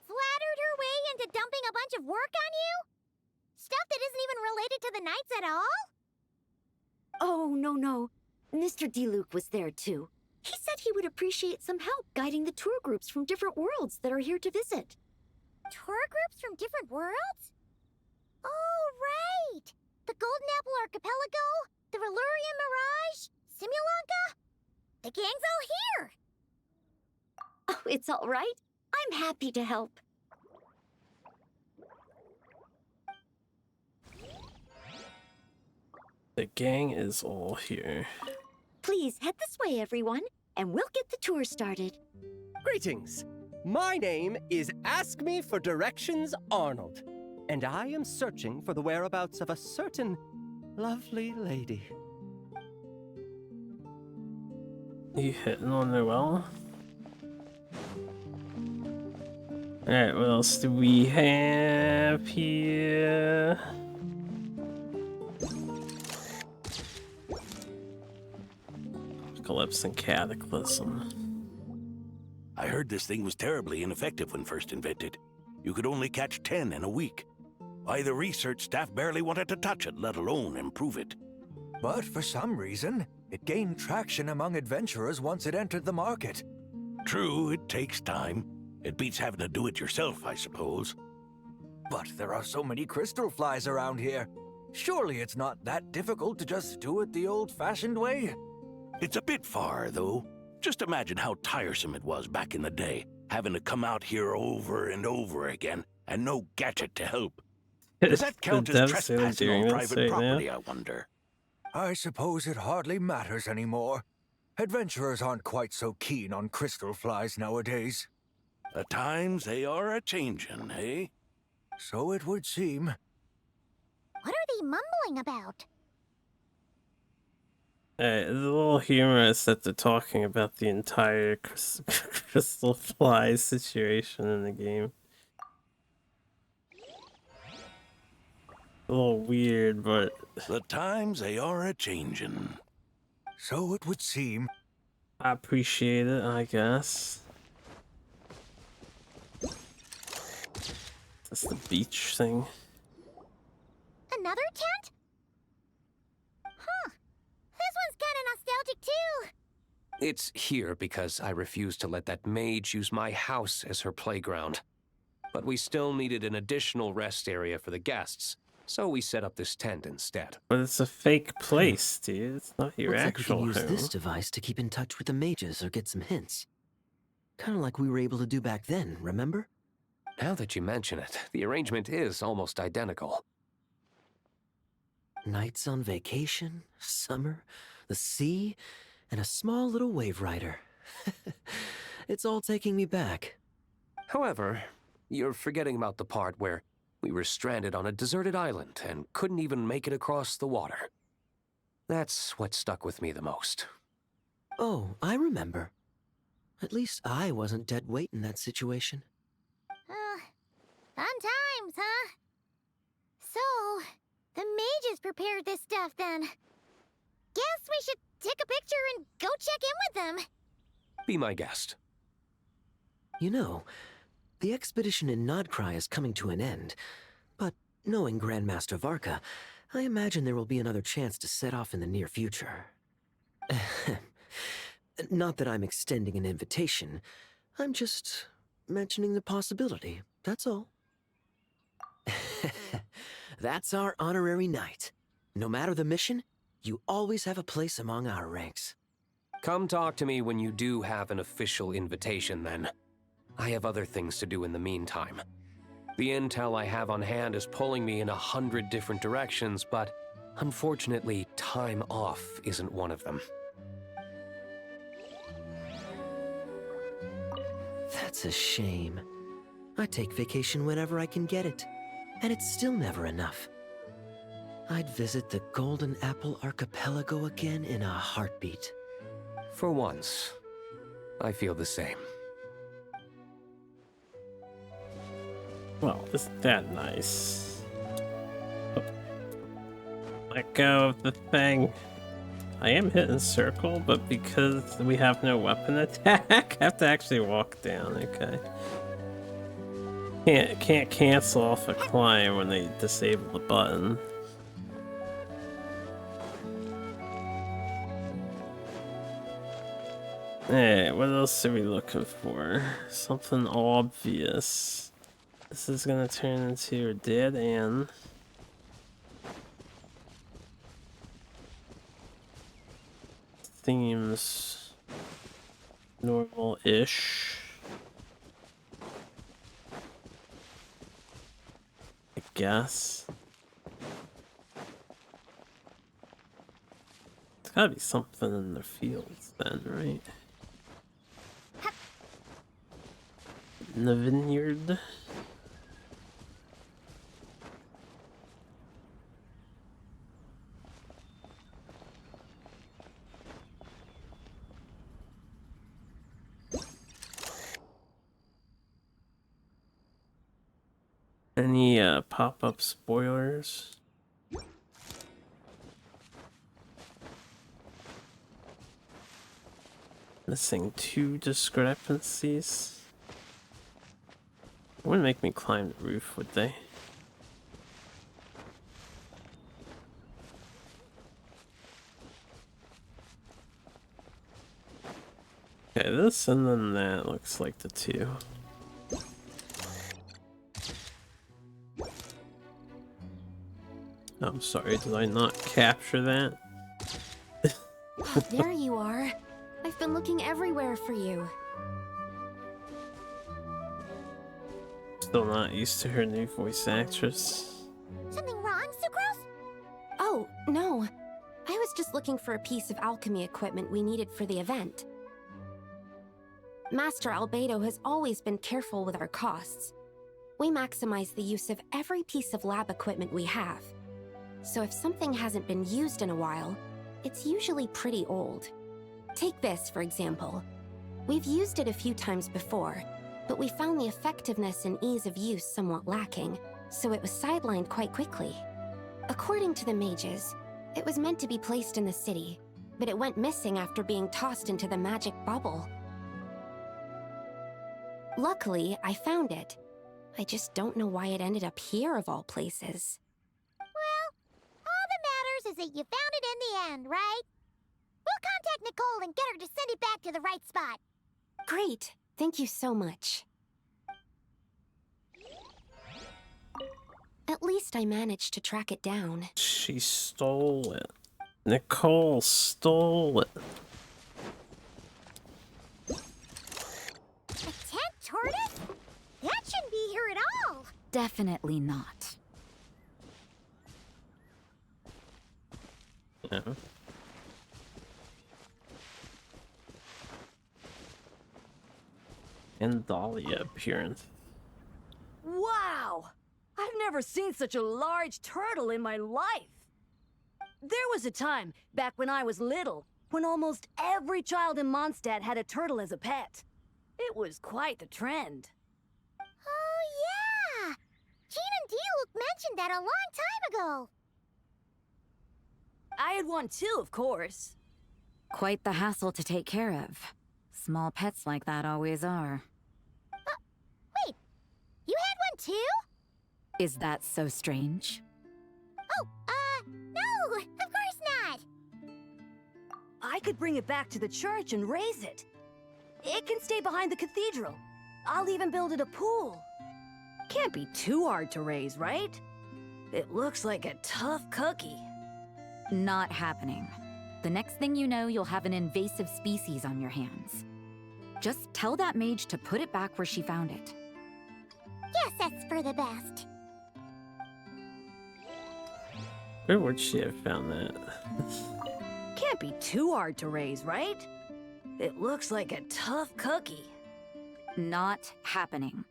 flattered her way into dumping a bunch of work on you? Stuff that isn't even related to the Knights at all? Oh, no. Mr. Diluc was there, too. He said he would appreciate some help guiding the tour groups from different worlds that are here to visit. Tour groups from different worlds? Oh, right! The Golden Apple Archipelago, the Valurian Mirage, Simulonka. The gang's all here! Oh, it's all right. I'm happy to help. The gang is all here. Please head this way, everyone, and we'll get the tour started. Greetings. My name is Ask Me for Directions Arnold, and I am searching for the whereabouts of a certain lovely lady. You hitting on Noelle? Alright, what else do we have here? Apocalypse and Cataclysm. I heard this thing was terribly ineffective when first invented. You could only catch 10 in a week. Why, the research staff barely wanted to touch it, let alone improve it. But for some reason, it gained traction among adventurers once it entered the market. True, it takes time. It beats having to do it yourself, I suppose. But there are so many crystal flies around here. Surely it's not that difficult to just do it the old-fashioned way? It's a bit far, though. Just imagine how tiresome it was back in the day, having to come out here over and over again, and no gadget to help. Does that count as trespassing on private property, I wonder? I suppose it hardly matters anymore. Adventurers aren't quite so keen on crystal flies nowadays. The times they are a-changin', eh? So it would seem. What are they mumbling about? It's a little humorous that they're talking about the entire crystal fly situation in the game. A little weird, but... The times they are a-changin'. So it would seem. I appreciate it, I guess. That's the beach thing. Another tent? Huh. This one's kinda nostalgic too. It's here because I refused to let that mage use my house as her playground. But we still needed an additional rest area for the guests, so we set up this tent instead. But it's a fake place, dude. It's not your Looks like we actual can use home. this device to keep in touch with the mages or get some hints. Kind of like we were able to do back then, remember? Now that you mention it, the arrangement is almost identical. Nights on vacation, summer, the sea, and a small little wave rider. It's all taking me back. However, you're forgetting about the part where we were stranded on a deserted island and couldn't even make it across the water. That's what stuck with me the most. Oh, I remember. At least I wasn't dead weight in that situation. Fun times, huh? So, the mages prepared this stuff then. Guess we should take a picture and go check in with them. Be my guest. You know, the expedition in Nodcry is coming to an end, but knowing Grandmaster Varka, I imagine there will be another chance to set off in the near future. Not that I'm extending an invitation, I'm just mentioning the possibility, that's all. That's our honorary knight. No matter the mission, you always have a place among our ranks. Come talk to me when you do have an official invitation, then. I have other things to do in the meantime. The intel I have on hand is pulling me in 100 different directions, but unfortunately, time off isn't one of them. That's a shame. I take vacation whenever I can get it, and it's still never enough. I'd visit the Golden Apple Archipelago again in a heartbeat. For once, I feel the same. Well, isn't that nice? Let go of the thing. I am hitting circle, but because we have no weapon attack, I have to actually walk down, okay. Can't cancel off a climb when they disable the button. Hey, what else are we looking for? Something obvious. This is gonna turn into a dead end. Seems normal-ish. I guess. It's gotta be something in the fields then, right? In the vineyard. Any pop-up spoilers? Missing 2 discrepancies. Wouldn't make me climb the roof, would they? Okay, this and then that looks like the 2. I'm sorry, did I not capture that? Oh, there you are. I've been looking everywhere for you. Still not used to her new voice actress. Something wrong, Sucrose? Oh, no. I was just looking for a piece of alchemy equipment we needed for the event. Master Albedo has always been careful with our costs. We maximize the use of every piece of lab equipment we have. So if something hasn't been used in a while, it's usually pretty old. Take this, for example. We've used it a few times before, but we found the effectiveness and ease of use somewhat lacking, so it was sidelined quite quickly. According to the mages, it was meant to be placed in the city, but it went missing after being tossed into the magic bubble. Luckily, I found it. I just don't know why it ended up here of all places. Well, all that matters is that you found it in the end, right? We'll contact Nicole and get her to send it back to the right spot. Great. Thank you so much. At least I managed to track it down. She stole it. Nicole stole it. A tent tortoise? That shouldn't be here at all. Definitely not. Yeah. And Dahlia appearance. Wow! I've never seen such a large turtle in my life. There was a time, back when I was little, when almost every child in Mondstadt had a turtle as a pet. It was quite the trend. Oh, yeah! Gene and D-Luke mentioned that a long time ago. I had one too, of course. Quite the hassle to take care of. Small pets like that always are. Wait, you had one too? Is that so strange? Oh, no, of course not. I could bring it back to the church and raise it. It can stay behind the cathedral. I'll even build it a pool. Can't be too hard to raise, right? It looks like a tough cookie. Not happening. The next thing you know, you'll have an invasive species on your hands. Just tell that mage to put it back where she found it. Guess that's for the best. Where would she have found that? Can't be too hard to raise, right? It looks like a tough cookie. Not happening.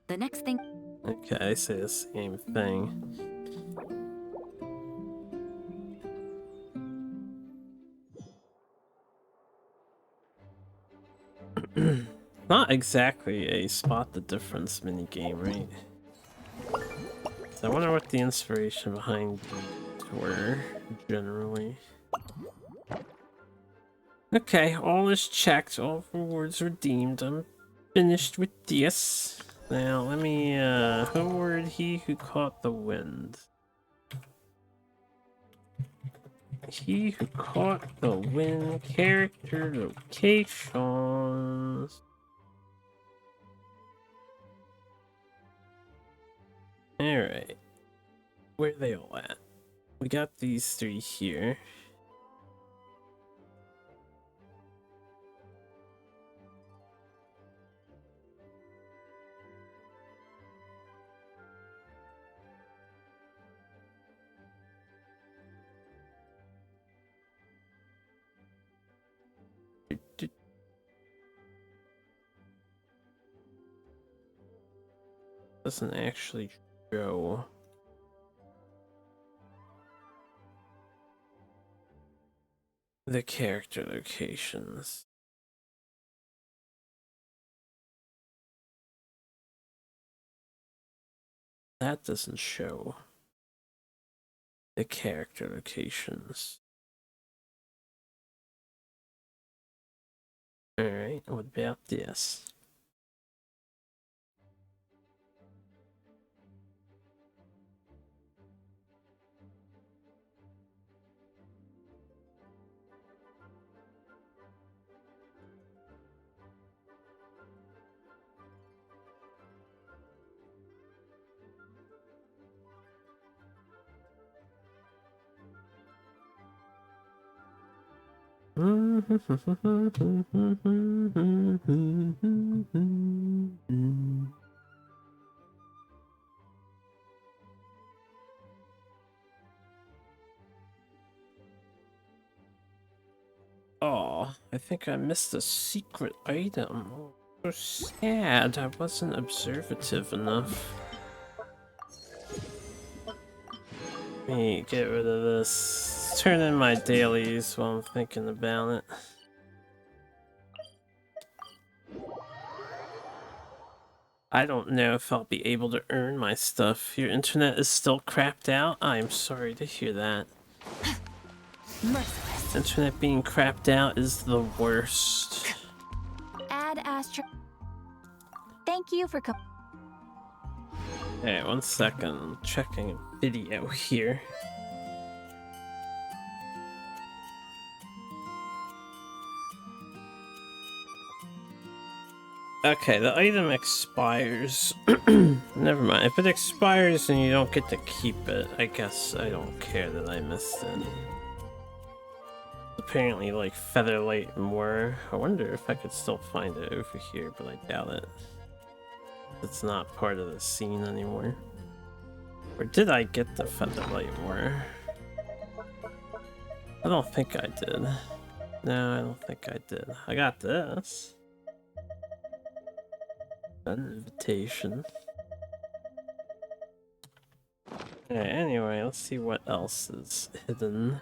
The next thing... Okay, I say the same thing. Not exactly a spot the difference minigame, right? So I wonder what the inspiration behind these were, generally. Okay, all is checked, all rewards redeemed. I'm finished with this. Now, let me, who were he who caught the wind? He who caught the wind, character locations. Alright. Where are they all at? We got these three here. Doesn't actually show. The character locations. That doesn't show the character locations. Alright, what about this? Oh, I think I missed a secret item. So sad, I wasn't observative enough. Let me get rid of this. Turn in my dailies while I'm thinking about it. I don't know if I'll be able to earn my stuff. Your internet is still crapped out? I'm sorry to hear that. Merciless. Internet being crapped out is the worst. Add Astro. Thank you for Hey, 1 second. I'm checking a video here. Okay, the item expires. Never mind. If it expires and you don't get to keep it, I guess I don't care that I missed it. Apparently, like Featherlight more. I wonder if I could still find it over here, but I doubt it. It's not part of the scene anymore. Or did I get the Featherlight more? I don't think I did. No, I don't think I did. I got this. An invitation. Okay, anyway, let's see what else is hidden.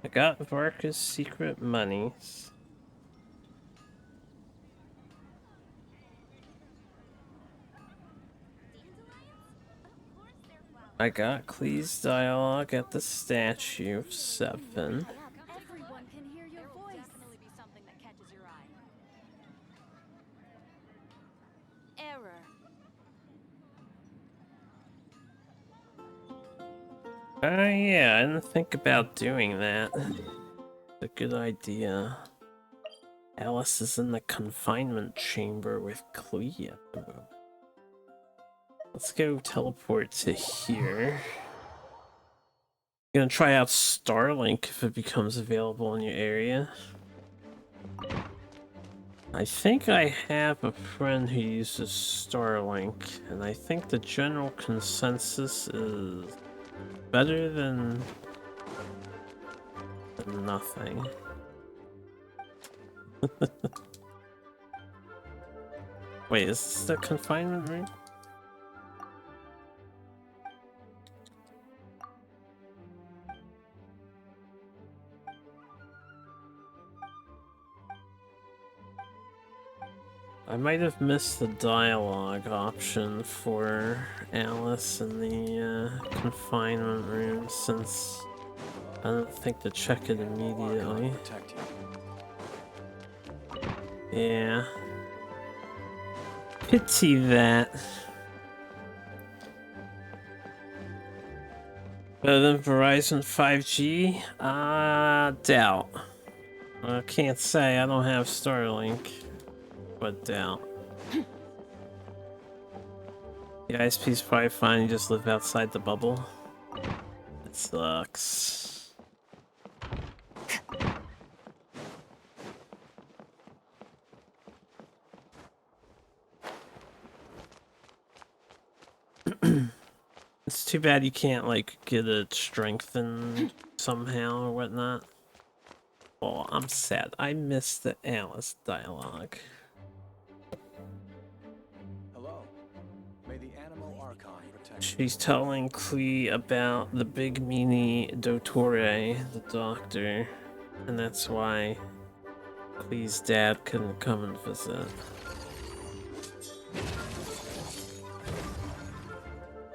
I got Varka's secret monies. I got Klee's dialogue at the statue of 7. Everyone can hear your voice. Definitely be something that catches your eye. Error. Yeah, I didn't think about doing that. It's a good idea. Alice is in the confinement chamber with Klee at the moment. Let's go teleport to here. Gonna try out Starlink if it becomes available in your area. I think I have a friend who uses Starlink, and I think the general consensus is better than nothing. Wait, is this the confinement room? I might have missed the dialogue option for Alice in the confinement room since I don't think to check it immediately. Yeah. Pity that. Better than Verizon 5G? Doubt. I can't say, I don't have Starlink. But doubt. The ISP's probably fine, you just live outside the bubble. It sucks. It's too bad you can't, like, get it strengthened somehow or whatnot. Oh, I'm sad. I missed the Alice dialogue. She's telling Klee about the big meanie Dottore, the doctor, and that's why Klee's dad couldn't come and visit.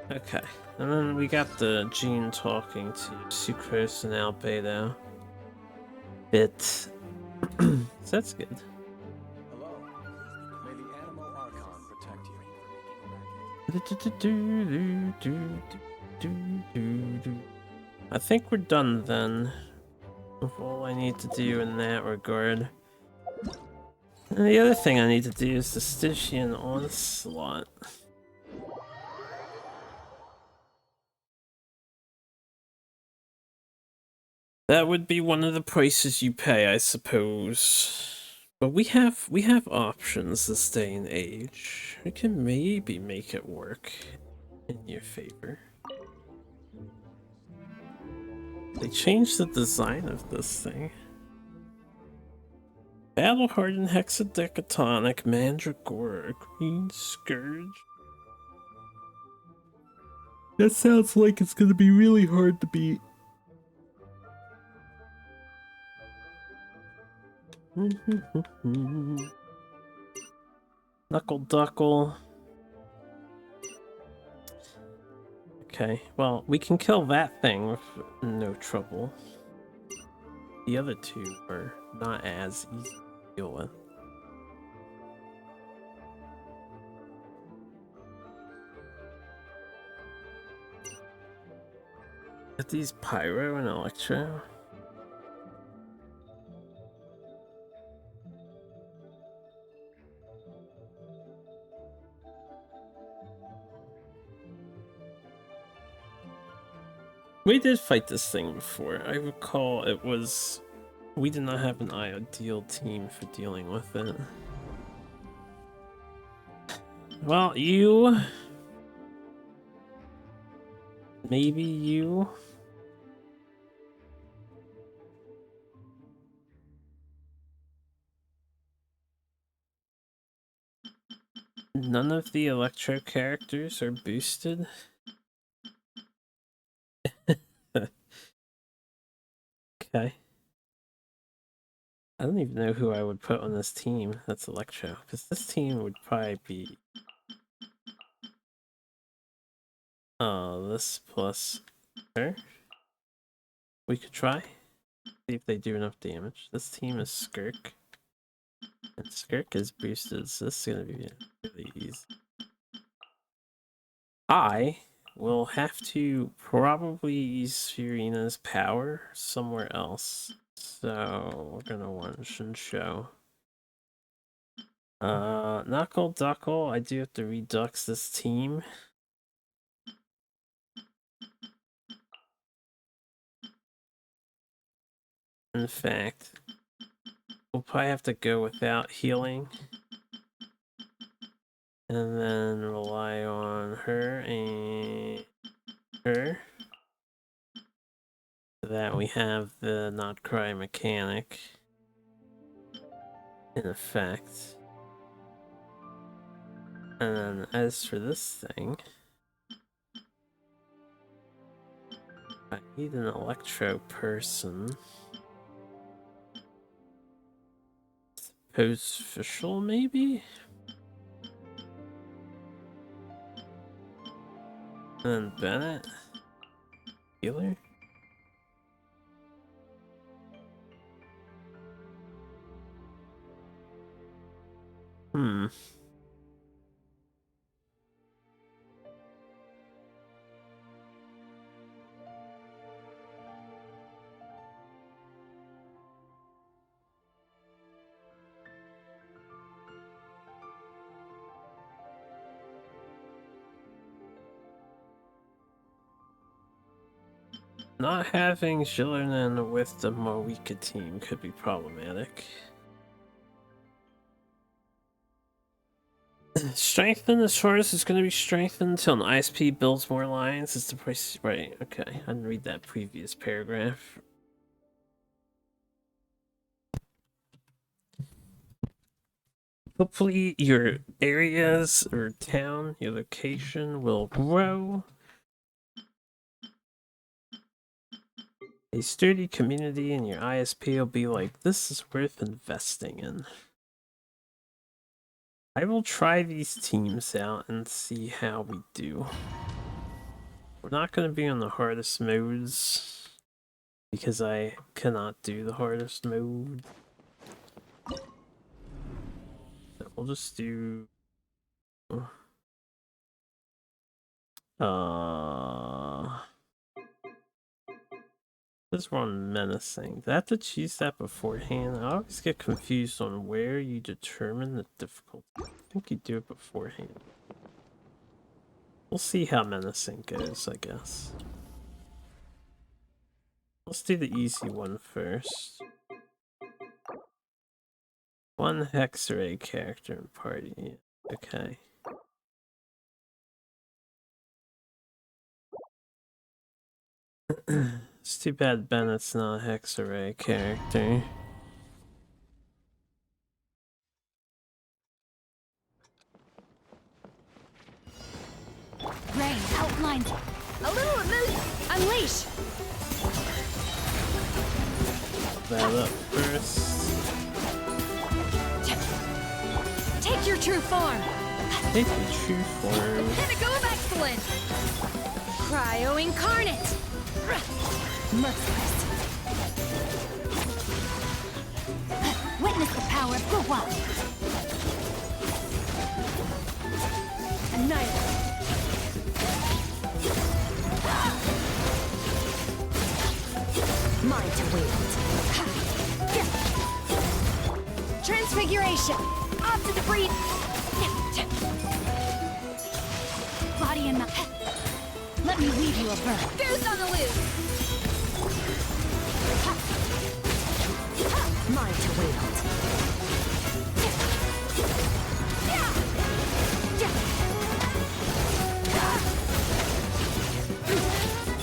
Okay, and then we got the Jean talking to Sucrose and Albedo. Bit. So that's good. I think we're done then with all I need to do in that regard. And the other thing I need to do is the Stygian Onslaught. That would be one of the prices you pay, I suppose. But we have options this day and age. We can maybe make it work in your favor. They changed the design of this thing. Battle-hardened hexadecatonic mandragora, green scourge. That sounds like it's gonna be really hard to beat. Knuckle Duckle. Okay, well, we can kill that thing with no trouble. The other two are not as easy to deal with. Are these Pyro and Electro? We did fight this thing before. I recall it was... We did not have an ideal team for dealing with it. Well, you... Maybe you... None of the Electro characters are boosted. Okay. I don't even know who I would put on this team that's Electro, because this team would probably be... this plus her. We could try. See if they do enough damage. This team is Skirk. And Skirk is boosted, so this is gonna be really easy. I will have to probably use Furina's power somewhere else. So we're gonna watch and show. Knuckle Duckle, I do have to redux this team. In fact, we'll probably have to go without healing. And then rely on her and her. So that we have the not cry mechanic in effect. And then as for this thing, I need an Electro person. Post-official, maybe? And then Bennett? Healer? Hmm. Not having Jillernan with the Moika team could be problematic. Strengthen as far as it's going to be strengthened until an ISP builds more lines. Is the price right? Okay, I didn't read that previous paragraph. Hopefully your areas or town, your location will grow. A sturdy community in your ISP will be like, this is worth investing in. I will try these teams out and see how we do. We're not going to be on the hardest modes because I cannot do the hardest mode. So we'll just do... This one menacing. Did I have to choose that beforehand? I always get confused on where you determine the difficulty. I think you do it beforehand. We'll see how menacing goes, I guess. Let's do the easy one first. One Hexarray character in party. Okay. It's too bad Bennett's not a Hexarray character. Rain outlines. A little emotion. Unleash. That up first. Take your true form. Take the true form. Pinnacle of excellence. Cryo incarnate. Merciless. Witness the power of Guwa. Annihilate. Mine to wield. Transfiguration. Off to the breed. Body and mind. Let me weave you a bird. Goose on the loose. Mine to wield.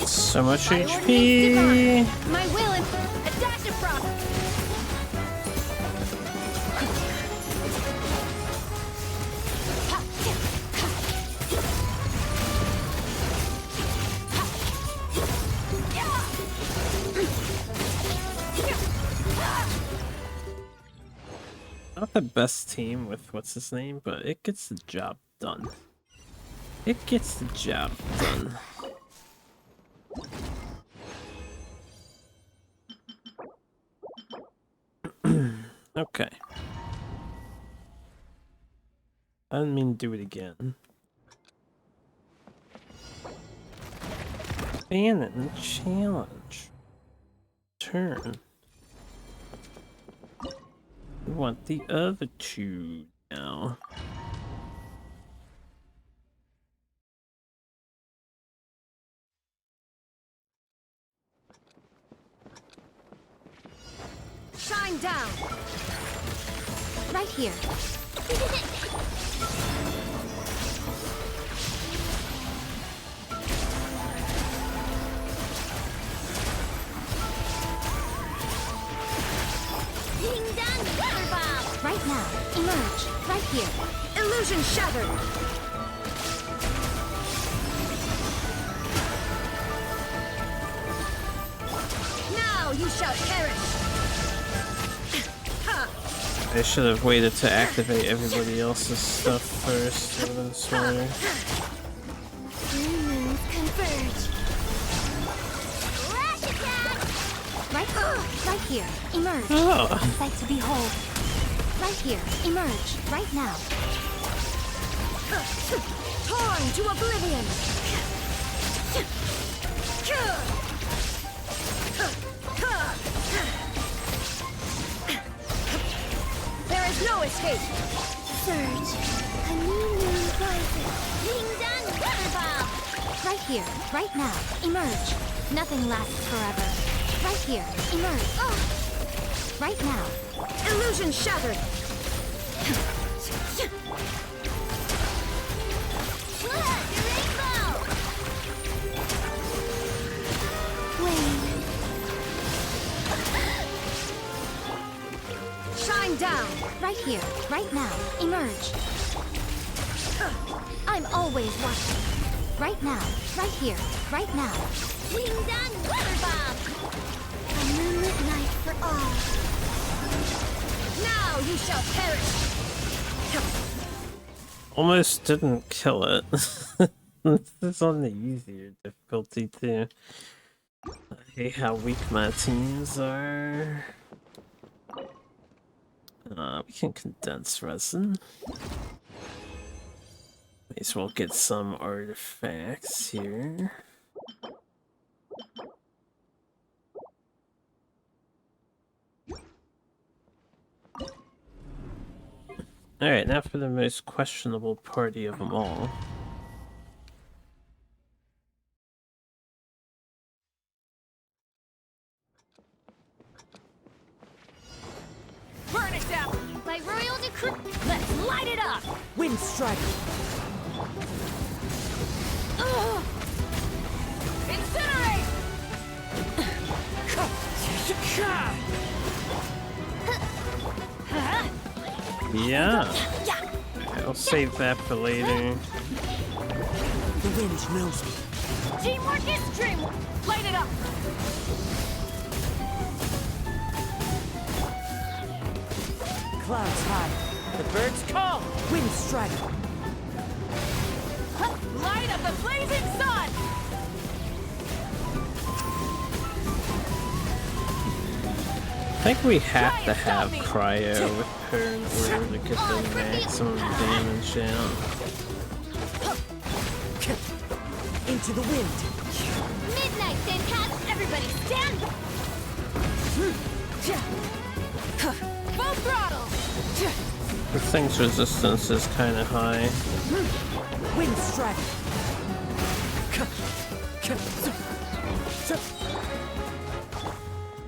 So much HP. My will and a dash of frost. Not the best team with what's his name, but it gets the job done. It gets the job done. Okay. I didn't mean to do it again. Bannon challenge. Turn. We want the other two now. Shine down. Right here. Ding dong, water bomb! Right now. Emerge. Right here. Illusion shattered. Now you shall perish. I should have waited to activate everybody else's stuff first. It would have been smarter. Moons converge. Flash attack! Right here. Emerge. Oh. Sight to behold. Right here. Emerge. Right now. Torn to oblivion. There is no escape. Surge. A new moon rises. Ding dong, water bomb! Right here. Right now. Emerge. Nothing lasts forever. Right here. Emerge. Right now. Illusion shattered. Rainbow! Wayne. Shine down. Right here. Right now. Emerge. I'm always watching. Right now. Right here. Right now. Ding dong, water bomb! A moonlit night for all. Now you shall perish. Almost didn't kill it. This is on the easier difficulty too. I hate how weak my teams are. We can condense resin. May as well get some artifacts here. Alright, now for the most questionable party of them all. Light it up! Wind strike! Incinerate! Yeah. I'll save that for later. The wind knows me. Teamwork is dreamwork! Light it up! Clouds high. The birds call. Wind strike. Light of the blazing sun! I think we have to have cryo with her in order to get the maximum damage out. Into the wind. Midnight, Sandcats! Everybody stand Full throttle! The thing's resistance is kind of high. Wind strike.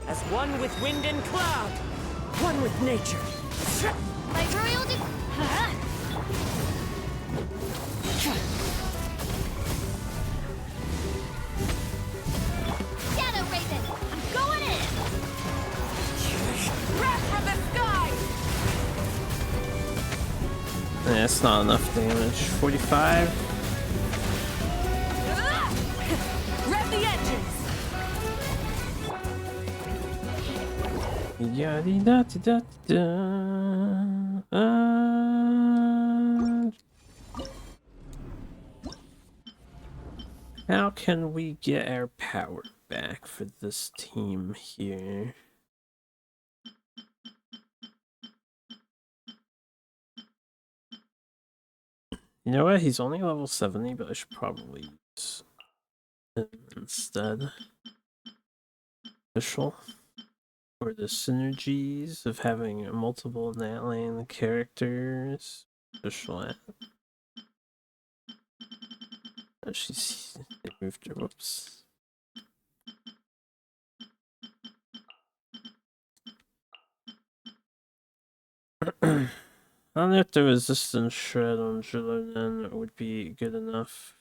As one with wind and cloud, one with nature. My royal Shadow Raven! I'm going in! Wrath from the sky! Yeah, it's not enough damage. 45. Rev the engines! Yadi da da da da. How can we get our power back for this team here? You know what? He's only level 70, but I should probably use him instead. Official. For the synergies of having multiple Natlan characters. Official at. Oh, they moved her. Whoops. I don't know if the resistance shred on Julian would be good enough.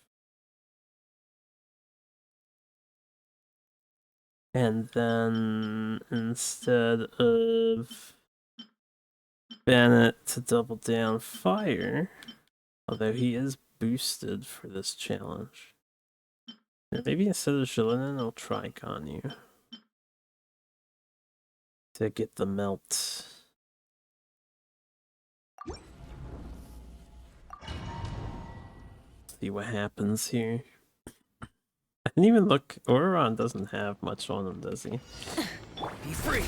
And then instead of Bennett to double down fire, although he is boosted for this challenge. Maybe instead of Julian, I'll try Ganyu to get the melt. See what happens here. I didn't even look. Oron doesn't have much on him, does he? Be free.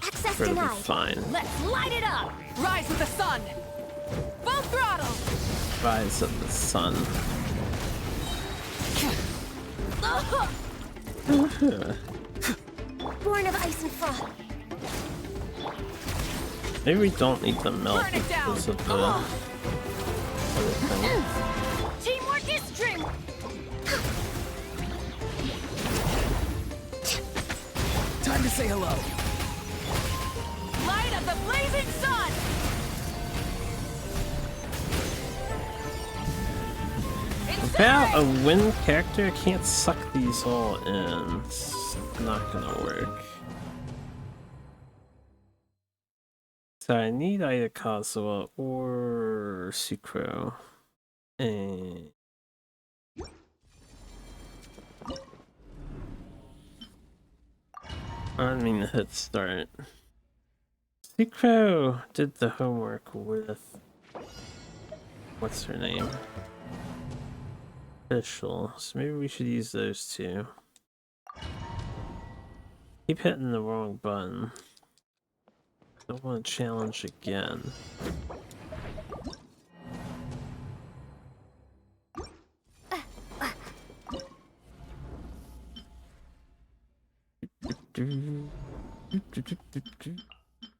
Access Pretty denied. fine. Let's light it up. Rise with the sun. Full throttle. Rise of the sun. Born of ice and froth. Maybe we don't need the melt because of the other thing. Teamwork is dreamwork. Time to say hello. Light of the blazing sun. Without a wind character, I can't suck these all in. It's not gonna work. So I need either Kazuha or Sucro. And I mean the hit start. Sucro did the homework with what's her name? Official. So maybe we should use those two. Keep hitting the wrong button. Don't want to challenge again.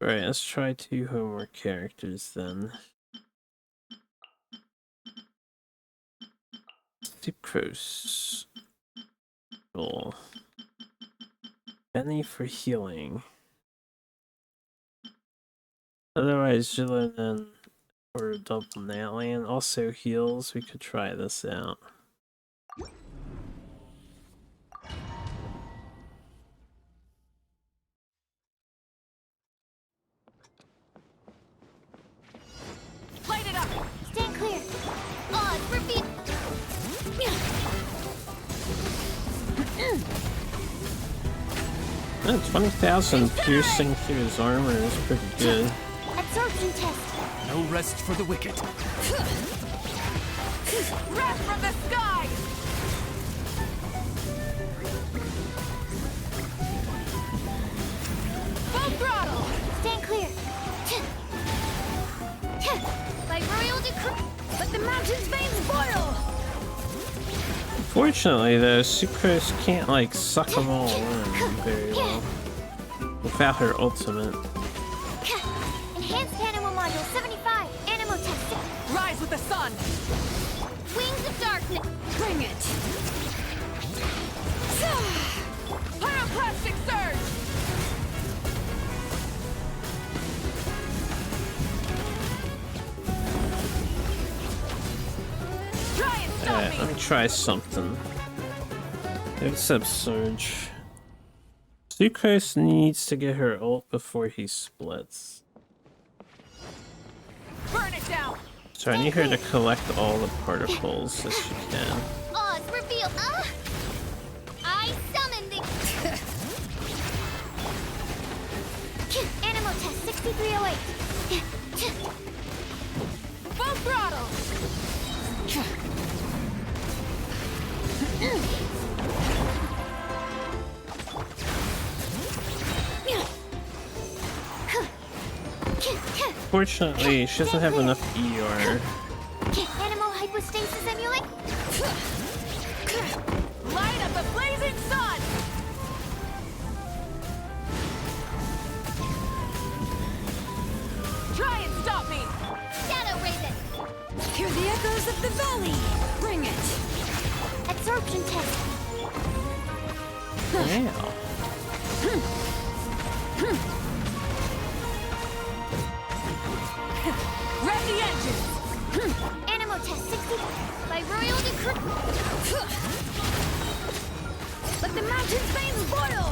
Alright, let's try 2 homework characters then. Sucrose. Cool. Penny for healing. Otherwise, Julian Or a double Nailland. Also heals. We could try this out. Light it up! Stand clear! Odds, repeat! 20,000 piercing through his armor is pretty good. Absorption test! No rest for the wicked. Wrath from the sky! Full throttle! Stand clear! By royal decree, let the mountain's veins boil! Unfortunately, though, Sucrose can't, like, suck them all in very well. Without her ultimate. Enhanced animal module 75, animal test. Rise with the sun! Wings of darkness! Bring it! Pyroclastic surge! Try and stop Alright, me! let me try something. Except Surge. Sucrose needs to get her ult before he splits. Burn it down! So I need her to collect all the particles that she can. Oz, reveal! I summon the... Animal test 6308. Full throttle! Fortunately, she doesn't have enough ER. Animal hypostasis emulate. Light up the blazing sun! Try and stop me! Shadow Raven. Hear the echoes of the valley! Bring it! Absorption test. Wow. Rev the engine! Animal test 60 by royal decree. Let the mountain's veins boil!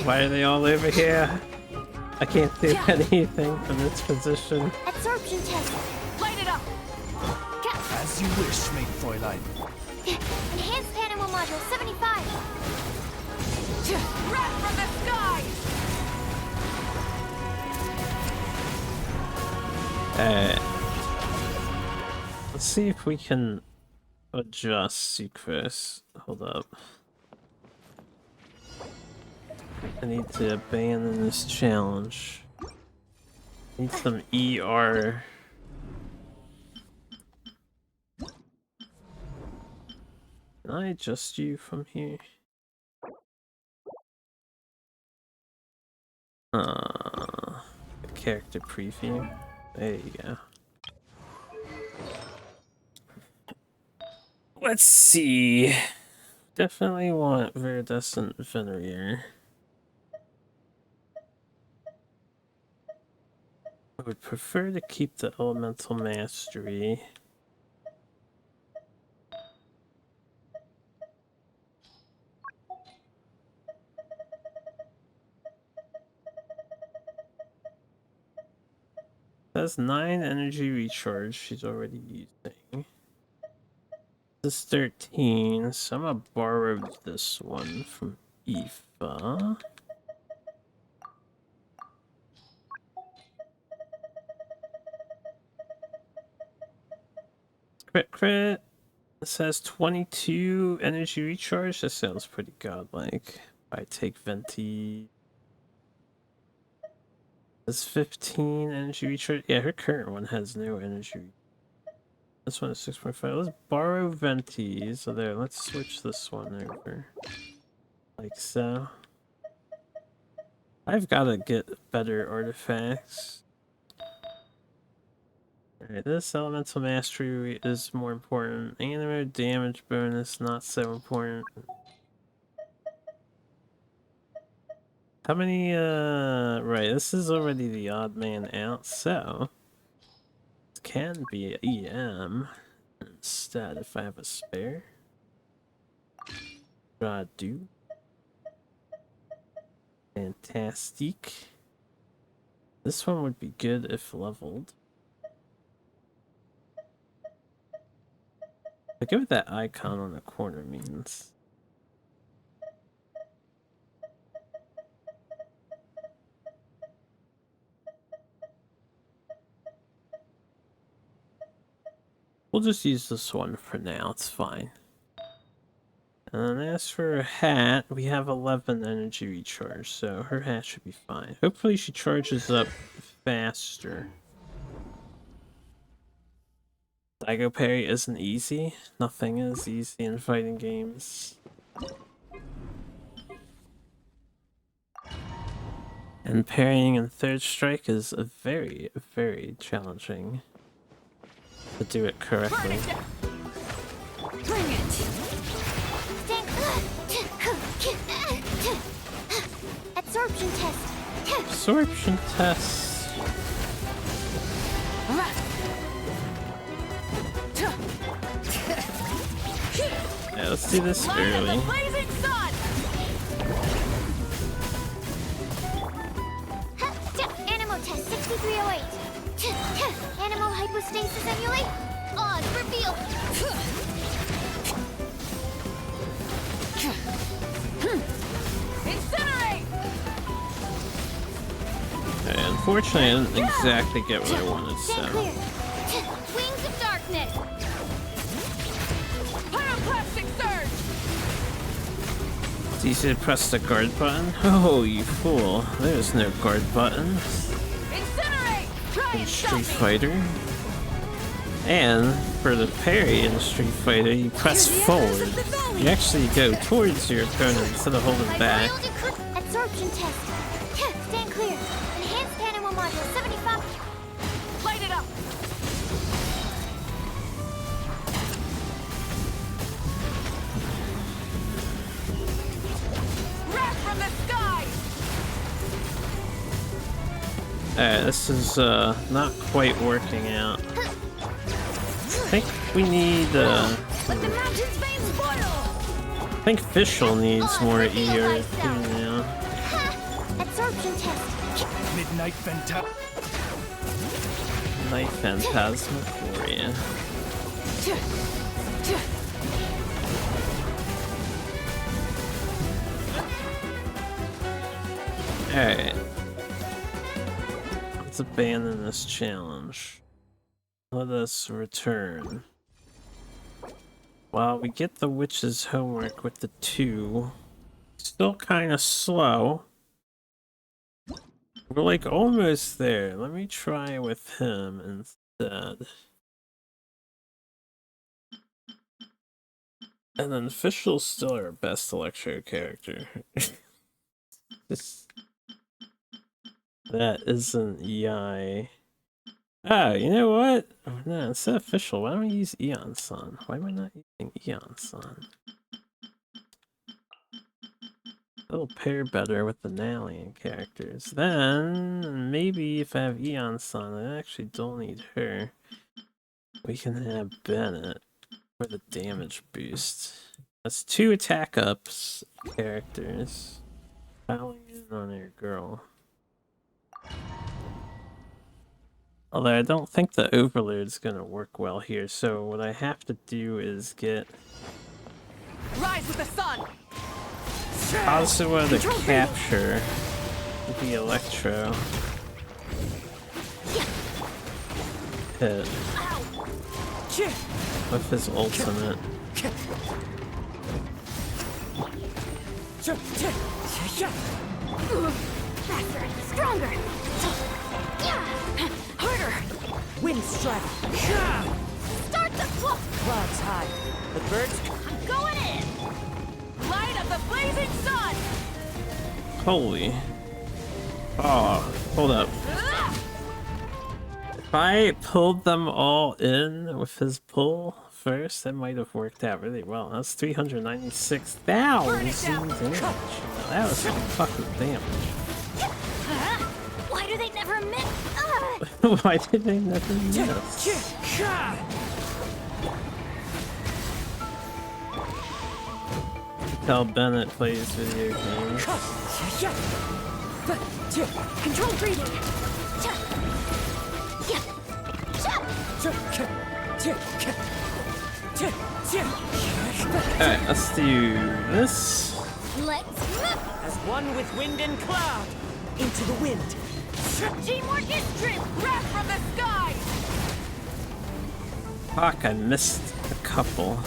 Why are they all over here? I can't do anything from this position. Absorption test. Light it up! As you wish, mate Fräulein. Enhanced animal module 75. Wrath from the sky! Let's see if we can adjust Sucrose. Hold up. I need to abandon this challenge. Need some ER. Can I adjust you from here? Character preview. There you go. Let's see. Definitely want Viridescent Venereer. I would prefer to keep the Elemental Mastery. That's 9 energy recharge she's already using. This is 13, so I'm gonna borrow this one from Aoife. Crit crit. This has 22 energy recharge. That sounds pretty godlike. I take Venti. This 15 energy recharge. Yeah, her current one has no energy. This one is 6.5. Let's borrow Venti. So there, let's switch this one over. Like so. I've got to get better artifacts. Alright, this elemental mastery is more important. Animal damage bonus, not so important. How many, right, this is already the odd man out, so can be EM instead if I have a spare. What I do? Fantastic. This one would be good if leveled. Look at what that icon on the corner means. We'll just use this one for now, it's fine. And as for her hat, we have 11 energy recharge, so her hat should be fine. Hopefully she charges up faster. Daigo parry isn't easy. Nothing is easy in fighting games. And parrying in third strike is a very, very challenging to do it correctly. Bring it! Absorption test. Absorption test. Yeah, let's do this early. Animal test 6308. Animal hypostasis emulate. On reveal. Incinerate! Okay, unfortunately, I didn't exactly get what I wanted, so. Wings of darkness. Pyroclastic surge! It's easy to press the guard button. Oh, you fool. There's no guard button Incinerate! Try in and stop Street me! Fighter. And for the parry in Street Fighter, you press forward. You actually go towards your opponent instead of holding back. Absorption test. Stand clear. Enhanced animal module 75. Light it up! Wrath from the sky! Alright, this is not quite working out. I think we need Let the mountain's veins boil! I think Fischl needs more ER now. Absorption test. Midnight Phantasm. Night Phantasmagoria. Alright. Let's abandon this challenge. Let us return. While we get the witch's homework with the 2. Still kind of slow. We're like almost there. Let me try with him instead. And then Fischl's still our best Electro character. That isn't EI. Ah, you know what? No, instead of Fischl, why don't we use Eon-san? Why am I not using Eon-san? It'll pair better with the Nalian characters. Then, maybe if I have Eon-san, I actually don't need her. We can have Bennett for the damage boost. That's 2 attack ups characters. Piling in on your girl. Although I don't think the Overload's gonna work well here, so what I have to do is get Rise with the sun! Kazuha to capture the Electro hit with his ultimate. Faster! Stronger! Harder! Wind strike! Start the clock! Clouds high. The birds... I'm going in! Light of the blazing sun! Holy. Oh, hold up. If I pulled them all in with his pull first, that might have worked out really well. That's 396,000 damage. That was some fucking damage. Why do they never miss? Why did they never miss? Tell Bennett plays video games. Control breathing. Alright, let's do this. Let's move! As one with wind and cloud. Into the wind. Teamwork is strength! Wrath from the sky! Fuck, I missed a couple.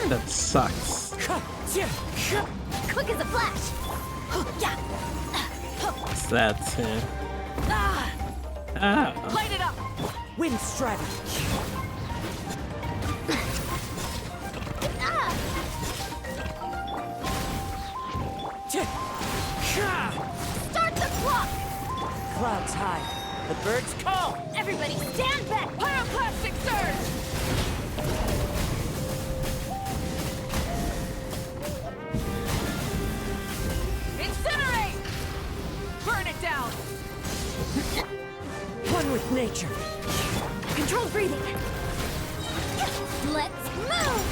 That sucks. Quick as a flash! What's that too? Ah. Light it up! Wind strider. Start the clock! Clouds high. The birds call. Everybody stand back! Pyroclastic surge! Incinerate! Burn it down! One with nature. Control breathing. Let's move!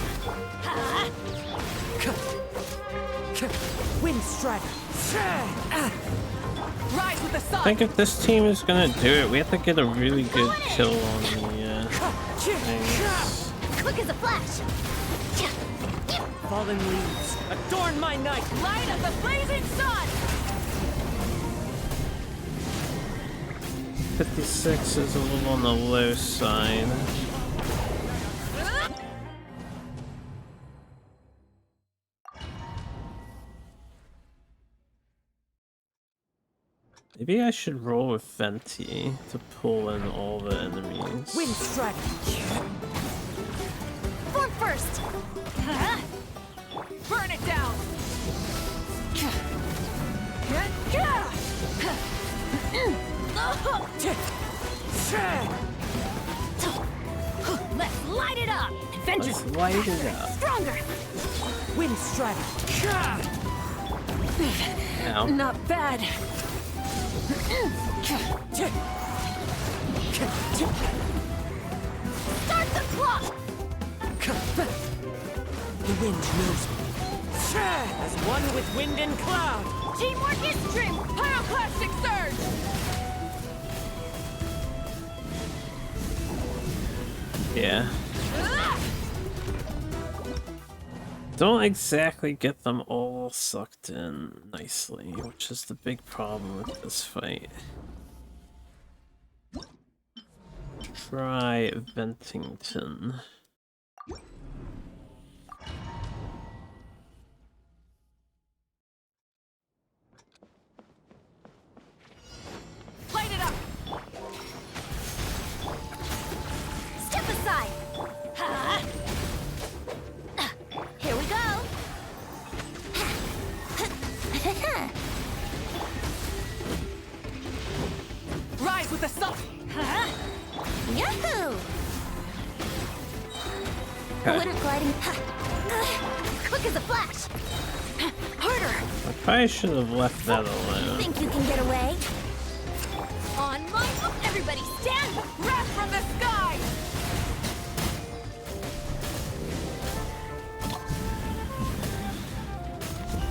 Wind strider. Rise with the sun. I think if this team is gonna do it, we have to get a really good kill on the things. Quick as a flash! Fallen leaves. Adorn my night. Light of the blazing sun. 56 is a little on the low side. Maybe I should roll with Venti to pull in all the enemies. Wind strike. Form first! Burn it down. Let's light it up! Adventure! Let's light it up. Stronger! Wind strike. Ow. Not bad. Start the clock! The wind knows me. As one with wind and cloud. Teamwork is strength! Pyroclastic surge! Yeah. Don't exactly get them all sucked in nicely, which is the big problem with this fight. Try Ventington. Light it up! Step aside! Here we go! Rise with the sun! Yahoo! Okay. Glitter gliding. Quick as a flash! Harder! I probably should have left that alone. Think you can get away? On my... Everybody stand! Wrath from the sky!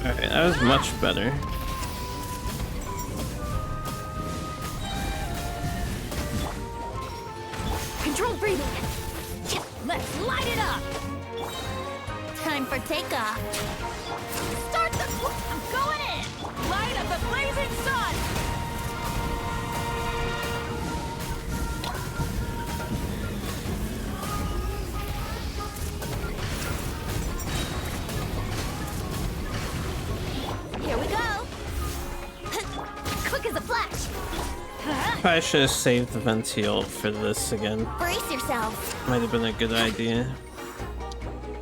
Alright, that was much better. Control breathing! Let's light it up! Time for takeoff! Start the... I'm going in! Light of the blazing sun! Here we go! Quick as a flash! Probably should have saved the Venti for this again. Brace yourself! Might have been a good idea.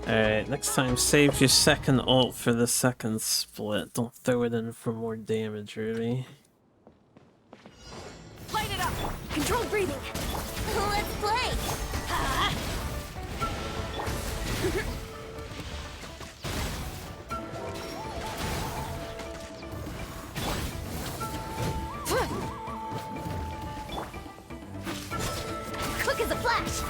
Alright, next time save your second ult for the second split. Don't throw it in for more damage, really. Light it up! Control breathing! Let's play! flash!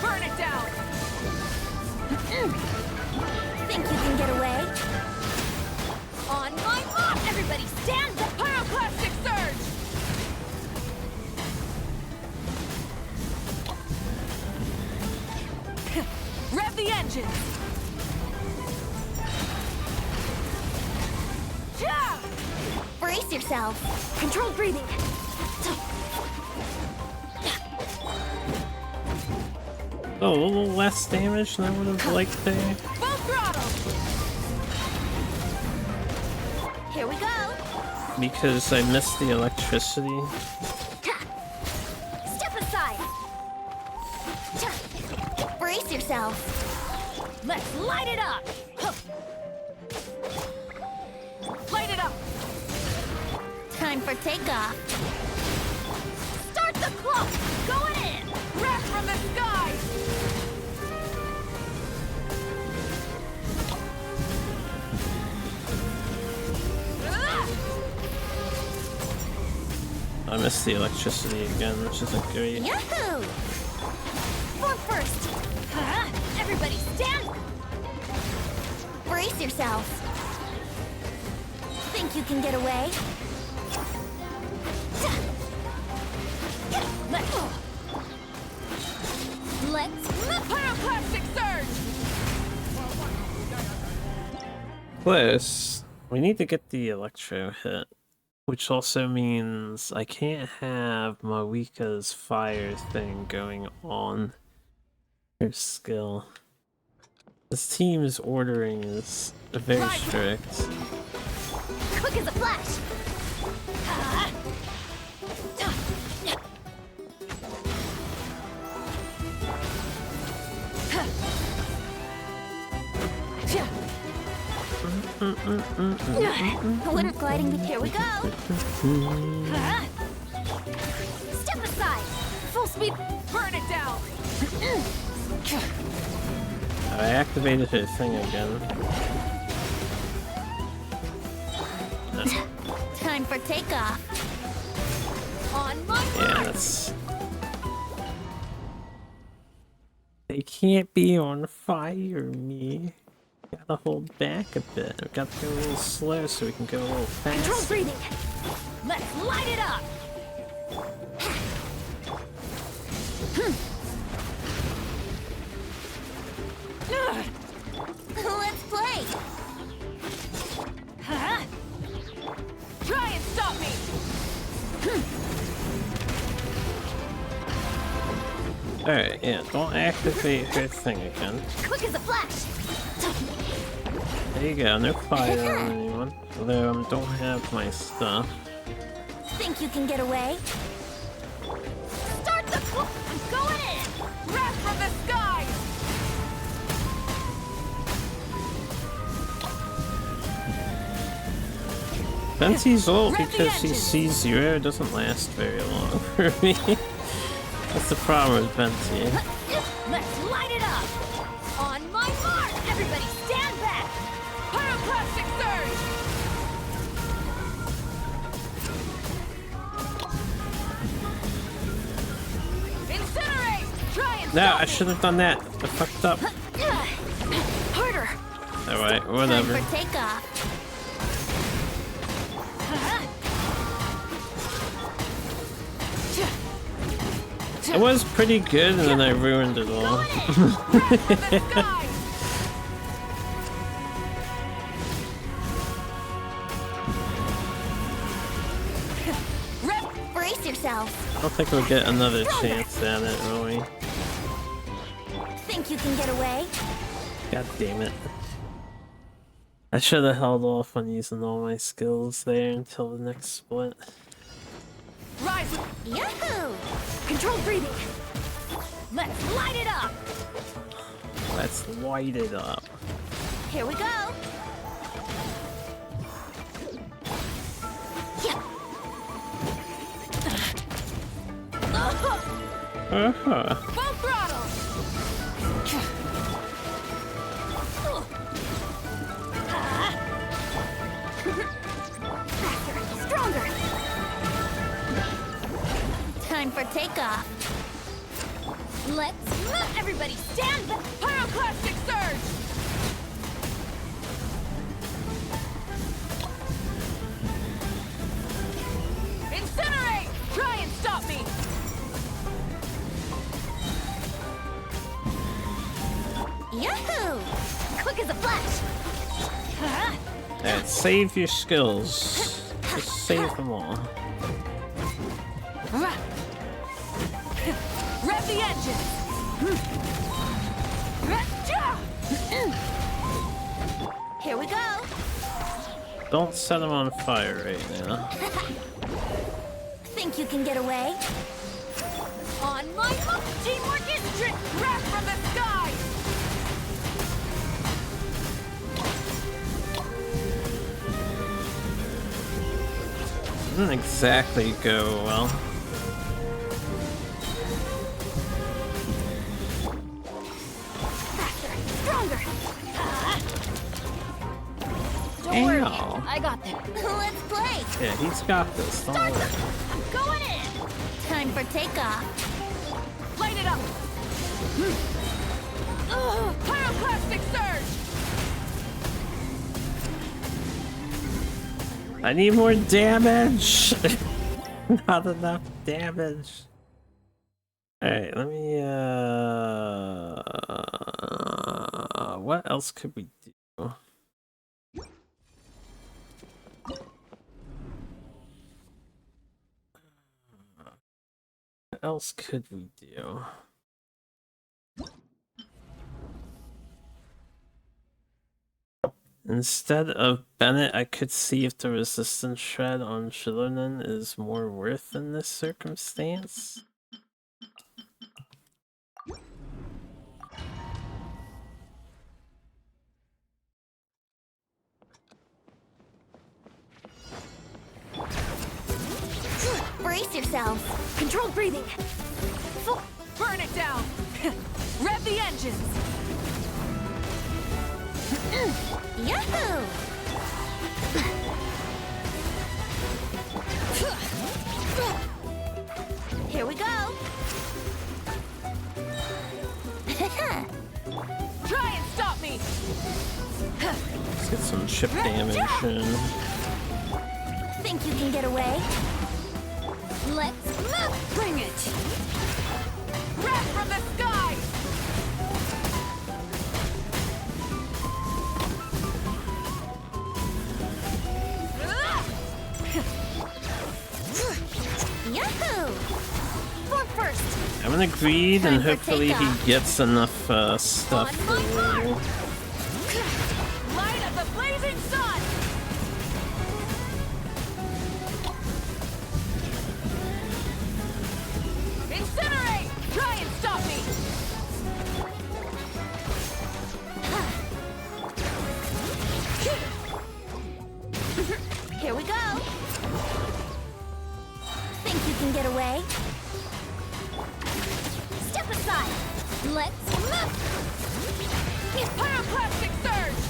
Burn it down! Think you can get away? On my mark! Everybody stand back! Pyroclastic surge! Rev the engines! Brace yourself. Controlled breathing. Oh, a little less damage than I would have liked there. Full throttle! Here we go. Because I missed the electricity. Step aside. Brace yourself. Let's light it up! Light it up! Time for takeoff. Start the clock! Going in! Wrath from the sky! I missed the electricity again, which isn't great. Yahoo! Form first. Everybody stand. Brace yourself. Think you can get away? Let's Pyroclastic surge! Close. We need to get the electro hit. Which also means I can't have Mawika's fire thing going on her skill. This team's ordering is very strict. quick as a flash. Wouldn't gliding be here we go. Step aside. Full speed. Burn it down. I activated her thing again. Time for takeoff. On my Yeah, that's... They can't be on fire, me. Gotta hold back a bit. We've got to go a little slow so we can go a little faster. Control breathing. Let's light it up. Let's play. Try and stop me. Alright, yeah, don't activate her thing again. Quick as a flash. There you go, no fire on anyone. Although I don't have my stuff. Think you can get away? Start the clock. I'm going in. Wrath from the sky. Venti's ult because he sees zero doesn't last very long for me. That's the problem with Venti. Let's light it up. On my mark. Everybody stand back. Pyroclastic surge. Incinerate. Try and No, stop I should have done that. I fucked up. Harder. Alright, whatever. Time for takeoff. It was pretty good, and then I ruined it all. Brace yourself. I don't think we'll get another chance at it, will we? Think you can get away? God damn it. I should have held off on using all my skills there until the next split. Rise. Yahoo! Controlled breathing. Let's light it up. Let's light it up. Here we go. Yeah. Uh-huh. Full throttle. Time for takeoff. Let's move! Everybody stand back! Pyroclastic surge! Incinerate! Try and stop me! Yahoo! Quick as a flash! Alright, save your skills. Just save them all. Rev the engine! Here we go! Don't set them on fire right now. Think you can get away? On my mark! Teamwork is trick! Wrath from the sky! Didn't exactly go well. Faster! Stronger! Don't Ow. worry, I got this. Let's play! Yeah, he's got this. Don't worry. I'm going in! Time for takeoff. Light it up! Pyroclastic surge! I need more damage! Not enough damage. Alright, let me, what else could we do? What else could we do? Instead of Bennett, I could see if the resistance shred on Shilonen is more worth in this circumstance. Brace yourselves. Controlled breathing. Burn it down! Rev the engines! Yahoo! Here we go. Try and stop me! Let's get some chip damage in. Think you can get away? Let's move! Bring it! Wrath from the sky! Yahoo! For first! I'm gonna greed and hopefully he gets enough stuff for Light of the blazing sun! Incinerate! Try and stop me! Here we go. Think you can get away? Step aside. Let's move. Pyroclastic surge!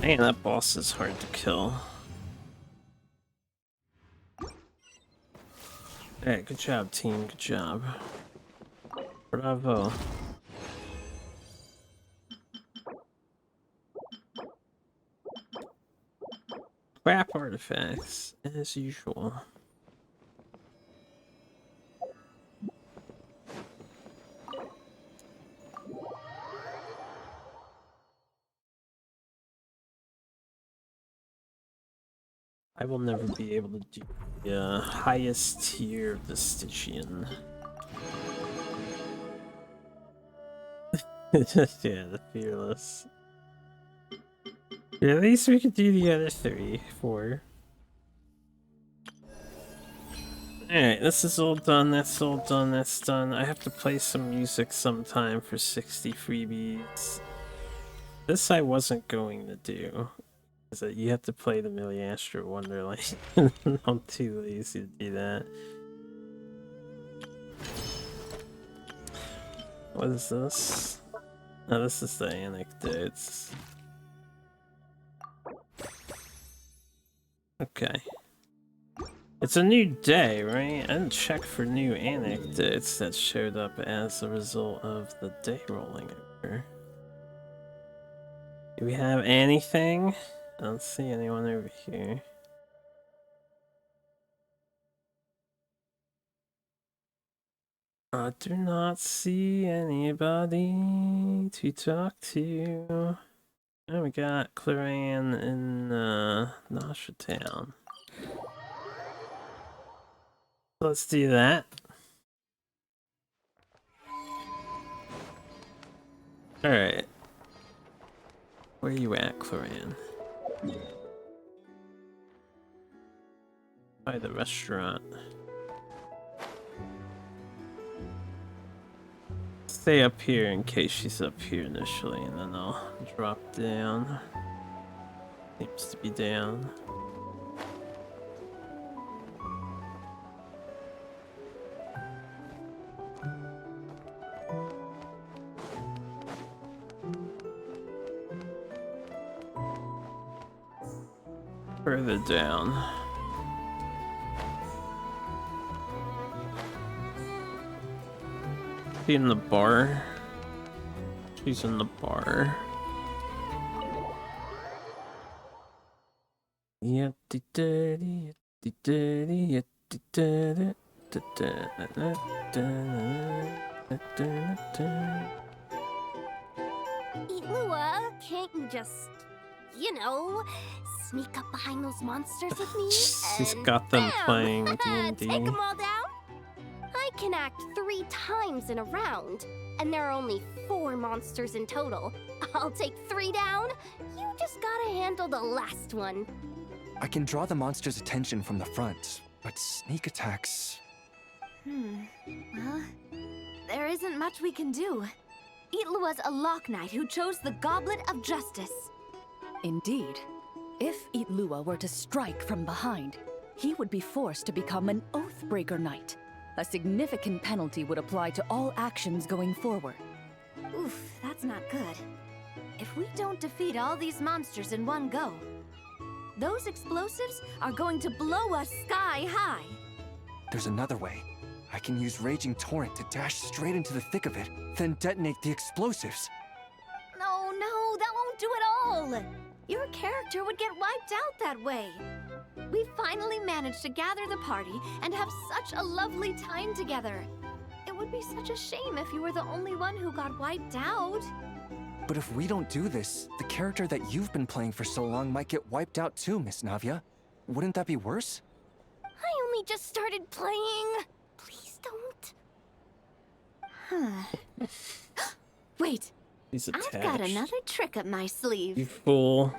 Man, that boss is hard to kill. Hey, good job, team. Good job. Bravo. Crap artifacts, as usual. I will never be able to do the highest tier of the Stygian. Yeah, the Fearless. Yeah, at least we could do the other 3, 4. Alright, this is all done, that's all done, that's done. I have to play some music sometime for 60 freebies. This I wasn't going to do. Is that you have to play the Milliastra Wonderland. I'm too lazy to do that. What is this? Oh, this is the anecdotes. Okay. It's a new day, right? I didn't check for new anecdotes that showed up as a result of the day rolling over. Do we have anything? I don't see anyone over here. I do not see anybody to talk to. And we got Claran in Nasha Town. Let's do that. Alright. Where you at, Claran? By the restaurant. Stay up here in case she's up here initially, and then I'll drop down. Seems to be down. Further down. She in the bar? She's in the bar. Eula, can't you just, you know, sneak up behind those monsters with me? She's and got them bam! playing D&D. Take them all down? I can act 3 times in a round, and there are only 4 monsters in total. I'll take 3 down. You just gotta handle the last one. I can draw the monster's attention from the front, but sneak attacks... Well, there isn't much we can do. Eatlua's a Lock Knight who chose the Goblet of Justice. Indeed. If Eatlua were to strike from behind, he would be forced to become an Oathbreaker Knight. A significant penalty would apply to all actions going forward. Oof, that's not good. If we don't defeat all these monsters in one go, those explosives are going to blow us sky high. There's another way. I can use Raging Torrent to dash straight into the thick of it, then detonate the explosives. No, that won't do it all. Your character would get wiped out that way. We finally managed to gather the party and have such a lovely time together. It would be such a shame if you were the only one who got wiped out. But if we don't do this, the character that you've been playing for so long might get wiped out too, Miss Navia. Wouldn't that be worse? I only just started playing. Please don't. Wait, He's attached. I've got another trick up my sleeve. You fool.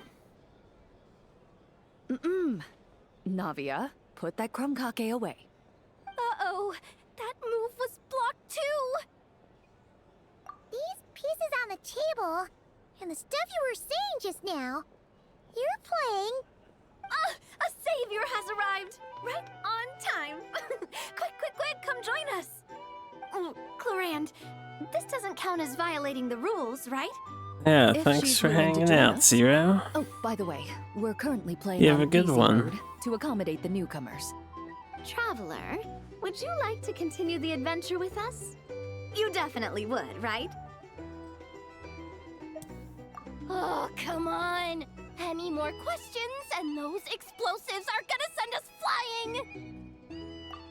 Navia, put that crumkake away. Uh-oh, that move was blocked too. These pieces on the table, and the stuff you were saying just now, you're playing... A savior has arrived! Right on time! Quick, come join us! Clarand, this doesn't count as violating the rules, right? Yeah, If thanks she's for willing to hanging join out, us. Zero. Oh, by the way, we're currently playing You have on a good easy one. mode to accommodate the newcomers. Traveler, would you like to continue the adventure with us? You definitely would, right? Oh, come on. Any more questions and those explosives are gonna send us flying.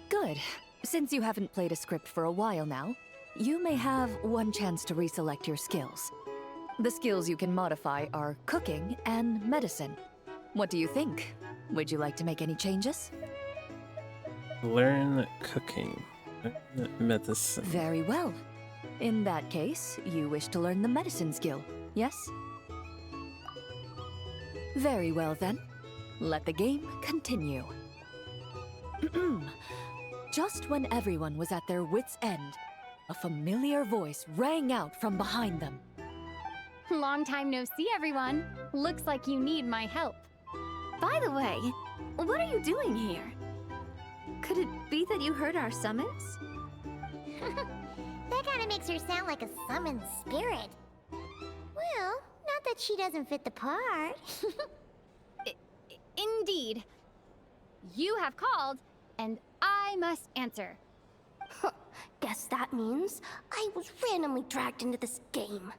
Good. Since you haven't played a script for a while now, you may have one chance to reselect your skills. The skills you can modify are cooking and medicine. What do you think? Would you like to make any changes? Learn cooking. Medicine. Very well. In that case, you wish to learn the medicine skill, yes? Very well then. Let the game continue. Just when everyone was at their wits' end, a familiar voice rang out from behind them. Long time no see, everyone. Looks like you need my help. By the way, what are you doing here? Could it be that you heard our summons? That kind of makes her sound like a summoned spirit. Well, not that she doesn't fit the part. Indeed. You have called, and I must answer. Guess that means I was randomly dragged into this game.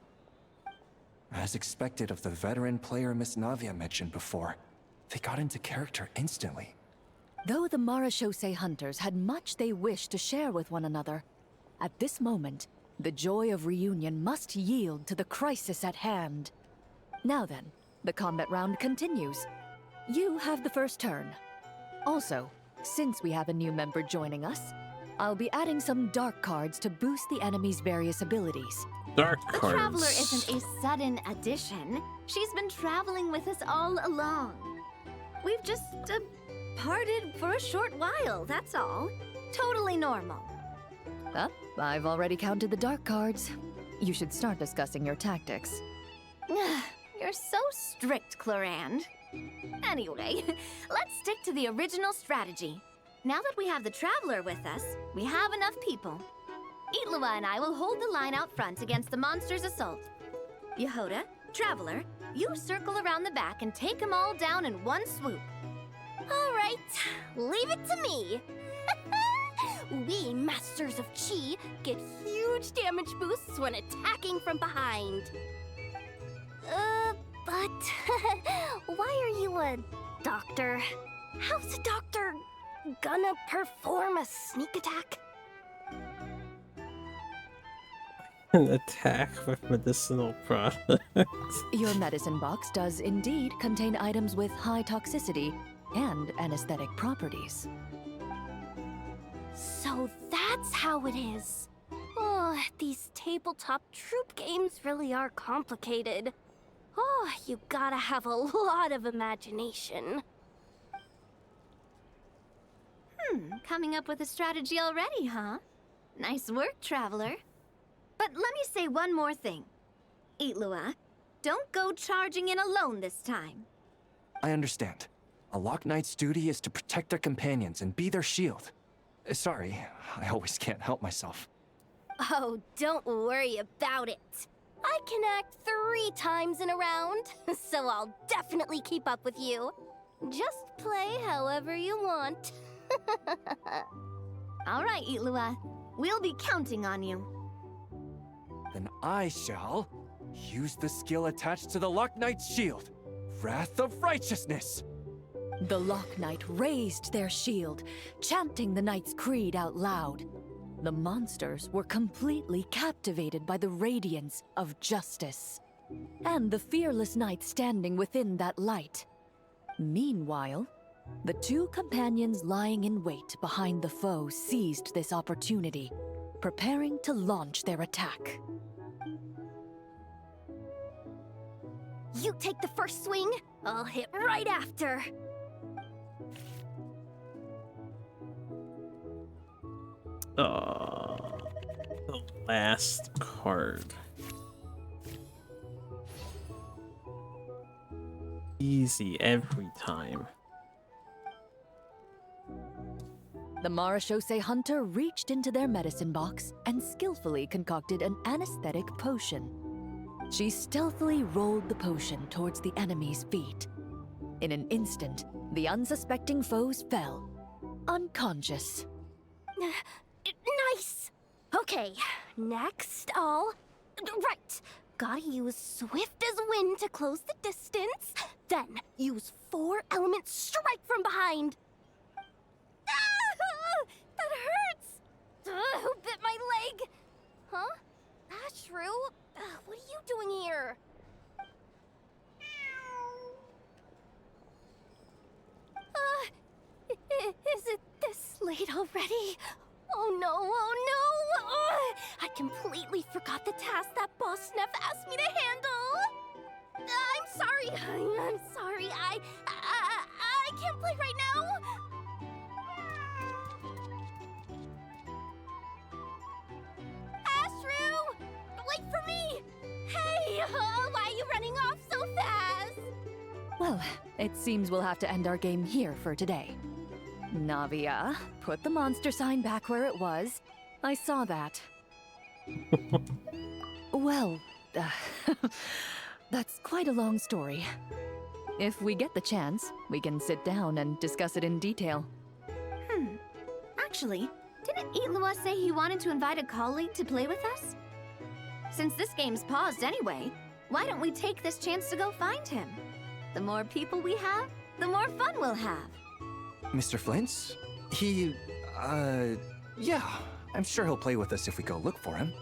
As expected of the veteran player Miss Navia mentioned before, they got into character instantly. Though the Marachose hunters had much they wished to share with one another, at this moment, the joy of reunion must yield to the crisis at hand. Now then, the combat round continues. You have the first turn. Also, since we have a new member joining us, I'll be adding some dark cards to boost the enemy's various abilities. Dark The cards. Traveler isn't a sudden addition. She's been traveling with us all along. We've just parted for a short while, that's all. Totally normal. I've already counted the dark cards. You should start discussing your tactics. You're so strict, Clorand. Anyway, let's stick to the original strategy. Now that we have the Traveler with us, we have enough people. Eula and I will hold the line out front against the monster's assault. Yehoda, Traveler, you circle around the back and take them all down in one swoop. All right, leave it to me. We Masters of Chi get huge damage boosts when attacking from behind. But why are you a doctor? How's a doctor gonna perform a sneak attack? An attack with medicinal products. Your medicine box does indeed contain items with high toxicity and anesthetic properties. So that's how it is. Oh, these tabletop troop games really are complicated. Oh, you gotta have a lot of imagination. Coming up with a strategy already, huh? Nice work, Traveler. But let me say one more thing. Eula, don't go charging in alone this time. I understand. A Lock Knight's duty is to protect their companions and be their shield. Sorry, I always can't help myself. Oh, don't worry about it. I can act 3 times in a round, so I'll definitely keep up with you. Just play however you want. All right, Eula. We'll be counting on you. Then I shall use the skill attached to the Lock Knight's shield, Wrath of Righteousness. The Lock Knight raised their shield, chanting the Knight's creed out loud. The monsters were completely captivated by the radiance of justice, and the fearless knight standing within that light. Meanwhile, the 2 companions lying in wait behind the foe seized this opportunity, preparing to launch their attack. You take the first swing, I'll hit right after. The last card. Easy every time. The Marachose hunter reached into their medicine box and skillfully concocted an anesthetic potion. She stealthily rolled the potion towards the enemy's feet. In an instant, the unsuspecting foes fell, unconscious. Nice! Okay, next Right, gotta use swift as wind to close the distance, then use 4 element strike from behind. Ah! That hurts! Who bit my leg? Huh? Ashru? What are you doing here? Is it this late already? Oh no, oh no! I completely forgot the task that Boss Neff asked me to handle! I'm sorry, I'm sorry, I can't play right now! Ashru! Wait for me! Hey, why are you running off so fast? Well, it seems we'll have to end our game here for today. Navia, put the monster sign back where it was. I saw that. Well, that's quite a long story. If we get the chance, we can sit down and discuss it in detail. Actually, didn't Eula say he wanted to invite a colleague to play with us? Since this game's paused anyway, why don't we take this chance to go find him? The more people we have, the more fun we'll have. Mr. Flint's? Yeah, I'm sure he'll play with us if we go look for him.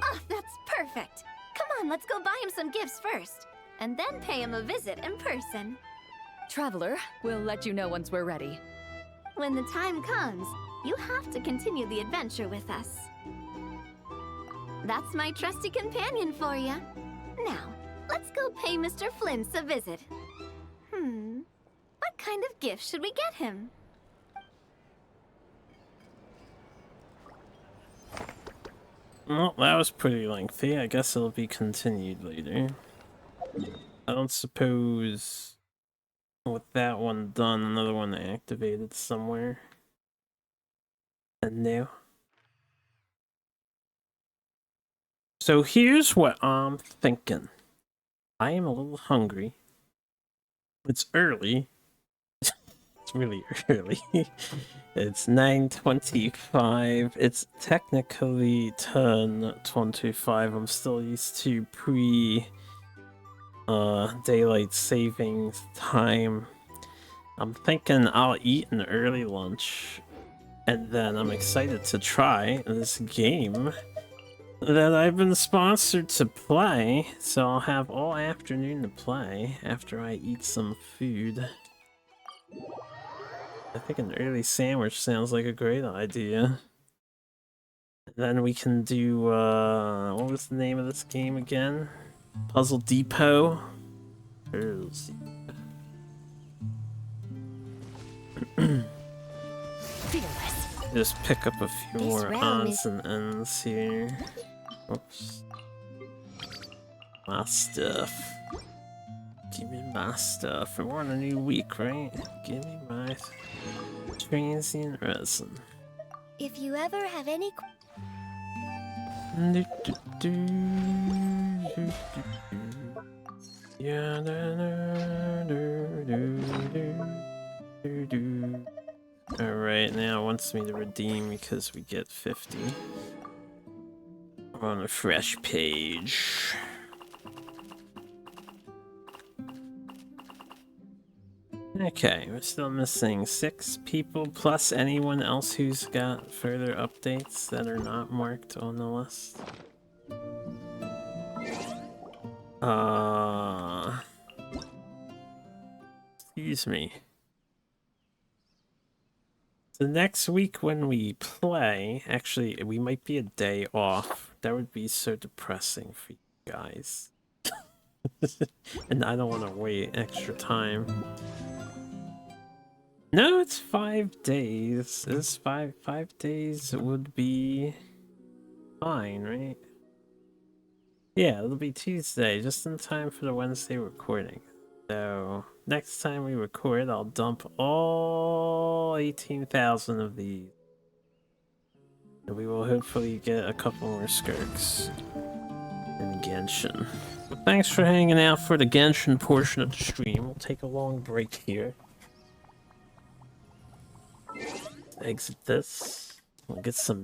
Oh, that's perfect. Come on, let's go buy him some gifts first, and then pay him a visit in person. Traveler, we'll let you know once we're ready. When the time comes, you have to continue the adventure with us. That's my trusty companion for you. Now, let's go pay Mr. Flint's a visit. What kind of gift should we get him? Well, that was pretty lengthy. I guess it'll be continued later. I don't suppose with that one done, another one activated somewhere. And new. So here's what I'm thinking. I am a little hungry. It's early. It's really early. It's 9:25. It's technically 10:25. I'm still used to daylight savings time. I'm thinking I'll eat an early lunch, and then I'm excited to try this game that I've been sponsored to play, so I'll have all afternoon to play after I eat some food. I think an early sandwich sounds like a great idea. Then we can do, what was the name of this game again? Puzzle Depot? Just pick up a few more odds and ends here. Oops. My stuff. Give me my stuff. We're on a new week, right? Give me my transient resin. If you ever have any... Alright, now it wants me to redeem because we get 50. We're on a fresh page. Okay, we're still missing 6 people plus anyone else who's got further updates that are not marked on the list. Excuse me. So next week when we play, actually, we might be a day off. That would be so depressing for you guys. And I don't want to wait extra time. No, it's 5 days. This 5 days would be fine, right? Yeah, it'll be Tuesday, just in time for the Wednesday recording. So next time we record, I'll dump all 18,000 of these. And we will hopefully get a couple more Skirks in Genshin. But thanks for hanging out for the Genshin portion of the stream. We'll take a long break here. Exit this. We'll get some